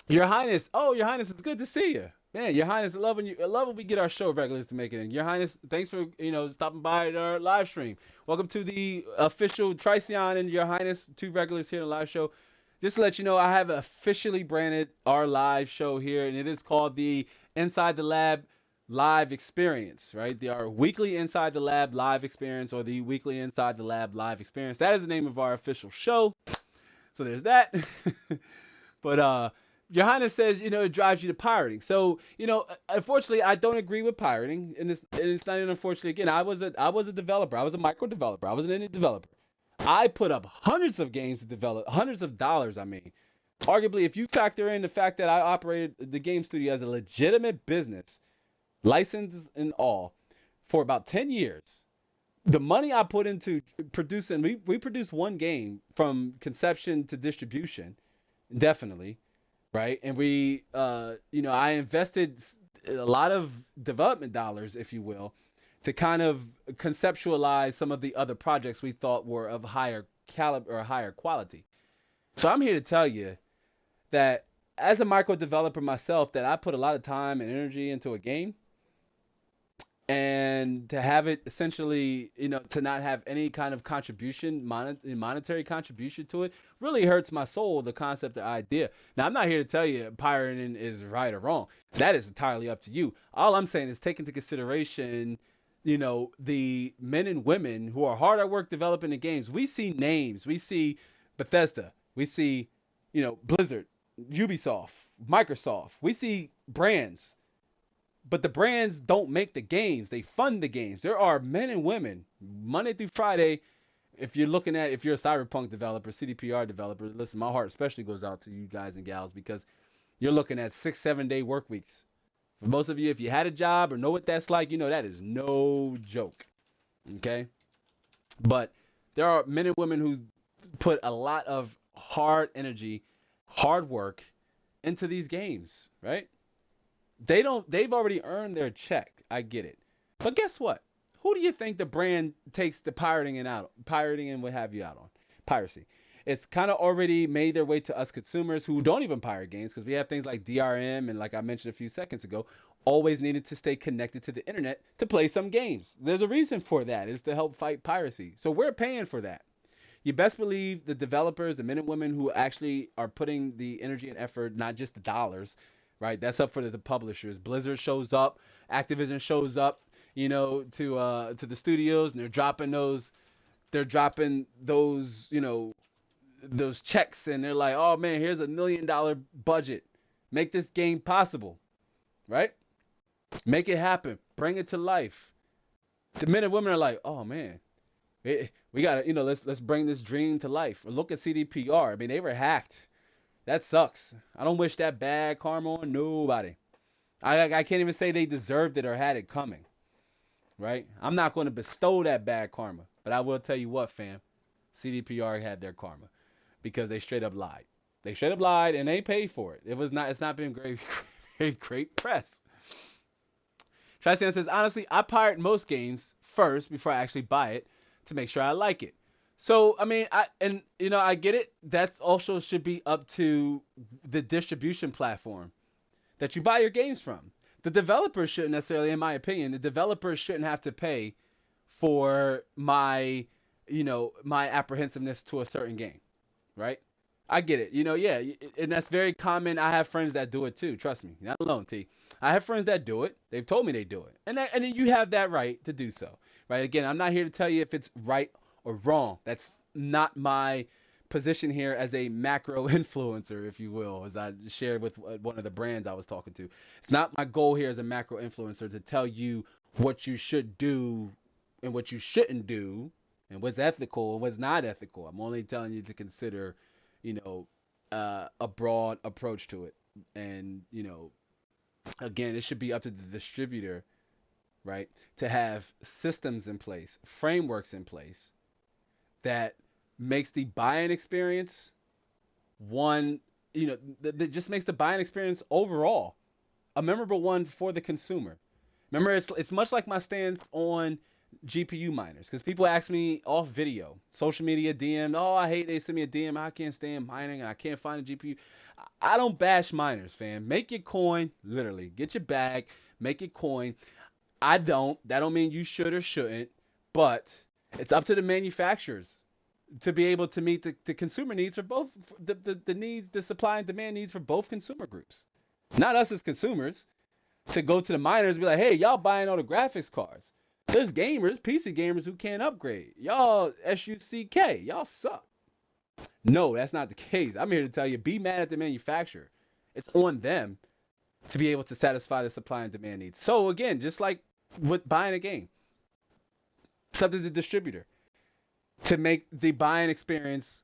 Your Highness, Your Highness, it's good to see you. Man, Your Highness, I love when we get our show regulars to make it in. Your Highness, thanks for stopping by our live stream. Welcome to the official Triceon and Your Highness, 2 regulars here in the live show. Just to let you know, I have officially branded our live show here, and it is called the Inside the Lab Live Experience, right? Our weekly Inside the Lab Live Experience, or the weekly Inside the Lab Live Experience. That is the name of our official show. So there's that. But Your Highness says, it drives you to pirating. So, unfortunately, I don't agree with pirating, and it's not even unfortunately. Again, I was a developer. I was a micro developer. I was an indie developer. I put up hundreds of games to develop, hundreds of dollars. I mean, arguably, if you factor in the fact that I operated the game studio as a legitimate business, licenses and all, for about 10 years, the money I put into producing, we produced 1 game from conception to distribution, definitely. Right. And I invested a lot of development dollars, if you will, to kind of conceptualize some of the other projects we thought were of higher caliber or higher quality. So I'm here to tell you that as a micro developer myself, that I put a lot of time and energy into a game. and to have it essentially, to not have any kind of monetary contribution to it, really hurts my soul. The concept, the idea. Now, I'm not here to tell you pirating is right or wrong. That is entirely up to you. All I'm saying is take into consideration, the men and women who are hard at work developing the games. We see names. We see Bethesda. We see, Blizzard, Ubisoft, Microsoft. We see brands, but the brands don't make the games. They fund the games. There are men and women Monday through Friday. If you're a Cyberpunk developer, CDPR developer, listen, my heart especially goes out to you guys and gals, because you're looking at 6-7 day work weeks. For most of you, if you had a job or know what that's like, that is no joke. Okay? But there are men and women who put a lot of hard energy, hard work into these games, right? They've already earned their check. I get it. But guess what? Who do you think the brand takes the pirating and what have you out on? Piracy. It's kind of already made their way to us consumers who don't even pirate games, because we have things like DRM and, like I mentioned a few seconds ago, always needed to stay connected to the internet to play some games. There's a reason for that. It's to help fight piracy. So we're paying for that. You best believe the developers, the men and women who actually are putting the energy and effort, not just the dollars, right? That's up for the publishers. Blizzard shows up, Activision shows up, to the studios, and they're dropping those, those checks, and they're like, oh man, here's $1 million budget. Make this game possible, right? Make it happen. Bring it to life. The men and women are like, oh man, we gotta, let's bring this dream to life. Or look at CDPR. I mean, they were hacked. That sucks. I don't wish that bad karma on nobody. I can't even say they deserved it or had it coming, right? I'm not going to bestow that bad karma, but I will tell you what, fam. CDPR had their karma because they straight up lied. They straight up lied, and they paid for it. It's not been great press. Trisan says, honestly, I pirate most games first before I actually buy it to make sure I like it. So, I mean, I get it. That's also should be up to the distribution platform that you buy your games from. The developers shouldn't necessarily, in my opinion, the developers shouldn't have to pay for my apprehensiveness to a certain game, right? I get it. Yeah, and that's very common. I have friends that do it too. Trust me, not alone, T. I have friends that do it. They've told me they do it, and then you have that right to do so, right? Again, I'm not here to tell you if it's right or wrong. That's not my position here as a macro influencer, if you will, as I shared with one of the brands I was talking to. It's not my goal here as a macro influencer to tell you what you should do and what you shouldn't do, and what's ethical and what's not ethical. I'm only telling you to consider, a broad approach to it. And, again, it should be up to the distributor, right, to have systems in place, frameworks in place that makes the buying experience that just makes the buying experience overall a memorable one for the consumer. Remember, it's much like my stance on GPU miners, because people ask me off video, social media, DM, oh, I hate they send me a DM, I can't stand mining, and I can't find a GPU. I don't bash miners, fam. Make your coin, literally. Get your bag, make your coin. That don't mean you should or shouldn't, but it's up to the manufacturers to be able to meet the consumer needs for both, the needs, the supply and demand needs for both consumer groups. Not us as consumers to go to the miners and be like, hey, y'all buying all the graphics cards. There's gamers, PC gamers who can't upgrade. Y'all SUCK, y'all suck. No, that's not the case. I'm here to tell you, be mad at the manufacturer. It's on them to be able to satisfy the supply and demand needs. So again, just like with buying a game, it's up to the distributor to make the buying experience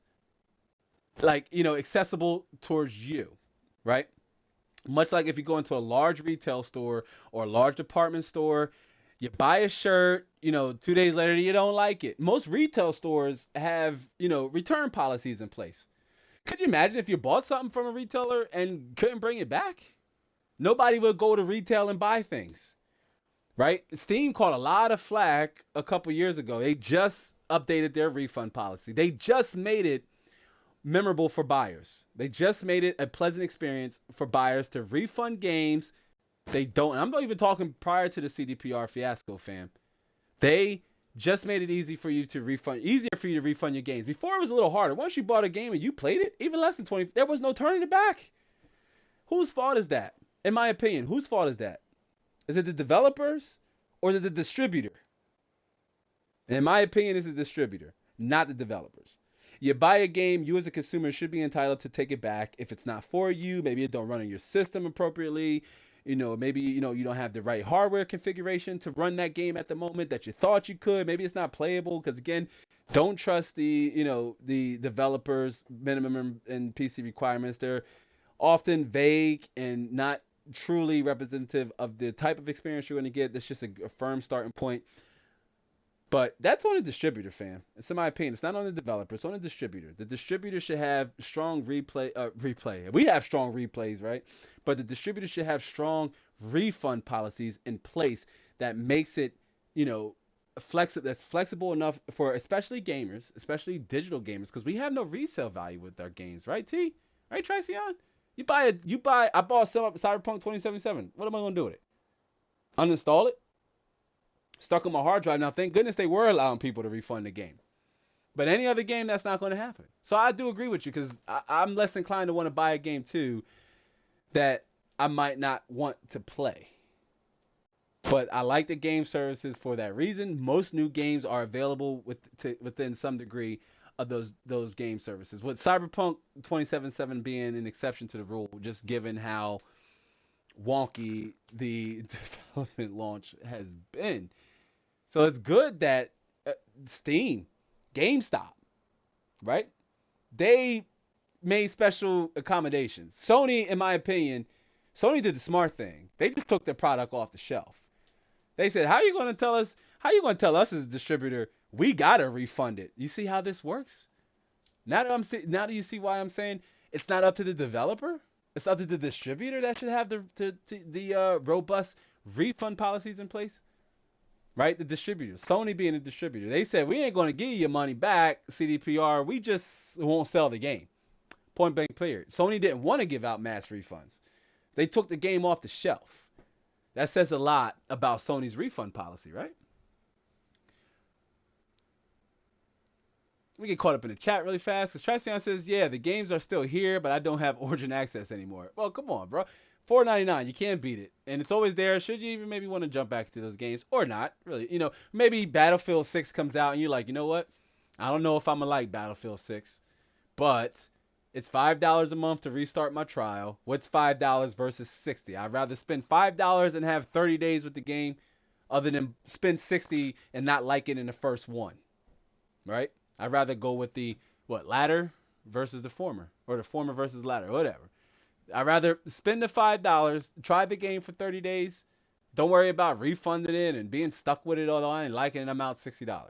accessible towards you, right? Much like if you go into a large retail store or a large department store, you buy a shirt, 2 days later you don't like it. Most retail stores have, return policies in place. Could you imagine if you bought something from a retailer and couldn't bring it back? Nobody would go to retail and buy things, right? Steam caught a lot of flack a couple years ago. They just updated their refund policy. They just made it memorable for buyers. They just made it a pleasant experience for buyers to refund games They don't. And I'm not even talking prior to the CDPR fiasco, fam. They just made it easier for you to refund your games. Before it was a little harder. Once you bought a game and you played it, even less than 20, there was no turning it back. Whose fault is that? In my opinion, whose fault is that? Is it the developers or is it the distributor? In my opinion, it's the distributor, not the developers. You buy a game, you as a consumer should be entitled to take it back if it's not for you. Maybe it don't run on your system appropriately. Maybe you don't have the right hardware configuration to run that game at the moment that you thought you could. Maybe it's not playable because again, don't trust the developers' minimum and PC requirements. They're often vague and not truly representative of the type of experience you're going to get. That's just a firm starting point. But that's on the distributor, fam. It's in my opinion. It's not on the developer. It's on the distributor. The distributor should have strong replay. We have strong replays, right? But the distributor should have strong refund policies in place that makes it, that's flexible enough for especially gamers, especially digital gamers, because we have no resale value with our games, right, T? Right, Tracion? I bought Cyberpunk 2077. What am I gonna do with it? Uninstall it? Stuck on my hard drive. Now, thank goodness they were allowing people to refund the game. But any other game, that's not going to happen. So I do agree with you because I'm less inclined to want to buy a game too that I might not want to play. But I like the game services for that reason. Most new games are available within some degree of those game services. With Cyberpunk 2077 being an exception to the rule, just given how wonky the development launch has been. So it's good that Steam, GameStop, right? They made special accommodations. Sony, in my opinion, Sony did the smart thing. They just took their product off the shelf. They said, how are you going to tell us as a distributor, we got to refund it? You see how this works? Now do you see why I'm saying it's not up to the developer? It's up to the distributor that should have the robust refund policies in place, right? The distributor, Sony being a distributor, they said we ain't going to give you your money back, CDPR. We just won't sell the game. Point blank period. Sony didn't want to give out mass refunds. They took the game off the shelf. That says a lot about Sony's refund policy, right? We get caught up in the chat really fast because Tracion says, yeah, the games are still here, but I don't have Origin access anymore. Well, come on, bro. $4.99, you can't beat it. And it's always there. Should you even maybe want to jump back to those games or not? Really, maybe Battlefield 6 comes out and you're like, you know what? I don't know if I'm going to like Battlefield 6, but it's $5 a month to restart my trial. What's $5 versus $60? I'd rather spend $5 and have 30 days with the game other than spend $60 and not like it in the first one, right? I'd rather go with the latter versus the former, or the former versus latter, whatever. I'd rather spend the $5, try the game for 30 days. Don't worry about refunding it and being stuck with it all the time and liking it. I'm out $60.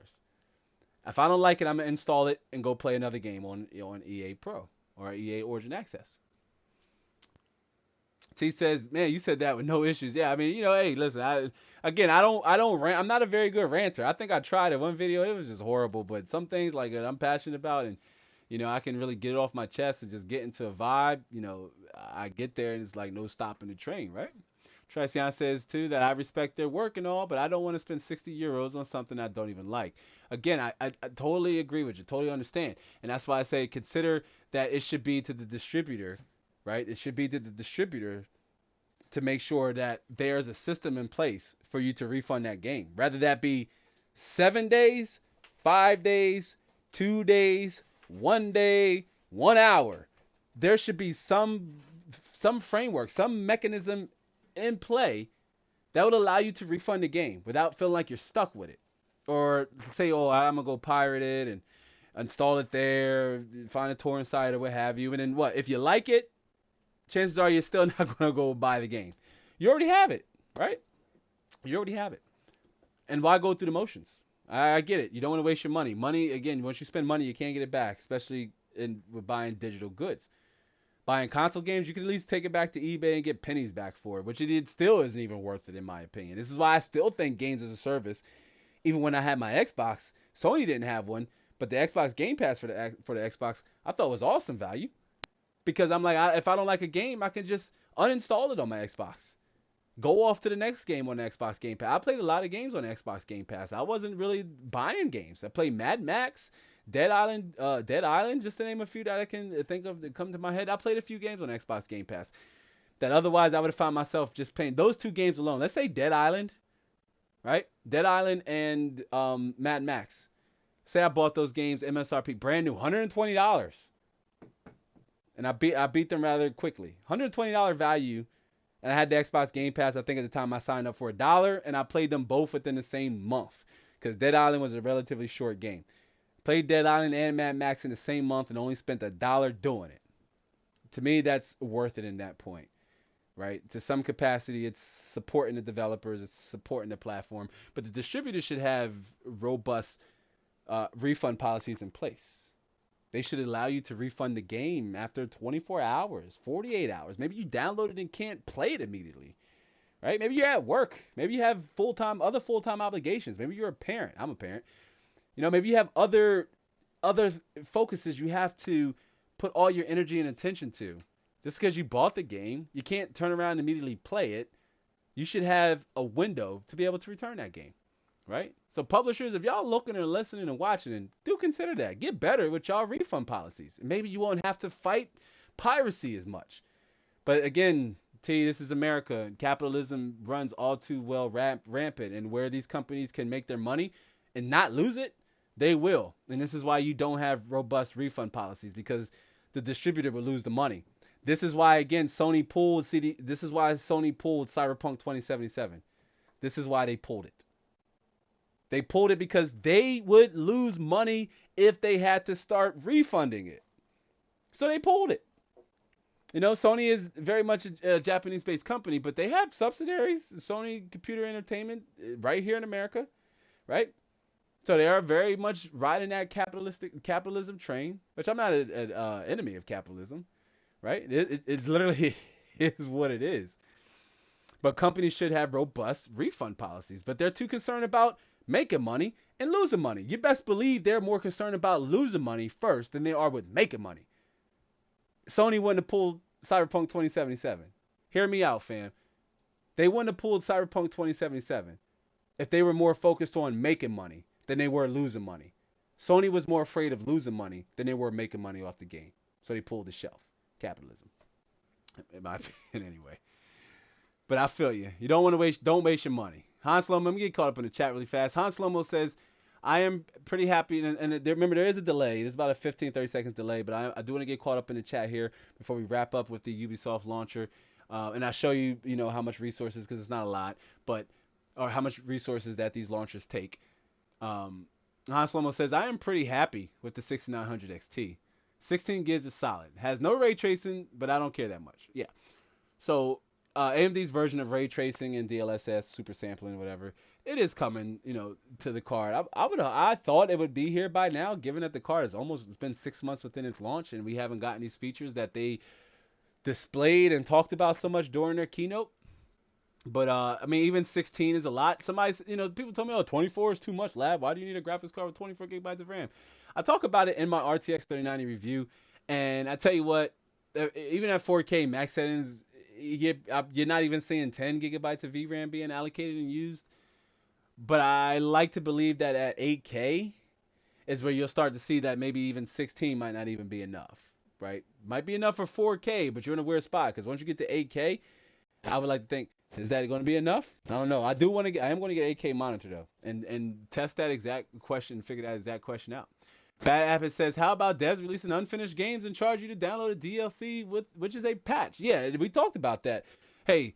If I don't like it, I'm gonna install it and go play another game on EA Pro or EA Origin Access. T says, man, you said that with no issues. Yeah, I mean, hey, listen, I don't rant. I'm not a very good ranter. I think I tried it one video. It was just horrible. But some things like I'm passionate about and, I can really get it off my chest and just get into a vibe. I get there and it's like no stopping the train, right? Tracion says too that I respect their work and all, but I don't want to spend 60 euros on something I don't even like. Again, I totally agree with you. Totally understand. And that's why I say consider that it should be to the distributor, right? It should be to the distributor to make sure that there's a system in place for you to refund that game. Rather that be 7 days, 5 days, 2 days, 1 day, 1 hour. There should be some framework, some mechanism in play that would allow you to refund the game without feeling like you're stuck with it. Or say, oh, I'm going to go pirate it and install it there, find a torrent site or what have you. And then what? If you like it, chances are you're still not going to go buy the game. You already have it, right? You already have it. And why go through the motions? I get it. You don't want to waste your money. Money, again, once you spend money, you can't get it back, especially with buying digital goods. Buying console games, you can at least take it back to eBay and get pennies back for it, which it still isn't even worth it in my opinion. This is why I still think games as a service, even when I had my Xbox, Sony didn't have one, but the Xbox Game Pass for the Xbox, I thought was awesome value. Because I'm like, if I don't like a game, I can just uninstall it on my Xbox. Go off to the next game on the Xbox Game Pass. I played a lot of games on the Xbox Game Pass. I wasn't really buying games. I played Mad Max, Dead Island, just to name a few that I can think of that come to my head. I played a few games on Xbox Game Pass that otherwise I would have found myself just playing those two games alone. Let's say Dead Island, right? Dead Island and Mad Max. Say I bought those games MSRP brand new, $120, and I beat them rather quickly. $120 value, and I had the Xbox Game Pass. I think at the time I signed up for $1, and I played them both within the same month because Dead Island was a relatively short game. Played Dead Island and Mad Max in the same month and only spent $1 doing it. To me, that's worth it in that point, right? To some capacity, it's supporting the developers, it's supporting the platform, but the distributors should have robust refund policies in place. They should allow you to refund the game after 24 hours, 48 hours. Maybe you download it and can't play it immediately, right? Maybe you're at work. Maybe you have other full-time obligations. Maybe you're a parent. I'm a parent. Maybe you have other focuses you have to put all your energy and attention to. Just because you bought the game, you can't turn around and immediately play it. You should have a window to be able to return that game, right? So publishers, if y'all looking and listening and watching, and do consider that. Get better with y'all refund policies. Maybe you won't have to fight piracy as much. But again, T, this is America. Capitalism runs all too well rampant. And where these companies can make their money and not lose it, they will. And this is why you don't have robust refund policies, because the distributor will lose the money. This is why, again, Sony pulled Cyberpunk 2077. This is why they pulled it. They pulled it because they would lose money if they had to start refunding it. So they pulled it. Sony is very much a Japanese-based company, but they have subsidiaries, Sony Computer Entertainment, right here in America, right? So they are very much riding that capitalism train, which I'm not an enemy of capitalism, right? It literally is what it is. But companies should have robust refund policies, but they're too concerned about making money and losing money. You best believe they're more concerned about losing money first than they are with making money. Sony wouldn't have pulled Cyberpunk 2077. Hear me out, fam. They wouldn't have pulled Cyberpunk 2077 if they were more focused on making money than they were losing money. Sony was more afraid of losing money than they were making money off the game. So they pulled the shelf. Capitalism. In my opinion, anyway. But I feel you. You don't waste your money. Hans Lomo, let me get caught up in the chat really fast. Hans Lomo says, I am pretty happy, and remember, there is a delay. There's about a 15, 30 seconds delay, but I do want to get caught up in the chat here before we wrap up with the Ubisoft launcher. And I show you, how much resources, because it's not a lot, or how much resources that these launchers take. Hans Lomo says, I am pretty happy with the 6900 XT. 16 gigs is solid. Has no ray tracing, but I don't care that much. Yeah. So AMD's version of ray tracing and DLSS, super sampling, whatever, it is coming, to the card. I thought it would be here by now, given that the card it's been 6 months within its launch, and we haven't gotten these features that they displayed and talked about so much during their keynote. But even 16 is a lot. People told me, 24 is too much, lab. Why do you need a graphics card with 24 gigabytes of RAM? I talk about it in my RTX 3090 review, and I tell you what, even at 4K max settings, you're not even seeing 10 gigabytes of VRAM being allocated and used. But I like to believe that at 8K is where you'll start to see that maybe even 16 might not even be enough, right? Might be enough for 4K, but you're in a weird spot, because once you get to 8K, I would like to think, is that going to be enough? I don't know. I am going to get 8K monitor though, and test that exact question, figure that exact question out. Bad Abbott says, how about devs releasing unfinished games and charge you to download a DLC which is a patch? Yeah, we talked about that. Hey,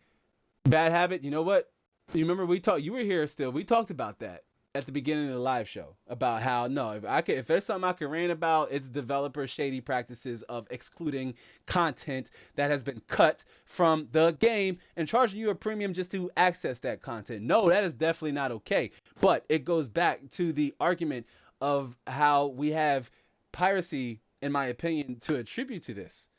Bad Habit, you know what? You remember you were here still. We talked about that at the beginning of the live show about how, no, if there's something I can rant about, it's developer shady practices of excluding content that has been cut from the game and charging you a premium just to access that content. No, that is definitely not okay. But it goes back to the argument of how we have piracy, in my opinion, to attribute to this.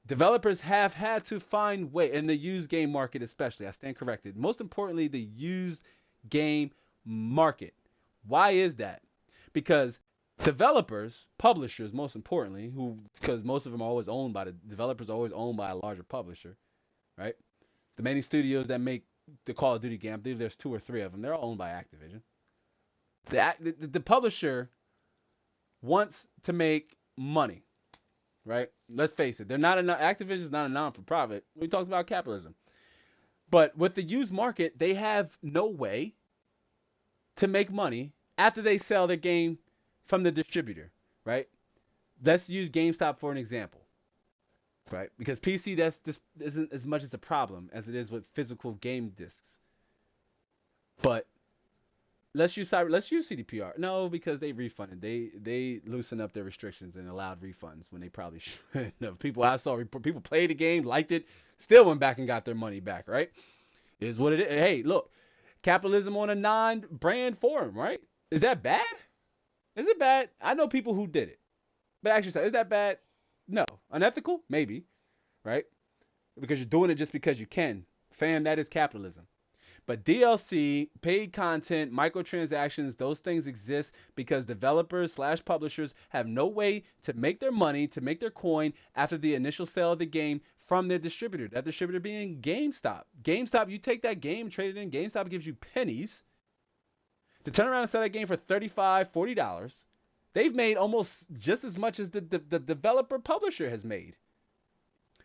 Developers have had to find way in the used game market, especially. I stand corrected. Most importantly, the used game market. Why is that? Because developers, publishers, most importantly, because most of them are always owned by the developers, are always owned by a larger publisher, right? The many studios that make the Call of Duty game. I believe there's 2 or 3 of them. They're all owned by Activision. The publisher wants to make money, right? Let's face it. Activision's not a non-for-profit. We talked about capitalism. But with the used market, they have no way to make money after they sell their game from the distributor, right? Let's use GameStop for an example, right? Because PC, this isn't as much as a problem as it is with physical game discs. But let's use CDPR. No, because they refunded. They loosened up their restrictions and allowed refunds when they probably shouldn't have. People played the game, liked it, still went back and got their money back, right? It is what it is. Hey, look, capitalism on a non-brand forum, right? Is that bad? Is it bad? I know people who did it. But actually, is that bad? No. Unethical? Maybe, right? Because you're doing it just because you can. Fam, that is capitalism. But DLC, paid content, microtransactions, those things exist because developers / publishers have no way to make their money, to make their coin after the initial sale of the game from their distributor. That distributor being GameStop. GameStop, you take that game, trade it in, GameStop gives you pennies to turn around and sell that game for $35, $40. They've made almost just as much as the developer publisher has made.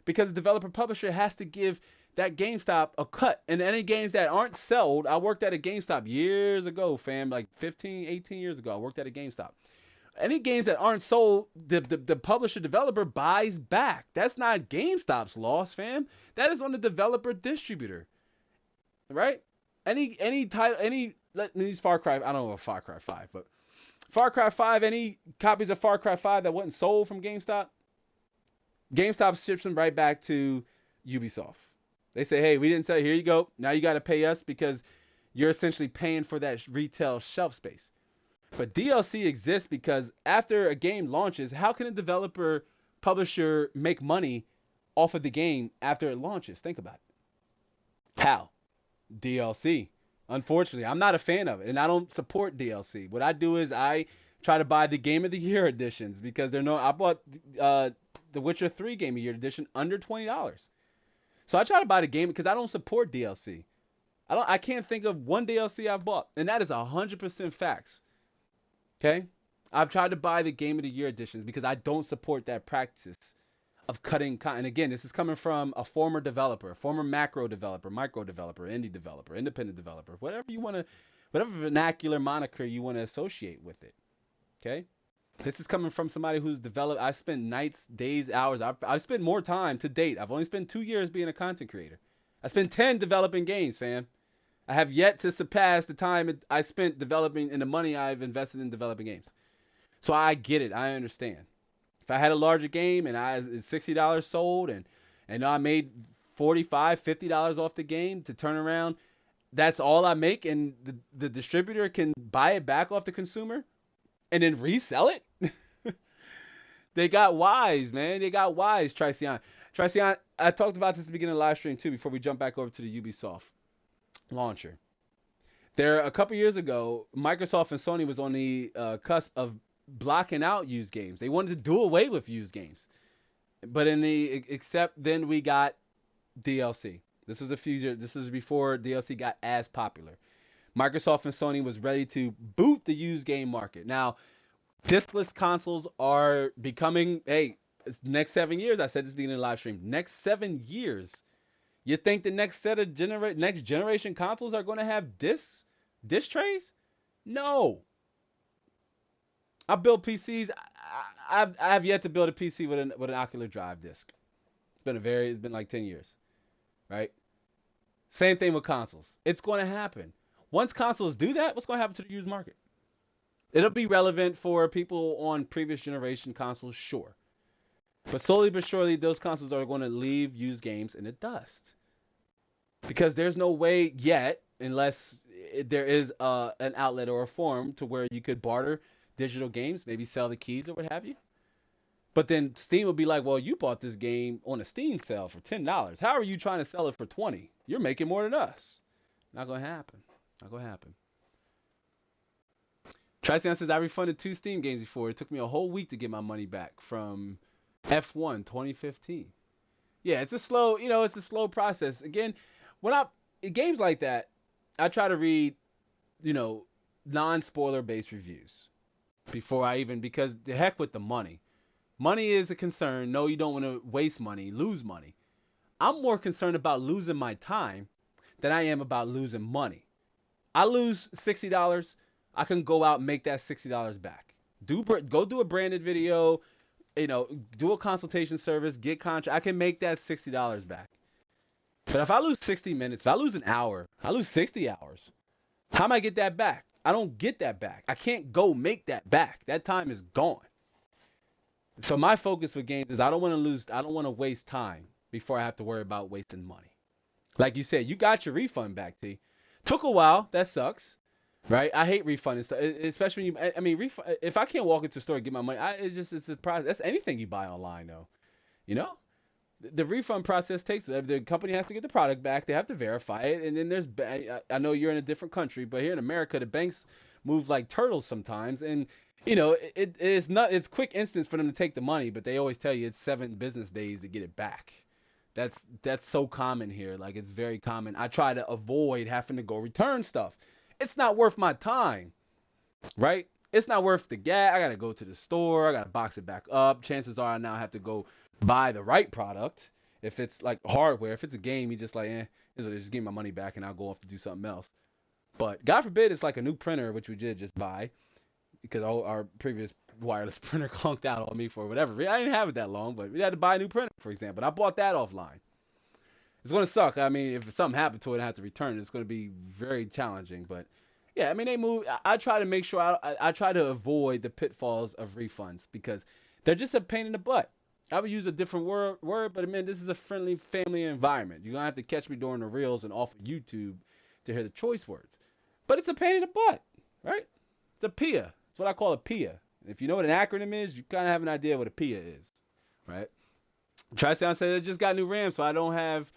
Because the developer publisher has to give that GameStop a cut. And any games that aren't sold, I worked at a GameStop years ago, fam, like 15, 18 years ago. I worked at a GameStop. Any games that aren't sold, the publisher developer buys back. That's not GameStop's loss, fam. That is on the developer distributor. Right? Any title, let me use Far Cry. I don't know Far Cry 5, but Far Cry 5, any copies of Far Cry 5 that wasn't sold from GameStop, GameStop ships them right back to Ubisoft. They say, hey, we didn't sell it. Here you go. Now you got to pay us because you're essentially paying for that retail shelf space. But DLC exists because after a game launches, how can a developer publisher make money off of the game after it launches? Think about it. How? DLC. Unfortunately, I'm not a fan of it, and I don't support DLC. What I do is I try to buy the Game of the Year editions because I bought the Witcher 3 Game of the Year edition under $20. So I try to buy the game because I don't support DLC. I can't think of one DLC I've bought, and that is 100% facts. Okay? I've tried to buy the Game of the Year editions because I don't support that practice of cutting content. And again, this is coming from a former developer, a former macro developer, micro developer, indie developer, independent developer, whatever vernacular moniker you want to associate with it. Okay? This is coming from somebody who's developed. I spent nights, days, hours. I've spent more time to date. I've only spent 2 years being a content creator. I spent 10 developing games, fam. I have yet to surpass the time I spent developing and the money I've invested in developing games. So I get it. I understand. If I had a larger game and it's $60 sold and I made $45, $50 off the game to turn around, that's all I make, and the distributor can buy it back off the consumer and then resell it. They got wise, man. They got wise, Tricion. Tricion, I talked about this at the beginning of the live stream too before we jump back over to the Ubisoft launcher. A couple years ago, Microsoft and Sony was on the cusp of blocking out used games. They wanted to do away with used games. But except then we got DLC. This was before DLC got as popular. Microsoft and Sony was ready to boot the used game market. Now, discless consoles are becoming, next 7 years, I said this beginning of the live stream, next 7 years, you think the next set of next generation consoles are going to have disc trays? No. I built PCs. I have yet to build a PC with an Ocular Drive disc. It's been like 10 years, right? Same thing with consoles. It's going to happen. Once consoles do that, what's going to happen to the used market? It'll be relevant for people on previous generation consoles, sure. But slowly but surely, those consoles are going to leave used games in the dust. Because there's no way yet, unless there is an outlet or a forum to where you could barter digital games, maybe sell the keys or what have you. But then Steam will be like, well, you bought this game on a Steam sale for $10. How are you trying to sell it for $20? You're making more than us. Not going to happen. Not going to happen. Tricion says, I refunded 2 Steam games before. It took me a whole week to get my money back from F1 2015. Yeah, it's a slow process. Again, games like that, I try to read, non-spoiler based reviews before I even, because the heck with the money. Money is a concern. No, you don't want to waste money, lose money. I'm more concerned about losing my time than I am about losing money. I lose $60, I can go out and make that $60 back. Go do a branded video, do a consultation service, get contract. I can make that $60 back. But if I lose 60 minutes, if I lose an hour, I lose 60 hours. How am I get that back? I don't get that back. I can't go make that back. That time is gone. So my focus with games is I don't want to waste time before I have to worry about wasting money. Like you said, you got your refund back, T. Took a while. That sucks, right? I hate refunds, especially when refund. If I can't walk into a store and get my money, it's a process. That's anything you buy online, though. The refund process takes, the company has to get the product back. They have to verify it, and then I know you're in a different country, but here in America, the banks move like turtles sometimes, and it's quick instance for them to take the money, but they always tell you it's 7 business days to get it back. That's so common here. Like, it's very common. I try to avoid having to go return stuff. It's not worth my time, right? It's not worth the gas. I got to go to the store. I got to box it back up. Chances are I now have to go buy the right product. If it's like hardware, if it's a game, you just like, just give me my money back and I'll go off to do something else. But God forbid it's like a new printer, which we did just buy, because our previous wireless printer clunked out on me for whatever. I didn't have it that long, but we had to buy a new printer, for example. And I bought that offline. It's going to suck. I mean, if something happened to it and I have to return it, it's going to be very challenging. But yeah, I mean, they move. I try to make sure I try to avoid the pitfalls of refunds because they're just a pain in the butt. I would use a different word, but I mean, this is a friendly family environment. You're going to have to catch me during the reels and off of YouTube to hear the choice words. But it's a pain in the butt, right? It's a PIA. It's what I call a PIA. If you know what an acronym is, you kind of have an idea what a PIA is, right? Trisound says I just got new RAM, so I don't have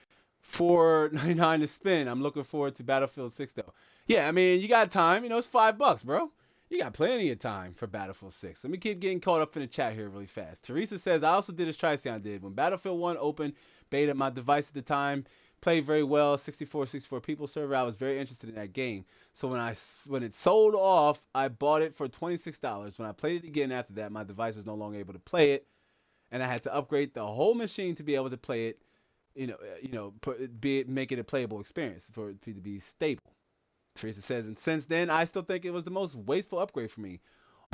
$4.99 to spend. I'm looking forward to Battlefield 6, though. Yeah, I mean, you got time. It's $5, bro. You got plenty of time for Battlefield 6. Let me keep getting caught up in the chat here really fast. Teresa says, I also did as Trisound did. When Battlefield 1 opened beta, my device at the time played very well, 64 people server. I was very interested in that game. So when it sold off, I bought it for $26. When I played it again after that, my device was no longer able to play it, and I had to upgrade the whole machine to be able to play it. Make it a playable experience for it to be stable. Teresa says, and since then, I still think it was the most wasteful upgrade for me,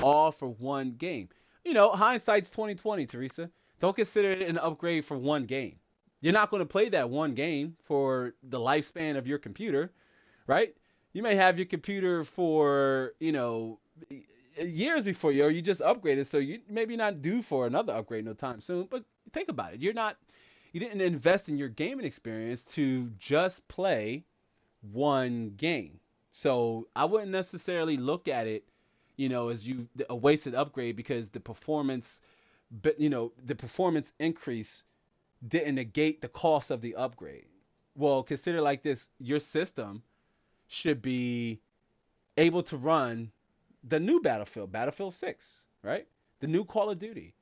all for one game. Hindsight's 2020, Teresa. Don't consider it an upgrade for one game. You're not going to play that one game for the lifespan of your computer, right? You may have your computer for, years before you, or you just upgraded, so you maybe not due for another upgrade no time soon. But think about it. You didn't invest in your gaming experience to just play one game. So I wouldn't necessarily look at it, as a wasted upgrade because the performance increase didn't negate the cost of the upgrade. Well, consider like this: your system should be able to run the new Battlefield 6, right? The new Call of Duty.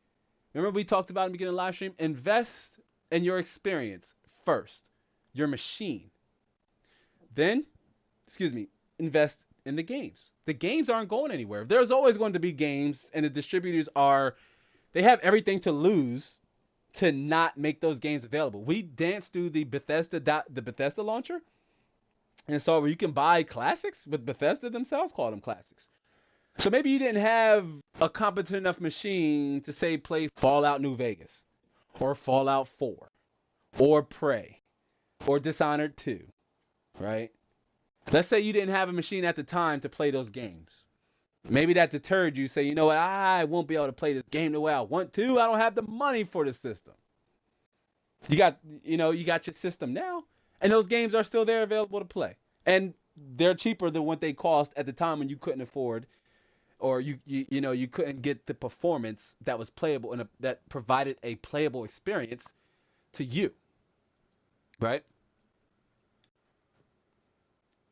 Remember we talked about in the beginning of the live stream? Invest in your experience first, your machine. Then, invest in the games. The games aren't going anywhere. There's always going to be games, and the distributors they have everything to lose to not make those games available. We danced through the Bethesda launcher, and so where you can buy classics, but Bethesda themselves call them classics. So maybe you didn't have a competent enough machine to say play Fallout New Vegas, or Fallout 4, or Prey, or Dishonored 2, right? Let's say you didn't have a machine at the time to play those games. Maybe that deterred you. Say, you know what? I won't be able to play this game the way I want to. I don't have the money for the system. You got your system now, and those games are still there available to play. And they're cheaper than what they cost at the time when you couldn't afford, or you couldn't get the performance that was playable and that provided a playable experience to you, right?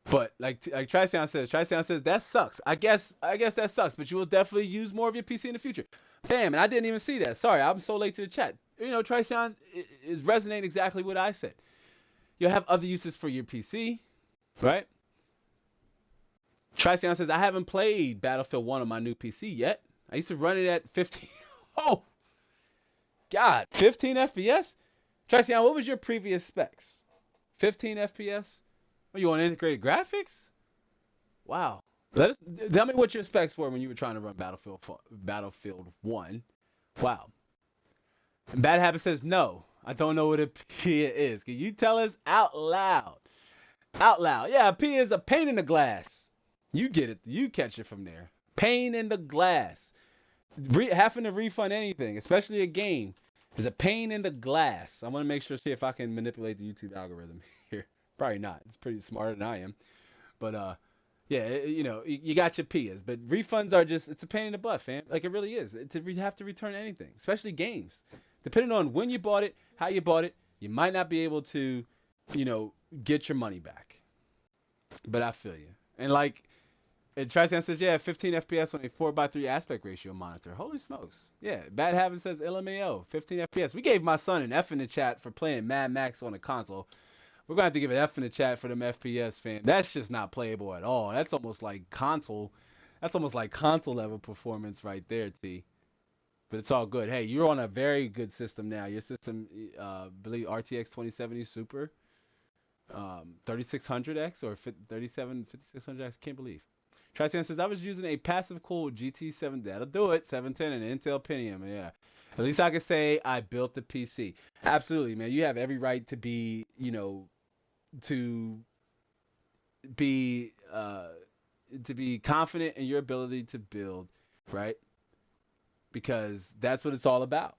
But like Trisound says that sucks. I guess that sucks, but you will definitely use more of your PC in the future. Bam, and I didn't even see that. Sorry, I'm so late to the chat. Trisound is resonating exactly what I said. You'll have other uses for your PC. right? Triceon says, I haven't played Battlefield 1 on my new PC yet. I used to run it at 15. Oh, God. 15 FPS? Triceon, what was your previous specs? 15 FPS? Are you on integrated graphics? Wow. Tell me what your specs were when you were trying to run Battlefield 1. Wow. And Bad Habit says, no, I don't know what a P is. Can you tell us out loud? Out loud. Yeah, a P is a pane in the glass. You get it. You catch it from there. Pane in the glass. Having to refund anything, especially a game, is a pane in the glass. I want to make sure, see if I can manipulate the YouTube algorithm here. Probably not. It's pretty smarter than I am. But, yeah, you got your P's. But refunds are just, it's a pain in the butt, fam. Like, it really is. You have to return anything, especially games. Depending on when you bought it, how you bought it, you might not be able to, get your money back. But I feel you. And like, Triceon says, yeah, 15 FPS on a 4:3 aspect ratio monitor. Holy smokes. Yeah, Bad Habit says LMAO, 15 FPS. We gave my son an F in the chat for playing Mad Max on a console. We're going to have to give an F in the chat for them FPS, fam. That's just not playable at all. That's almost like console level performance right there, T. But it's all good. Hey, you're on a very good system now. Your system, I believe RTX 2070 Super, 3600X or 5600X. Can't believe. Triceon says, I was using a passive cooled GT7. That'll do it. 710 and Intel Pentium. Yeah. At least I can say I built the PC. Absolutely, man. You have every right to be, to be confident in your ability to build, right? Because that's what it's all about.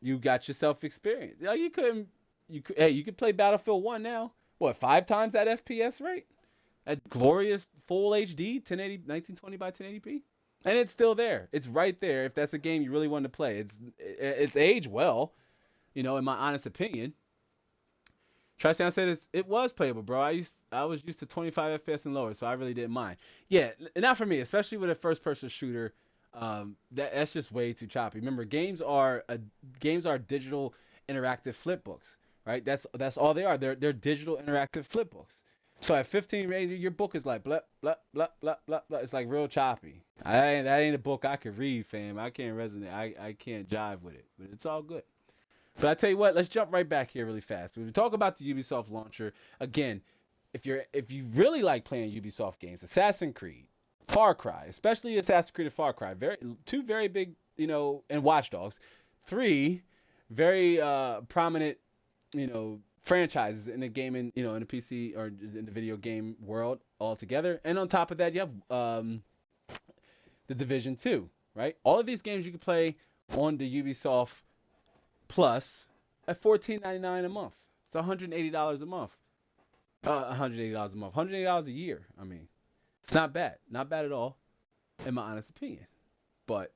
You got yourself experience. You could play Battlefield 1 now. What, 5 times that FPS rate? At glorious full HD 1080 1920 by 1080p? And it's still there. It's right there if that's a game you really want to play. It's aged well, in my honest opinion. Triceon said it was playable, bro. I was used to 25 FPS and lower, so I really didn't mind. Yeah, not for me, especially with a first-person shooter. That's just way too choppy. Remember, games are digital interactive flip books, right? That's all they are. They're digital interactive flip books. So at 15 rated, your book is like blah blah blah blah blah blah. It's like real choppy. That ain't a book I could read, fam. I can't resonate. I can't jive with it. But it's all good. But I tell you what, let's jump right back here really fast. We talk about the Ubisoft launcher again. If you really like playing Ubisoft games, Assassin's Creed, Far Cry, especially Assassin's Creed and Far Cry, two very big, and Watch Dogs, 3 very prominent, franchises in the gaming, in the PC or in the video game world altogether. And on top of that, you have the Division 2, right? All of these games you can play on the Ubisoft Plus at $14.99 a month. It's $180 a month. $180 a month. $180 a year. I mean, it's not bad. Not bad at all, in my honest opinion. But,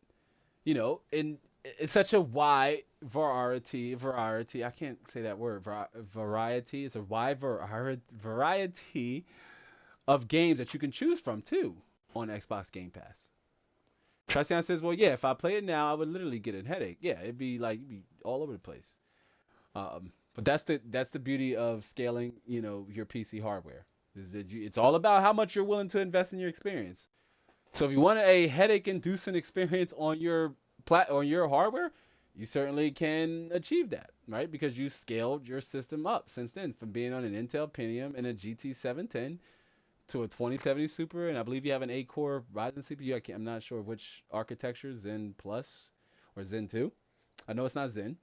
it's such a wide variety. I can't say that word. Variety. It's a wide variety of games that you can choose from, too, on Xbox Game Pass. Triceon says, well, yeah, if I play it now, I would literally get a headache. Yeah, it'd be all over the place. But that's the beauty of scaling, your PC hardware. Is that it's all about how much you're willing to invest in your experience. So if you want a headache-inducing experience on your hardware, you certainly can achieve that, right? Because you scaled your system up since then from being on an Intel Pentium and a GT 710 to a 2070 Super, and I believe you have an 8-core Ryzen CPU. I'm not sure which architecture, Zen Plus or Zen 2. I know it's not Zen,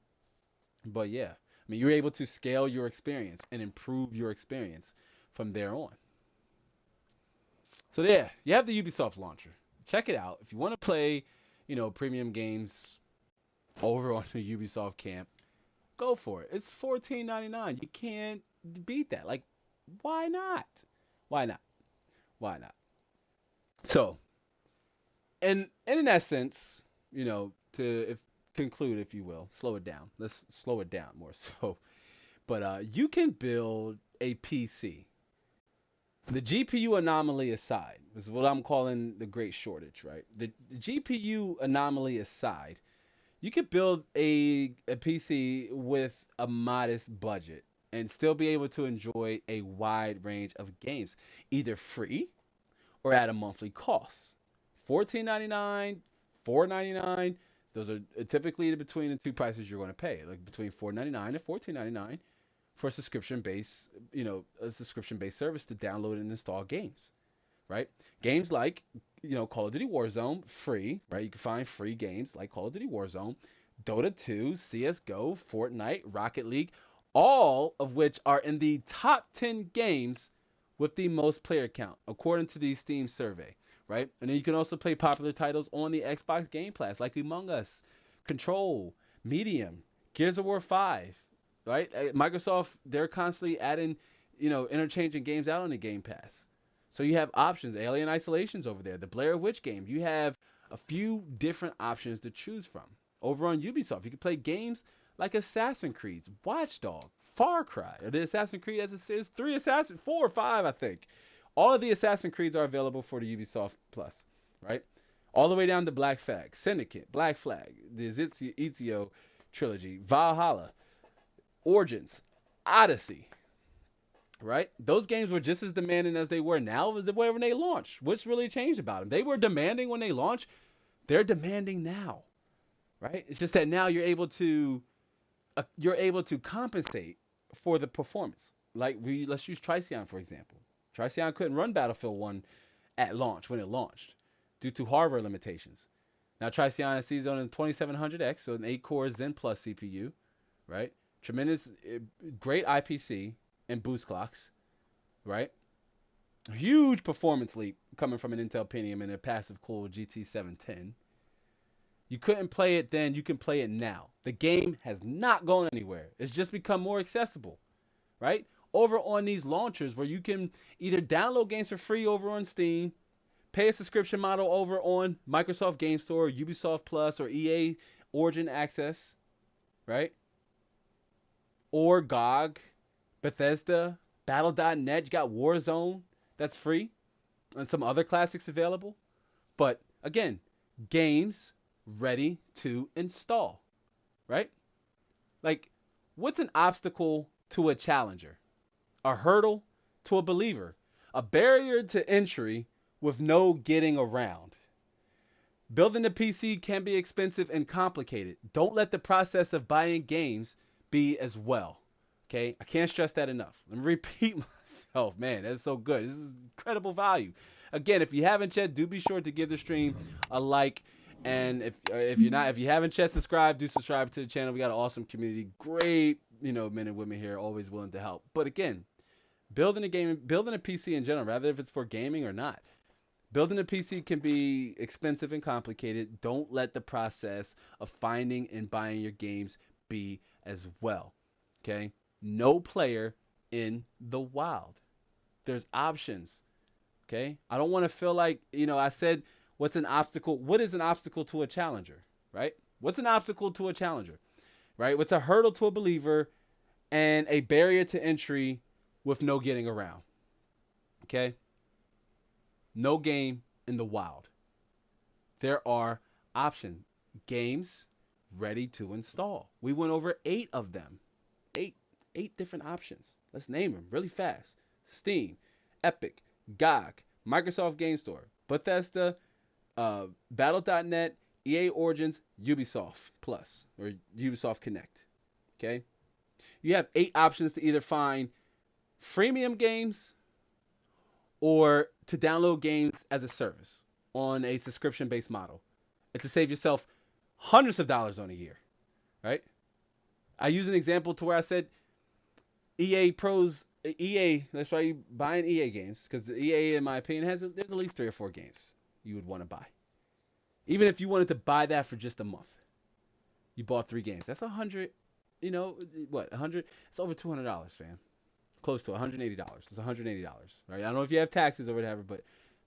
but yeah. I mean, you're able to scale your experience and improve your experience from there on. So yeah, you have the Ubisoft launcher. Check it out. If you want to play, premium games over on the Ubisoft camp, go for it. It's $14.99. You can't beat that. Like, why not? Why not? Why not? So, and in essence, to conclude, if you will, slow it down. Let's slow it down more so. But you can build a PC. The GPU anomaly aside, is what I'm calling the great shortage, right? The GPU anomaly aside, you could build a PC with a modest budget and still be able to enjoy a wide range of games, either free or at a monthly cost. $14.99, $4.99. Those are typically between the two prices you're going to pay, like between $4.99 and $14.99 for a subscription based service to download and install games, right? Games like, Call of Duty Warzone, free, right? You can find free games like Call of Duty Warzone, Dota 2, CS:GO, Fortnite, Rocket League, all of which are in the top 10 games with the most player count, according to the Steam survey, right? And then you can also play popular titles on the Xbox Game Pass, like Among Us, Control, Medium, Gears of War 5, right? Microsoft, they're constantly adding, interchanging games out on the Game Pass. So you have options. Alien Isolation's over there. The Blair Witch game. You have a few different options to choose from. Over on Ubisoft, you can play games like Assassin's Creed, Watchdog, Far Cry, or the Assassin's Creed as it says, 4 or 5, I think. All of the Assassin's Creeds are available for the Ubisoft Plus, right? All the way down to Black Flag, Syndicate, Black Flag, the Ezio trilogy, Valhalla, Origins, Odyssey, right? Those games were just as demanding as they were now when they launched. What's really changed about them? They were demanding when they launched. They're demanding now, right? It's just that now you're able to compensate for the performance. Let's use Triceon for example. Triceon couldn't run Battlefield 1 at launch when it launched due to hardware limitations. Now Triceon is on a 2700X, so an 8-core Zen Plus CPU, right? Tremendous, great IPC and boost clocks, right? Huge performance leap coming from an Intel Pentium and a passive cooled GT 710. You couldn't play it then, you can play it now. The game has not gone anywhere. It's just become more accessible, right? Over on these launchers where you can either download games for free over on Steam, pay a subscription model over on Microsoft Game Store, Ubisoft Plus, or EA Origin Access, right? Or GOG, Bethesda, Battle.net, you got Warzone, that's free, and some other classics available. But again, games ready to install, right? Like, what's an obstacle to a challenger? A hurdle to a believer? A barrier to entry with no getting around? Building a PC can be expensive and complicated. Don't let the process of buying games be as well. Okay, I can't stress that enough. Let me repeat myself, man. That's so good. This is incredible value. Again, if you haven't yet, do be sure to give the stream a like. And if you haven't yet subscribed, do subscribe to the channel. We got an awesome community, great men and women here, always willing to help. But again, building a PC in general, rather if it's for gaming or not, building a PC can be expensive and complicated. Don't let the process of finding and buying your games be as well. Okay. No player in the wild. There's options. Okay. I don't want to feel like, I said, what's an obstacle? What is an obstacle to a challenger, right? What's an obstacle to a challenger, right? What's a hurdle to a believer and a barrier to entry with no getting around? Okay. No game in the wild. There are options. Games ready to install. We went over 8 of them. 8 different options. Let's name them really fast. Steam, Epic, GOG, Microsoft Game Store, Bethesda, Battle.net, EA Origins, Ubisoft Plus, or Ubisoft Connect. Okay? You have 8 options to either find freemium games or to download games as a service on a subscription-based model. And to save yourself hundreds of dollars on a year, right? I use an example to where I said let's try buying EA games, because EA, in my opinion, there's at least 3 or 4 games you would want to buy. Even if you wanted to buy that for just a month, you bought 3 games. That's 100, 100? It's over $200, fam. Close to $180. It's $180, right? I don't know if you have taxes or whatever, but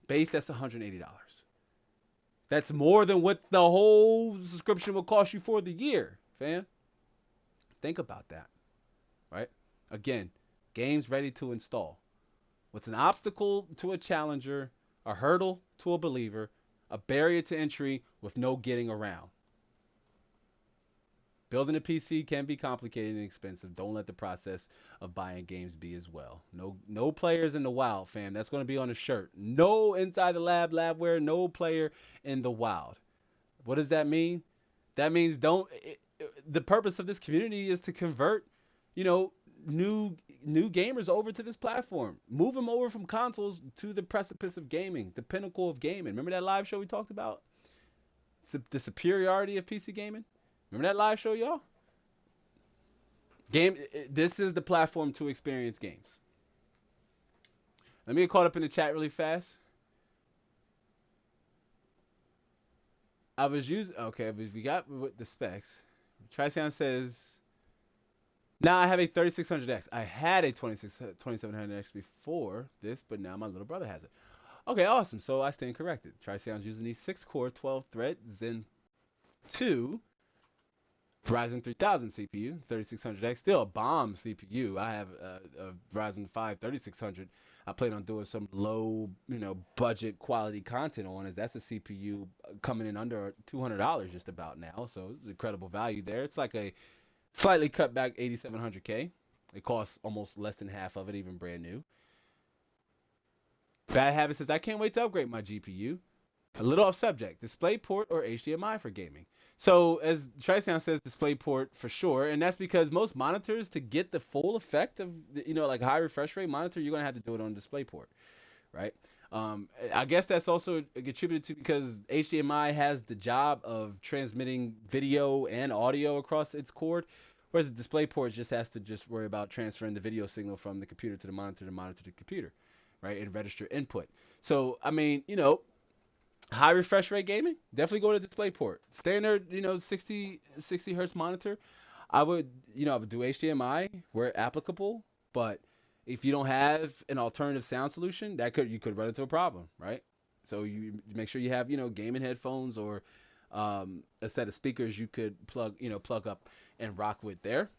base, that's $180. That's more than what the whole subscription will cost you for the year, fam. Think about that, right? Again, games ready to install. What's an obstacle to a challenger, a hurdle to a believer, a barrier to entry with no getting around? Building a PC can be complicated and expensive. Don't let the process of buying games be as well. No players in the wild, fam. That's going to be on the shirt. No inside the labware, no player in the wild. What does that mean? That means the purpose of this community is to convert, you know, new gamers over to this platform. Move them over from consoles to the precipice of gaming, the pinnacle of gaming. Remember that live show we talked about? The superiority of PC gaming? Remember that live show, y'all? This is the platform to experience games. Let me get caught up in the chat really fast. I was using, okay, we got with the specs. Trisound says, now I have a 3600X. I had a 2700X before this, but now my little brother has it. Okay, awesome. So I stand corrected. Trisound's using the 6-core, 12-thread Zen 2 Ryzen 3000 CPU, 3600X, still a bomb CPU. I have a Ryzen 5 3600. I plan on doing some low, budget quality content on it. That's a CPU coming in under $200 just about now, so it's incredible value there. It's like a slightly cut back 8700K. It costs almost less than half of it, even brand new. Bad Habit says, I can't wait to upgrade my GPU. A little off subject, DisplayPort or HDMI for gaming? So as Trisound says, DisplayPort for sure, and that's because most monitors, to get the full effect of, like high refresh rate monitor, you're gonna have to do it on DisplayPort, right? I guess that's also attributed to because HDMI has the job of transmitting video and audio across its cord, whereas the DisplayPort just has to worry about transferring the video signal from the computer to the monitor to the computer, right, and register input. So I mean, high refresh rate gaming, definitely go to DisplayPort. Standard, 60 hertz monitor, I would do HDMI where applicable, but if you don't have an alternative sound solution, you could run into a problem, right? So you make sure you have, gaming headphones or a set of speakers you could plug up and rock with there.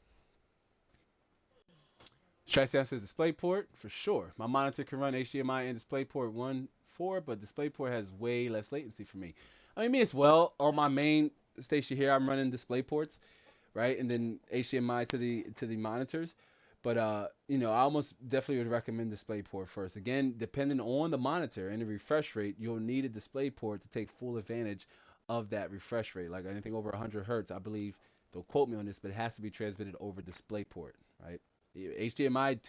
Trisound says DisplayPort for sure. My monitor can run HDMI and DisplayPort 1.4, but DisplayPort has way less latency for me. I mean, me as well. On my main station here, I'm running DisplayPorts, right, and then HDMI to the monitors. But I almost definitely would recommend DisplayPort first. Again, depending on the monitor and the refresh rate, you'll need a DisplayPort to take full advantage of that refresh rate. Like anything over 100 hertz, I believe, don't quote me on this, but it has to be transmitted over DisplayPort, right? HDMI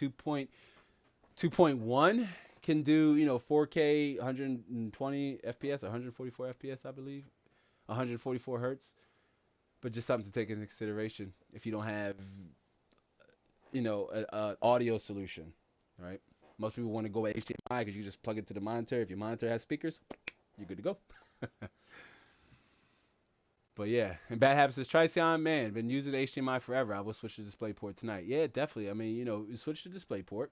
2.1 can do 4K 120 FPS, 144 FPS, I believe, 144 hertz. But just something to take into consideration if you don't have an audio solution, right? Most people want to go with HDMI because you just plug it to the monitor. If your monitor has speakers, you're good to go. But yeah, and Bad Habits says, Trisound, man, been using HDMI forever. I will switch to DisplayPort tonight. Yeah, definitely. I mean, switch to DisplayPort.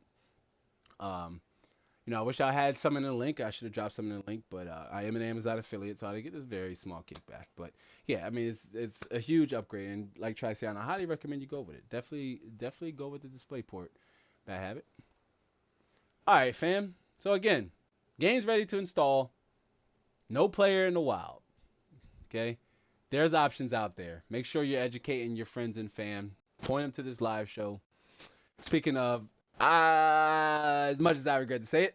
I wish I had some in the link. I should have dropped some in the link, but I am an Amazon affiliate, so I get this very small kickback. But yeah, I mean, it's a huge upgrade, and like Trisound, I highly recommend you go with it. Definitely go with the DisplayPort. Bad Habit. All right, fam. So again, game's ready to install. No player in the wild. Okay. There's options out there. Make sure you're educating your friends and fam. Point them to this live show. Speaking of, as much as I regret to say it,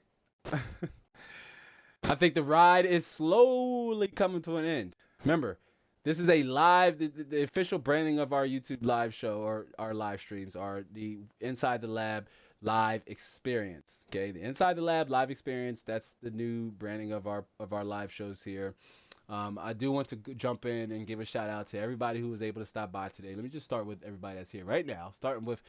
I think the ride is slowly coming to an end. Remember, this is a live, the official branding of our YouTube live show or our live streams are the Inside the Lab live experience. Okay, the Inside the Lab live experience. That's the new branding of our live shows here. I do want to jump in and give a shout out to everybody who was able to stop by today. Let me just start with everybody that's here right now. Starting with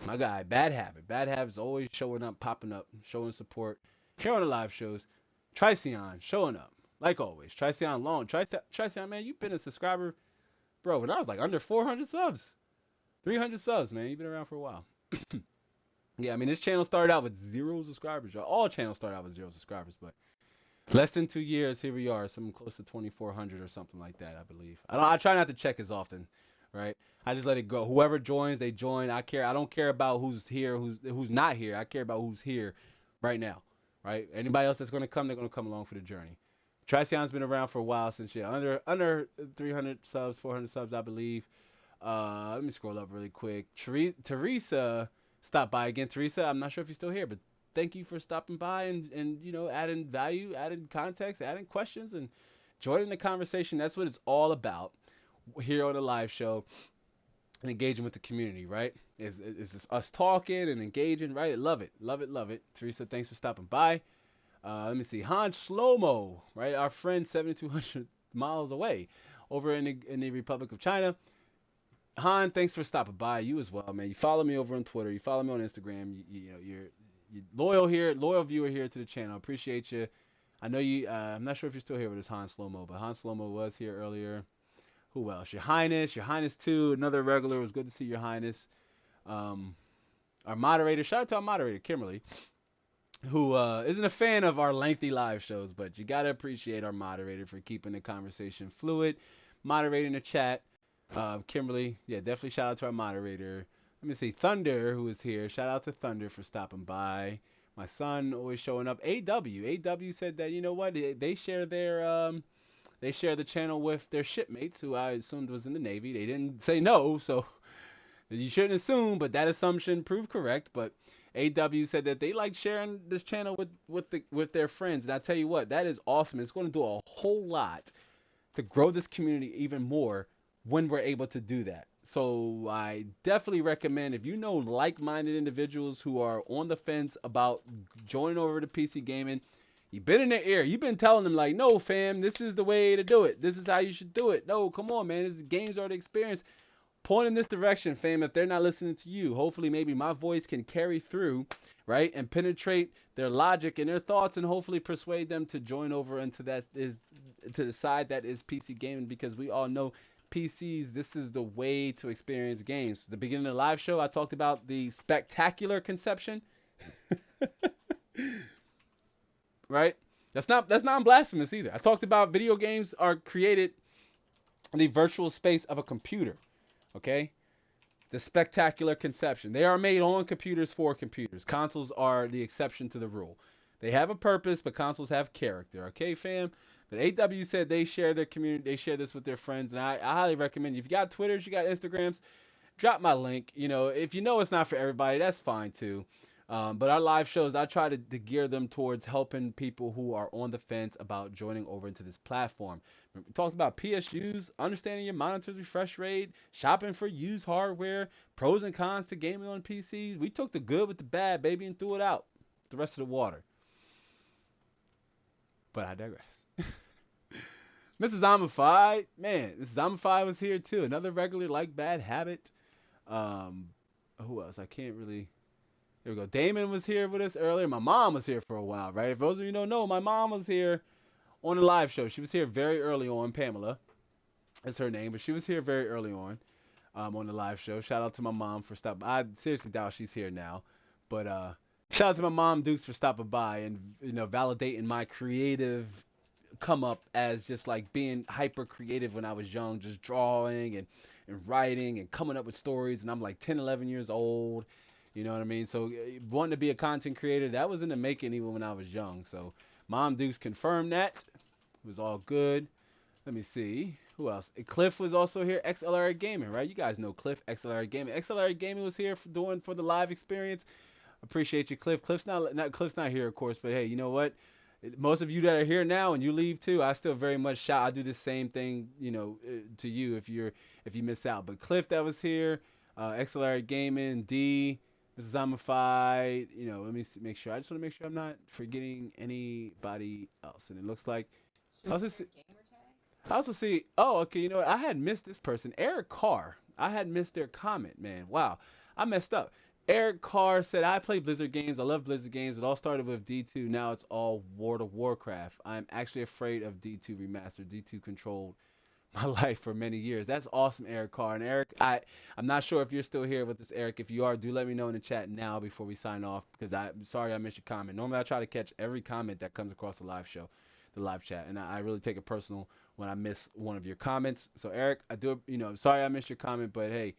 my guy, Bad Habit. Bad Habit's always showing up, popping up, showing support here on the live shows. Trisound showing up, like always. Trisound Long. Trisound, man, you've been a subscriber, bro, when I was like under 400 subs. 300 subs, man. You've been around for a while. Yeah, I mean, this channel started out with 0 subscribers. Y'all. All channels start out with 0 subscribers, but less than 2 years, here we are, something close to 2,400 or something like that, I believe. I try not to check as often, right? I just let it go. Whoever joins, they join. I don't care about who's here, who's not here. I care about who's here right now, right? Anybody else that's going to come, they're going to come along for the journey. Trisound's been around for a while since, under 300 subs, 400 subs, I believe. Let me scroll up really quick. Teresa stopped by again. Teresa, I'm not sure if you're still here, but thank you for stopping by and adding value, adding context, adding questions, and joining the conversation. That's what it's all about here on the live show and engaging with the community, right? Is just us talking and engaging, right? Love it, love it, love it. Teresa, thanks for stopping by. Let me see. Han Shlomo, right? Our friend 7,200 miles away over in the Republic of China. Han, thanks for stopping by. You as well, man. You follow me over on Twitter. You follow me on Instagram. You're loyal here, loyal viewer here to the channel. Appreciate you. I know you. I'm not sure if you're still here with us, Han Slomo, but Han Slomo was here earlier. Who else? Your Highness too. Another regular. It was good to see Your Highness. Our moderator. Shout out to our moderator, Kimberly, who isn't a fan of our lengthy live shows, but you gotta appreciate our moderator for keeping the conversation fluid, moderating the chat. Kimberly, yeah, definitely shout out to our moderator. Let me see, Thunder, who is here. Shout out to Thunder for stopping by. My son always showing up. AW said that you know what they share the channel with their shipmates, who I assumed was in the Navy. They didn't say no, so you shouldn't assume, but that assumption proved correct. But AW said that they like sharing this channel with their friends, and I tell you what, that is awesome. It's going to do a whole lot to grow this community even more when we're able to do that. So I definitely recommend, if you know like-minded individuals who are on the fence about joining over to PC gaming, you've been in their ear. You've been telling them like, no, fam, this is the way to do it. This is how you should do it. No, come on, man. Games are the experience. Point in this direction, fam, if they're not listening to you. Hopefully, maybe my voice can carry through, right, and penetrate their logic and their thoughts, and hopefully persuade them to join over into to the side that is PC gaming, because we all know PCs, this is the way to experience games. At the beginning of the live show, I talked about the spectacular conception. Right? That's not blasphemous either. I talked about video games are created in the virtual space of a computer. Okay? The spectacular conception. They are made on computers for computers. Consoles are the exception to the rule. They have a purpose, but consoles have character. Okay, fam? But AW said they share their community, they share this with their friends, and I highly recommend you. If you got Twitters, you got Instagrams, drop my link. If you know it's not for everybody, that's fine too. But our live shows, I try to gear them towards helping people who are on the fence about joining over into this platform. We talked about PSUs, understanding your monitor's refresh rate, shopping for used hardware, pros and cons to gaming on PCs. We took the good with the bad, baby, and threw it out. The rest of the water. But I digress. Mrs. Zombified, man, Mrs. Zombified was here too. Another regular like Bad Habit. Who else? I can't really. There we go. Damon was here with us earlier. My mom was here for a while, right? For those of you who don't know, my mom was here on the live show. She was here very early on. Pamela is her name, but she was here very early on the live show. Shout out to my mom for stopping. I seriously doubt she's here now, but shout out to my mom Dukes for stopping by and validating my creative come up as just like being hyper creative when I was young, just drawing and writing and coming up with stories, and I'm like 10, 11 years old. You know what I mean? So wanting to be a content creator, that was in the making even when I was young. So Mom Dukes confirmed that. It was all good. Let me see. Who else? Cliff was also here. XLR Gaming, right? You guys know Cliff, XLR Gaming. XLR Gaming was here for the live experience. Appreciate you, Cliff. Cliff's not here, of course, but hey, you know what? Most of you that are here now and you leave too, I still very much shout. I do the same thing, to you if you miss out. But Cliff that was here, XLR Gaming, D, Mrs. Zombified, let me make sure. I just want to make sure I'm not forgetting anybody else. And it looks like I also see. Oh, okay. You know what? I had missed this person, Eric Carr. I had missed their comment, man. Wow, I messed up. Eric Carr said, I play Blizzard games. I love Blizzard games. It all started with D2. Now it's all World of Warcraft. I'm actually afraid of D2 Remastered. D2 controlled my life for many years. That's awesome, Eric Carr. And Eric, I'm not sure if you're still here with us, Eric. If you are, do let me know in the chat now before we sign off, because I'm sorry I missed your comment. Normally I try to catch every comment that comes across the live show, the live chat, and I really take it personal when I miss one of your comments. So Eric, I'm sorry I missed your comment, but hey,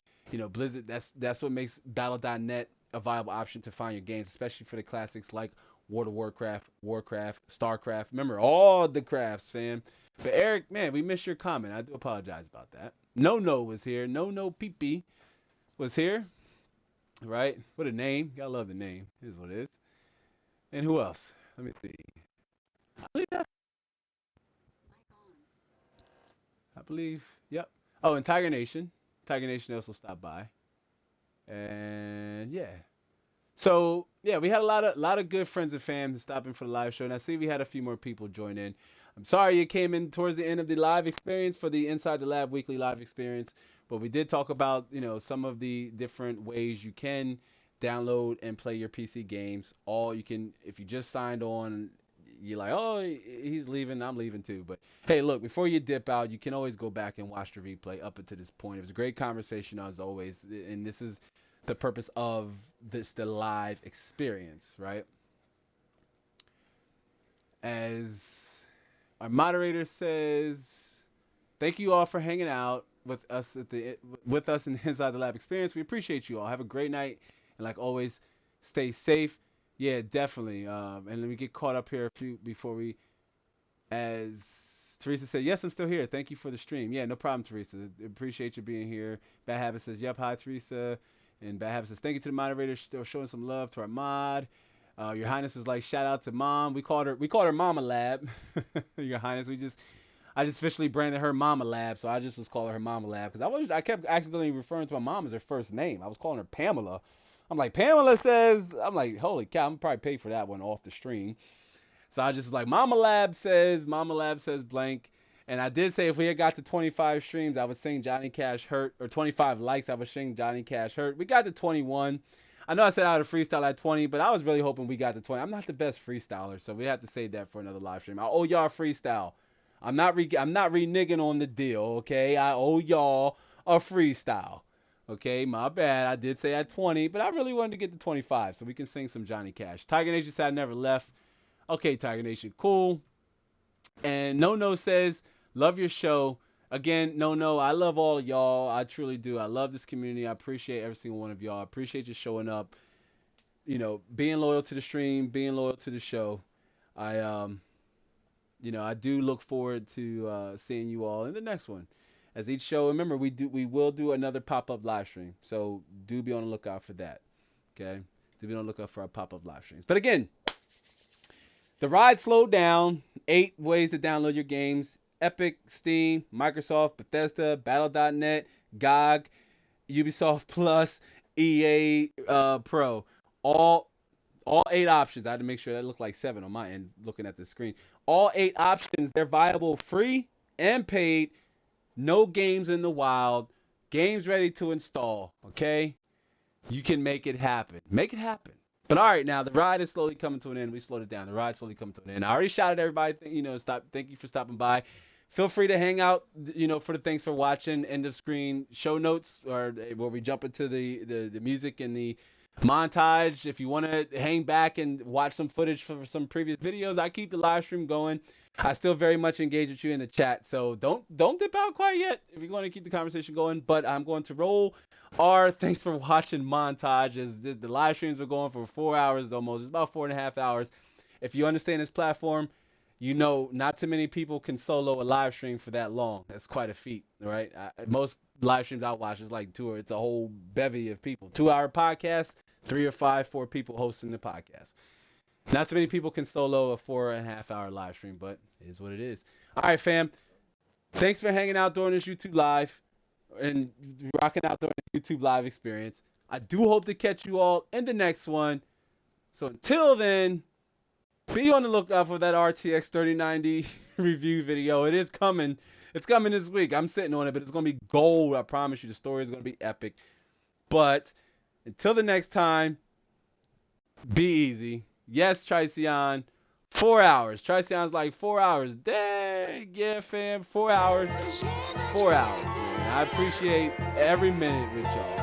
Blizzard, that's what makes Battle.net a viable option to find your games, especially for the classics like World of Warcraft, StarCraft. Remember all the crafts, fam. But Eric, man, we missed your comment. I do apologize about that. No was here. No PP was here. Right? What a name. Gotta love the name. Is what it is. And who else? Let me see. I believe that. I believe. Yep. Oh, and Tiger Nation. Tiger Nation also stopped by. And yeah. So yeah, we had a lot of good friends and fans stopping for the live show, and I see we had a few more people join in. I'm sorry you came in towards the end of the live experience for the Inside the Lab weekly live experience, but we did talk about some of the different ways you can download and play your PC games. All you can if you just signed on, you're like, oh, he's leaving, I'm leaving too. But hey, look, before you dip out, you can always go back and watch the replay up until this point. It was a great conversation as always, and this is the purpose of the live experience, right? As our moderator says, thank you all for hanging out with us in the Inside the Lab experience. We appreciate you all. Have a great night, and like always, stay safe. Yeah, definitely. And let me get caught up here a few before we. As Teresa said, yes, I'm still here. Thank you for the stream. Yeah, no problem, Teresa. Appreciate you being here. Bad Habit says, yep, hi, Teresa. And Bad Habit says, thank you to the moderator. Still showing some love to our mod. Your Highness was like, shout out to Mom. We called her Mama Lab. Your Highness, I just officially branded her Mama Lab, so I just was calling her Mama Lab because I kept accidentally referring to my mom as her first name. I was calling her Pamela. I'm like, Pamela says, I'm like, holy cow, I'm probably pay for that one off the stream. So I just was like, Mama Lab says blank. And I did say if we had got to 25 streams, I would sing Johnny Cash Hurt, or 25 likes, I would sing Johnny Cash Hurt. We got to 21. I know I said I would freestyle at 20, but I was really hoping we got to 20. I'm not the best freestyler, so we have to save that for another live stream. I owe y'all a freestyle. I'm not reneging on the deal, okay? I owe y'all a freestyle. Okay, my bad. I did say at 20, but I really wanted to get to 25 so we can sing some Johnny Cash. Tiger Nation said I never left. Okay, Tiger Nation, cool. And No says, love your show. Again, No, I love all of y'all. I truly do. I love this community. I appreciate every single one of y'all. I appreciate you showing up, being loyal to the stream, being loyal to the show. I do look forward to seeing you all in the next one. As each show, remember we will do another pop-up live stream, so do be on the lookout for that. Okay, do be on the lookout for our pop-up live streams. But again, the ride slowed down. 8 ways to download your games: Epic, Steam, Microsoft, Bethesda, Battle.net, GOG, Ubisoft Plus, EA Pro. All 8 options. I had to make sure that looked like 7 on my end looking at the screen. All 8 options, they're viable, free and paid. No games in the wild. Games ready to install. Okay? You can make it happen. Make it happen. But all right, now the ride is slowly coming to an end. We slowed it down. The ride's slowly coming to an end. I already shouted at everybody. Thank you for stopping by. Feel free to hang out, for the thanks for watching, end of screen show notes, or where we jump into the music and the montage. If you want to hang back and watch some footage for some previous videos, I keep the live stream going. I still very much engage with you in the chat, so don't dip out quite yet if you want to keep the conversation going. But I'm going to roll our thanks for watching montage as the live streams were going for 4 hours almost. It's about 4.5 hours. If you understand this platform, not too many people can solo a live stream for that long. That's quite a feat, right? Most live streams I watch is like 2 or it's a whole bevy of people. 2-hour podcast, 3 or 4 people hosting the podcast. Not too many people can solo a 4.5-hour live stream, but it is what it is. All right, fam. Thanks for hanging out during this YouTube live and rocking out during the YouTube live experience. I do hope to catch you all in the next one. So until then, be on the lookout for that RTX 3090 review video. It is coming. It's coming this week. I'm sitting on it, but it's going to be gold. I promise you. The story is going to be epic. But until the next time, be easy. Yes, Tricion. 4 hours. Tricion's like 4 hours. Dang. Yeah, fam. 4 hours. 4 hours, man. I appreciate every minute with y'all.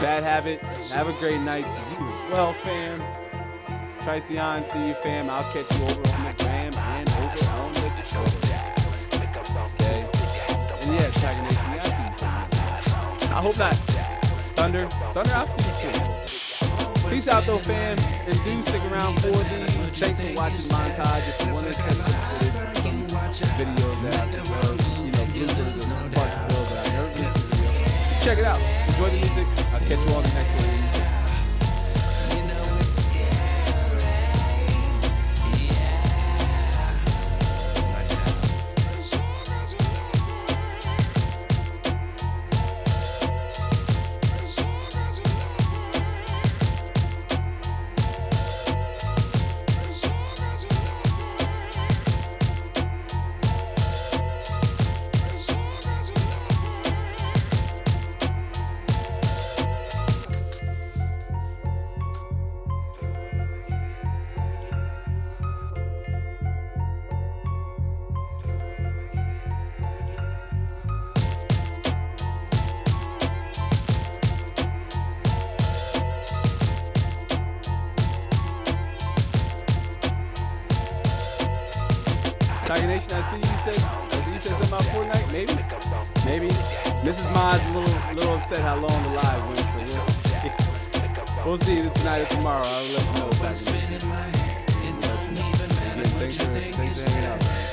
Bad Habit. Have a great night to you as well, fam. Tricion, see you, fam. I'll catch you over on the gram and over on the show. Okay? And yeah, Tiger Nation, I'll see you soon. I hope not. Thunder, I'll see you soon. Peace out, though, fam. And do stick around for the thanks for watching montage. If you want to check some videos that I've uploaded, bloopers and parts of videos that I've never check it out. Enjoy the music. I'll catch you all in the next one. Tiger Nation, I see you say something about Fortnite. Maybe. Mrs. Mod's a little upset how long the live went. So we'll see either tonight or tomorrow. I'll let you know. Tiger Nation. Again, thanks for hanging out, man.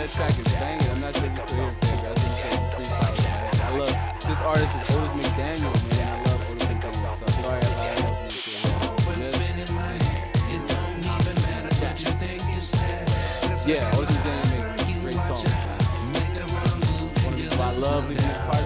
Track is banging. I'm not sure if you still hear it, baby. I just saying freestyle in my head. I love this artist is Otis McDaniel, man. I love Otis McDaniel stuff. Sorry if I love you too. Yeah, Otis McDaniel makes great songs. I love leaving this part.